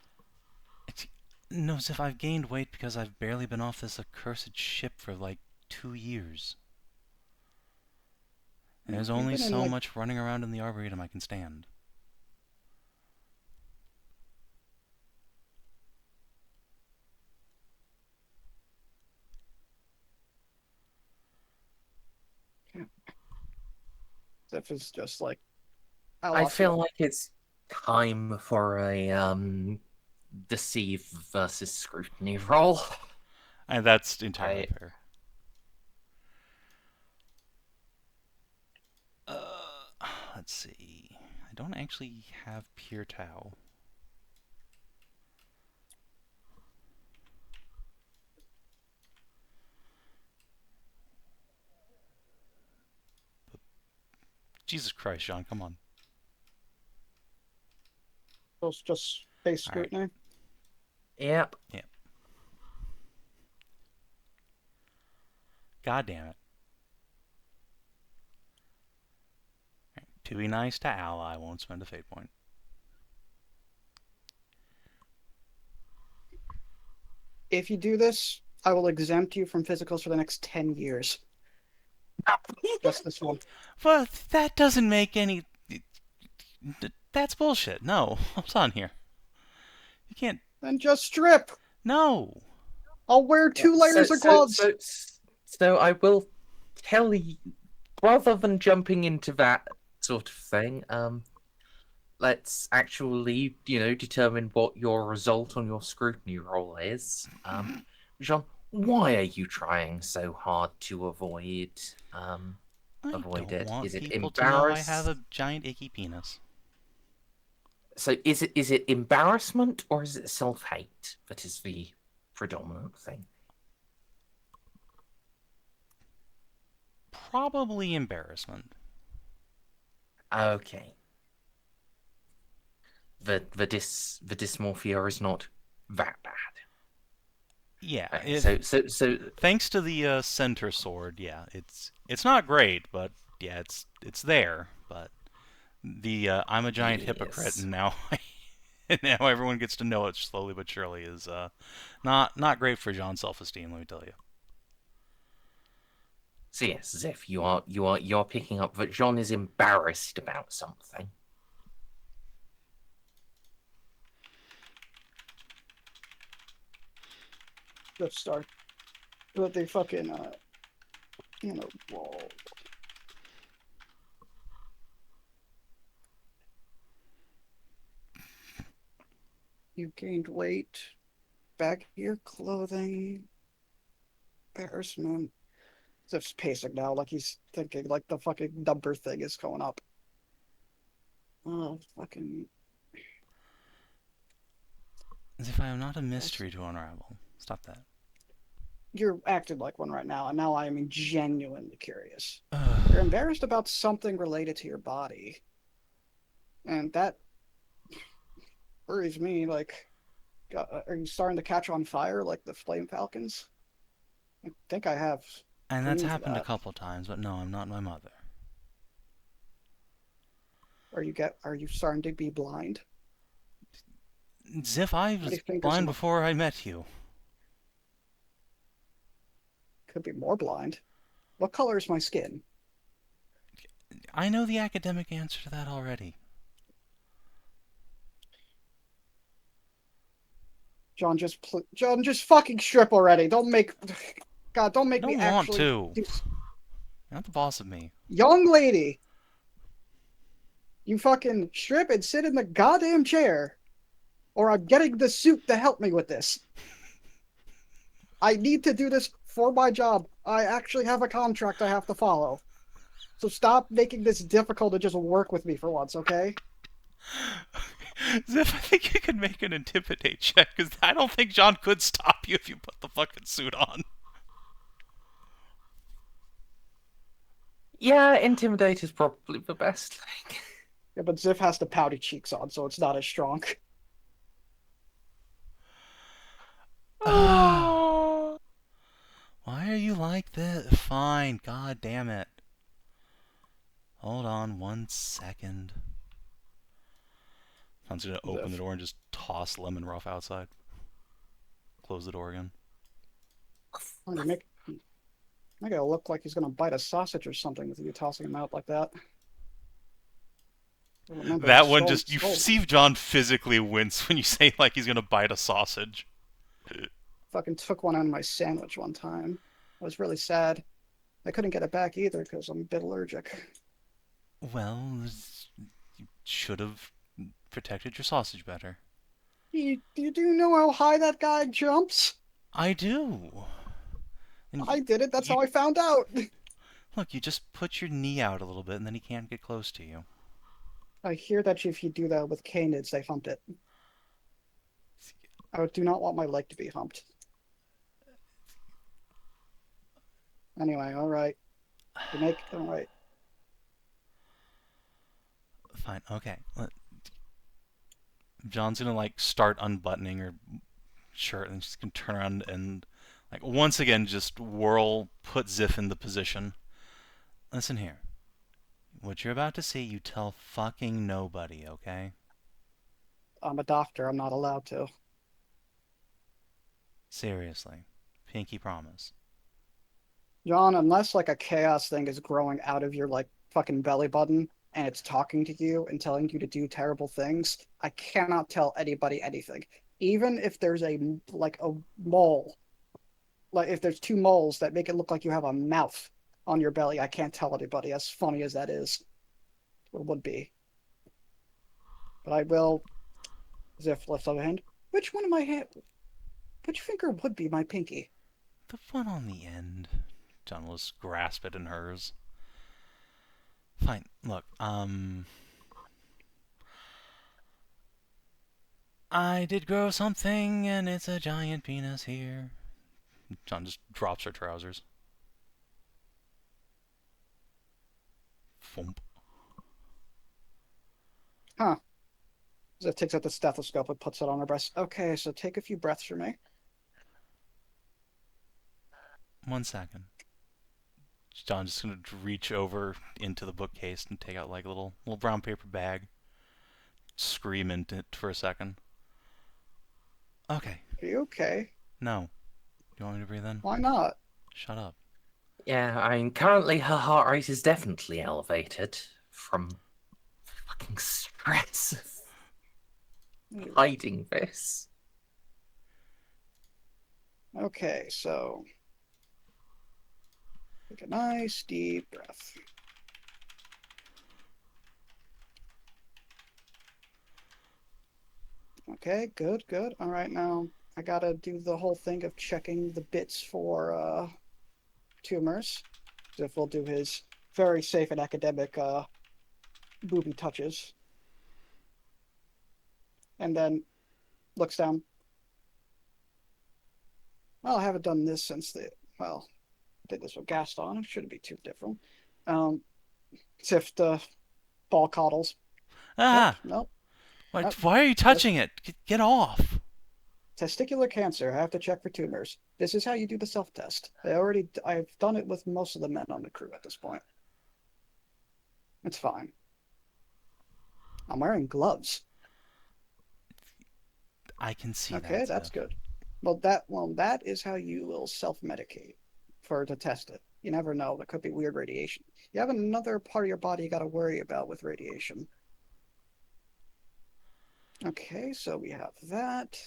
No, Xiph, I've gained weight because I've barely been off this accursed ship for like 2 years. And there's You've only been in, so like, much running around in the Arboretum I can stand. Xiph is just like. I feel like it's time for a deceive versus scrutiny roll. And that's entirely fair. Let's see. I don't actually have Pure Tau. Jesus Christ, Jeanne, come on. Those just base scrutiny. Right. Yep. Yep. God damn it. Right. To be nice to ally, I won't spend a fate point. If you do this, I will exempt you from physicals for the next 10 years. Just this one. But that doesn't make any... That's bullshit. No. What's on here? You can't... Then just strip! No! I'll wear 2 layers of gloves! So I will tell you, rather than jumping into that sort of thing, let's actually, determine what your result on your scrutiny roll is. Jeanne, why are you trying so hard to avoid it? I don't want Is it people to know I embarrassed? have a giant icky penis. So is it embarrassment or is it self-hate that is the predominant thing? Probably embarrassment. Okay. The dysmorphia is not that bad. Yeah. Okay, so thanks to the center sword, yeah, it's not great, but yeah, it's there. But the I'm a giant hypocrite, and now now everyone gets to know it slowly but surely is not great for Jeanne's self-esteem. Let me tell you. So yes, Xiph, you're picking up that Jeanne is embarrassed about something. Let's start. But they fucking, roll. You gained weight. Back your clothing. Embarrassment. Ziff's pacing now, like he's thinking, like the fucking number thing is going up. Oh, fucking. As if I am not a mystery to unravel. Stop that. You're acting like one right now, and now I am genuinely curious. You're embarrassed about something related to your body. And that worries me, like, are you starting to catch on fire like the Flame Falcons? I think I have. And that's happened a couple times, but no, I'm not my mother. Are you starting to be blind? Xiph, I was blind before I met you. Could be more blind. What color is my skin? I know the academic answer to that already. Jeanne, just fucking strip already. Don't make me actually. I don't want to. You're not the boss of me. Young lady, you fucking strip and sit in the goddamn chair, or I'm getting the suit to help me with this. I need to do this for my job. I actually have a contract I have to follow. So stop making this difficult to just work with me for once, okay? Xiph, I think you can make an intimidate check, because I don't think Jeanne could stop you if you put the fucking suit on. Yeah, intimidate is probably the best thing. Yeah, but Xiph has the pouty cheeks on, so it's not as strong. like this. Fine. God damn it. Hold on 1 second. I'm just gonna open the door and just toss Lemon Ruff outside. Close the door again. Make it look like he's gonna bite a sausage or something with you tossing him out like that. Remember, That one just, you see John physically wince when you say like he's gonna bite a sausage. Fucking took one out of my sandwich one time. I was really sad. I couldn't get it back either because I'm a bit allergic. Well, you should have protected your sausage better. You do know how high that guy jumps? I do. And I did it. That's how I found out. Look, you just put your knee out a little bit and then he can't get close to you. I hear that if you do that with canids, they hump it. I do not want my leg to be humped. Anyway, all right. All right. Fine, okay. John's gonna like start unbuttoning her shirt and she's gonna turn around and like once again just put Xiph in the position. Listen here. What you're about to see, you tell fucking nobody, okay? I'm a doctor. I'm not allowed to. Seriously. Pinky promise. John, unless like a chaos thing is growing out of your like fucking belly button and it's talking to you and telling you to do terrible things, I cannot tell anybody anything. Even if there's a mole, like if there's two moles that make it look like you have a mouth on your belly, I can't tell anybody, as funny as that is. It would be. But I will. Xiph lifts up a hand. Which finger would be my pinky? The one on the end. John will just grasp it in hers. Fine, look, I did grow something, and it's a giant penis here. John just drops her trousers. Thump. Huh. Xiph takes out the stethoscope and puts it on her breast. Okay, so take a few breaths for me. 1 second. John's just gonna reach over into the bookcase and take out like a little brown paper bag. Scream into it for a second. Okay. Are you okay? No. You want me to breathe in? Why not? Shut up. Yeah, I mean, currently her heart rate is definitely elevated from fucking stress of hiding this. Okay, so take a nice deep breath. Okay, good, good. All right, now I gotta do the whole thing of checking the bits for tumors. Xiph will do his very safe and academic booby touches. And then looks down. Well, I haven't done this since did this with Gaston. It shouldn't be too different. Xiph ball coddles. Ah! Nope. Why are you touching it? Get off! Testicular cancer. I have to check for tumors. This is how you do the self-test. I've done it with most of the men on the crew at this point. It's fine. I'm wearing gloves. I can see that. Okay, that's good. Well, that is how you will self-medicate to test it. You never know. There could be weird radiation. You have another part of your body you got to worry about with radiation. Okay, so we have that.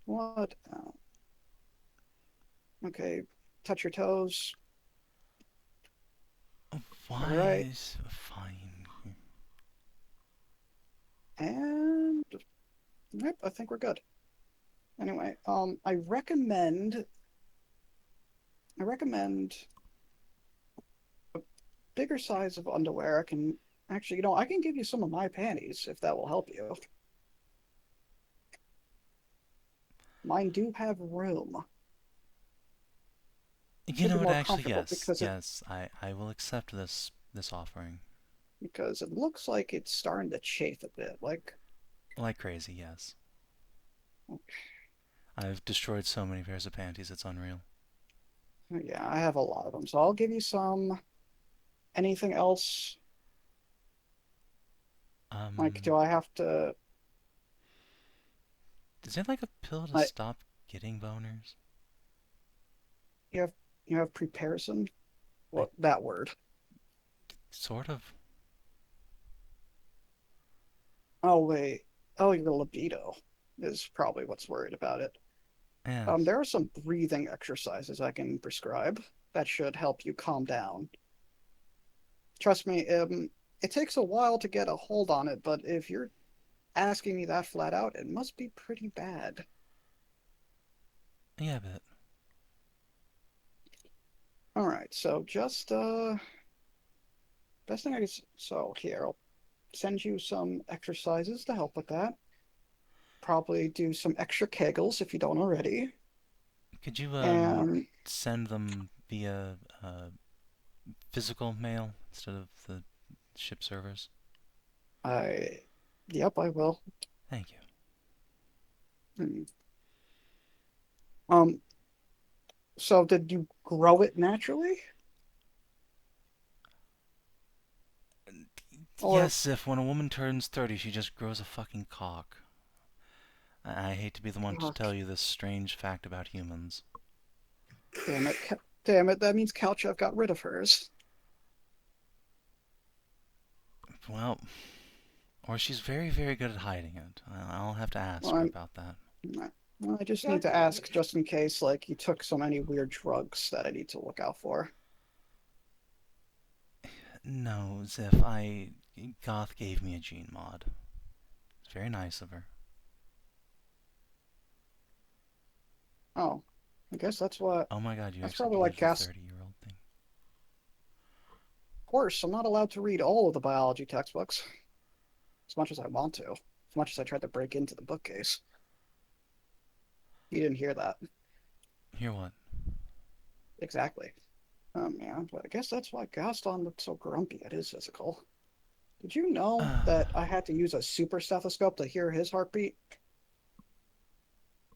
What? Okay, touch your toes. Why right. is fine? And yep, I think we're good. Anyway, I recommend a bigger size of underwear. I can actually, I can give you some of my panties if that will help you. Mine do have room. You know what? Actually, Because yes. I will accept this offering. Because it looks like it's starting to chafe a bit, like crazy. Yes. I've destroyed so many pairs of panties, it's unreal. Yeah, I have a lot of them, so I'll give you some. Anything else? Like, do I have to? Is it like a pill to Like, stop getting boners? you have preparison? I, What that word? sort of. Oh wait. Oh, your libido is probably what's worried about it. Yes. There are some breathing exercises I can prescribe that should help you calm down. Trust me, it takes a while to get a hold on it, but if you're asking me that flat out, it must be pretty bad. Yeah, but All right, so just best thing I can. So here, I'll send you some exercises to help with that. Probably do some extra kegels if you don't already. could you And send them via physical mail instead of the ship servers? I, yep, I will. Thank you. Hmm. Um, so did you grow it naturally? Or, Yes, if when a woman turns 30, she just grows a fucking cock. I hate to be the one to oh, tell you this strange fact about humans. damn it, damn it, that means Kalchev got rid of hers. Well, or she's very, very good at hiding it. I'll have to ask Well, her about that. well, I just need to ask just in case, like, you took so many weird drugs that I need to look out for. No, Xiph, Goth gave me a gene mod. It's very nice of her. Oh, I guess that's what. Oh my god, you That's actually probably like believe the gas. 30-year-old thing? Of course, I'm not allowed to read all of the biology textbooks as much as I want to, as much as I tried to break into the bookcase. You didn't hear that. Hear what? Exactly. Yeah, but I guess that's why Gaston looked so grumpy at his physical. Did you know that I had to use a super stethoscope to hear his heartbeat?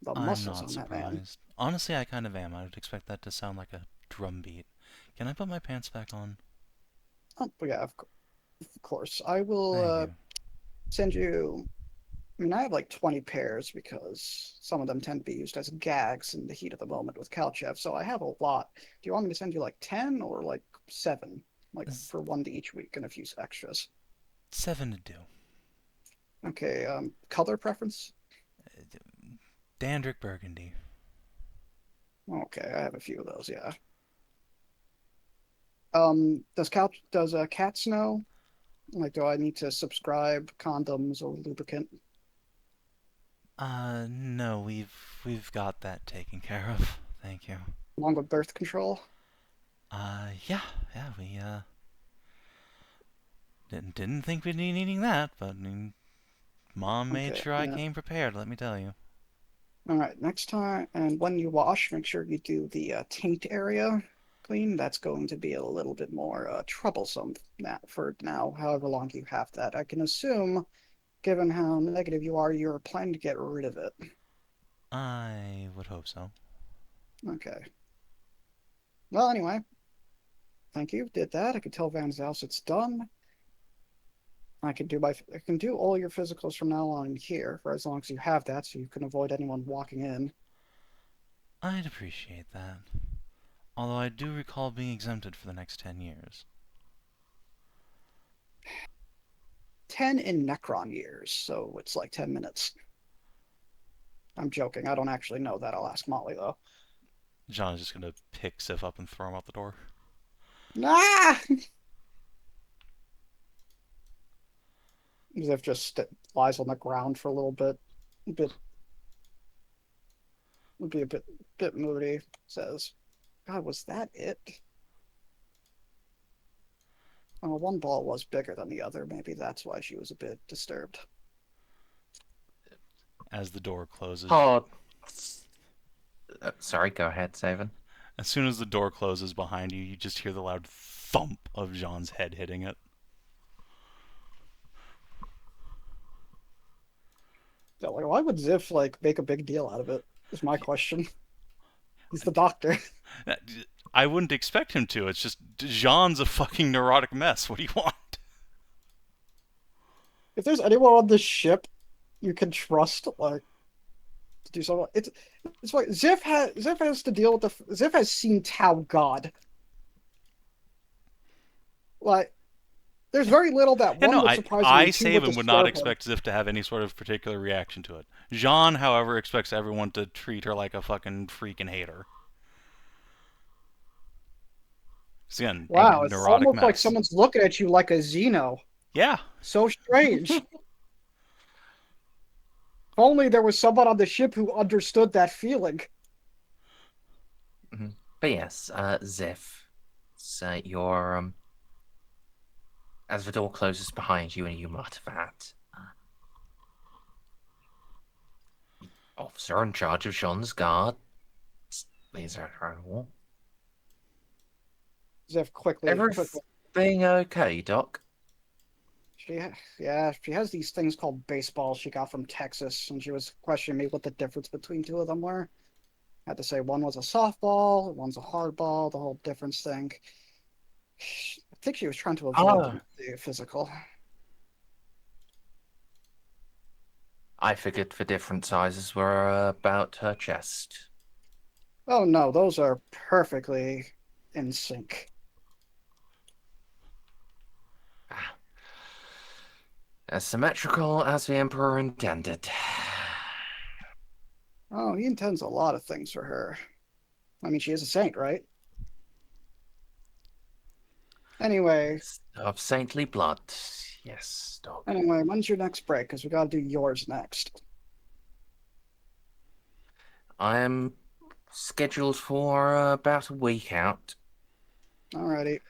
The I'm muscles not on that man. surprised. Honestly, I kind of am. I would expect that to sound like a drum beat. Can I put my pants back on? Oh, yeah, of course. I will Thank you. send you. I mean, I have like 20 pairs because some of them tend to be used as gags in the heat of the moment with Kalchev. So I have a lot. Do you want me to send you like 10 or like 7? Like for one to each week and a few extras. 7 to do. Okay, color preference? Dandrick Burgundy. Okay, I have a few of those, yeah. Does Cats know? Like, do I need to subscribe condoms or lubricant No, we've got that taken care of. Thank you. along with birth control? Yeah, we didn't think we'd be needing that, but I mean, Mom made Okay, sure I yeah. came prepared, let me tell you. All right, next time, and when you wash, make sure you do the taint area clean. That's going to be a little bit more troublesome for now, however long you have that. I can assume, given how negative you are, you're planning to get rid of it. I would hope so. Okay. Well, anyway, thank you. Did that. I can tell Van Zels it's done. I can do all your physicals from now on here for as long as you have that, so you can avoid anyone walking in. I'd appreciate that. Although I do recall being exempted for the next 10 years. 10 in Necron years, so it's like 10 minutes. I'm joking. I don't actually know that. I'll ask Molly though. John is just gonna pick Xiph up and throw him out the door. Ah! Ziv just lies on the ground for a little bit. A bit would be a bit moody. Says, "God, was that it?" Oh, one ball was bigger than the other. Maybe that's why she was a bit disturbed. As the door closes. Oh, sorry, go ahead, Savin. As soon as the door closes behind you, you just hear the loud thump of Jean's head hitting it. So, like, why would Ziv like make a big deal out of it? Is my question. He's the doctor. I wouldn't expect him to. It's just Jeanne's a fucking neurotic mess. What do you want? If there's anyone on this ship you can trust, like, to do something, it's like Xiph has to deal with Xiph has seen Tau God. Like, there's very little that Yeah, one no, would I, surprise him, I and two would Savin would not disturb him. expect Xiph to have any sort of particular reaction to it. Jeanne, however, expects everyone to treat her like a fucking freak and hate her. So again, Wow, it's neurotic almost like mess. someone's looking at you like a Xeno. Yeah. So strange. If only there was someone on the ship who understood that feeling. But yes, Xiph, so you're as the door closes behind you and you mutter that, officer in charge of Jeanne's guard, these are incredible. Xiph quickly. Everything okay, Doc? She has these things called baseballs she got from Texas, and she was questioning me what the difference between two of them were. I had to say one was a softball, one's a hardball, the whole difference thing. I think she was trying to avoid the physical. I figured the different sizes were about her chest. Oh no, those are perfectly in sync. As symmetrical as the Emperor intended. Oh, he intends a lot of things for her. I mean, she is a saint, right? Anyway. Of saintly blood. Yes, Doc. Anyway, when's your next break? Because we gotta do yours next. I am scheduled for about a week out. Alrighty.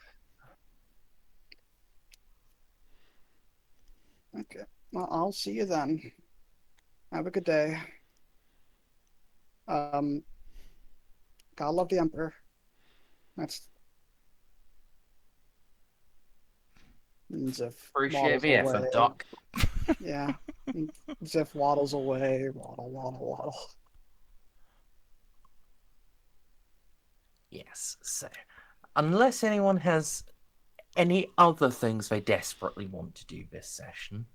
Okay. Well, I'll see you then. Have a good day. God love the Emperor. That's Xiph Appreciate waddles the away. effort, Doc. Yeah. Xiph waddles away. Waddle. Yes, so unless anyone has any other things they desperately want to do this session.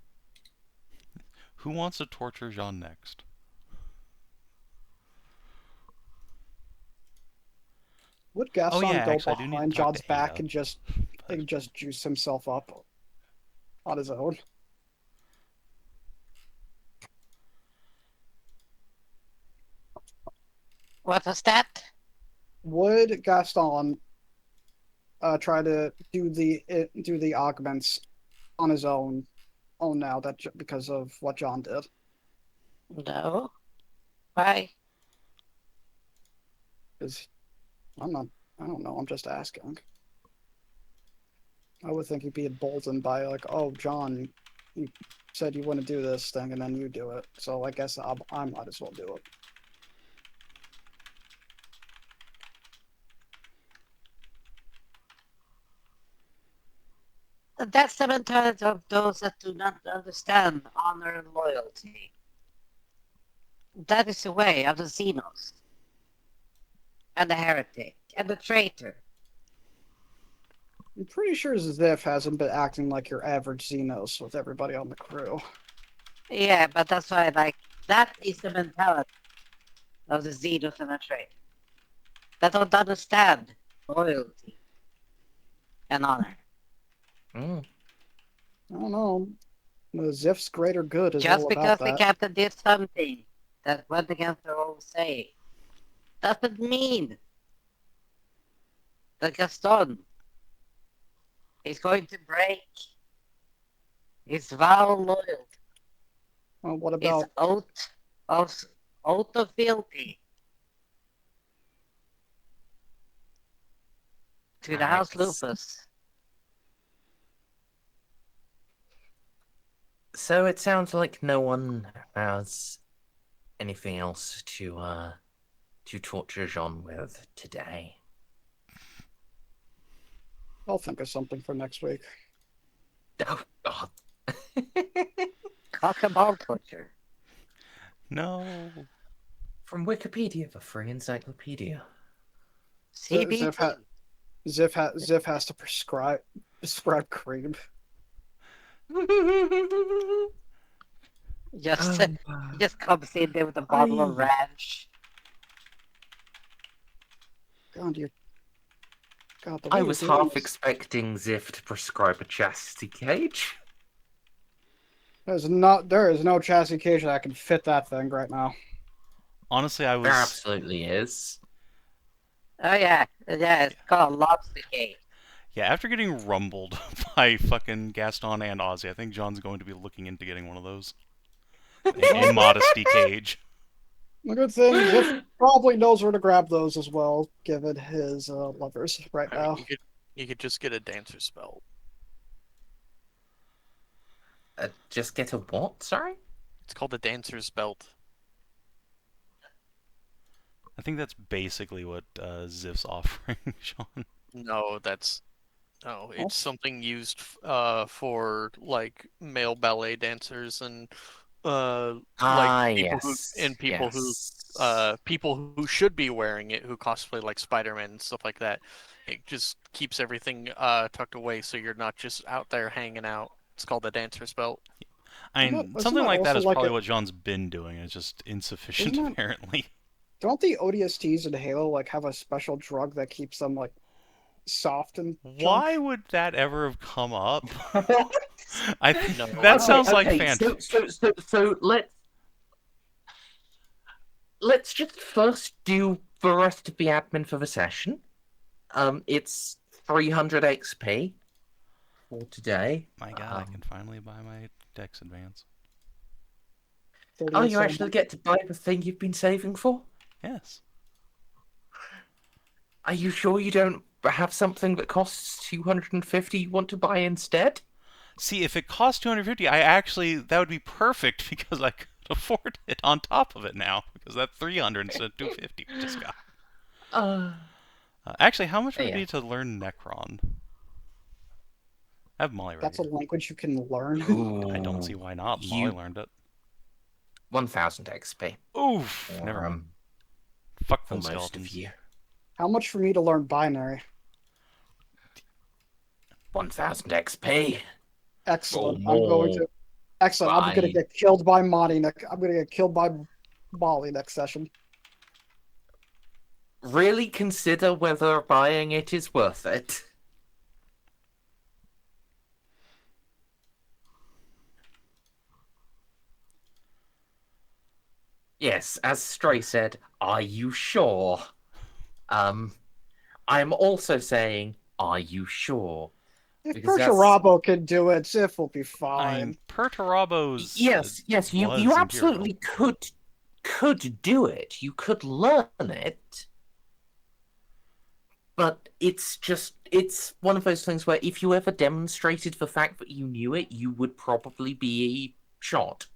Who wants to torture Jeanne next? Would Gaston go actually, I do need to behind talk John's to back Hedrah. and just juice himself up on his own? What was that? Would Gaston try to do the augments on his own? Oh, now that because of what John did. No. Why? Because I don't know. I'm just asking. I would think he'd be emboldened by like, oh, John, you said you wouldn't do this thing, and then you do it. So I guess I might as well do it. That's the mentality of those that do not understand honor and loyalty. That is the way of the Xenos. And the heretic. And the traitor. I'm pretty sure Xiph hasn't been acting like your average Xenos with everybody on the crew. Yeah, but that's why, like, that is the mentality of the Xenos and the traitor. That don't understand loyalty and honor. Mm. I don't know. The Xiph's greater good is Just all because about the that. captain did something that went against their own say doesn't mean that Gaston is going to break his vow of loyalty, Well, what his about oath of fealty to the House Lupus. So it sounds like no one has anything else to torture Jeanne with today. I'll think of something for next week. Oh God. Cock and ball torture. No. From Wikipedia, the free encyclopedia. CBT. Xiph has to prescribe cream. Just, Um, he just comes in there with a bottle of I- ranch. God, God, the way I you're was doing half this. expecting Xiph to prescribe a chastity cage. There is no chassis cage that can fit that thing right now. Honestly, I There was absolutely is. Oh yeah, it's called lobster cake. after getting rumbled by fucking Gaston and Ozzy, I think John's going to be looking into getting one of those. A modesty cage. The good thing, Xiph probably knows where to grab those as well, given his levers right I mean, now. you could just get a dancer's belt. Just get a what? Sorry? It's called a dancer's belt. I think that's basically what Xip's offering, Sean. No, it's Oh. something used for like male ballet dancers and like people yes. who should be wearing it who cosplay like Spider-Man and stuff like that. It just keeps everything tucked away so you're not just out there hanging out. It's called a dancer's belt. I Isn't mean, that something like that also is like probably a- what John's been doing. It's just insufficient, Isn't that- apparently. Don't the ODSTs in Halo like have a special drug that keeps them like soft and Why chunk? would that ever have come up? I think No. that sounds like okay, fantastic. so let's just first do the rest of the admin for the session. It's 300 XP for today. My God, I can finally buy my Dex Advance. Oh, you actually get to buy the thing you've been saving for? Yes. Are you sure you don't have something that costs 250 you want to buy instead? See, if it costs 250, that would be perfect because I could afford it on top of it now because that's 300 instead of 250 we just got. Actually, how much would it Yeah. be to learn Necron? I have Molly right That's a here. language you can learn. I don't see why not. Molly You- learned it. 1000 XP. Oof! Or, Never mind. Fuck for them most skeletons. of you. How much for me to learn binary? 1000 XP. Excellent. Or I'm going to. more. Excellent. I'm gonna Fine. get killed by Monty next. I'm gonna get killed by Molly next session. Really consider whether buying it is worth it. Yes, as Stray said, are you sure? I'm also saying, are you sure? If Because that's- Perturabo can do it, Xiph will be I fine. mean, Perturabo's. Yes, you was absolutely could do it. You could learn it. But it's one of those things where if you ever demonstrated the fact that you knew it, you would probably be shot.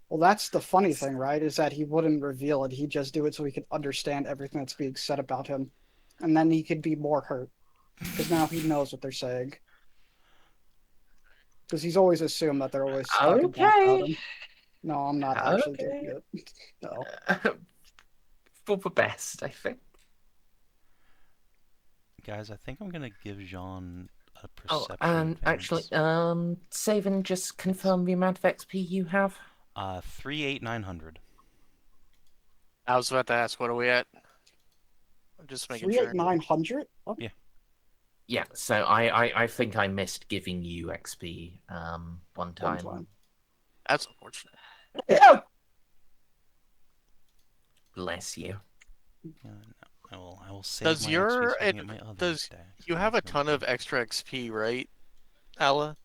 Well, that's the funny thing, right? Is that he wouldn't reveal it. He'd just do it so he could understand everything that's being said about him. And then he could be more hurt. Because now he knows what they're saying. Because he's always assumed that they're always talking about Okay. him. No, I'm not actually doing it. No. For the best, I think. Guys, I think I'm gonna give Jeanne a Oh, perception. and actually, Savin, just confirm the amount of XP you have. 38900. I was about to ask, what are we at? I'm just making sure. 38900? Oh, Yeah, so I think I missed giving you XP one time. time. That's unfortunate. Bless you. No, I will save Does my your- XP so I can it- get my other does- stacks. You have a ton of extra XP, right, Ala?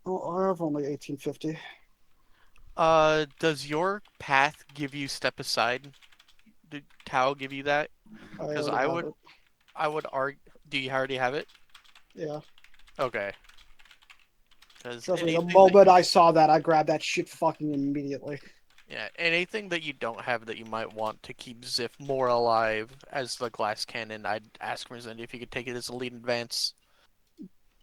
Oh, I have only 1850. Does your path give you step aside? Did Tao give you that? Because already have it. I would argue. Do you already have it? Yeah. Okay. Because Trust me, the moment I saw that, I grabbed that shit fucking immediately. yeah, anything that you don't have that you might want to keep Xiph more alive as the glass cannon, I'd ask Merzendi if you could take it as a lead advance.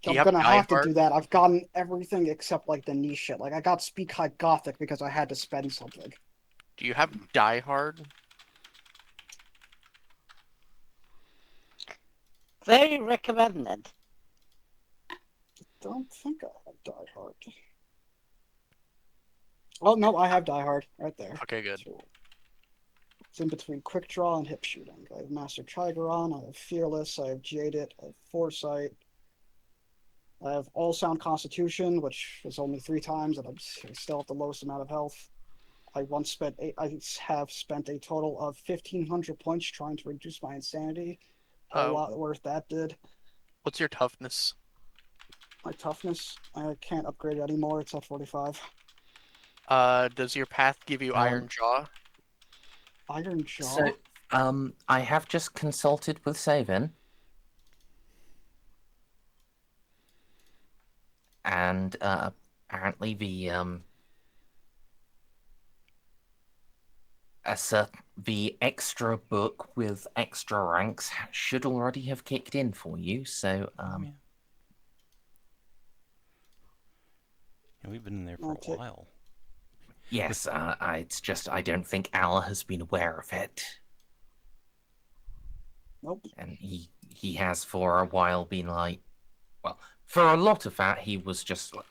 Do I'm you gonna have to Diehard? do that. I've gotten everything except like the niche shit. Like I got Speak High Gothic because I had to spend something. Do you have Die Hard? Very recommended. Don't think I have Die Hard. Oh no, I have Die Hard right there. Okay, good. So, it's in between Quick Draw and Hip Shooting. I have Master Trigeron, I have Fearless, I have Jaded, I have Foresight. I have All Sound Constitution, which is only 3 times, and I'm still at the lowest amount of health. I have spent a total of 1,500 points trying to reduce my insanity. A lot worse that did. What's your toughness? My toughness, I can't upgrade it anymore. It's at 45. Does your path give you Iron Jaw? Iron Jaw? So, I have just consulted with Savin. And, apparently the extra book with extra ranks should already have kicked in for you, so, Yeah, we've been in there for a while. Yes, it's just I don't think Al has been aware of it. Nope. And he has for a while been like, well, for a lot of that he was just like,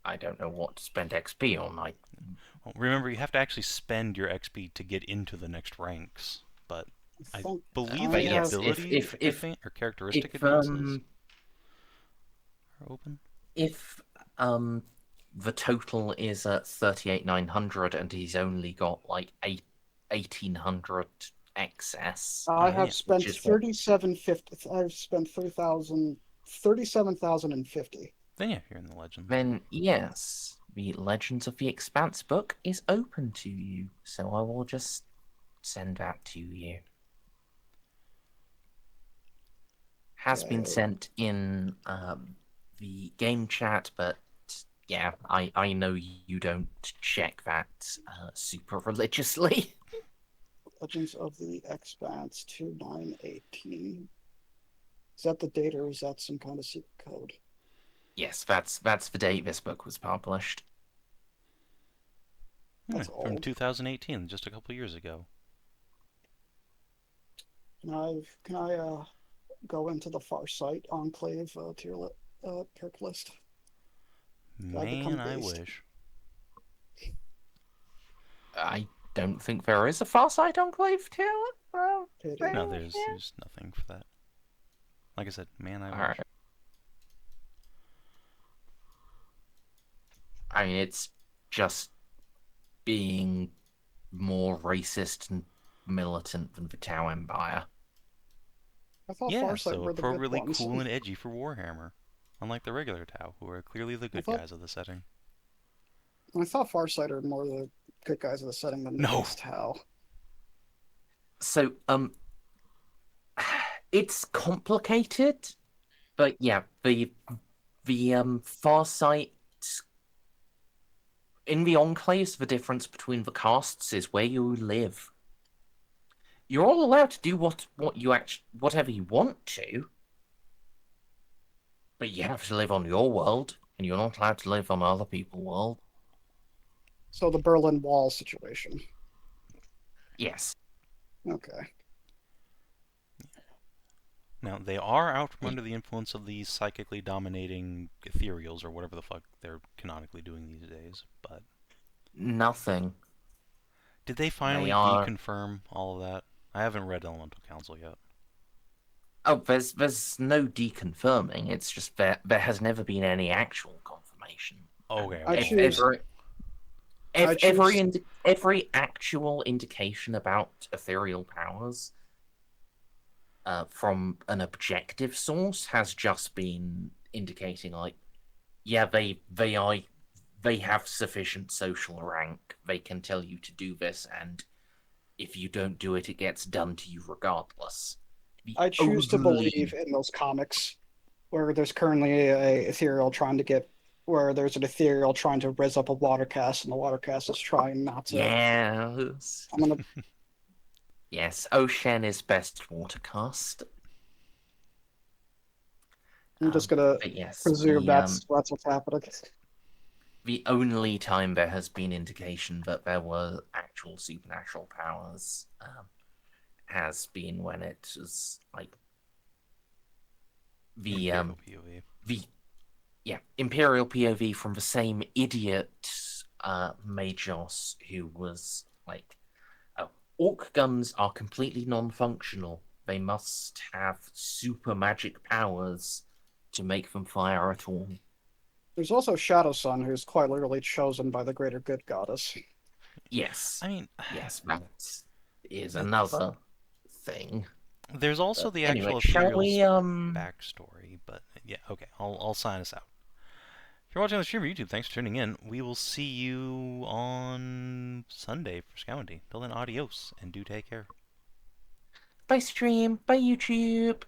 I don't know what to spend XP on. Well, remember, you have to actually spend your XP to get into the next ranks, but I believe the ability or characteristic advances are open. If the total is at 38,900 and he's only got like 1,800 excess. I have spent 3750. I've spent 37,050. Then yeah, you're in the Legends. Then yes, the Legends of the Expanse book is open to you, so I will just send that to you. Has been sent in the game chat, but yeah, I know you don't check that super religiously. Legends of the Expanse 2918. Is that the date or is that some kind of secret code? Yes, that's the date this book was published. That's from old. 2018, just a couple years ago. Can I go into the Farsight Enclave perk list? Man, I wish. I don't think there is a Farsight Enclave tier. No, there's nothing for that. Like I said, man, I wish. Right. I mean, it's just being more racist and militant than the Tau Empire. I thought Yeah, Farsight so were the good appropriately ones. cool and edgy for Warhammer. Unlike the regular Tau, who are clearly the good guys of the setting. I thought Farsight are more the good guys of the setting than No. Tau. So, it's complicated, but yeah, the Farsight in the Enclaves, the difference between the castes is where you live. You're all allowed to do whatever you want to, but you have to live on your world, and you're not allowed to live on other people's world. So the Berlin Wall situation. Yes. Okay. Now, they are out from under the influence of these psychically dominating ethereals, or whatever the fuck they're canonically doing these days, but... Nothing. Did they finally deconfirm all of that? I haven't read Elemental Council yet. Oh, there's no deconfirming, it's just there has never been any actual confirmation. Okay. Every actual indication about ethereal powers from an objective source has just been indicating like, yeah, they have sufficient social rank. They can tell you to do this, and if you don't do it, it gets done to you regardless. I choose to believe in those comics where there's currently a ethereal trying to get, where there's an ethereal trying to raise up a water cast, and the water cast is trying not to. Yes. I'm gonna. Yes, Ocean is best watercast. I'm just gonna presume that's what's happening. The only time there has been indication that there were actual supernatural powers has been when it was like the Imperial POV. the Imperial POV from the same idiot Magos who was like, oh, orc guns are completely non-functional. They must have super magic powers to make them fire at all. There's also Shadow Sun, who's quite literally chosen by the greater good goddess. Yes. I mean, Yes, that is another thing. there's also But the anyway, actual shall Imperial's we backstory, but yeah, okay, I'll sign us out. If you're watching on the stream or YouTube, thanks for tuning in. We will see you on Sunday for Scounty. Till then, adios, and do take care. bye stream, bye YouTube.